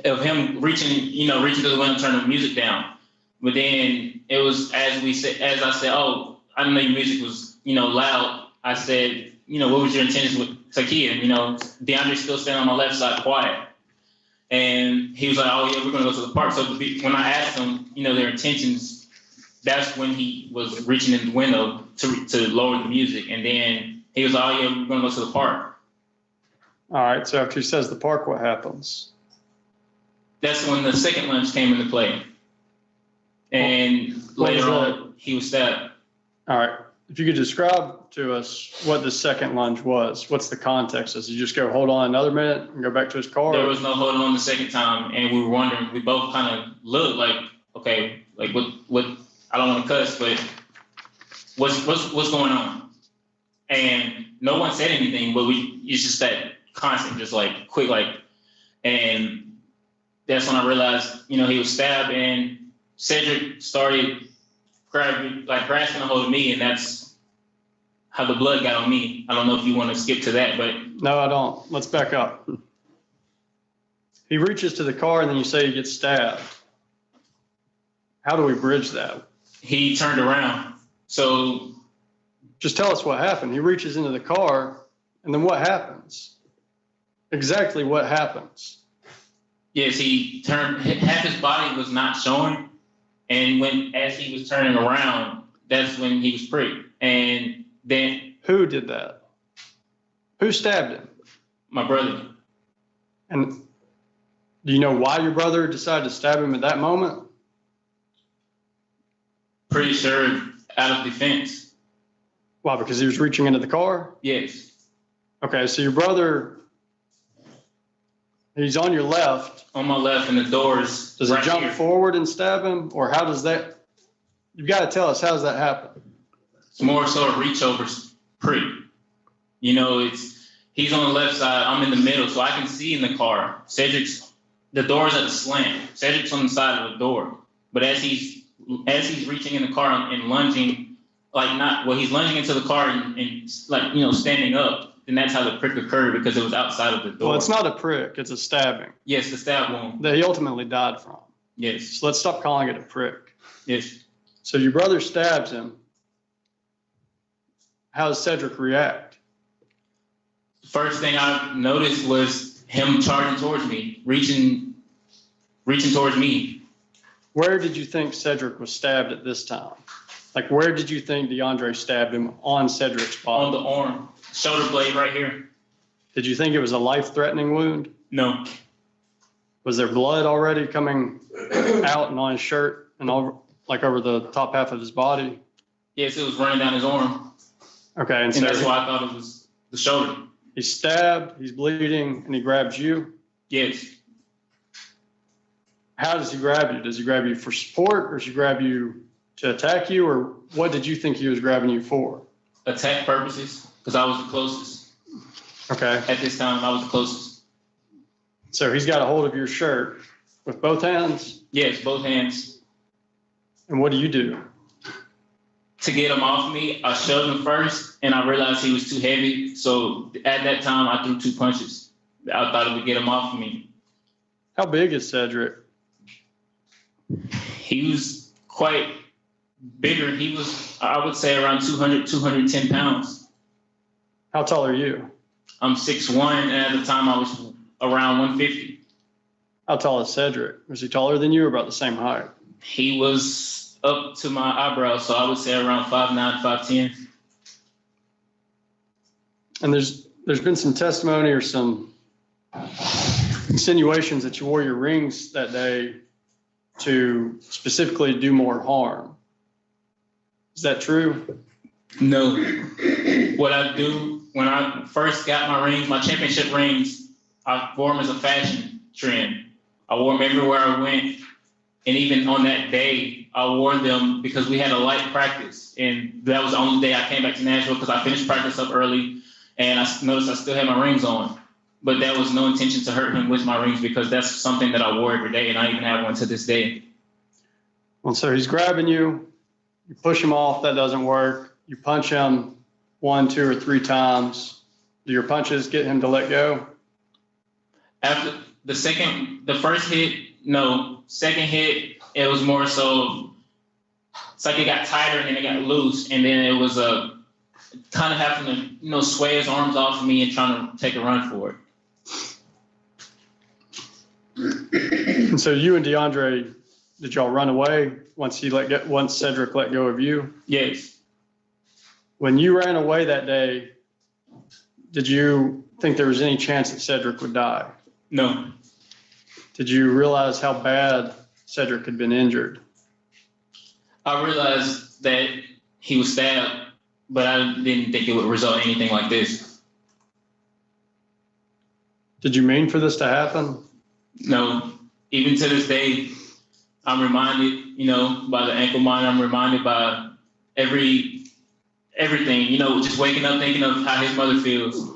of him reaching to the window, turning the music down. But then it was, as I said, oh, I didn't know your music was, loud. I said, what was your intentions with Takia? DeAndre's still standing on my left side quiet. And he was like, oh yeah, we're gonna go to the park. So when I asked him, their intentions, that's when he was reaching in the window to lower the music. And then he was like, oh yeah, we're gonna go to the park. All right, so after he says the park, what happens? That's when the second lunge came into play. And later on, he was stabbed. All right. If you could describe to us what the second lunge was, what's the context? Does he just go, hold on another minute and go back to his car? There was no holding on the second time. And we were wondering, we both kind of looked like, okay, like what, I don't want to cuss, but what's going on? And no one said anything, but it's just that constant, just like quick, like, and that's when I realized, he was stabbed, and Cedric started grasping a hold of me, and that's how the blood got on me. I don't know if you want to skip to that, but. No, I don't. Let's back up. He reaches to the car, and then you say he gets stabbed. How do we bridge that? He turned around. So. Just tell us what happened. He reaches into the car, and then what happens? Exactly what happens? Yes, he turned, half his body was not showing. And as he was turning around, that's when he was pricked. And then. Who did that? Who stabbed him? My brother. And do you know why your brother decided to stab him at that moment? Pretty sure out of defense. Why, because he was reaching into the car? Yes. Okay, so your brother, he's on your left. On my left, and the doors. Does he jump forward and stab him? Or how does that, you've got to tell us, how does that happen? It's more so a reach over prick. He's on the left side, I'm in the middle, so I can see in the car. The door's at the slant. Cedric's on the side of the door. But as he's reaching in the car and lunging, he's lunging into the car and standing up. And that's how the prick occurred, because it was outside of the door. Well, it's not a prick, it's a stabbing. Yes, the stab wound. That he ultimately died from. Yes. So let's stop calling it a prick. Yes. So your brother stabs him. How does Cedric react? The first thing I noticed was him charging towards me, reaching towards me. Where did you think Cedric was stabbed at this time? Like, where did you think DeAndre stabbed him on Cedric's body? On the arm. Shoulder blade right here. Did you think it was a life-threatening wound? No. Was there blood already coming out and on his shirt and over the top half of his body? Yes, it was running down his arm. Okay, and that's why I thought it was the shoulder. He's stabbed, he's bleeding, and he grabs you? Yes. How does he grab you? Does he grab you for support, or does he grab you to attack you, or what did you think he was grabbing you for? Attack purposes, because I was the closest. Okay. At this time, I was the closest. So he's got a hold of your shirt with both hands? Yes, both hands. And what do you do? To get him off me, I shoved him first, and I realized he was too heavy. So at that time, I threw 2 punches. I thought it would get him off of me. How big is Cedric? He was quite bigger. He was, I would say, around 200, 210 pounds. How tall are you? I'm 6'1", and at the time I was around 150. How tall is Cedric? Was he taller than you or about the same height? He was up to my eyebrows, so I would say around 5'9", 5'10". And there's been some testimony or some insinuations that you wore your rings that day to specifically do more harm. Is that true? No. What I do, when I first got my rings, my championship rings, I wore them as a fashion trend. I wore them everywhere I went. And even on that day, I wore them because we had a light practice. And that was the only day I came back to Nashville because I finished practice up early. And I noticed I still had my rings on. But there was no intention to hurt him with my rings because that's something that I wore every day. And I even have one to this day. Well, so he's grabbing you. You push him off. That doesn't work. You punch him 1, 2, or 3 times. Do your punches get him to let go? After the first hit, no. Second hit, it was more so, it's like it got tighter and then it got loose. And then it was kind of having to, sway his arms off of me and trying to take a run for it. And so you and DeAndre, did y'all run away once Cedric let go of you? Yes. When you ran away that day, did you think there was any chance that Cedric would die? No. Did you realize how bad Cedric had been injured? I realized that he was stabbed, but I didn't think it would result in anything like this. Did you mean for this to happen? No. Even to this day, I'm reminded, by the ankle monitor. I'm reminded by everything, just waking up thinking of how his mother feels.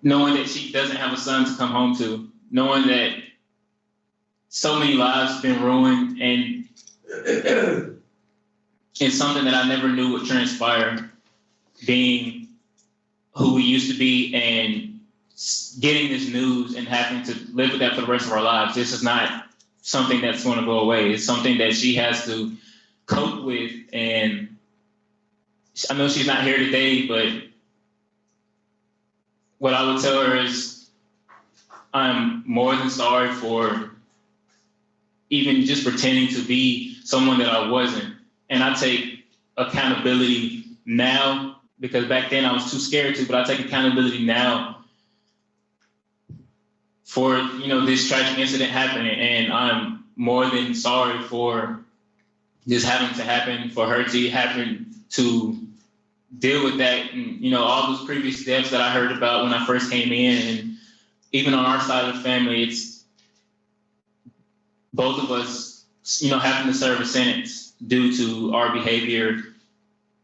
Knowing that she doesn't have a son to come home to. Knowing that so many lives have been ruined, and it's something that I never knew would transpire, being who we used to be and getting this news and having to live with that for the rest of our lives. This is not something that's going to go away. It's something that she has to cope with, and I know she's not here today, but what I would tell her is I'm more than sorry for even just pretending to be someone that I wasn't. And I take accountability now, because back then I was too scared to, but I take accountability now for, this tragic incident happening. And I'm more than sorry for this having to happen, for her to happen to deal with that. And, all those previous deaths that I heard about when I first came in, and even on our side of the family, it's both of us, having to serve a sentence due to our behavior,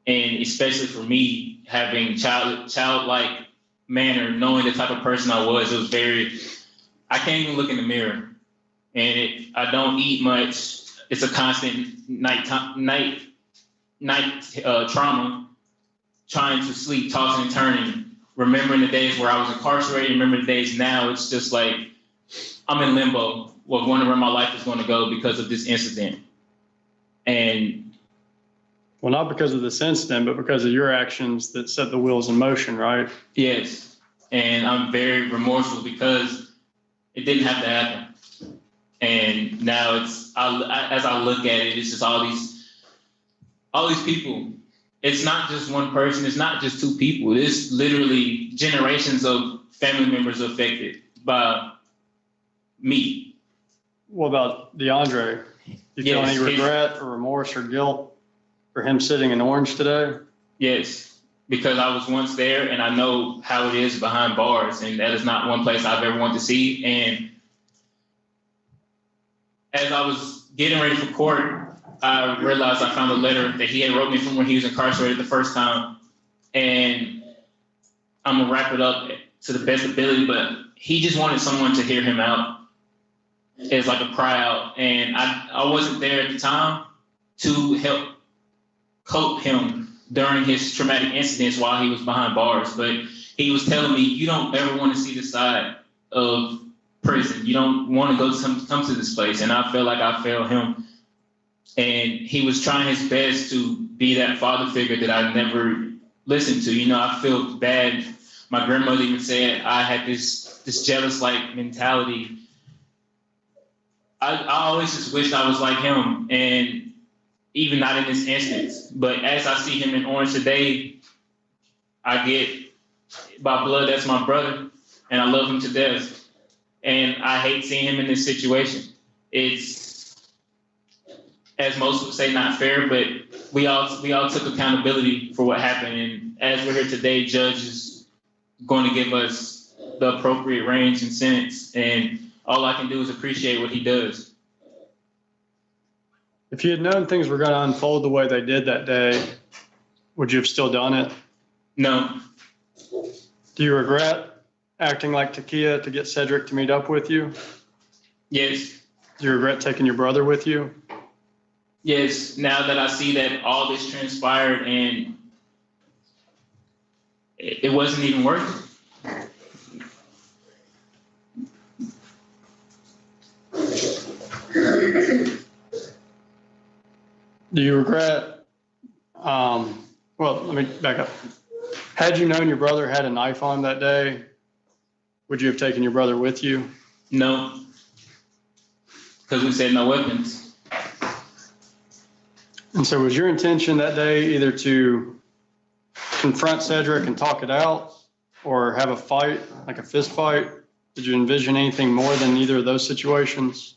and especially for me, having childlike manner, knowing the type of person I was. It was I can't even look in the mirror, and I don't eat much. It's a constant night trauma, trying to sleep, tossing and turning, remembering the days where I was incarcerated, remember the days now. It's just like I'm in limbo, wondering where my life is going to go because of this incident. And well, not because of this incident, but because of your actions that set the wheels in motion, right? Yes. And I'm very remorseful because it didn't have to happen. And now as I look at it, it's just all these people. It's not just one person. It's not just two people. It's literally generations of family members affected by me. What about DeAndre? Do you feel any regret or remorse or guilt for him sitting in Orange today? Yes, because I was once there and I know how it is behind bars, and that is not one place I've ever wanted to see. And as I was getting ready for court, I realized I found a letter that he had wrote me from when he was incarcerated the first time. And I'm gonna wrap it up to the best ability, but he just wanted someone to hear him out. It's like a cry out. And I wasn't there at the time to help cope him during his traumatic incidents while he was behind bars. But he was telling me, you don't ever want to see the side of prison. You don't want to come to this place. And I feel like I failed him. And he was trying his best to be that father figure that I never listened to. I feel bad. My grandmother even said I had this jealous-like mentality. I always just wished I was like him, and even not in this instance. But as I see him in Orange today, I get, by blood, that's my brother, and I love him to death. And I hate seeing him in this situation. It's, as most would say, not fair, but we all took accountability for what happened. And as we're here today, Judge is going to give us the appropriate range and sentence. And all I can do is appreciate what he does. If you had known things were going to unfold the way they did that day, would you have still done it? No. Do you regret acting like Takia to get Cedric to meet up with you? Yes. Do you regret taking your brother with you? Yes. Now that I see that all this transpired, and it wasn't even worth it. Do you regret, well, let me back up. Had you known your brother had a knife on that day, would you have taken your brother with you? No, because we said no weapons. And so was your intention that day either to confront Cedric and talk it out or have a fight, like a fist fight? Did you envision anything more than either of those situations?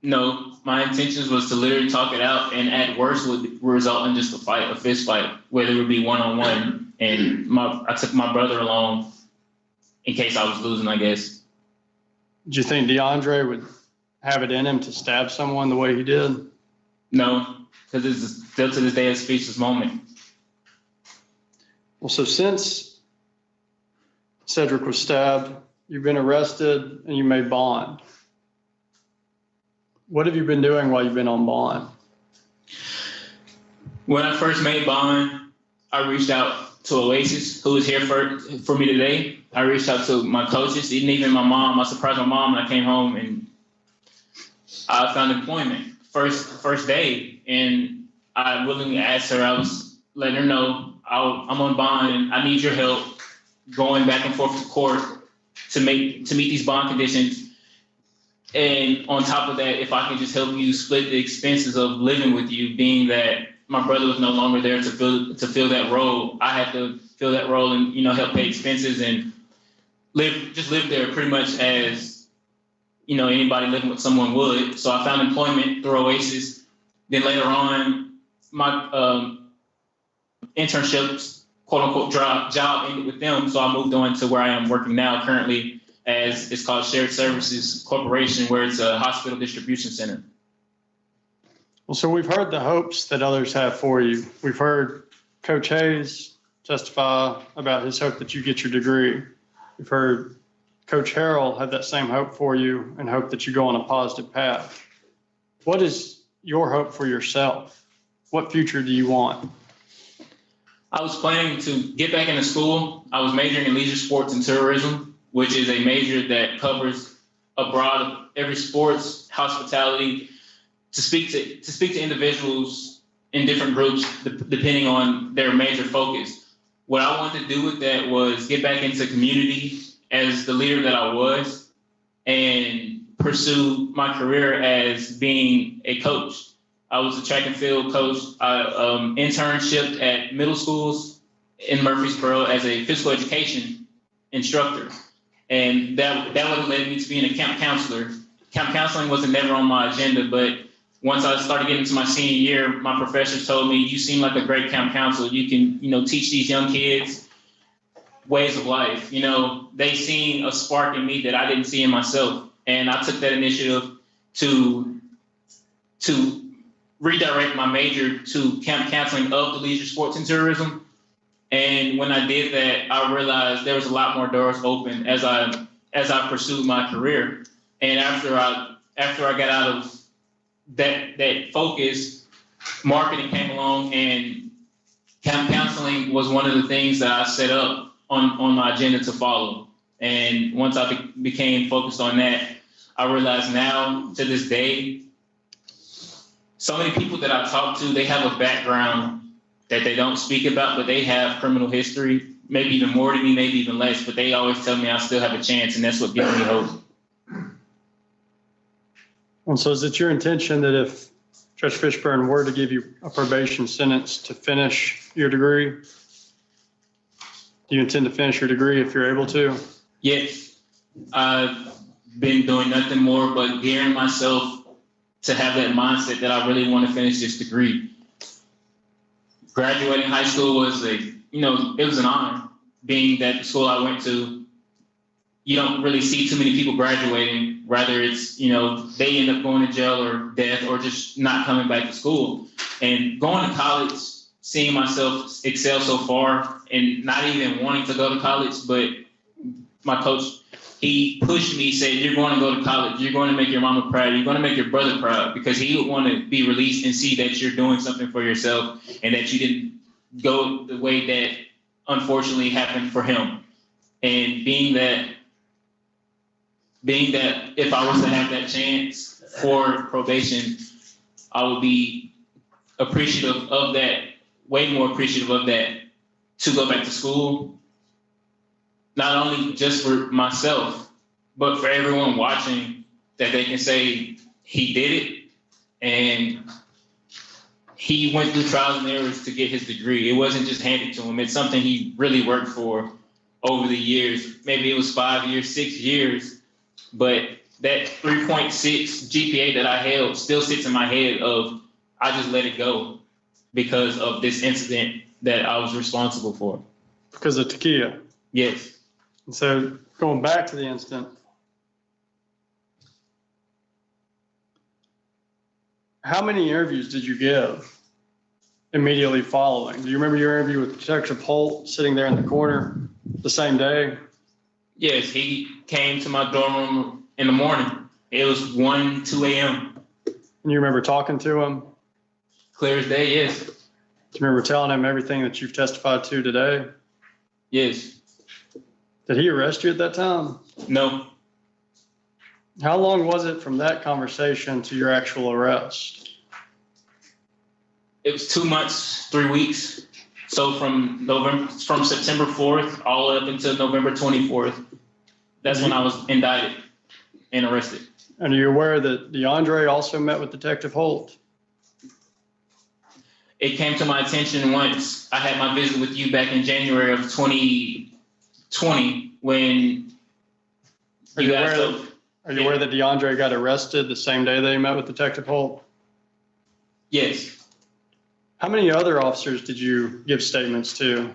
No, my intentions was to literally talk it out, and at worst would result in just a fight, a fist fight, whether it would be one-on-one. And I took my brother along in case I was losing, I guess. Do you think DeAndre would have it in him to stab someone the way he did? No, because it's still to this day a speechless moment. Well, so since Cedric was stabbed, you've been arrested and you made bond. What have you been doing while you've been on bond? When I first made bond, I reached out to Oasis, who was here for me today. I reached out to my coaches, even my mom. I surprised my mom when I came home, and I found employment first day. And I willingly asked her, I was letting her know I'm on bond and I need your help going back and forth to court to meet these bond conditions. And on top of that, if I can just help you split the expenses of living with you, being that my brother was no longer there to fill that role, I had to fill that role and, help pay expenses and live there pretty much as, anybody living with someone would. So I found employment through Oasis. Then later on, my internships, quote unquote, job ended with them. So I moved on to where I am working now currently, as it's called Shared Services Corporation, where it's a hospital distribution center. Well, so we've heard the hopes that others have for you. We've heard Coach Hayes testify about his hope that you get your degree. We've heard Coach Harrell have that same hope for you and hope that you go on a positive path. What is your hope for yourself? What future do you want? I was planning to get back into school. I was majoring in leisure sports and tourism, which is a major that covers a broad of every sports, hospitality, to speak to individuals in different groups depending on their major focus. What I wanted to do with that was get back into community as the leader that I was and pursue my career as being a coach. I was a track and field coach. I internshiped at middle schools in Murfreesboro as a physical education instructor. And that would have led me to being a camp counselor. Camp counseling wasn't never on my agenda, but once I started getting into my senior year, my professors told me, you seem like a great camp counselor. You can, teach these young kids ways of life. They seen a spark in me that I didn't see in myself. And I took that initiative to redirect my major to camp counseling of the leisure sports and tourism. And when I did that, I realized there was a lot more doors open as I pursued my career. And after I got out of that focus, marketing came along, and camp counseling was one of the things that I set up on my agenda to follow. And once I became focused on that, I realized now to this day, so many people that I talk to, they have a background that they don't speak about, but they have criminal history, maybe even more than me, maybe even less, but they always tell me I still have a chance, and that's what gives me hope. And so is it your intention that if Judge Fishburne were to give you a probation sentence to finish your degree, do you intend to finish your degree if you're able to? Yes. I've been doing nothing more but gearing myself to have that mindset that I really want to finish this degree. Graduating high school was it was an honor. Being that the school I went to, you don't really see too many people graduating. Rather it's, they end up going to jail or death or just not coming back to school. And going to college, seeing myself excel so far and not even wanting to go to college, but my coach, he pushed me, said, you're going to go to college. You're going to make your mama proud. You're going to make your brother proud, because he would want to be released and see that you're doing something for yourself and that you didn't go the way that unfortunately happened for him. And being that if I was to have that chance for probation, I would be appreciative of that, way more appreciative of that, to go back to school, not only just for myself, but for everyone watching, that they can say he did it and he went through trials and errors to get his degree. It wasn't just handed to him. It's something he really worked for over the years. Maybe it was 5 years, 6 years, but that 3.6 GPA that I held still sits in my head of, I just let it go because of this incident that I was responsible for. Because of Takia? Yes. And so going back to the incident, how many interviews did you give immediately following? Do you remember your interview with Detective Holt sitting there in the corner the same day? Yes, he came to my dorm room in the morning. It was 1, 2 a.m. And you remember talking to him? Clear as day, yes. Do you remember telling him everything that you've testified to today? Yes. Did he arrest you at that time? No. How long was it from that conversation to your actual arrest? It was 2 months, 3 weeks. So from September 4th all the way up until November 24th, that's when I was indicted and arrested. And are you aware that DeAndre also met with Detective Holt? It came to my attention once I had my visit with you back in January of 2020 when Are you aware that DeAndre got arrested the same day they met with Detective Holt? Yes. How many other officers did you give statements to?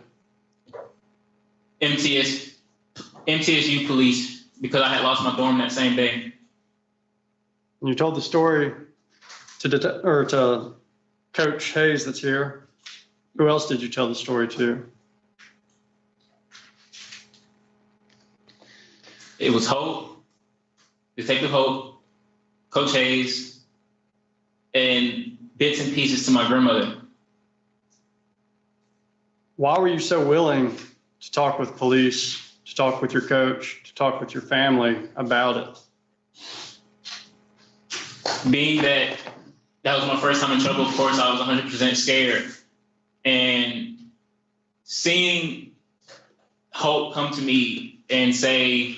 MTSU police, because I had lost my dorm that same day. And you told the story to Coach Hayes that's here. Who else did you tell the story to? It was Holt, Detective Holt, Coach Hayes, and bits and pieces to my grandmother. Why were you so willing to talk with police, to talk with your coach, to talk with your family about it? Being that was my first time in trouble, of course, I was 100% scared. And seeing Hope come to me and say,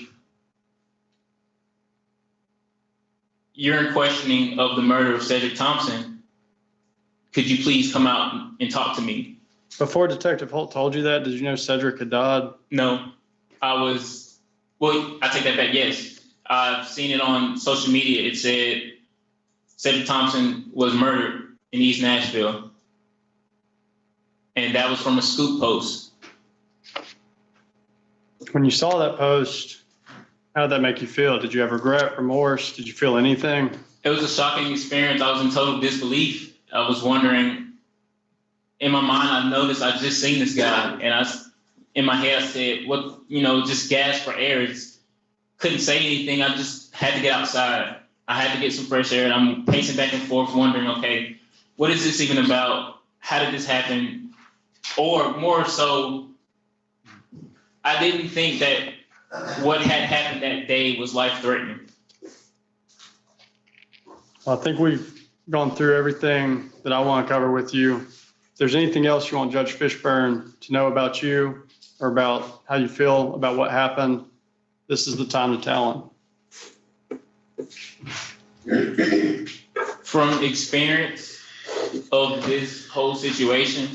"You're in questioning of the murder of Cedric Thompson. Could you please come out and talk to me?" Before Detective Holt told you that, did you know Cedric had died? No, I take that back, yes. I've seen it on social media. It said Cedric Thompson was murdered in East Nashville. And that was from a Scoop post. When you saw that post, how did that make you feel? Did you have regret, remorse? Did you feel anything? It was a shocking experience. I was in total disbelief. I was wondering, in my mind, I noticed I just seen this guy, and in my head I said, "What?" Just gasped for air. Couldn't say anything. I just had to get outside. I had to get some fresh air, and I'm pacing back and forth, wondering, okay, what is this even about? How did this happen? Or more so, I didn't think that what had happened that day was life-threatening. Well, I think we've gone through everything that I want to cover with you. If there's anything else you want Judge Fishburne to know about you or about how you feel about what happened, this is the time to tell him. From experience of this whole situation,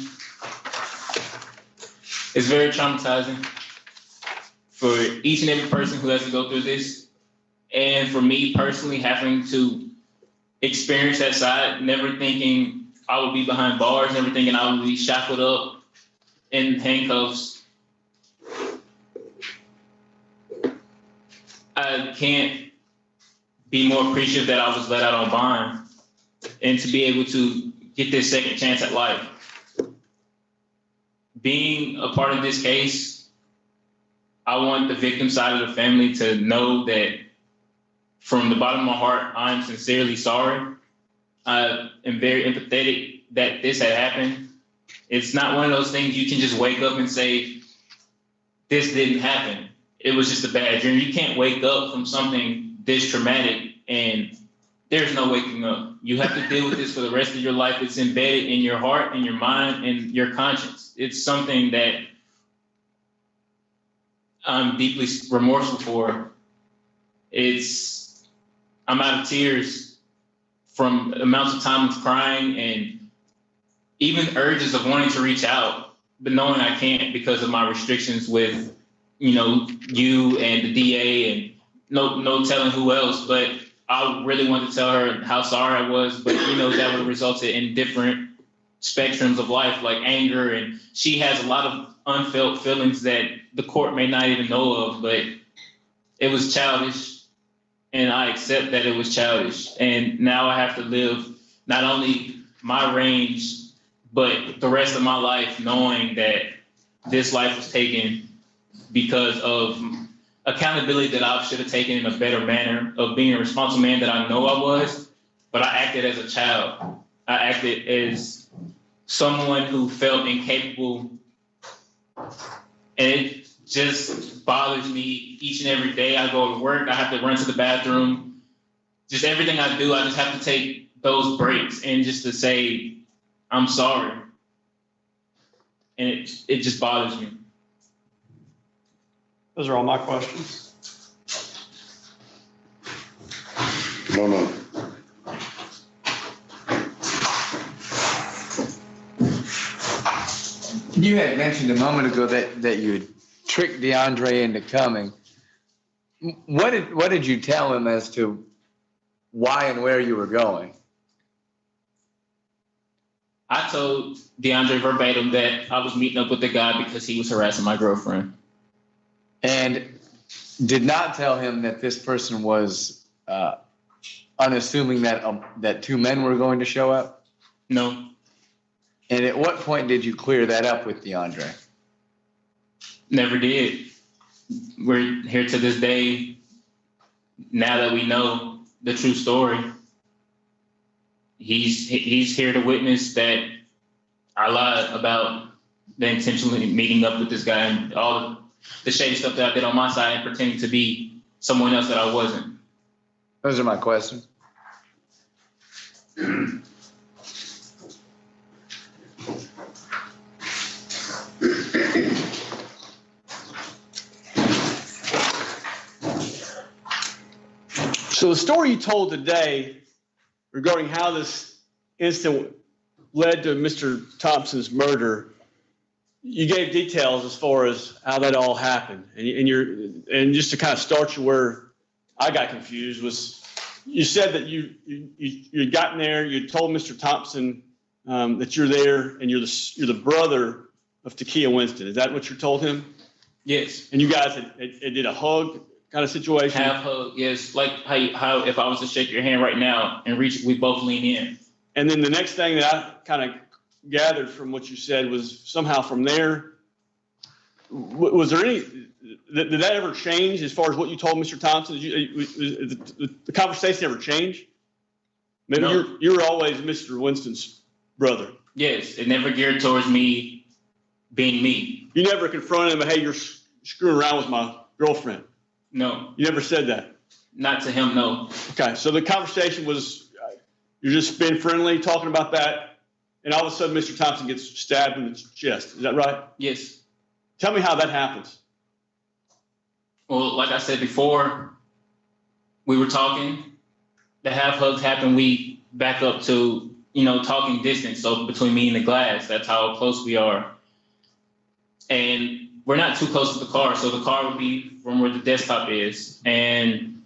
it's very traumatizing for each and every person who has to go through this. And for me personally, having to experience that side, never thinking I would be behind bars, never thinking I would be shackled up in handcuffs. I can't be more appreciative that I was let out on bond and to be able to get this second chance at life. Being a part of this case, I want the victim side of the family to know that from the bottom of my heart, I'm sincerely sorry. I am very empathetic that this had happened. It's not one of those things you can just wake up and say, this didn't happen. It was just a bad dream. You can't wake up from something this traumatic and there's no waking up. You have to deal with this for the rest of your life. It's embedded in your heart, in your mind, and your conscience. It's something that I'm deeply remorseful for. I'm out of tears from amounts of time of crying and even urges of wanting to reach out, but knowing I can't because of my restrictions with, you and the DA and no telling who else. But I really wanted to tell her how sorry I was, but that would have resulted in different spectrums of life, like anger. And she has a lot of unfelt feelings that the court may not even know of, but it was childish. And I accept that it was childish. And now I have to live not only my range, but the rest of my life knowing that this life was taken because of accountability that I should have taken in a better manner, of being a responsible man that I know I was, but I acted as a child. I acted as someone who felt incapable. And it just bothers me each and every day. I go to work, I have to run to the bathroom. Just everything I do, I just have to take those breaks and just to say, I'm sorry. And it just bothers me. Those are all my questions. No. You had mentioned a moment ago that you had tricked DeAndre into coming. What did you tell him as to why and where you were going? I told DeAndre verbatim that I was meeting up with the guy because he was harassing my girlfriend. And did not tell him that this person was unassuming that two men were going to show up? No. And at what point did you clear that up with DeAndre? Never did. We're here to this day, now that we know the true story. He's here to witness that I lied about the intentionally meeting up with this guy and all the shady stuff that I did on my side and pretending to be someone else that I wasn't. Those are my questions. So the story you told today regarding how this incident led to Mr. Thompson's murder, you gave details as far as how that all happened. And just to kind of start you where I got confused was you said that you'd gotten there, you told Mr. Thompson that you're there and you're the brother of Takia Winston. Is that what you told him? Yes. And you guys had did a hug kind of situation? Half hug, yes. Like how if I was to shake your hand right now and reach, we both lean in. And then the next thing that I kind of gathered from what you said was somehow from there, was there any, did that ever change as far as what you told Mr. Thompson? The conversation ever change? Maybe no. You were always Mr. Winston's brother. Yes, it never geared towards me being me. You never confronted him, hey, you're screwing around with my girlfriend. No. You never said that? Not to him, no. Okay, so the conversation was, you're just being friendly, talking about that, and all of a sudden Mr. Thompson gets stabbed in the chest. Is that right? Yes. Tell me how that happens. Well, like I said before, we were talking. The half hugs happened. We back up to, talking distance. So between me and the glass, that's how close we are. And we're not too close to the car. So the car would be from where the desktop is. And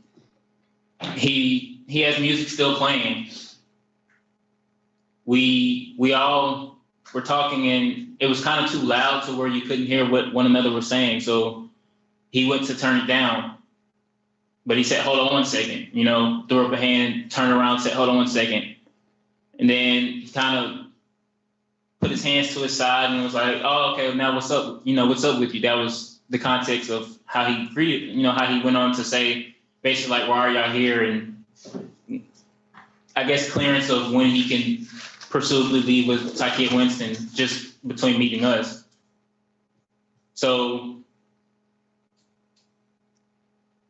he has music still playing. We all were talking and it was kind of too loud to where you couldn't hear what one another was saying. So he went to turn it down, but he said, hold on 1 second, threw up a hand, turned around, said, hold on 1 second. And then he kind of put his hands to his side and was like, oh, okay, now what's up? What's up with you? That was the context of how he greeted, how he went on to say, basically like, why are y'all here? And I guess clearance of when he can presumably leave with Takia Winston just between meeting us. So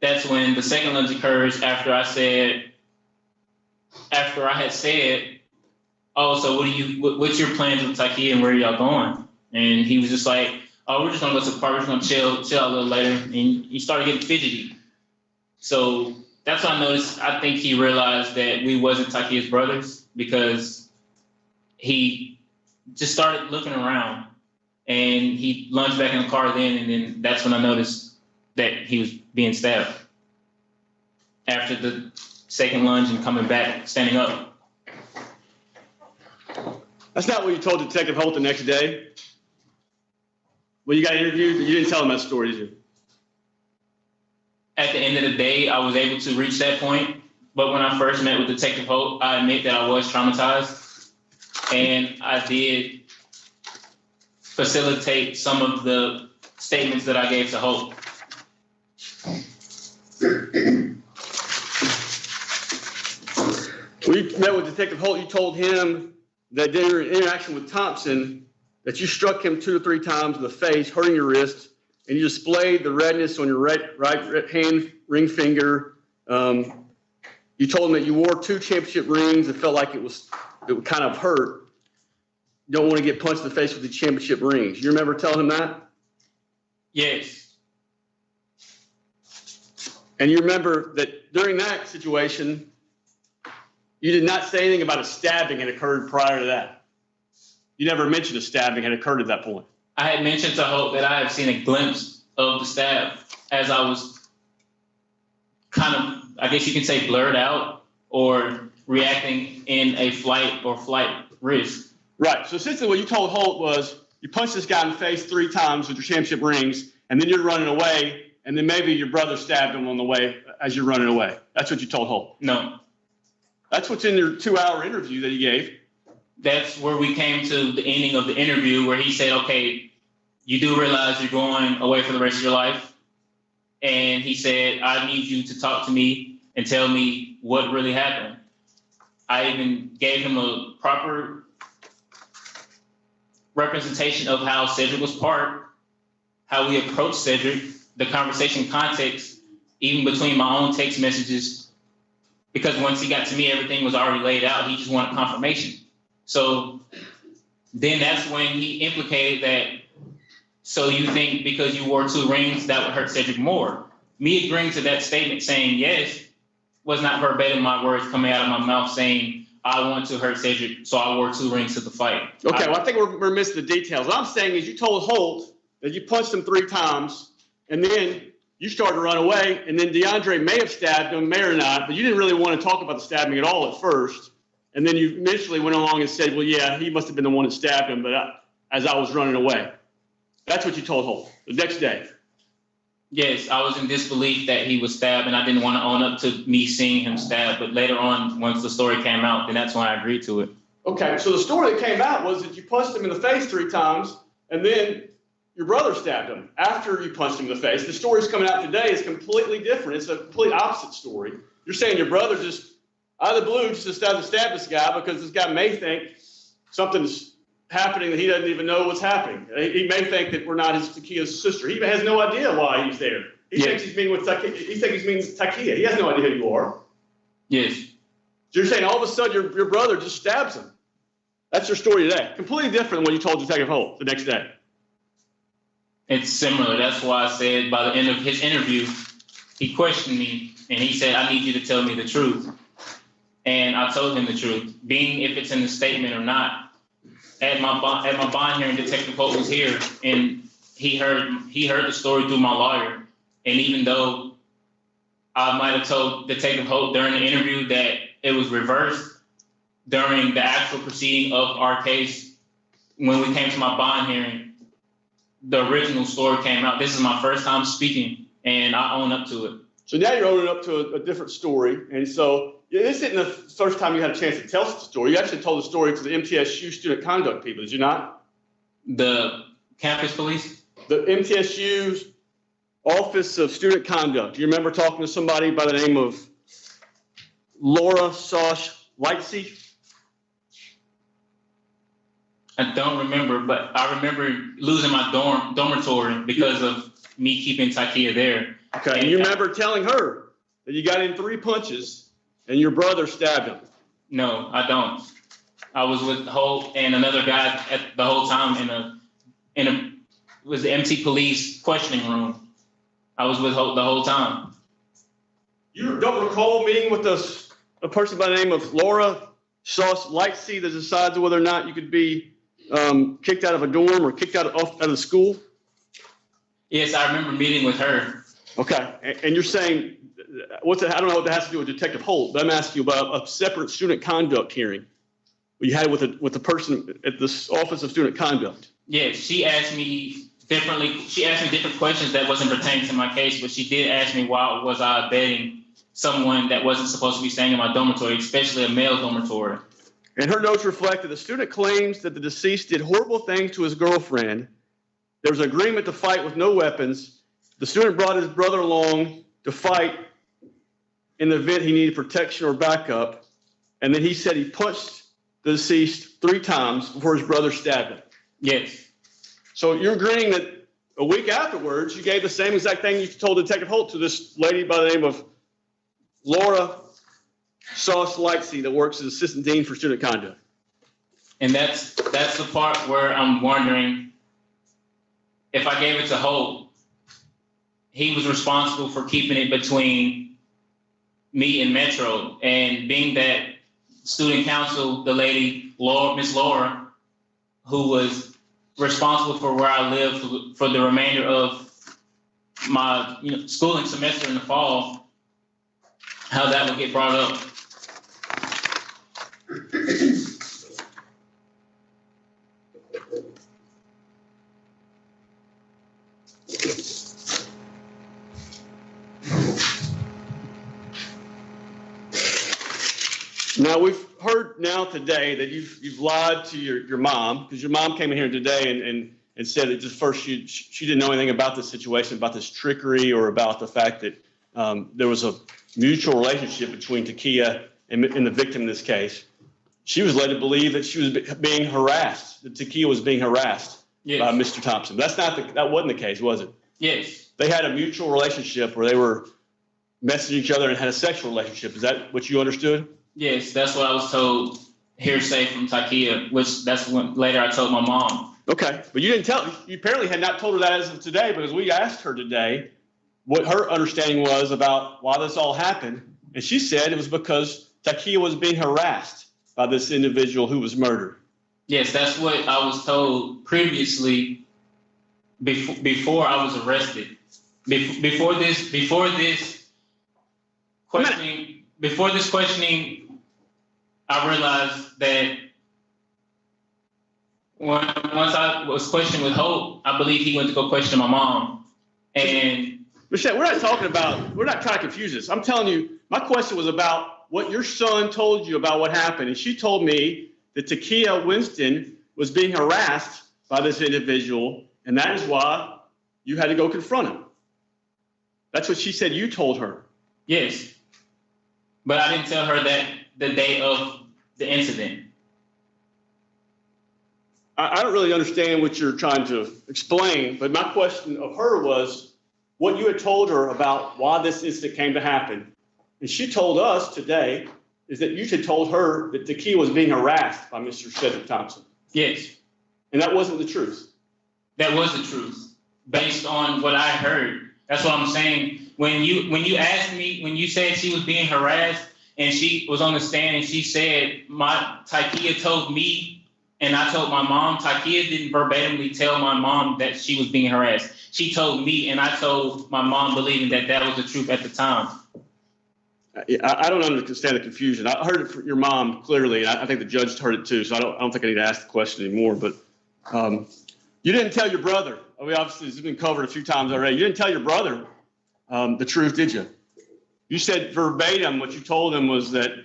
that's when the second lunge occurs after I had said, oh, so what's your plans with Takia and where y'all going? And he was just like, oh, we're just gonna go to the park, we're just gonna chill out a little later. And he started getting fidgety. So that's when I noticed, I think he realized that we wasn't Takia's brothers because he just started looking around and he lunged back in the car then, and then that's when I noticed that he was being stabbed. After the second lunge and coming back, standing up. That's not what you told Detective Holt the next day? When you got interviewed, you didn't tell him that story, did you? At the end of the day, I was able to reach that point. But when I first met with Detective Holt, I admit that I was traumatized. And I did facilitate some of the statements that I gave to Holt. When you met with Detective Holt, you told him that during your interaction with Thompson, that you struck him 2 to 3 times in the face, hurting your wrist, and you displayed the redness on your right hand ring finger. You told him that you wore 2 championship rings and felt like it would kind of hurt. You don't want to get punched in the face with the championship rings. You remember telling him that? Yes. And you remember that during that situation, you did not say anything about a stabbing had occurred prior to that. You never mentioned a stabbing had occurred at that point. I had mentioned to Hope that I had seen a glimpse of the stab as I was kind of, I guess you can say, blurred out or reacting in a flight risk. Right. So essentially what you told Holt was you punched this guy in the face 3 times with your championship rings, and then you're running away, and then maybe your brother stabbed him on the way as you're running away. That's what you told Holt. No. That's what's in your 2-hour interview that he gave. That's where we came to the ending of the interview where he said, okay, you do realize you're going away for the rest of your life. And he said, I need you to talk to me and tell me what really happened. I even gave him a proper representation of how Cedric was parked, how we approached Cedric, the conversation context, even between my own text messages, because once he got to me, everything was already laid out. He just wanted confirmation. So then that's when he implicated that, so you think because you wore 2 rings, that would hurt Cedric more. Me agreeing to that statement saying yes was not verbatim my words coming out of my mouth saying, I want to hurt Cedric, so I wore 2 rings to the fight. Okay, well, I think we're missing the details. What I'm saying is you told Holt that you punched him 3 times, and then you started to run away, and then DeAndre may have stabbed him, may or not, but you didn't really want to talk about the stabbing at all at first. And then you eventually went along and said, well, yeah, he must have been the one that stabbed him, but as I was running away. That's what you told Holt the next day. Yes, I was in disbelief that he was stabbed, and I didn't want to own up to me seeing him stabbed. But later on, once the story came out, then that's when I agreed to it. Okay, so the story that came out was that you punched him in the face 3 times, and then your brother stabbed him after you punched him in the face. The story's coming out today is completely different. It's a complete opposite story. You're saying your brother just, out of the blue, just decided to stab this guy because this guy may think something's happening that he doesn't even know what's happening. He may think that we're not Takia's sister. He has no idea why he's there. He thinks he's meeting with Takia. He thinks he's meeting with Takia. He has no idea who you are. Yes. So you're saying all of a sudden your brother just stabs him. That's your story today. Completely different than what you told Detective Holt the next day. It's similar. That's why I said by the end of his interview, he questioned me and he said, I need you to tell me the truth. And I told him the truth, being if it's in the statement or not. At my bond hearing, Detective Holt was here and he heard the story through my lawyer. And even though I might have told Detective Holt during the interview that it was reversed, during the actual proceeding of our case, when we came to my bond hearing, the original story came out. This is my first time speaking, and I own up to it. So now you're owning up to a different story. And so this isn't the first time you had a chance to tell the story. You actually told the story to the MTSU student conduct people, did you not? The campus police? The MTSU's Office of Student Conduct. Do you remember talking to somebody by the name of Laura Sosh Lightsey? I don't remember, but I remember losing my dormitory because of me keeping Takia there. Okay, and you remember telling her that you got in 3 punches and your brother stabbed him? No, I don't. I was with Holt and another guy at the whole time in a it was the MC police questioning room. I was with Holt the whole time. You don't recall meeting with a person by the name of Laura Sauce Lightsey that decides whether or not you could be kicked out of a dorm or kicked out of the school? Yes, I remember meeting with her. Okay, and you're saying, I don't know what that has to do with Detective Holt, but I'm asking you about a separate student conduct hearing you had with the person at the Office of Student Conduct. Yes, she asked me differently. She asked me different questions that wasn't pertaining to my case, but she did ask me why was I abetting someone that wasn't supposed to be staying in my dormitory, especially a male dormitory. And her notes reflect that the student claims that the deceased did horrible things to his girlfriend. There was an agreement to fight with no weapons. The student brought his brother along to fight in the event he needed protection or backup. And then he said he punched the deceased 3 times before his brother stabbed him. Yes. So you're agreeing that a week afterwards, you gave the same exact thing you told Detective Holt to this lady by the name of Laura Sauce Lightsey that works as Assistant Dean for Student Conduct. And that's the part where I'm wondering if I gave it to Holt, he was responsible for keeping it between me and Metro. And being that student council, the lady, Miss Laura, who was responsible for where I lived for the remainder of my schooling semester in the fall, how that would get brought up. Now, we've heard now today that you've lied to your mom, because your mom came in here today and said that just first she didn't know anything about this situation, about this trickery, or about the fact that there was a mutual relationship between Takia and the victim in this case. She was led to believe that she was being harassed, that Takia was being harassed by Mr. Thompson. That wasn't the case, was it? Yes. They had a mutual relationship where they were messaging each other and had a sexual relationship. Is that what you understood? Yes, that's what I was told, hearsay from Takia, which that's when later I told my mom. Okay, but you apparently had not told her that as of today, because we asked her today what her understanding was about why this all happened. And she said it was because Takia was being harassed by this individual who was murdered. Yes, that's what I was told previously before I was arrested. Before this questioning, I realized that once I was questioned with Hope, I believe he went to go question my mom. And Michelle, we're not trying to confuse this. I'm telling you, my question was about what your son told you about what happened. And she told me that Takia Winston was being harassed by this individual, and that is why you had to go confront him. That's what she said you told her. Yes. But I didn't tell her that the day of the incident. I don't really understand what you're trying to explain, but my question of her was what you had told her about why this incident came to happen. And she told us today is that you had told her that Takia was being harassed by Mr. Cedric Thompson. Yes. And that wasn't the truth. That was the truth, based on what I heard. That's what I'm saying. When you asked me, when you said she was being harassed and she was on the stand and she said, Takia told me and I told my mom, Takia didn't verbatimly tell my mom that she was being harassed. She told me and I told my mom, believing that that was the truth at the time. I don't understand the confusion. I heard it from your mom clearly, and I think the judge heard it too, so I don't think I need to ask the question anymore. But you didn't tell your brother. I mean, obviously, it's been covered a few times already. You didn't tell your brother the truth, did you? You said verbatim what you told him was that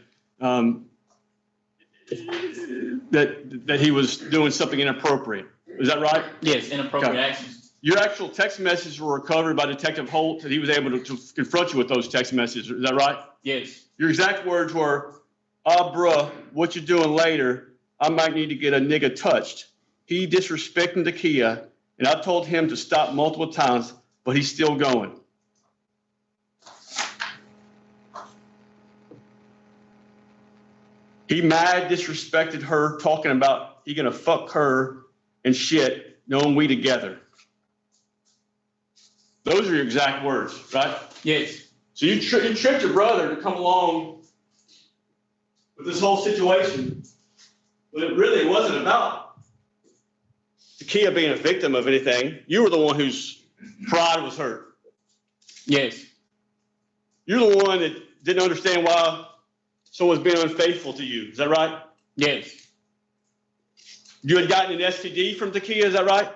that he was doing something inappropriate. Is that right? Yes, inappropriate actions. Your actual text messages were recovered by Detective Holt, and he was able to confront you with those text messages. Is that right? Yes. Your exact words were, bruh, what you doing later? I might need to get a nigga touched. He disrespecting Takia, and I told him to stop multiple times, but he's still going. He mad disrespected her, talking about he gonna fuck her and shit, knowing we together. Those are your exact words, right? Yes. So you tricked your brother to come along with this whole situation, but it really wasn't about Takia being a victim of anything. You were the one whose pride was hurt. Yes. You're the one that didn't understand why someone's being unfaithful to you. Is that right? Yes. You had gotten an STD from Takia, is that right?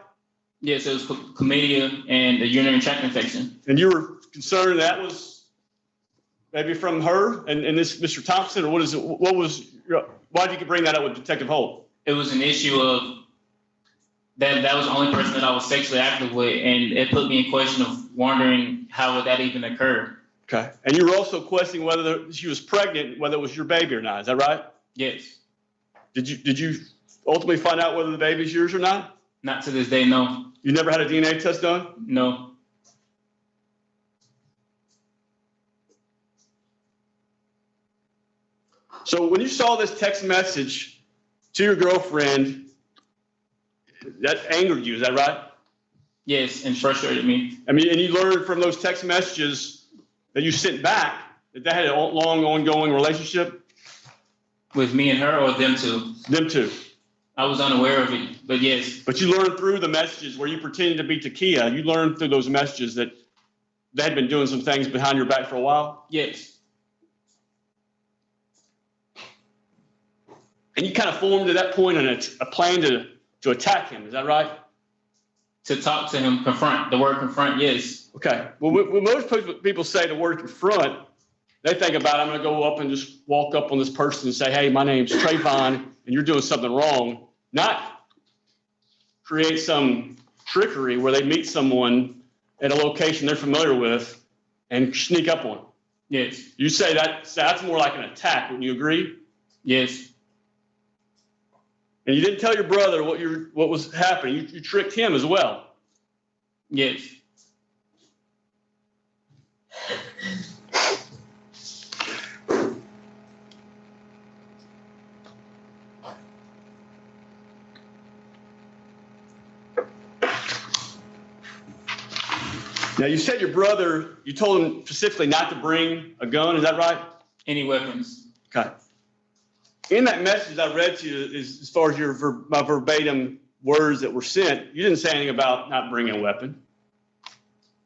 Yes, it was chlamydia and a urinary tract infection. And you were concerned that was maybe from her and this Mr. Thompson, or what is it? Why did you bring that up with Detective Holt? It was an issue of that was the only person that I was sexually active with, and it put me in question of wondering how would that even occur. Okay. And you were also questioning whether she was pregnant, whether it was your baby or not. Is that right? Yes. Did you ultimately find out whether the baby's yours or not? Not to this day, no. You never had a DNA test done? No. So when you saw this text message to your girlfriend, that angered you, is that right? Yes, and frustrated me. I mean, and you learned from those text messages that you sent back that they had a long, ongoing relationship? With me and her, or them two? Them two. I was unaware of it, but yes. But you learned through the messages where you pretended to be Takia, you learned through those messages that they had been doing some things behind your back for a while? Yes. And you kind of formed at that point a plan to attack him, is that right? To talk to him, confront, the word confront, yes. Okay. Well, when most people say the word confront, they think about, I'm going to go up and just walk up on this person and say, hey, my name's Trayvon, and you're doing something wrong. Not create some trickery where they meet someone at a location they're familiar with and sneak up on them. Yes. You say that's more like an attack. Wouldn't you agree? Yes. And you didn't tell your brother what was happening. You tricked him as well. Yes. Now, you said your brother, you told him specifically not to bring a gun. Is that right? Any weapons. Okay. In that message I read to you, as far as my verbatim words that were sent, you didn't say anything about not bringing a weapon.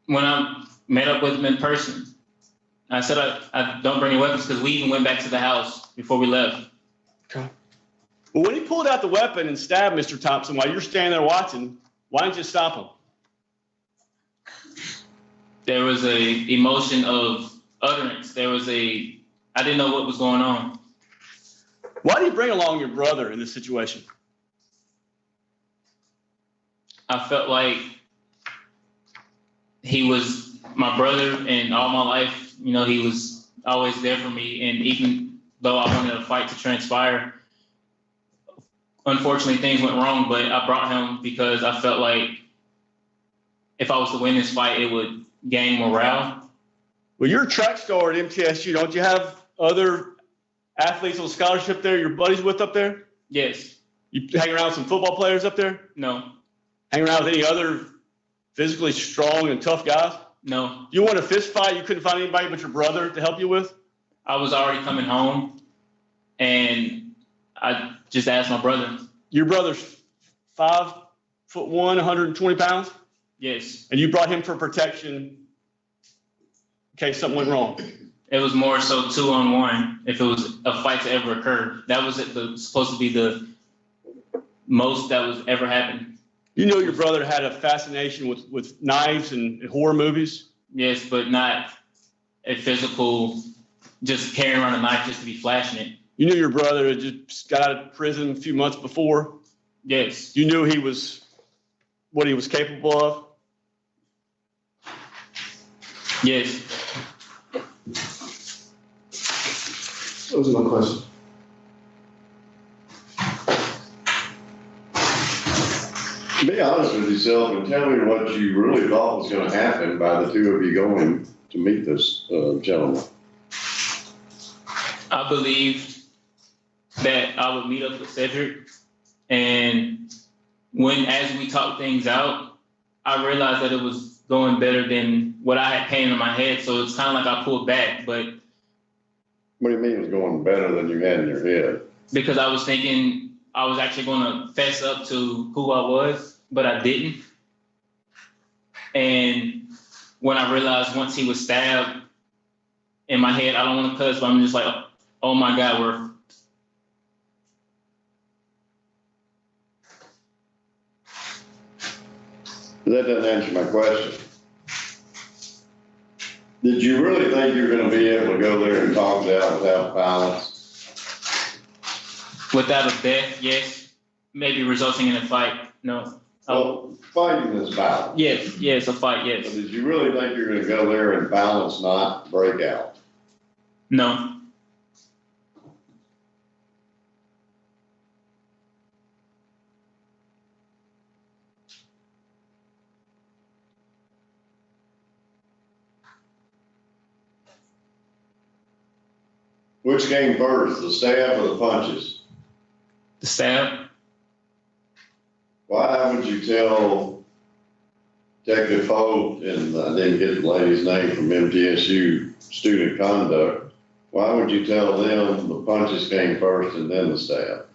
When I met up with him in person, I said I don't bring any weapons because we even went back to the house before we left. Okay. Well, when he pulled out the weapon and stabbed Mr. Thompson while you're standing there watching, why didn't you stop him? There was a emotion of utterance. I didn't know what was going on. Why do you bring along your brother in this situation? I felt like he was my brother, and all my life, he was always there for me. And even though I wanted a fight to transpire, unfortunately things went wrong, but I brought him because I felt like if I was to win this fight, it would gain morale. Well, you're a track star at MTSU. Don't you have other athletes on scholarship there you're buddies with up there? Yes. You hang around with some football players up there? No. Hang around with any other physically strong and tough guys? No. You want a fist fight you couldn't find anybody but your brother to help you with? I was already coming home, and I just asked my brother. Your brother's 5'1", 120 pounds? Yes. And you brought him for protection in case something went wrong? It was more so 2-on-1 if it was a fight to ever occur. That was supposed to be the most that was ever happened. You know your brother had a fascination with knives and horror movies? Yes, but not a physical, just carrying around a knife just to be flashing it. You knew your brother had just got out of prison a few months before? Yes. You knew what he was capable of? Yes. Those are my questions. Be honest with yourself and tell me what you really thought was going to happen by the two of you going to meet this gentleman. I believed that I would meet up with Cedric. And as we talked things out, I realized that it was going better than what I had painted in my head. So it's kind of like I pulled back, but. What do you mean it was going better than you had in your head? Because I was thinking I was actually going to fess up to who I was, but I didn't. And when I realized once he was stabbed, in my head, I don't want to cuss, but I'm just like, oh my God, That doesn't answer my question. Did you really think you were going to be able to go there and talk it out without violence? Without a death, yes. Maybe resulting in a fight, no. Well, fighting is violence. Yes, a fight, yes. So did you really think you were going to go there and violence not break out? No. Which came first, the stab or the punches? The stab. Why would you tell Detective Holt, and I didn't get the lady's name from MTSU student conduct, why would you tell them the punches came first and then the stab?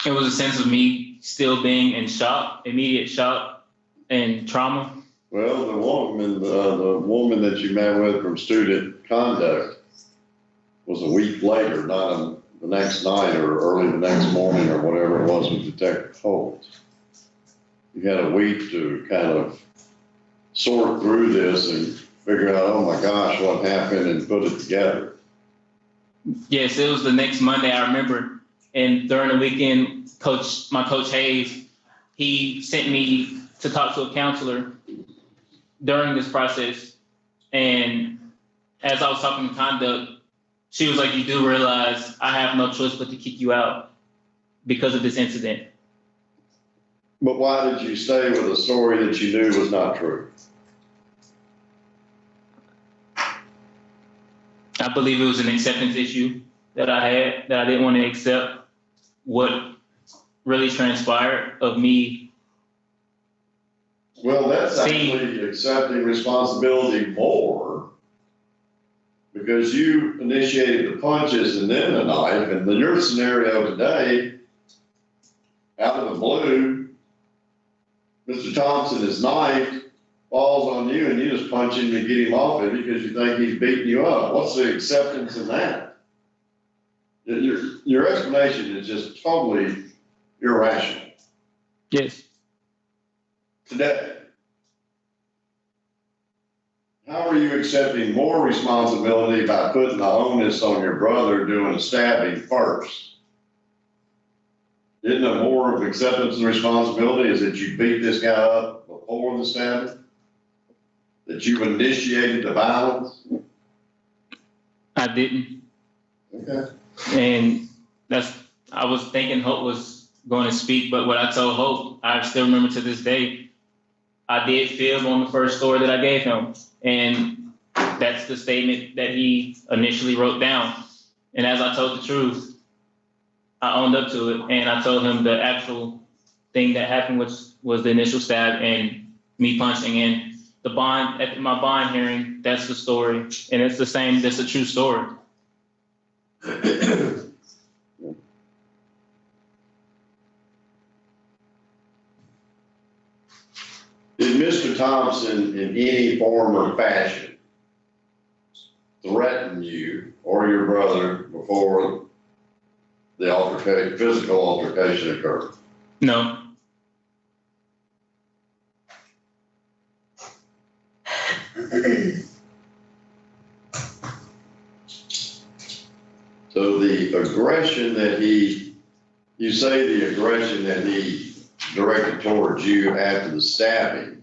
It was a sense of me still being in shock, immediate shock and trauma. Well, the woman that you met with from student conduct was a week later, not the next night or early the next morning or whatever it was with Detective Holt. You had a week to kind of sort through this and figure out, oh my gosh, what happened, and put it together. Yes, it was the next Monday, I remember. And during the weekend, my coach Hayes, he sent me to talk to a counselor during this process. And as I was talking to conduct, she was like, you do realize I have no choice but to kick you out because of this incident. But why did you stay with a story that you knew was not true? I believe it was an acceptance issue that I had, that I didn't want to accept what really transpired of me. Well, that's actually accepting responsibility more, because you initiated the punches and then the knife, and in your scenario today, out of the blue, Mr. Thompson is knifed, falls on you, and you just punch him and get him off it because you think he's beating you up. What's the acceptance in that? Your explanation is just totally irrational. Yes. Today, how are you accepting more responsibility by putting the onus on your brother doing a stabbing first? Isn't it more of acceptance and responsibility is that you beat this guy up before the stabbing? That you initiated the violence? I didn't. Okay. And I was thinking Hope was going to speak, but what I told Hope, I still remember to this day, I did film on the first story that I gave him. And that's the statement that he initially wrote down. And as I told the truth, I owned up to it. And I told him the actual thing that happened was the initial stab and me punching in. The bond, at my bond hearing, that's the story. And it's the same, that's a true story. Did Mr. Thompson in any form or fashion threaten you or your brother before the physical altercation occurred? No. So the aggression that you say the aggression that he directed towards you after the stabbing,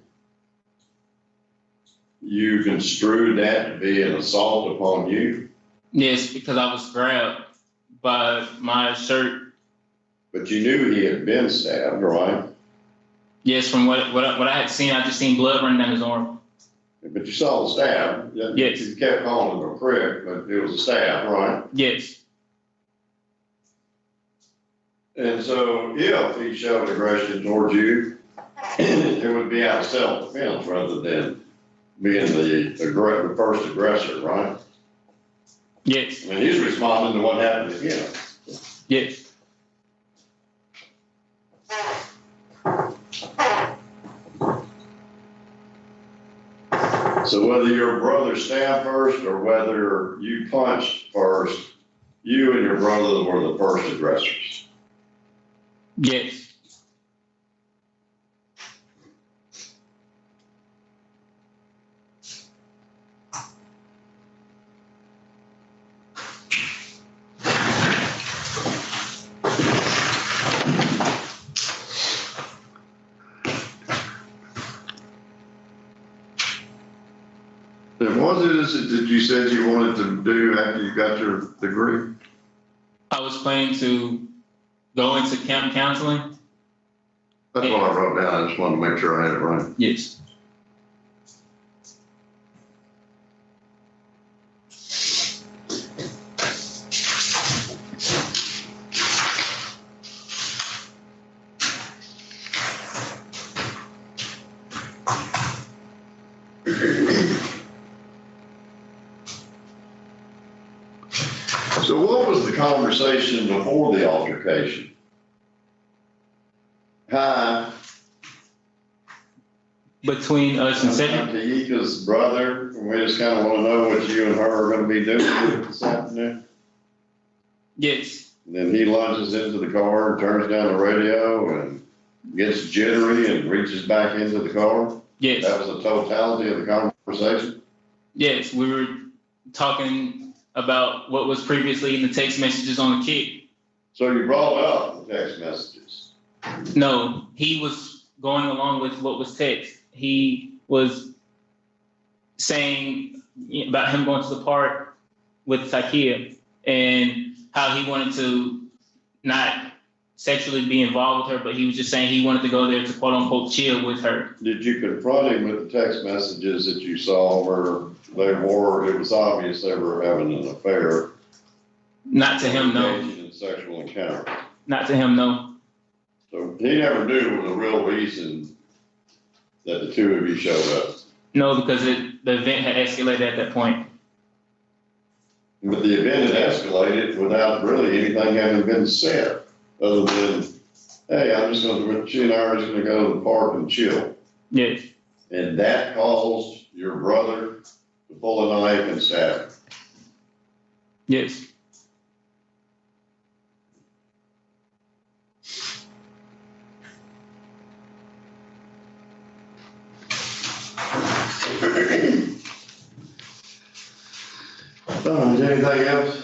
you construed that to be an assault upon you? Yes, because I was grabbed by my shirt. But you knew he had been stabbed, right? Yes, from what I had seen, I just seen blood running down his arm. But you saw the stab. Yes. You kept calling him a prick, but it was a stab, right? Yes. And so if he showed aggression towards you, it would be out of self-defense rather than being the first aggressor, right? Yes. I mean, he's responding to what happened to him. Yes. So whether your brother stabbed first or whether you punched first, you and your brother were the first aggressors. Yes. And what is it that you said you wanted to do after you got your degree? I was planning to go into camp counseling. That's what I wrote down. I just wanted to make sure I had it right. Yes. So what was the conversation before the altercation? Hi. Between us and I'm Taika's brother, and we just kind of want to know what you and her are going to be doing this afternoon. Yes. And then he lunges into the car and turns down the radio and gets jittery and reaches back into the car. Yes. That was the totality of the conversation. Yes, we were talking about what was previously in the text messages on the kick. So you brought up the text messages? No, he was going along with what was text. He was saying about him going to the park with Takia and how he wanted to not sexually be involved with her, but he was just saying he wanted to go there to quote unquote chill with her. Did you confront him with the text messages that you saw where it was obvious they were having an affair? Not to him, no. Engaging in sexual encounter. Not to him, no. So he never knew the real reason that the two of you showed up. No, because the event had escalated at that point. But the event had escalated without really anything having been said, other than, hey, I'm just going to, she and I are just going to go to the park and chill. Yes. And that caused your brother to pull a knife and stab her. Yes. Is there anything else?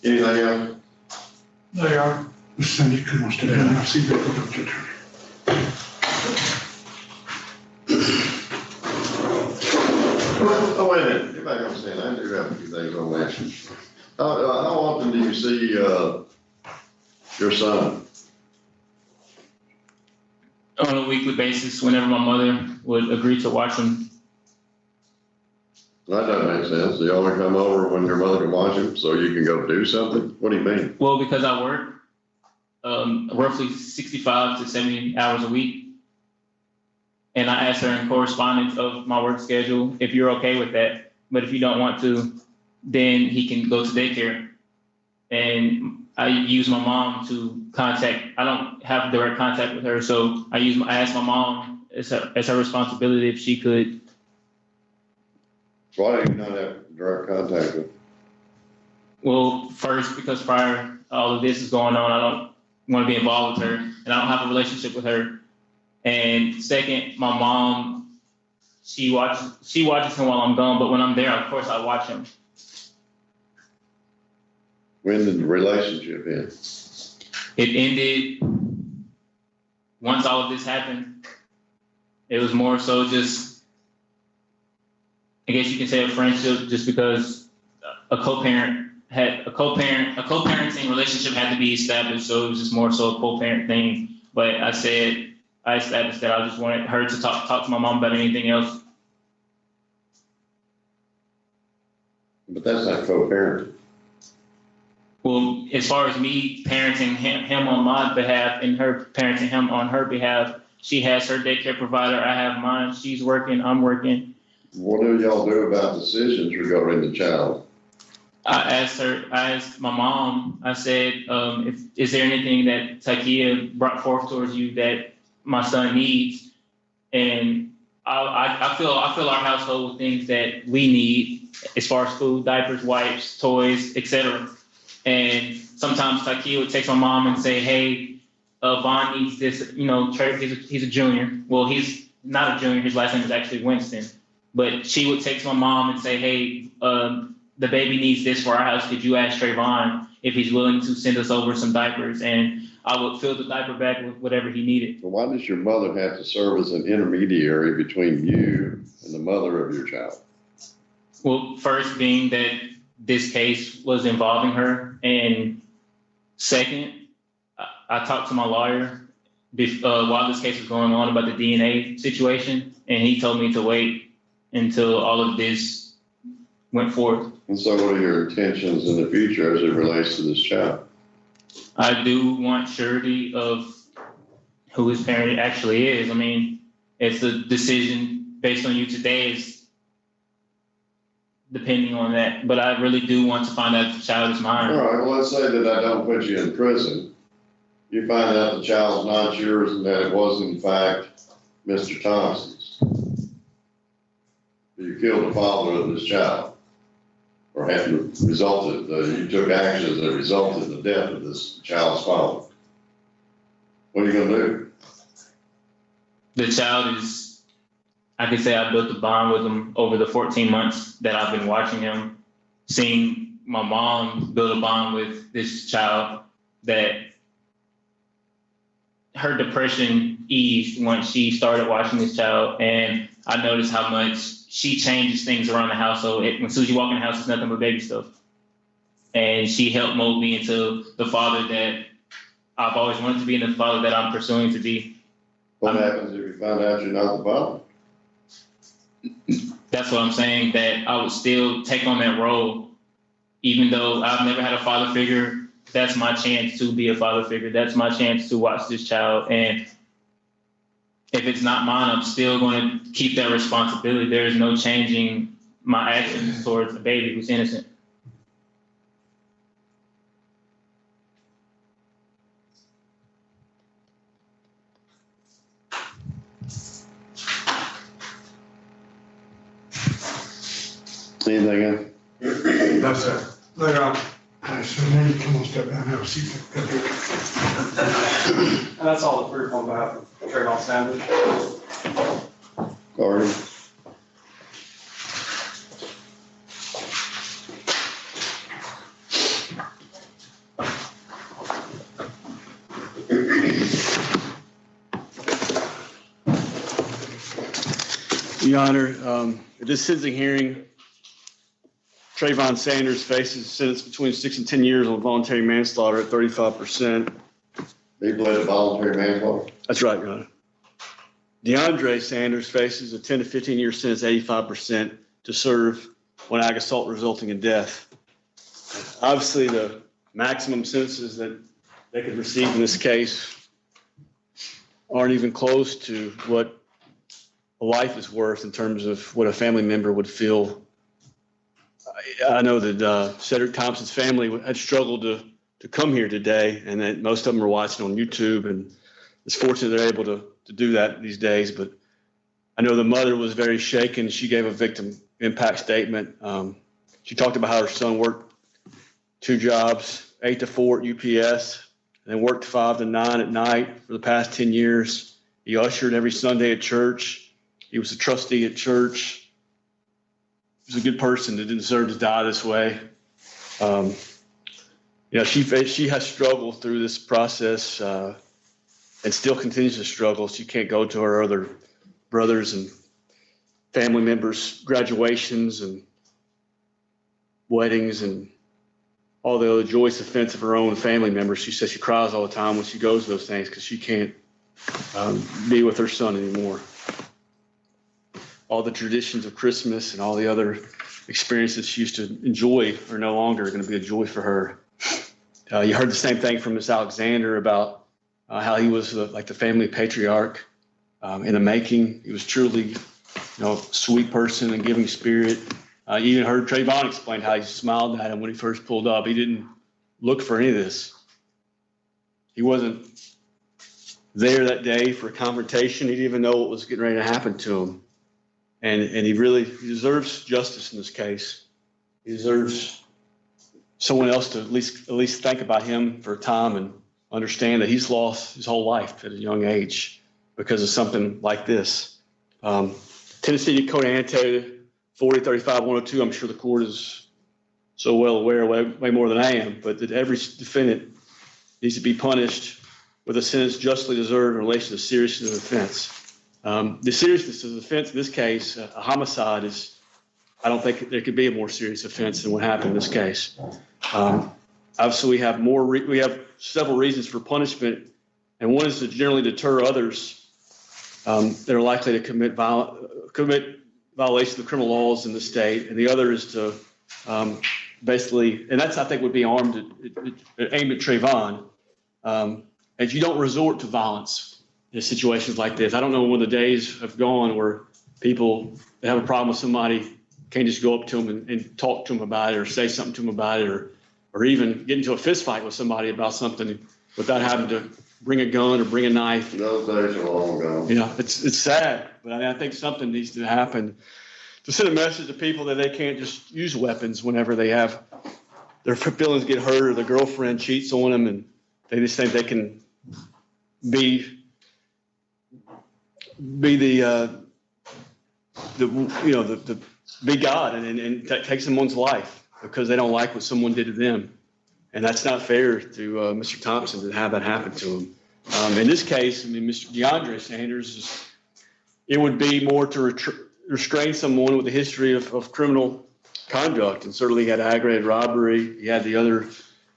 Anything else? They are. Cindy, come on, stay down. I see the attorney. Oh, wait a minute, get back on stand. I do have a few things on that. How often do you see, your son? On a weekly basis, whenever my mother would agree to watch him. That doesn't make sense. Do you only come over when your mother can watch him so you can go do something? What do you mean? Well, because I work roughly 65 to 70 hours a week. And I asked her in correspondence of my work schedule if you're okay with that. But if you don't want to, then he can go to daycare. And I use my mom to contact. I don't have direct contact with her, so I asked my mom as her responsibility if she could. Why do you not have direct contact with? Well, first, because prior all of this is going on, I don't want to be involved with her, and I don't have a relationship with her. And second, my mom, she watches him while I'm gone, but when I'm there, of course, I watch him. When did the relationship end? It ended once all of this happened. It was more so just, I guess you can say, a friendship, just because a co-parenting relationship had to be established. So it was just more so a co-parent thing. But I established that I just wanted her to talk to my mom about anything else. But that's not co-parenting. Well, as far as me parenting him on my behalf and her parenting him on her behalf, she has her daycare provider, I have mine, she's working, I'm working. What do y'all do about decisions regarding the child? I asked my mom, I said, is there anything that Takia brought forth towards you that my son needs? And I fill our household with things that we need as far as food, diapers, wipes, toys, etc. And sometimes Takia would text my mom and say, hey, Vaughn needs this, Trey, he's a junior. Well, he's not a junior, his last name is actually Winston. But she would text my mom and say, hey, the baby needs this for our house. Could you ask Trayvon if he's willing to send us over some diapers? And I would fill the diaper bag with whatever he needed. Well, why does your mother have to serve as an intermediary between you and the mother of your child? Well, first being that this case was involving her. And second, I talked to my lawyer while this case was going on about the DNA situation. And he told me to wait until all of this went forth. And so what are your intentions in the future as it relates to this child? I do want surety of who his parent actually is. I mean, it's a decision based on you today is depending on that. But I really do want to find out if the child is mine. All right, well, let's say that I don't put you in prison. You find out the child's not yours and that it was in fact Mr. Thompson's. You killed the father of this child. Or have resulted, you took actions that resulted in the death of this child's father. What are you gonna do? The child is, I could say I built a bond with him over the 14 months that I've been watching him, seeing my mom build a bond with this child, that her depression eased once she started watching this child. And I noticed how much she changes things around the household. As soon as you walk in the house, it's nothing but baby stuff. And she helped mold me into the father that I've always wanted to be and the father that I'm pursuing to be. What happens if you find out you're not the father? That's what I'm saying, that I would still take on that role. Even though I've never had a father figure, that's my chance to be a father figure. That's my chance to watch this child. And if it's not mine, I'm still going to keep that responsibility. There is no changing my actions towards a baby who's innocent. Anything else? No, sir. Later on. So now you come on, step down, have a seat. And that's all the proof on behalf of Trayvon Sanders. Gordon? Your Honor, at this sentencing hearing, Trayvon Sanders faces a sentence between 6 and 10 years on voluntary manslaughter at 35%. They pled voluntary manslaughter? That's right, Your Honor. DeAndre Sanders faces a 10 to 15-year sentence, 85% to serve one ag assault resulting in death. Obviously, the maximum sentences that they could receive in this case aren't even close to what a life is worth in terms of what a family member would feel. I know that Cedric Thompson's family had struggled to come here today, and that most of them are watching on YouTube, and it's fortunate they're able to do that these days. But I know the mother was very shaken. She gave a victim impact statement. She talked about how her son worked 2 jobs, 8 to 4 at UPS, and then worked 5 to 9 at night for the past 10 years. He ushered every Sunday at church. He was a trustee at church. He was a good person that didn't deserve to die this way. She has struggled through this process and still continues to struggle. She can't go to her other brothers and family members' graduations and weddings and all the other joyous events of her own family members. She says she cries all the time when she goes to those things because she can't be with her son anymore. All the traditions of Christmas and all the other experiences she used to enjoy are no longer going to be a joy for her. You heard the same thing from Miss Alexander about how he was like the family patriarch in the making. He was truly, sweet person and giving spirit. You even heard Trayvon explain how he smiled at him when he first pulled up. He didn't look for any of this. He wasn't there that day for a confrontation. He didn't even know what was getting ready to happen to him. And he deserves justice in this case. He deserves someone else to at least think about him for a time and understand that he's lost his whole life at a young age because of something like this. Tennessee Code Annotated 4035-102, I'm sure the court is so well aware, way more than I am, but that every defendant needs to be punished with a sentence justly deserved in relation to the seriousness of the offense. The seriousness of the offense in this case, a homicide, I don't think there could be a more serious offense than what happened in this case. Obviously, we have several reasons for punishment, and one is to generally deter others that are likely to commit violations of the criminal laws in the state, and the other is to basically, and that's I think would be aimed at Trayvon, as you don't resort to violence in situations like this. I don't know when the days have gone where people that have a problem with somebody can't just go up to them and talk to them about it or say something to them about it or even get into a fist fight with somebody about something without having to bring a gun or bring a knife. Those days are long gone. It's sad, but I think something needs to happen to send a message to people that they can't just use weapons whenever they have their feelings get hurt or their girlfriend cheats on them and they just think they can be be God and take someone's life because they don't like what someone did to them. And that's not fair to Mr. Thompson to have that happen to him. In this case, Mr. DeAndre Sanders, it would be more to restrain someone with a history of criminal conduct. And certainly he had aggravated robbery. He had the other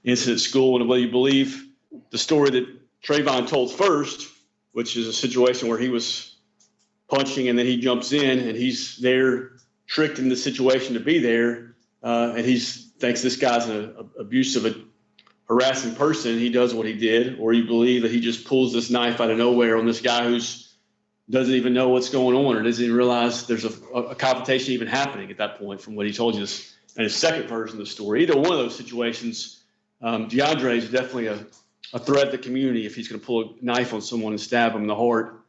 incident at school. And whether you believe the story that Trayvon told first, which is a situation where he was punching and then he jumps in and he's there tricked in the situation to be there, and he thinks this guy's an abusive, harassing person. He does what he did, or you believe that he just pulls this knife out of nowhere on this guy who's doesn't even know what's going on or doesn't even realize there's a confrontation even happening at that point from what he told you in his second version of the story. Either one of those situations, DeAndre is definitely a threat to the community if he's going to pull a knife on someone and stab him in the heart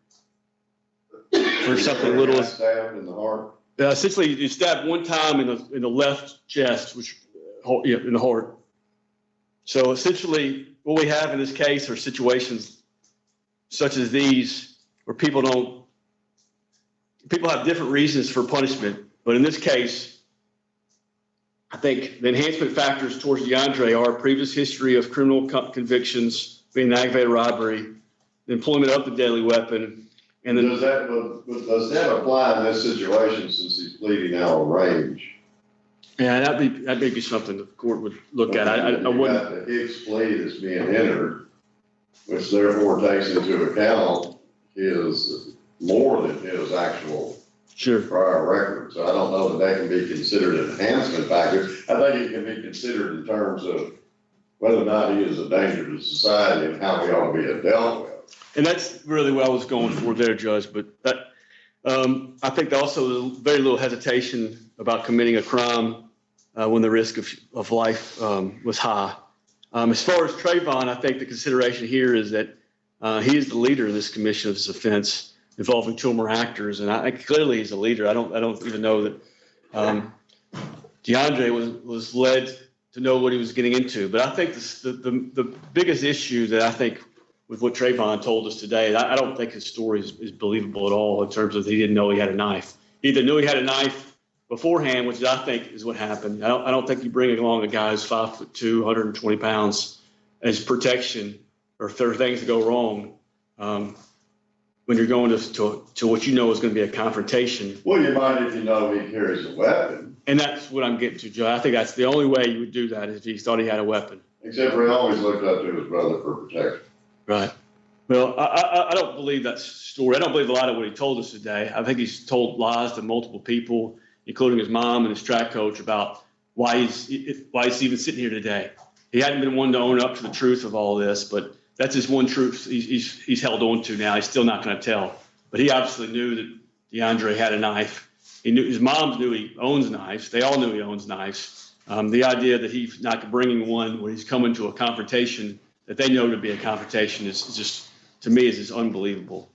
for something little as stabbed in the heart. Essentially, you stabbed one time in the left chest, which in the heart. So essentially, what we have in this case are situations such as these where people have different reasons for punishment, but in this case, I think the enhancement factors towards DeAndre are previous history of criminal convictions, being aggravated robbery, the employment of the deadly weapon. And then, does that apply in this situation since he's pleading out of range? Yeah, that may be something the court would look at. I wouldn't. The Hicks plea that's being entered, which therefore takes into account his more than his actual prior record. So I don't know that can be considered an enhancement factor. I think it can be considered in terms of whether or not he is a danger to society and how he ought to be dealt with. And that's really what I was going for there, Judge. But I think also very little hesitation about committing a crime when the risk of life was high. As far as Trayvon, I think the consideration here is that he is the leader in this commission of this offense involving two or more actors, and I clearly he's a leader. I don't even know that DeAndre was led to know what he was getting into. But I think the biggest issue that I think with what Trayvon told us today, I don't think his story is believable at all in terms of he didn't know he had a knife. He either knew he had a knife beforehand, which I think is what happened. I don't think you bring along a guy who's 5'2", 120 pounds as protection, or if there are things that go wrong when you're going to what you know is going to be a confrontation. Well, you might if you know he carries a weapon. And that's what I'm getting to, Joe. I think that's the only way you would do that is if he thought he had a weapon. Except for he always looked up to his brother for protection. Right. Well, I don't believe that story. I don't believe a lot of what he told us today. I think he's told lies to multiple people. including his mom and his track coach, about why he's even sitting here today. He hadn't been one to own up to the truth of all this, but that's his one truth he's held on to now. He's still not going to tell. But he obviously knew that DeAndre had a knife. He knew his mom knew he owns knives. They all knew he owns knives. The idea that he's not bringing one when he's coming to a confrontation that they know to be a confrontation is just, to me, is unbelievable.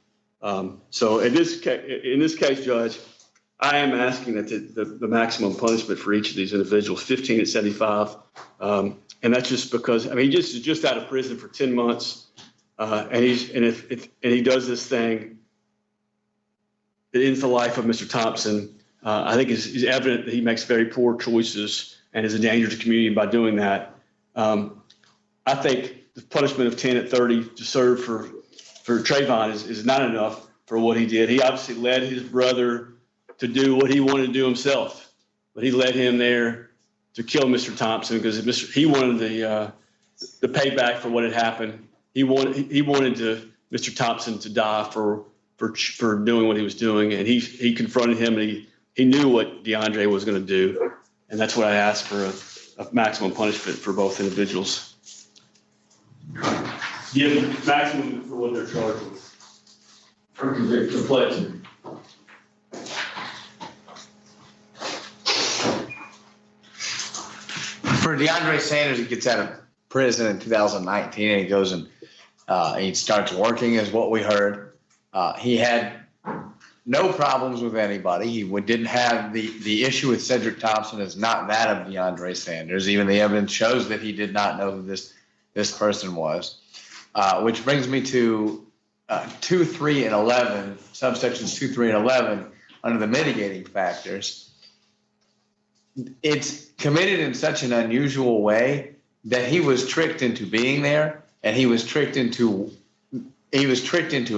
So in this case, Judge, I am asking that the maximum punishment for each of these individuals, 15 and 75. And that's just because, I mean, he is just out of prison for 10 months. And if he does this thing, it ends the life of Mr. Thompson. I think it's evident that he makes very poor choices and is a danger to the community by doing that. I think the punishment of 10 at 30 to serve for Trayvon is not enough for what he did. He obviously led his brother to do what he wanted to do himself, but he led him there to kill Mr. Thompson because he wanted the payback for what had happened. He wanted Mr. Thompson to die for doing what he was doing, and he confronted him, and he knew what DeAndre was going to do, and that's what I asked for a maximum punishment for both individuals. Give them maximum for what they're charged with. For conviction, for pledging. For DeAndre Sanders, he gets out of prison in 2019 and he goes and he starts working, is what we heard. He had no problems with anybody. He didn't have the issue with Cedric Thompson is not that of DeAndre Sanders. Even the evidence shows that he did not know who this person was. Which brings me to 2, 3, and 11, subsections 2, 3, and 11 under the mitigating factors. It's committed in such an unusual way that he was tricked into being there, and he was tricked into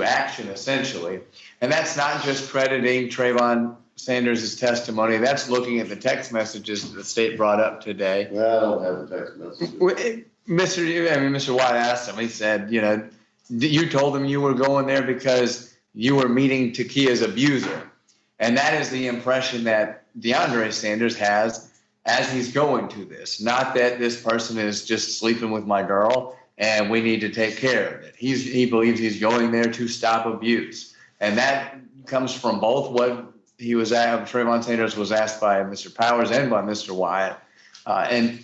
action, essentially. And that's not just crediting Trayvon Sanders' testimony. That's looking at the text messages that the state brought up today. Well, I don't have the text messages. Mr. White asked him, he said, you told him you were going there because you were meeting Takia's abuser. And that is the impression that DeAndre Sanders has as he's going to this. Not that this person is just sleeping with my girl and we need to take care of it. He believes he's going there to stop abuse. And that comes from both what Trayvon Sanders was asked by Mr. Powers and by Mr. Wyatt. And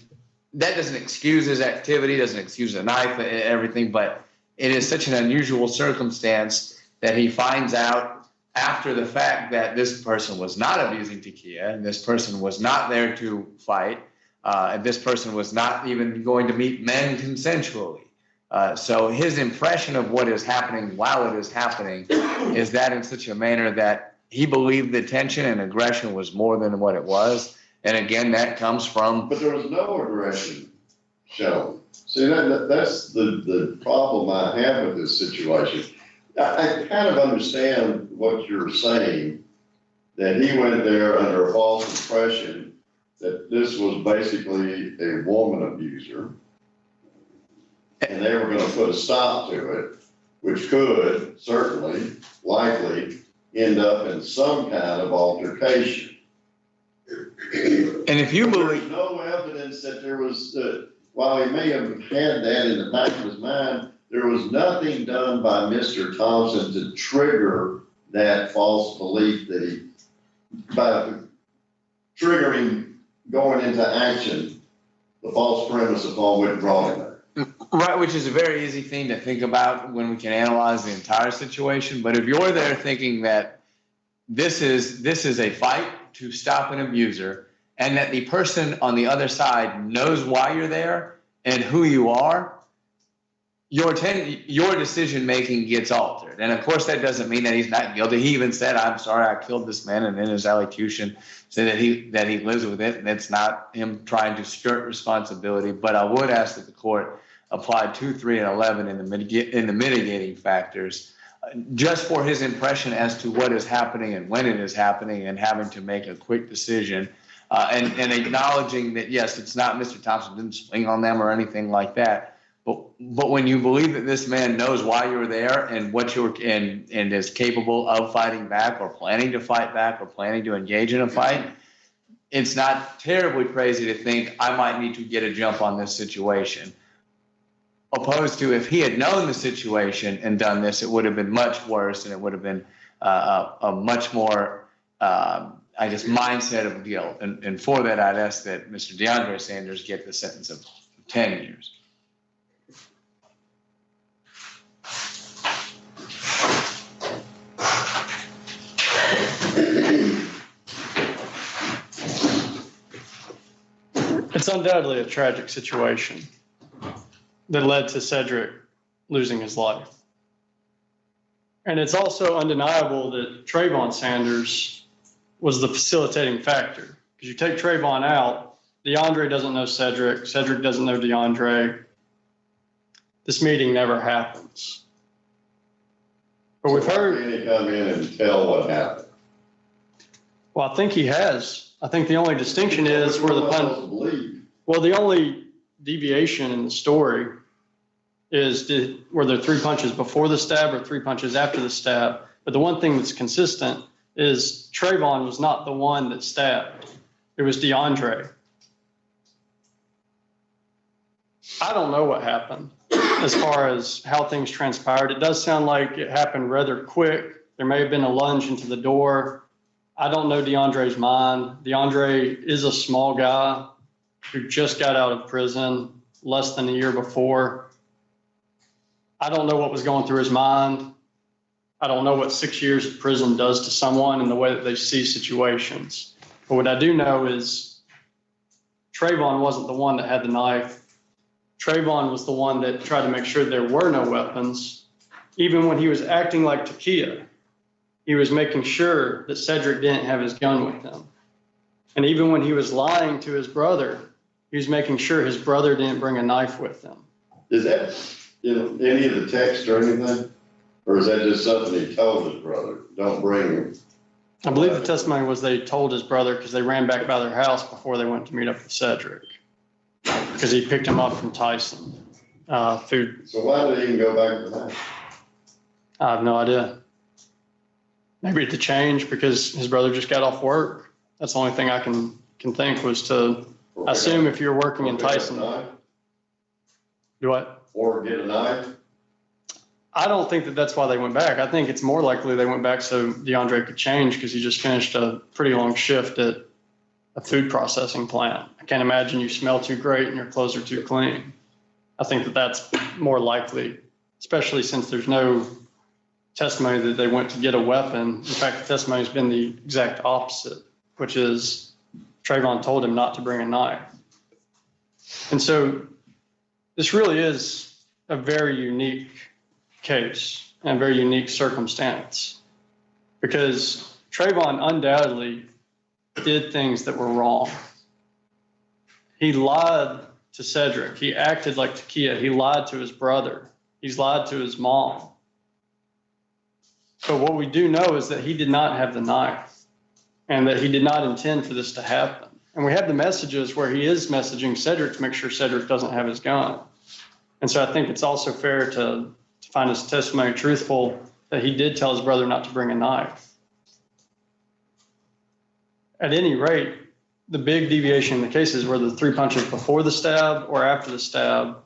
that doesn't excuse his activity, doesn't excuse the knife, everything, but it is such an unusual circumstance that he finds out after the fact that this person was not abusing Takia, and this person was not there to fight, and this person was not even going to meet men consensually. So his impression of what is happening while it is happening is that in such a manner that he believed the tension and aggression was more than what it was. And again, that comes from. But there was no aggression shown. See, that's the problem I have with this situation. I kind of understand what you're saying, that he went there under a false impression that this was basically a woman abuser, and they were going to put a stop to it, which could certainly, likely, end up in some kind of altercation. And if you believe, there's no evidence that there was, while he may have had that in the back of his mind, there was nothing done by Mr. Thompson to trigger that false belief that by triggering going into action, the false premise upon which brought him there. Right, which is a very easy thing to think about when we can analyze the entire situation. But if you're there thinking that this is a fight to stop an abuser, and that the person on the other side knows why you're there and who you are, your decision-making gets altered. And of course, that doesn't mean that he's not guilty. He even said, I'm sorry, I killed this man, and in his allocution said that he lives with it, and it's not him trying to skirt responsibility. But I would ask that the court apply 2, 3, and 11 in the mitigating factors, just for his impression as to what is happening and when it is happening, and having to make a quick decision, and acknowledging that, yes, it's not Mr. Thompson didn't swing on them or anything like that. But when you believe that this man knows why you're there and what and is capable of fighting back or planning to fight back or planning to engage in a fight, it's not terribly crazy to think I might need to get a jump on this situation. Opposed to if he had known the situation and done this, it would have been much worse, and it would have been a much more, I guess, mindset of guilt. And for that, I'd ask that Mr. DeAndre Sanders get the sentence of 10 years. It's undoubtedly a tragic situation that led to Cedric losing his life. And it's also undeniable that Trayvon Sanders was the facilitating factor. Because you take Trayvon out, DeAndre doesn't know Cedric, Cedric doesn't know DeAndre. This meeting never happens. But we've heard. Can he come in and tell what happened? Well, I think he has. I think the only distinction is where the only deviation in the story is were there 3 punches before the stab or 3 punches after the stab. But the one thing that's consistent is Trayvon was not the one that stabbed. It was DeAndre. I don't know what happened as far as how things transpired. It does sound like it happened rather quick. There may have been a lunge into the door. I don't know DeAndre's mind. DeAndre is a small guy who just got out of prison less than a year before. I don't know what was going through his mind. I don't know what 6 years of prison does to someone and the way that they see situations. But what I do know is Trayvon wasn't the one that had the knife. Trayvon was the one that tried to make sure there were no weapons. Even when he was acting like Takia, he was making sure that Cedric didn't have his gun with him. And even when he was lying to his brother, he was making sure his brother didn't bring a knife with him. Is that, any of the text or anything? Or is that just something he told his brother? Don't bring him. I believe the testimony was they told his brother because they ran back by their house before they went to meet up with Cedric. Because he picked him up from Tyson. Food. So why did he even go back to that? I have no idea. Maybe to change because his brother just got off work. That's the only thing I can think was to assume if you're working in Tyson. Do what? Or get a knife? I don't think that that's why they went back. I think it's more likely they went back so DeAndre could change because he just finished a pretty long shift at a food processing plant. I can't imagine you smell too great and your clothes are too clean. I think that that's more likely, especially since there's no testimony that they went to get a weapon. In fact, the testimony has been the exact opposite, which is Trayvon told him not to bring a knife. And so this really is a very unique case and a very unique circumstance because Trayvon undoubtedly did things that were wrong. He lied to Cedric. He acted like Takia. He lied to his brother. He's lied to his mom. But what we do know is that he did not have the knife and that he did not intend for this to happen. And we have the messages where he is messaging Cedric to make sure Cedric doesn't have his gun. And so I think it's also fair to find his testimony truthful that he did tell his brother not to bring a knife. At any rate, the big deviation in the case is were the 3 punches before the stab or after the stab,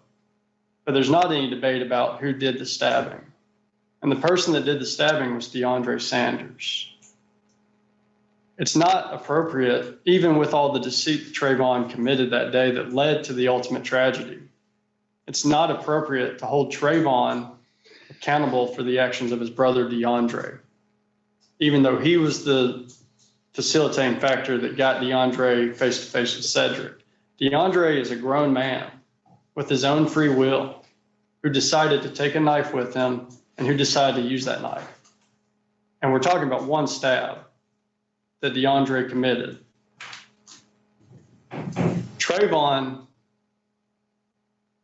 but there's not any debate about who did the stabbing. And the person that did the stabbing was DeAndre Sanders. It's not appropriate, even with all the deceit that Trayvon committed that day that led to the ultimate tragedy. It's not appropriate to hold Trayvon accountable for the actions of his brother DeAndre, even though he was the facilitating factor that got DeAndre face to face with Cedric. DeAndre is a grown man with his own free will who decided to take a knife with him and who decided to use that knife. And we're talking about one stab that DeAndre committed. Trayvon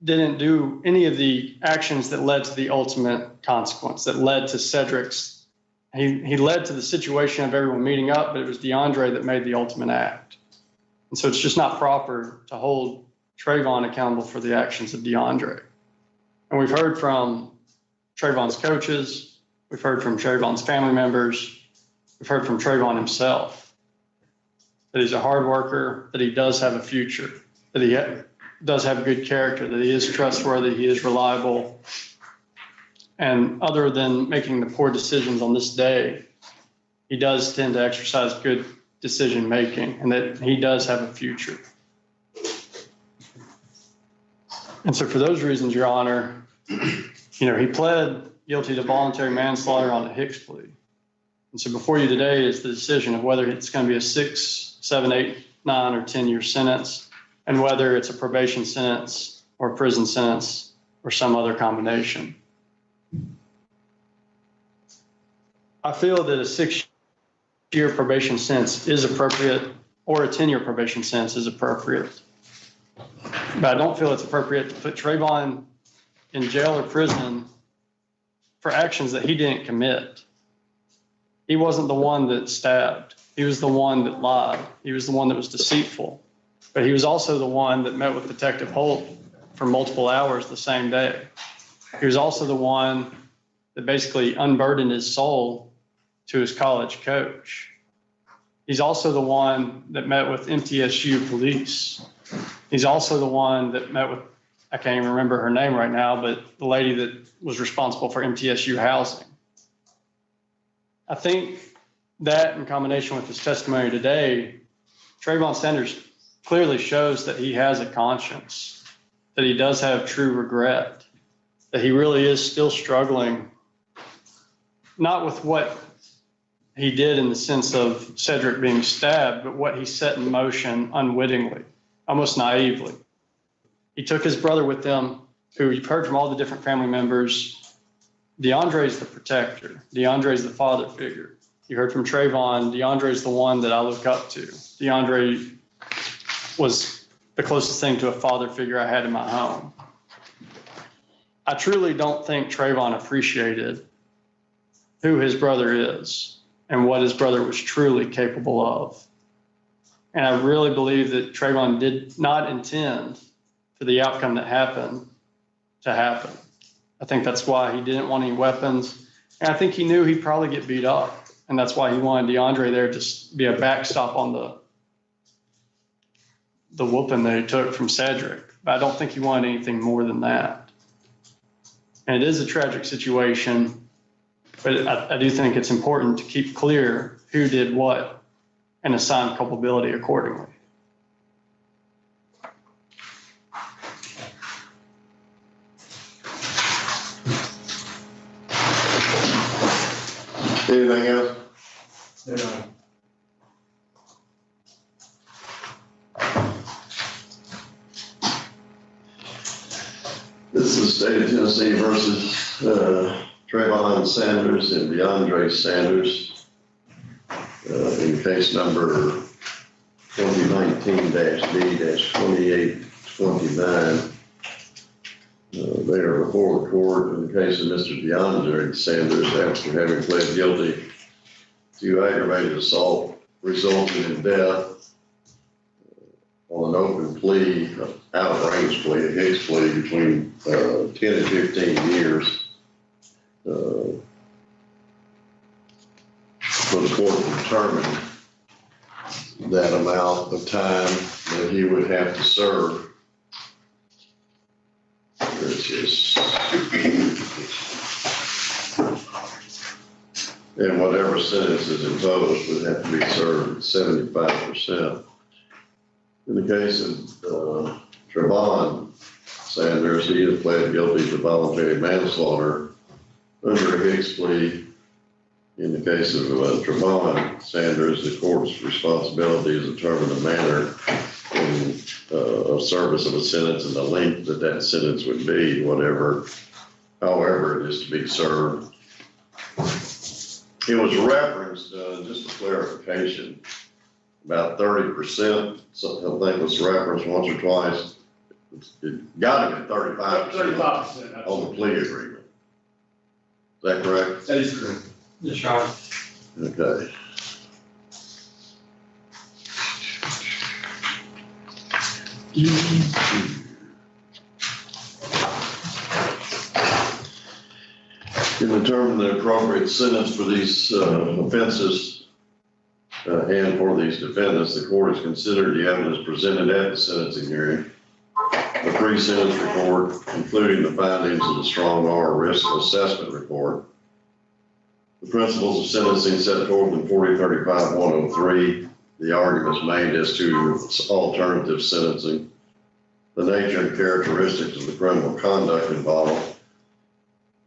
didn't do any of the actions that led to the ultimate consequence, that led to Cedric's. He led to the situation of everyone meeting up, but it was DeAndre that made the ultimate act. And so it's just not proper to hold Trayvon accountable for the actions of DeAndre. And we've heard from Trayvon's coaches, we've heard from Trayvon's family members, we've heard from Trayvon himself. that he's a hard worker, that he does have a future, that he does have good character, that he is trustworthy, he is reliable. And other than making the poor decisions on this day, he does tend to exercise good decision-making, and that he does have a future. And so for those reasons, Your Honor, he pled guilty to voluntary manslaughter on a Hicks plea. And so before you today is the decision of whether it's going to be a 6, 7, 8, 9, or 10-year sentence, and whether it's a probation sentence or a prison sentence or some other combination. I feel that a 6-year probation sentence is appropriate, or a 10-year probation sentence is appropriate. But I don't feel it's appropriate to put Trayvon in jail or prison for actions that he didn't commit. He wasn't the one that stabbed. He was the one that lied. He was the one that was deceitful. But he was also the one that met with Detective Holt for multiple hours the same day. He was also the one that basically unburdened his soul to his college coach. He's also the one that met with MTSU police. He's also the one that met with, I can't even remember her name right now, but the lady that was responsible for MTSU housing. I think that in combination with his testimony today, Trayvon Sanders clearly shows that he has a conscience, that he does have true regret, that he really is still struggling, not with what he did in the sense of Cedric being stabbed, but what he set in motion unwittingly, almost naively. He took his brother with him, who you've heard from all the different family members. DeAndre's the protector. DeAndre's the father figure. You heard from Trayvon. DeAndre's the one that I look up to. DeAndre was the closest thing to a father figure I had in my home. I truly don't think Trayvon appreciated who his brother is and what his brother was truly capable of. And I really believe that Trayvon did not intend for the outcome that happened to happen. I think that's why he didn't want any weapons. And I think he knew he'd probably get beat up. And that's why he wanted DeAndre there to be a backstop on the whooping that he took from Cedric. But I don't think he wanted anything more than that. And it is a tragic situation, but I do think it's important to keep clear who did what and assign culpability accordingly. Anything else? No. This is the state of Tennessee versus Trayvon Sanders and DeAndre Sanders in case number 2019-B-2829. They are before the court in the case of Mr. DeAndre Sanders after having pled guilty to aggravated assault resulting in death on an open plea, out of range plea, a Hicks plea between 10 and 15 years. For the court to determine that amount of time that he would have to serve. And whatever sentence is imposed would have to be served 75%. In the case of Trayvon Sanders, he has pled guilty to voluntary manslaughter under a Hicks plea. In the case of Trayvon Sanders, the court's responsibility is to determine the manner of service of a sentence and the length that that sentence would be, however it is to be served. It was referenced, just a clarification, about 30%, so I think was referenced once or twice. It got to be 35% on the plea agreement. Is that correct? That is correct. Yes, Your Honor. Okay. To determine the appropriate sentence for these offenses, and for these defendants, the court has considered the evidence presented at the sentencing hearing, the pre-sentence report, including the findings of the strong R risk assessment report, the principles of sentencing set forth in 4035-103, the arguments made as to alternative sentencing, the nature and characteristics of the criminal conduct involved,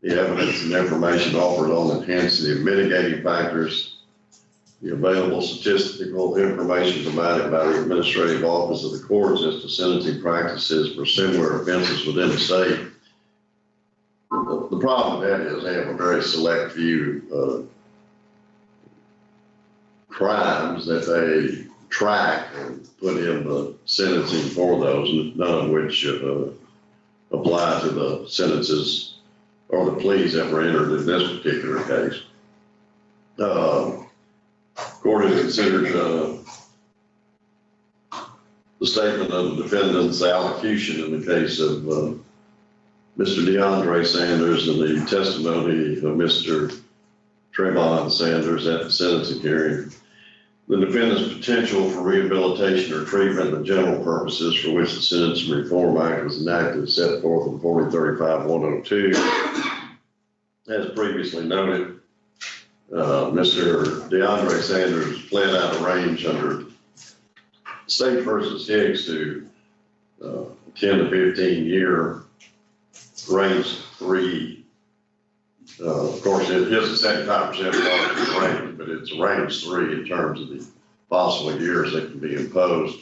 the evidence and information offered on enhancing the mitigating factors, the available statistical information provided by the Administrative Office of the Courts as to sentencing practices for similar offenses within the state. The problem with that is they have a very select few of crimes that they track and put in the sentencing for those, none of which apply to the sentences or the pleas that were entered in this particular case. Court has considered the statement of the defendant's allocution in the case of Mr. DeAndre Sanders and the testimony of Mr. Trayvon Sanders at the sentencing hearing. The defendant's potential for rehabilitation or treatment and the general purposes for which the Sentencing Reform Act was enacted set forth in 4035-102. As previously noted, Mr. DeAndre Sanders pled out a range under State versus Hicks to 10 to 15 year range 3. Of course, it is a 75% range, but it's a range 3 in terms of the possible years that can be imposed.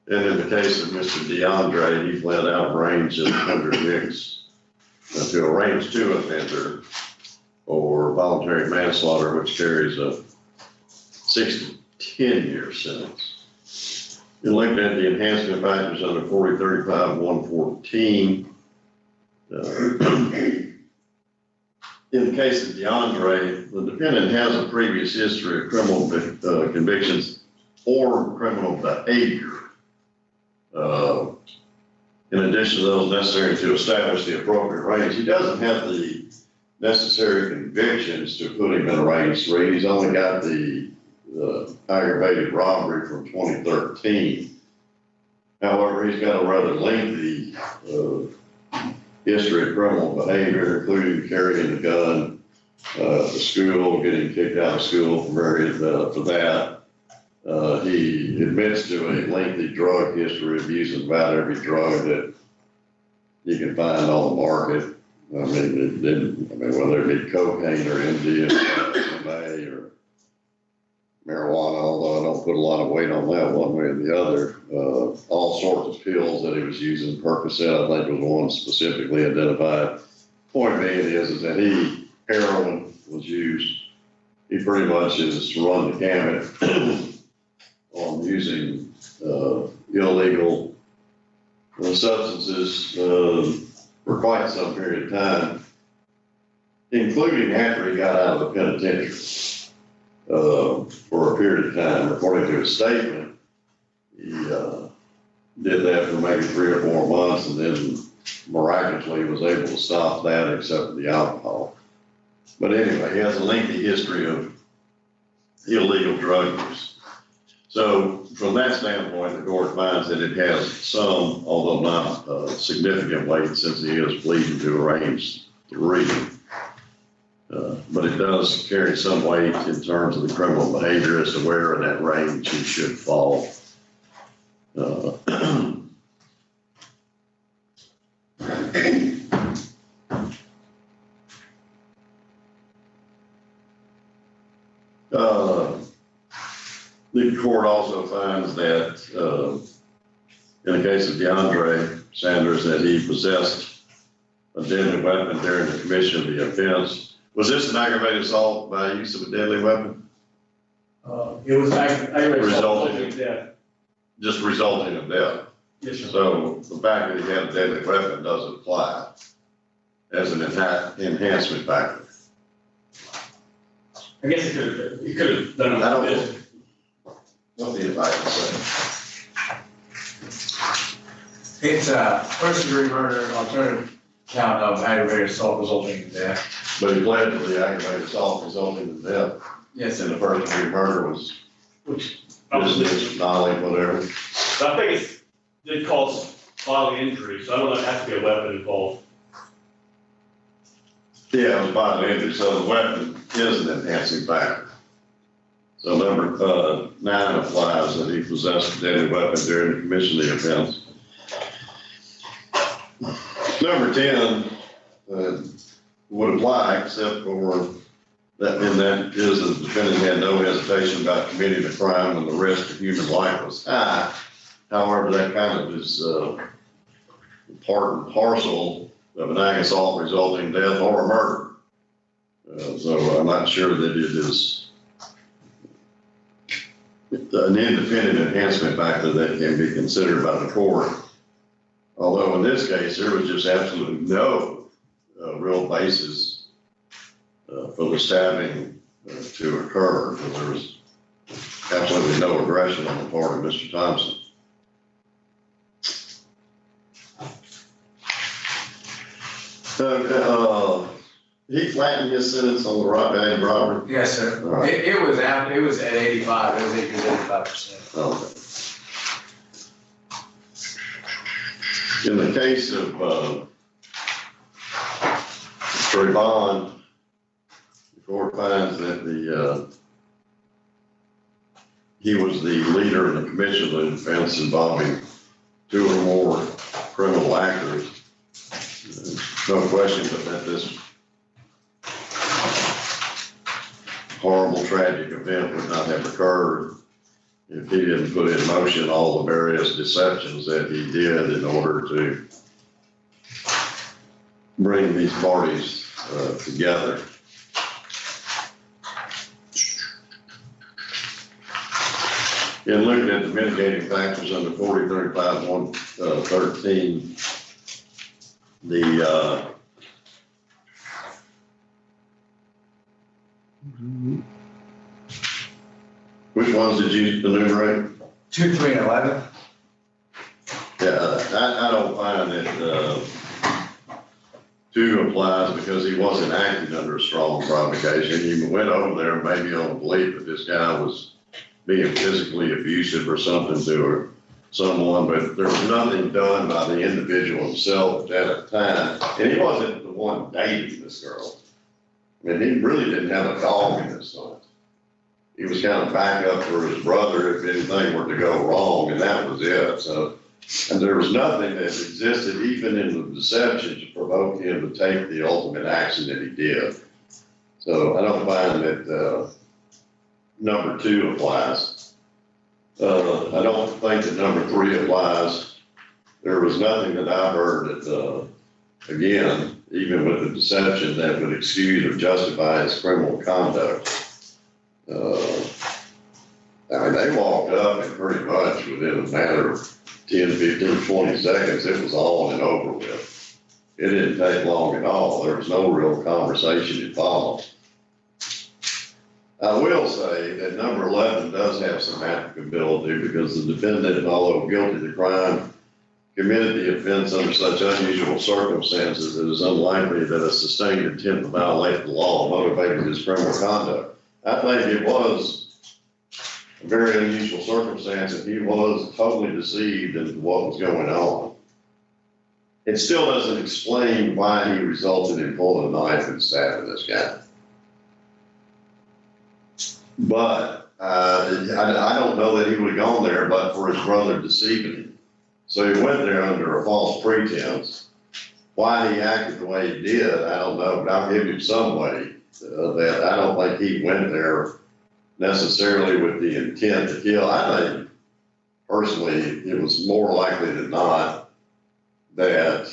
And in the case of Mr. DeAndre, he pled out a range under Hicks to a range 2 offender or voluntary manslaughter, which carries a 6 to 10 year sentence. In looking at the enhancement factors under 4035-114, in the case of DeAndre, the defendant has a previous history of criminal convictions or criminal behavior. In addition to those necessary to establish the appropriate range, he doesn't have the necessary convictions to put him in range 3. He's only got the aggravated robbery from 2013. However, he's got a rather lengthy history of criminal behavior, including carrying a gun to school, getting kicked out of school for that. He admits to a lengthy drug history of using about every drug that you can find on the market. Whether it be cocaine or MDMA or marijuana, although I don't put a lot of weight on that one way or the other. All sorts of pills that he was using. Percocet, I think, was one specifically identified. Point being is that heroin was used. He pretty much has run the gamut on using illegal substances for quite some period of time, including after he got out of the penitentiary for a period of time. According to his statement, he did that for maybe 3 or 4 months and then miraculously was able to stop that except for the alcohol. But anyway, he has a lengthy history of illegal drug use. So from that standpoint, the court finds that it has some, although not significant weight, since he is pleading to a range 3. But it does carry some weight in terms of the criminal behavior as to where in that range he should fall. The court also finds that in the case of DeAndre Sanders, that he possessed a deadly weapon during the commission of the offense. Was this an aggravated assault by use of a deadly weapon? It was aggravated assault Resulting in death. Just resulting in death. Yes, sir. So the fact that he had a deadly weapon doesn't apply as an enhancement factor. I guess it could have done it. I don't know. What the advice say? It's first degree murder, alternative count of aggravated assault resulting in death. But he pled to the aggravated assault resulting in death. Yes. And the first degree murder was which business, knowledge, whatever. I think it did cause bodily injury, so I don't know, it has to be a weapon involved. Yeah, it was bodily injury, so the weapon is an enhancing factor. So number 9 applies that he possessed a deadly weapon during the commission of the offense. Number 10 would apply except for that, and that is the defendant had no hesitation about committing a crime when the risk of human life was high. However, that kind of is part and parcel of an act of assault resulting in death or murder. So I'm not sure that it is an independent enhancement factor that can be considered by the court. Although in this case, there was just absolutely no real basis for the stabbing to occur, because there was absolutely no aggression on the part of Mr. Thompson. He flattened his sentence on the right-hand robbery? Yes, sir. All right. It was at 85, it was 85%. Okay. In the case of Trayvon, the court finds that he was the leader in the commission of the offense involving 2 or more criminal actors. No question but that this horrible, tragic event would not have occurred if he didn't put in motion all the various deceptions that he did in order to bring these parties together. In looking at the mitigating factors under 40-35-113, which ones did you enumerate? 2, 3, and 11. Yeah, I don't find that 2 applies because he wasn't acting under a strong provocation. He went over there maybe on the belief that this guy was being physically abusive or something to someone, but there was nothing done by the individual himself at that time. And he wasn't the one dating this girl. I mean, he really didn't have a dog in this fight. He was kind of back up for his brother if anything were to go wrong, and that was it. So, and there was nothing that existed, even in the deception, to provoke him to take the ultimate action that he did. So I don't find that number 2 applies. I don't think that number 3 applies. There was nothing that I heard that, again, even with the deception, that would excuse or justify his criminal conduct. I mean, they walked up and pretty much within a matter of 10, 15, 20 seconds, it was on and over with. It didn't take long at all. There was no real conversation involved. I will say that number 11 does have some applicability because the defendant, although guilty of the crime, committed the offense under such unusual circumstances that it is unlikely that a sustained intent to violate the law motivated his criminal conduct. I think it was a very unusual circumstance and he was totally deceived into what was going on. It still doesn't explain why he resulted in pulling a knife and stabbing this guy. But I don't know that he would have gone there but for his brother deceiving him. So he went there under a false pretense. Why he acted the way he did, I don't know, but I'll give him some way that I don't think he went there necessarily with the intent to kill. I think, personally, it was more likely than not that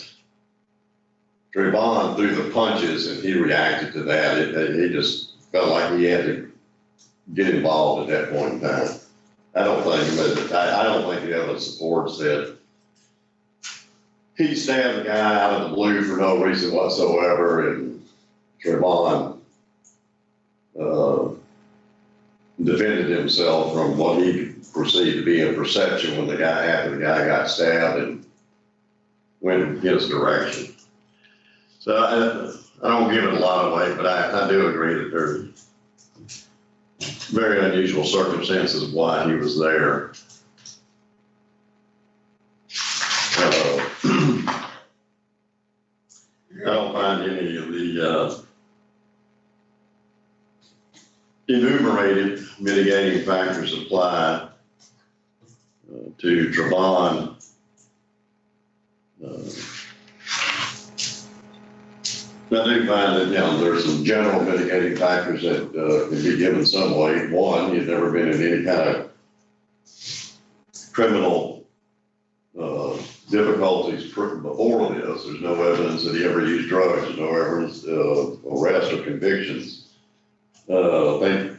Trayvon threw the punches and he reacted to that. He just felt like he had to get involved at that point in time. I don't think the evidence supports that he stabbed the guy out of the blue for no reason whatsoever, and Trayvon defended himself from what he perceived to be a perception when after the guy got stabbed and went in his direction. So I don't give it a lot of weight, but I do agree that very unusual circumstances why he was there. I don't find any of the enumerated mitigating factors apply to Trevon. I do find that, there's some general mitigating factors that can be given some weight. One, he's never been in any kind of criminal difficulties before this. There's no evidence that he ever used drugs. There's no evidence of arrest or convictions. I think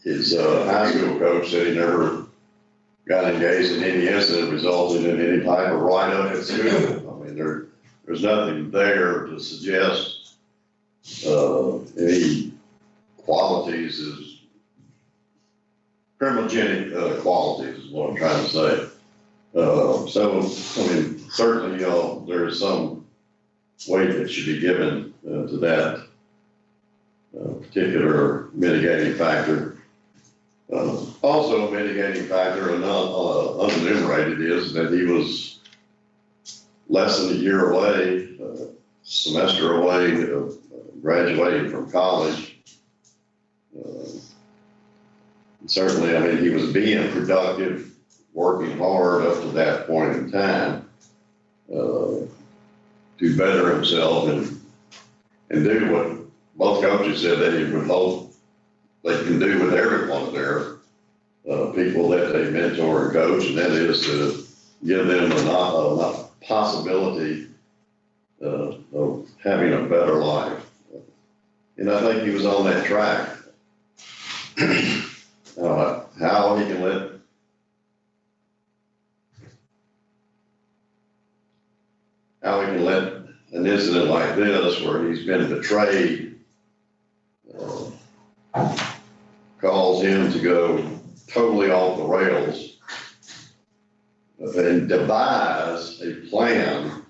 his high school coach said he never got engaged in any incident resulting in any type of write-up at school. I mean, there's nothing there to suggest any qualities as criminogenic qualities is what I'm trying to say. So, I mean, certainly, there's some weight that should be given to that particular mitigating factor. Also a mitigating factor, and unenumerated, is that he was less than a year away, semester away, graduating from college. Certainly, I mean, he was being productive, working hard up to that point in time to better himself and do what both coaches said that he would hope they can do with every one of their people that they mentor and coach, and that is to give them a possibility of having a better life. And I think he was on that track. How he can let an incident like this, where he's been betrayed, cause him to go totally off the rails and devise a plan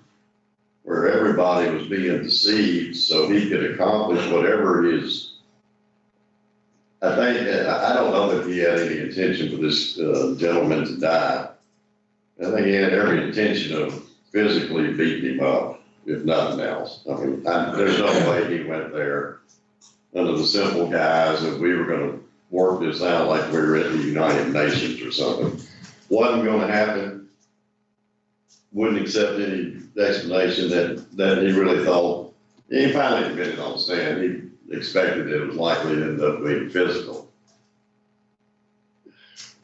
where everybody was being deceived so he could accomplish whatever his. I don't know that he had any intention for this gentleman to die. I think he had every intention of physically beating him up, if nothing else. I mean, there's no way he went there under the simple guise that we were going to work this out like we were at the United Nations or something. Wasn't going to happen. Wouldn't accept any explanation that he really thought. He finally admitted on the stand. He expected it was likely to end up being physical.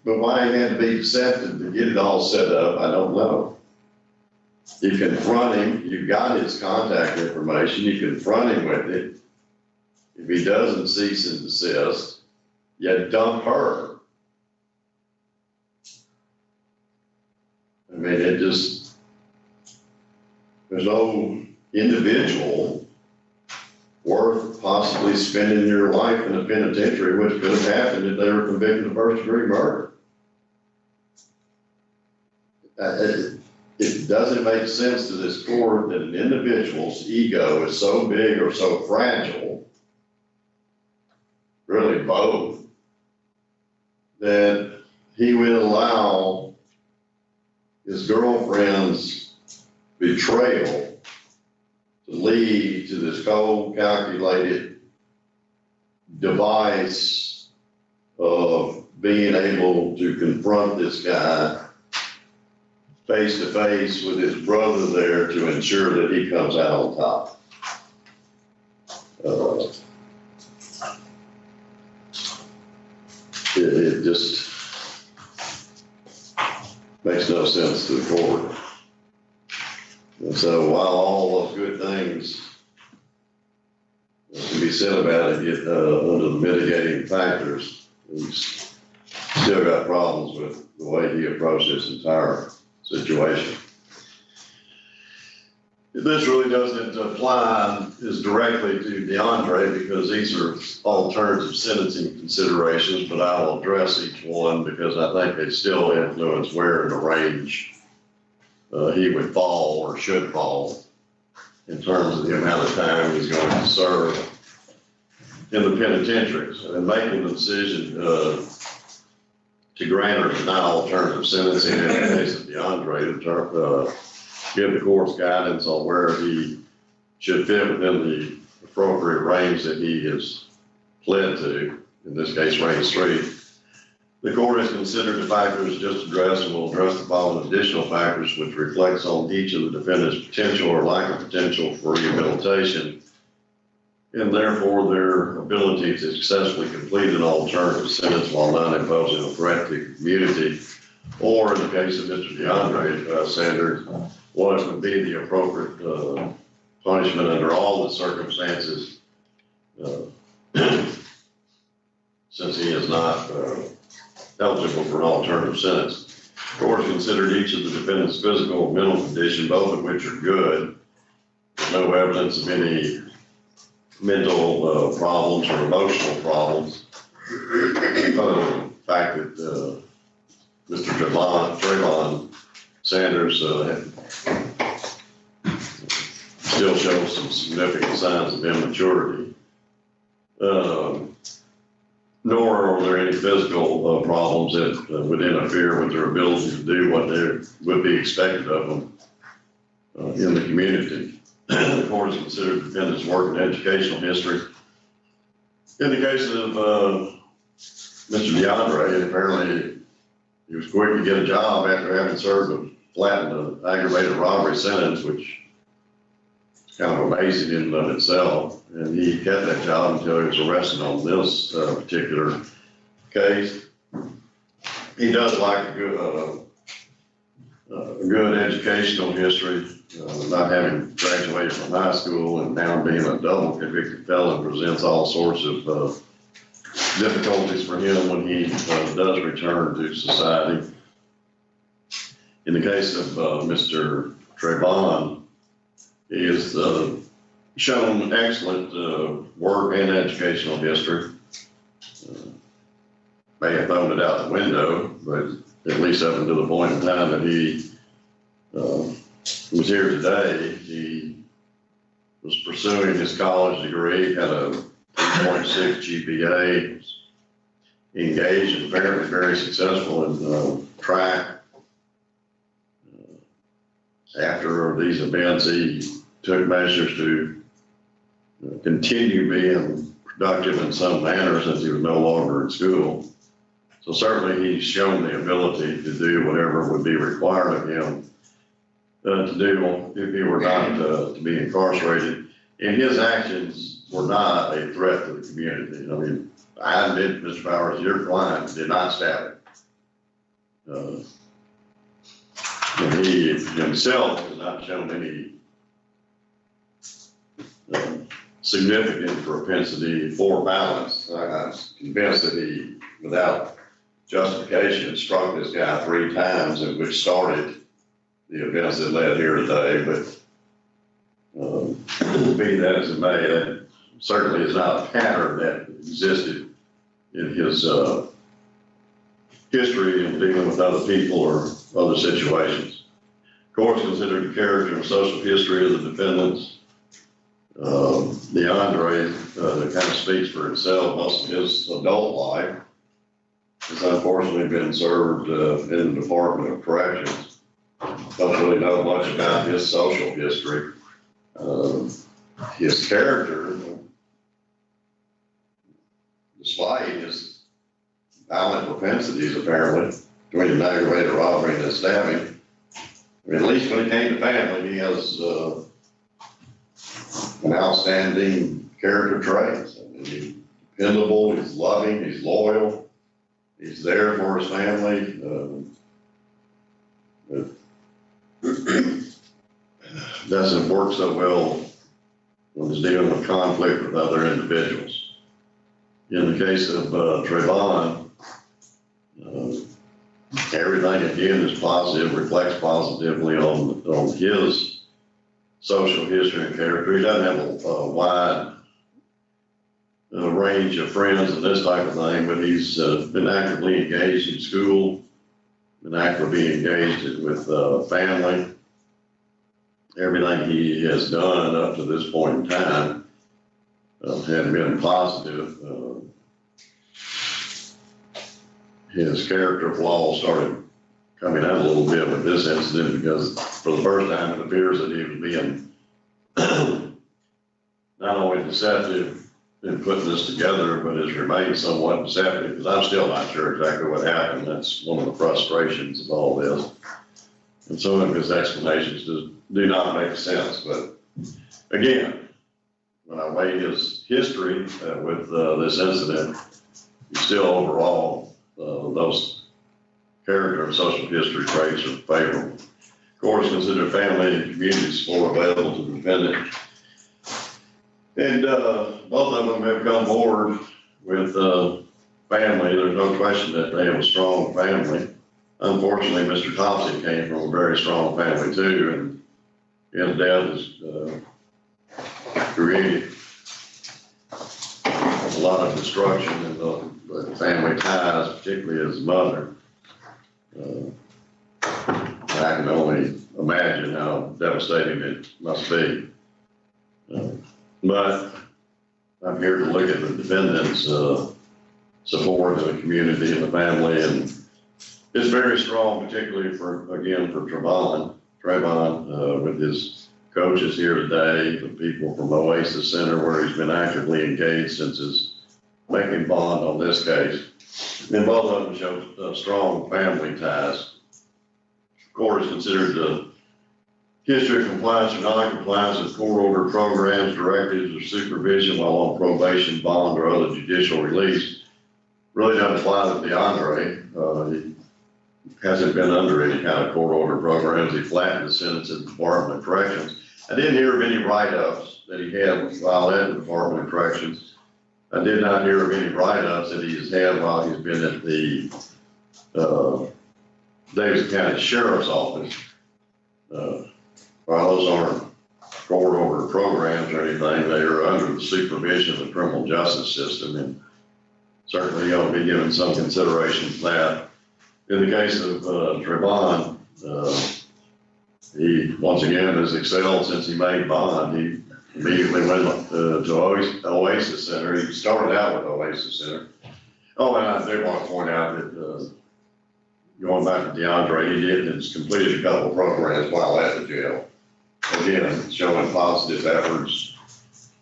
But why he had to be deceptive to get it all set up, I don't know. You confront him, you've got his contact information, you confront him with it. If he doesn't cease and desist, you dump her. I mean, there's no individual worth possibly spending your life in a penitentiary, which could have happened if they were convicted of first-degree murder. It doesn't make sense to this court that an individual's ego is so big or so fragile, really both, that he would allow his girlfriend's betrayal to lead to this cold, calculated device of being able to confront this guy face to face with his brother there to ensure that he comes out on top. It just makes no sense to the court. And so while all those good things can be said about it, yet under the mitigating factors, he's still got problems with the way he approached this entire situation. This really doesn't apply as directly to DeAndre because these are alternative sentencing considerations, but I'll address each one because I think they still influence where in the range he would fall or should fall in terms of the amount of time he's going to serve. in the penitentiaries and making the decision to grant or deny alternative sentencing in the case of DeAndre, to give the court's guidance on where he should fit within the appropriate range that he has pled to, in this case, range 3. The court has considered the factors just addressed and will address the following additional factors, which reflects on each of the defendant's potential or lack of potential for rehabilitation, and therefore their ability to successfully complete an alternative sentence while not imposing a threat to the community, or in the case of Mr. DeAndre Sanders, what would be the appropriate punishment under all the circumstances, since he is not eligible for an alternative sentence. The court considered each of the defendant's physical and mental condition, both of which are good. There's no evidence of any mental problems or emotional problems. The fact that Mr. Trayvon Sanders still shows some significant signs of immaturity. Nor are there any physical problems that would interfere with their ability to do what they would be expected of them in the community. The court has considered the defendant's work and educational history. In the case of Mr. DeAndre, apparently he was quick to get a job after having served a flattened aggravated robbery sentence, which is kind of amazing in and of itself. And he kept that job until he was arrested on this particular case. He does like a good educational history, not having graduated from high school and now being a double convicted felon presents all sorts of difficulties for him when he does return to society. In the case of Mr. Trayvon, he is shown excellent work and educational history. May have thrown it out the window, but at least up until the point in time that he was here today, he was pursuing his college degree, had a 3.6 GPA, was engaged and very successful in track. After these events, he took measures to continue being productive in some manner since he was no longer in school. So certainly he's shown the ability to do whatever would be required of him to do if he were not to be incarcerated. And his actions were not a threat to the community. I mean, I admit, Mr. Powers, your client did not stab him. And he himself has not shown any significant propensity for violence. I'm convinced that he, without justification, struck this guy 3 times, which started the events that led here today. But be that as it may, that certainly is not a pattern that existed in his history in dealing with other people or other situations. Courts considered the character and social history of the defendants. DeAndre, that kind of speaks for itself. Most of his adult life has unfortunately been served in the Department of Corrections. Don't really know much about his social history. His character, despite his violent propensities apparently, between an aggravated robbery and a stabbing, I mean, at least when it came to family, he has an outstanding character traits. I mean, he's dependable, he's loving, he's loyal, he's there for his family. Doesn't work so well when he's dealing with conflict with other individuals. In the case of Trayvon, everything again is positive, reflects positively on his social history and character. He doesn't have a wide range of friends and this type of thing, but he's been actively engaged in school, been actively engaged with family. Everything he has done up to this point in time had been positive. His character flaws started coming out a little bit with this incident because for the first time it appears that he was being not only deceptive in putting this together, but has remained somewhat deceptive, because I'm still not sure exactly what happened. That's one of the frustrations of all this. And some of his explanations do not make sense, but again, when I weigh his history with this incident, he's still overall, those character and social history traits are favorable. Of course, consider family and community support available to the defendant. And both of them have come forward with family. There's no question that they have a strong family. Unfortunately, Mr. Thompson came from a very strong family too, and his death has created a lot of destruction in the family ties, particularly his mother. I can only imagine how devastating it must be. But I'm here to look at the defendant's support in the community and the family, and it's very strong, particularly for Trayvon, with his coaches here today, the people from Oasis Center, where he's been actively engaged since his making bond on this case. And both of them show strong family ties. The court has considered the history of compliance or non-compliance with court order programs, directives, or supervision while on probation, bond, or other judicial release. Really doesn't apply to DeAndre. He hasn't been under any kind of court order programs. He flattened the sentence at the Department of Corrections. I didn't hear of any write-ups that he had while at the Department of Corrections. I did not hear of any write-ups that he has had while he's been at the Davidson County Sheriff's Office. While those aren't court order programs or anything, they are under the supervision of the criminal justice system, and certainly ought to be given some consideration to that. In the case of Trayvon, he once again has excelled since he made bond. He immediately went to Oasis Center. He started out with Oasis Center. Oh, and I do want to point out that going back to DeAndre, he has completed a couple of programs while at the jail. Again, showing positive efforts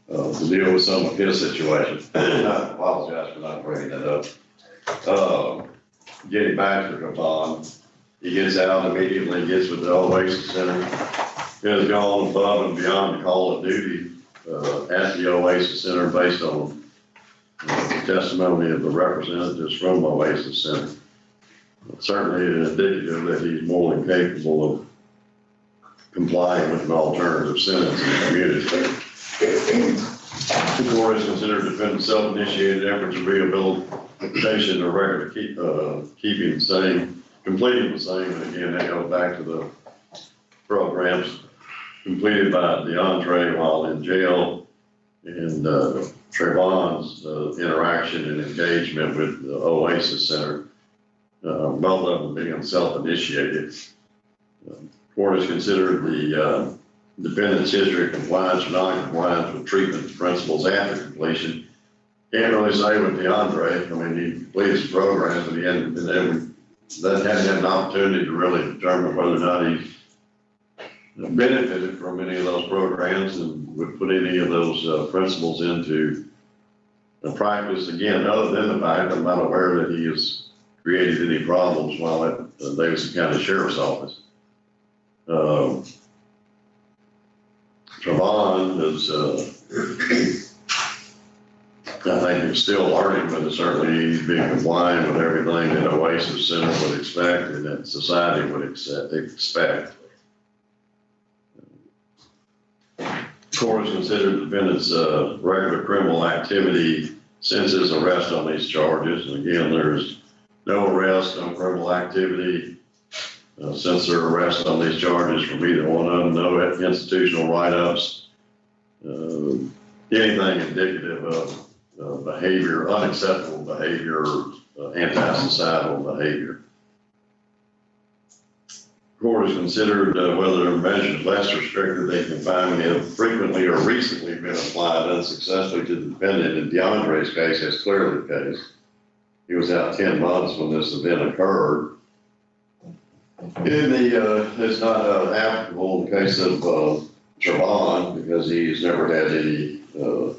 to deal with some of his situation. I apologize for not bringing that up. Getting back to Trayvon, he gets out immediately, gets with the Oasis Center, has gone above and beyond the call of duty at the Oasis Center based on the testimony of the representatives from Oasis Center. Certainly indicative that he's more than capable of complying with an alternative sentence in the community. The court has considered defendant's self-initiated efforts of rehabilitation or record of keeping the same, completing the same, and again, that goes back to the programs completed by DeAndre while in jail, and Trayvon's interaction and engagement with the Oasis Center, both of them being self-initiated. Court has considered the defendant's history of compliance or non-compliance with treatment principles after completion. Can't really say with DeAndre. I mean, he completed his program, but he hadn't had an opportunity to really determine whether or not he benefited from any of those programs and would put any of those principles into practice. Again, other than the fact I'm not aware that he has created any problems while at the Davidson County Sheriff's Office. Trayvon is, I think he's still learning, but certainly he's being compliant with everything that Oasis Center would expect and that society would expect. The court has considered the defendant's regular criminal activity since his arrest on these charges. And again, there's no arrest, no criminal activity since their arrest on these charges from either one of them, no institutional write-ups, anything indicative of behavior, unacceptable behavior, anti-societal behavior. Of court has considered whether measures less restrictive than confinement have frequently or recently been applied unsuccessfully to the defendant. In DeAndre's case, that's clearly the case. He was out 10 months when this event occurred. It's not applicable in the case of Trevon because he's never had any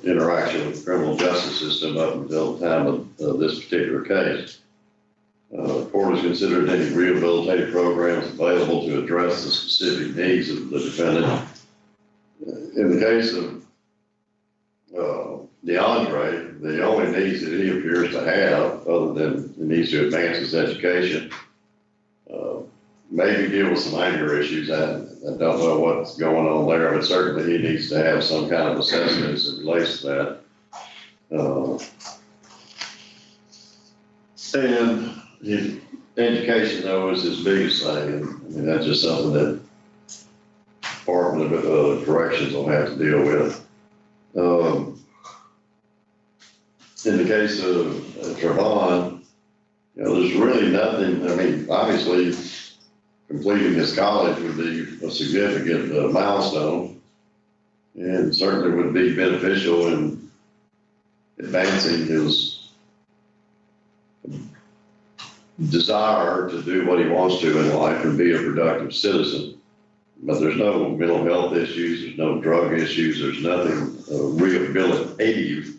interaction with the criminal justice system up until the time of this particular case. The court has considered any rehabilitative programs available to address the specific needs of the defendant. In the case of DeAndre, the only needs that he appears to have, other than he needs to advance his education, maybe deal with some anger issues. I don't know what's going on there, but certainly he needs to have some kind of assessment as it relates to that. And his education, though, is his biggest thing. And I mean, that's just something that Department of Corrections will have to deal with. In the case of Trevon, there's really nothing. I mean, obviously, completing his college would be a significant milestone, and certainly would be beneficial in advancing his desire to do what he wants to in life and be a productive citizen. But there's no mental health issues, there's no drug issues, there's nothing rehabilitative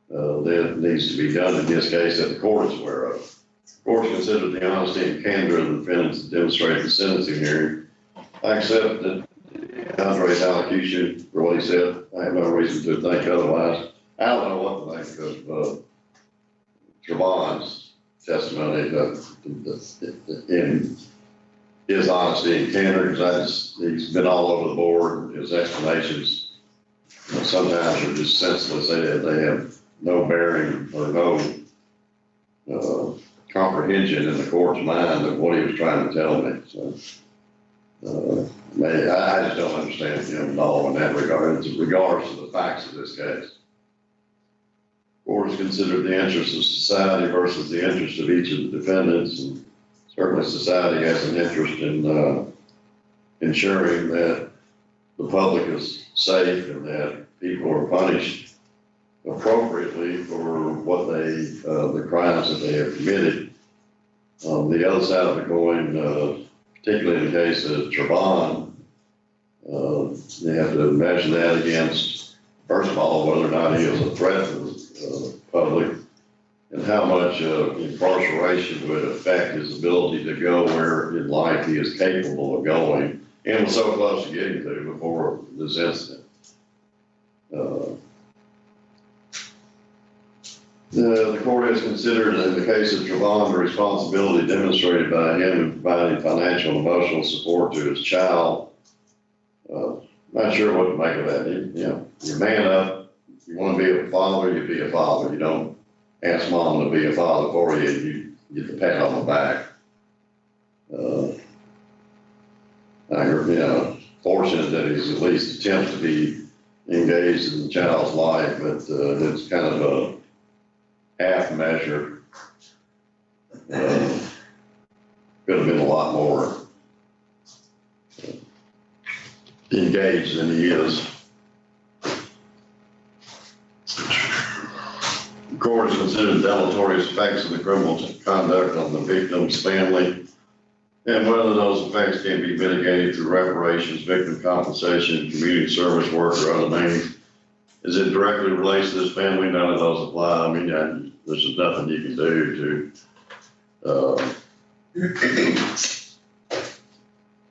that needs to be done in this case that the court is aware of. The court considered the honesty and candor of the defendants to demonstrate the sentencing hearing. I accept that Andre's allocution for what he said. I have no reason to think otherwise. I don't know what to think of Trevon's testimony in his honesty and candor, because he's been all over the board. His explanations sometimes are just senseless. They have no bearing or no comprehension in the court's mind of what he was trying to tell me. So I just don't understand him at all in that regard, in regards to the facts of this case. The court has considered the interests of society versus the interest of each of the defendants, and certainly society has an interest in ensuring that the public is safe and that people are punished appropriately for what the crimes that they have committed. On the other side of the coin, particularly in the case of Trevon, you have to measure that against, first of all, whether or not he is a threat to the public, and how much incarceration would affect his ability to go where in life he is capable of going, and was so close to getting to before this incident. The court has considered, in the case of Trevon, the responsibility demonstrated by him in providing financial and emotional support to his child. Not sure what to make of that. You man up. You want to be a father, you be a father. You don't ask mom to be a father for you. You get the pat on the back. Fortunate that he's at least attempts to be engaged in the child's life, but it's kind of a half measure. Could have been a lot more engaged than he is. The court has considered deleterious effects of the criminal conduct on the victim's family and whether those effects can be mitigated through reparations, victim compensation, community service work, or other means. As it directly relates to this family, none of those apply. I mean, there's just nothing you can do to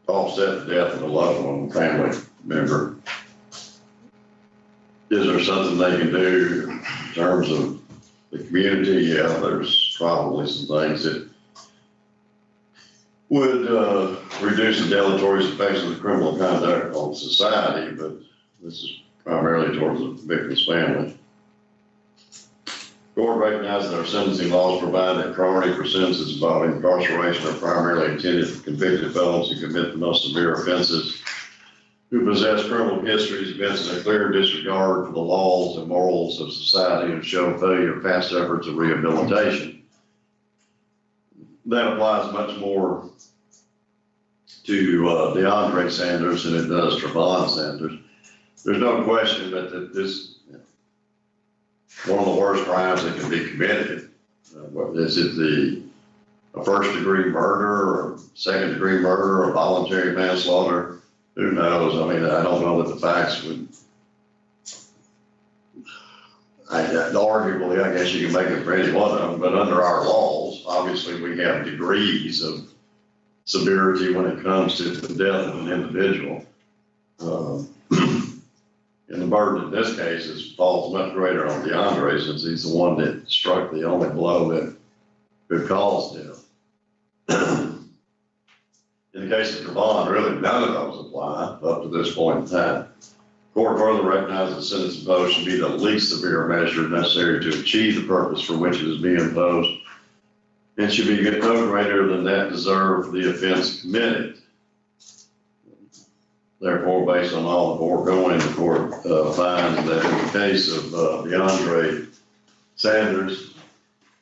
offset the death of a loved one, family member. Is there something they can do in terms of the community? Yeah, there's probably some things that would reduce the deleterious effects of the criminal conduct on society, but this is primarily towards the victim's family. The court recognizes that our sentencing laws provide that priority for sentences involving incarceration are primarily intended for convicted felons who commit the most severe offenses, who possess criminal histories, evincing a clear disregard for the laws and morals of society, and show failure of past efforts of rehabilitation. That applies much more to DeAndre Sanders than it does Trevon Sanders. There's no question that this, one of the worst crimes that can be committed. Is it a first-degree murder or second-degree murder or voluntary manslaughter? Who knows? I mean, I don't know that the facts would. Arguably, I guess you can make it for any one of them, but under our laws, obviously, we have degrees of severity when it comes to the death of an individual. And the burden in this case falls much greater on DeAndre, since he's the one that struck the only blow that could cause death. In the case of Trevon, really none of those apply up to this point in time. The court further recognizes the sentence imposed should be the least severe measure necessary to achieve the purpose for which it is being imposed, and should be no greater than that deserved for the offense committed. Therefore, based on all the foregoing, the court finds that in the case of DeAndre Sanders,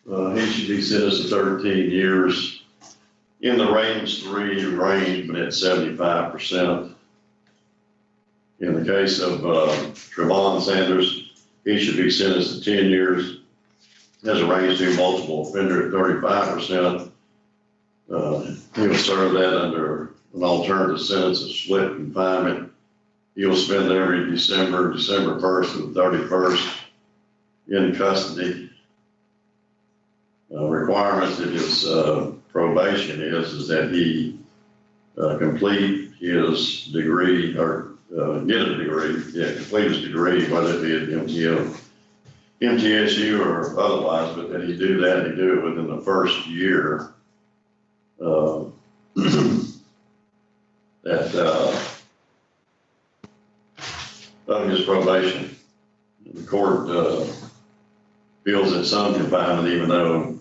he should be sentenced to 13 years in the range 3 range, but at 75%. In the case of Trevon Sanders, he should be sentenced to 10 years. Has a range 2 multiple offender at 35%. He will serve that under an alternative sentence of split confinement. He will spend every December 1st to the 31st in custody. Requirements of his probation is that he complete his degree or get a degree, complete his degree, whether it be at MTSU or otherwise, but that he do that and he do it within the first year of his probation. The court feels that some confinement, even though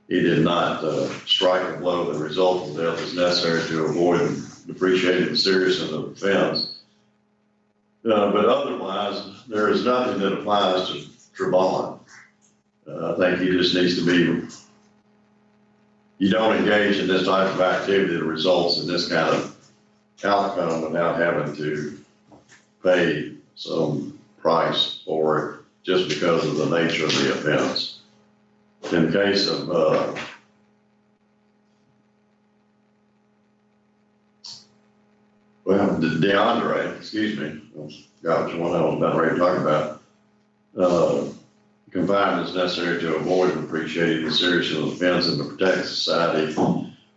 he did not strike a blow that resulted in death, is necessary to avoid depreciating the seriousness of the offense. But otherwise, there is nothing that applies to Trevon. I think he just needs to be, you don't engage in this type of activity that results in this kind of outcome without having to pay some price for it just because of the nature of the offense. In the case of DeAndre, excuse me, God, which one I was about ready to talk about. Confinement is necessary to avoid appreciating the seriousness of the offense and to protect society.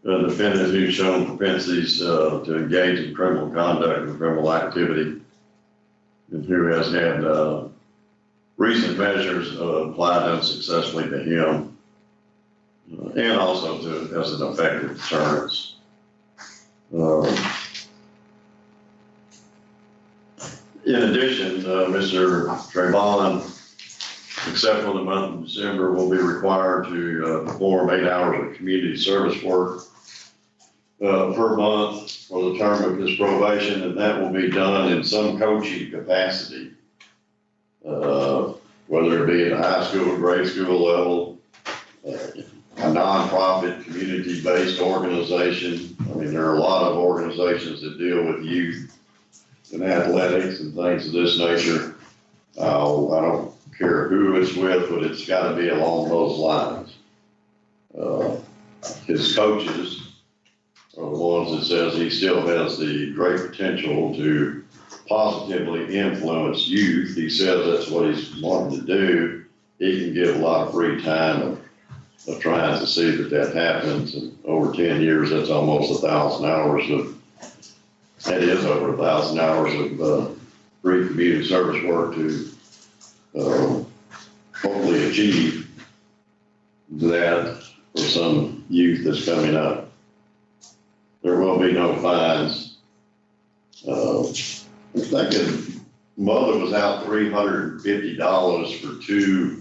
The defendant who's shown propensities to engage in criminal conduct and criminal activity, and who has had recent measures applied unsuccessfully to him, and also as an effective deterrence. In addition, Mr. Trevon, except for the month of December, will be required to perform 8 hours of community service work per month for the term of his probation, and that will be done in some coaching capacity, whether it be at a high school or grade school level, a nonprofit community-based organization. I mean, there are a lot of organizations that deal with youth and athletics and things of this nature. I don't care who it's with, but it's got to be along those lines. His coaches are the ones that says he still has the great potential to positively influence youth. He says that's what he's wanting to do. He can give a lot of free time of trying to see that happens. And over 10 years, that's almost 1,000 hours of, that is over 1,000 hours of free community service work to hopefully achieve that for some youth that's coming up. There will be no fines. Looks like his mother was out $350 for 2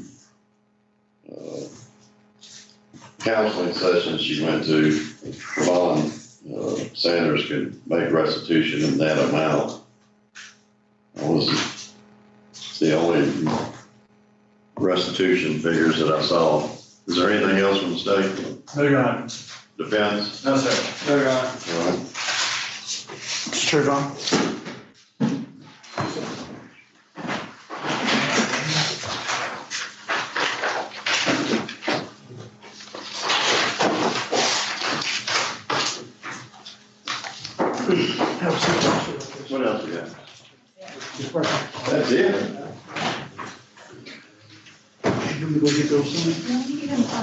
counseling sessions she went to. Trevon Sanders could make restitution in that amount. That was the only restitution figures that I saw. Is there anything else from the state? No, Your Honor. Defense? No, sir. No, Your Honor. All right. Mr. Trevon? What else we got? That's it. You want me to go get those?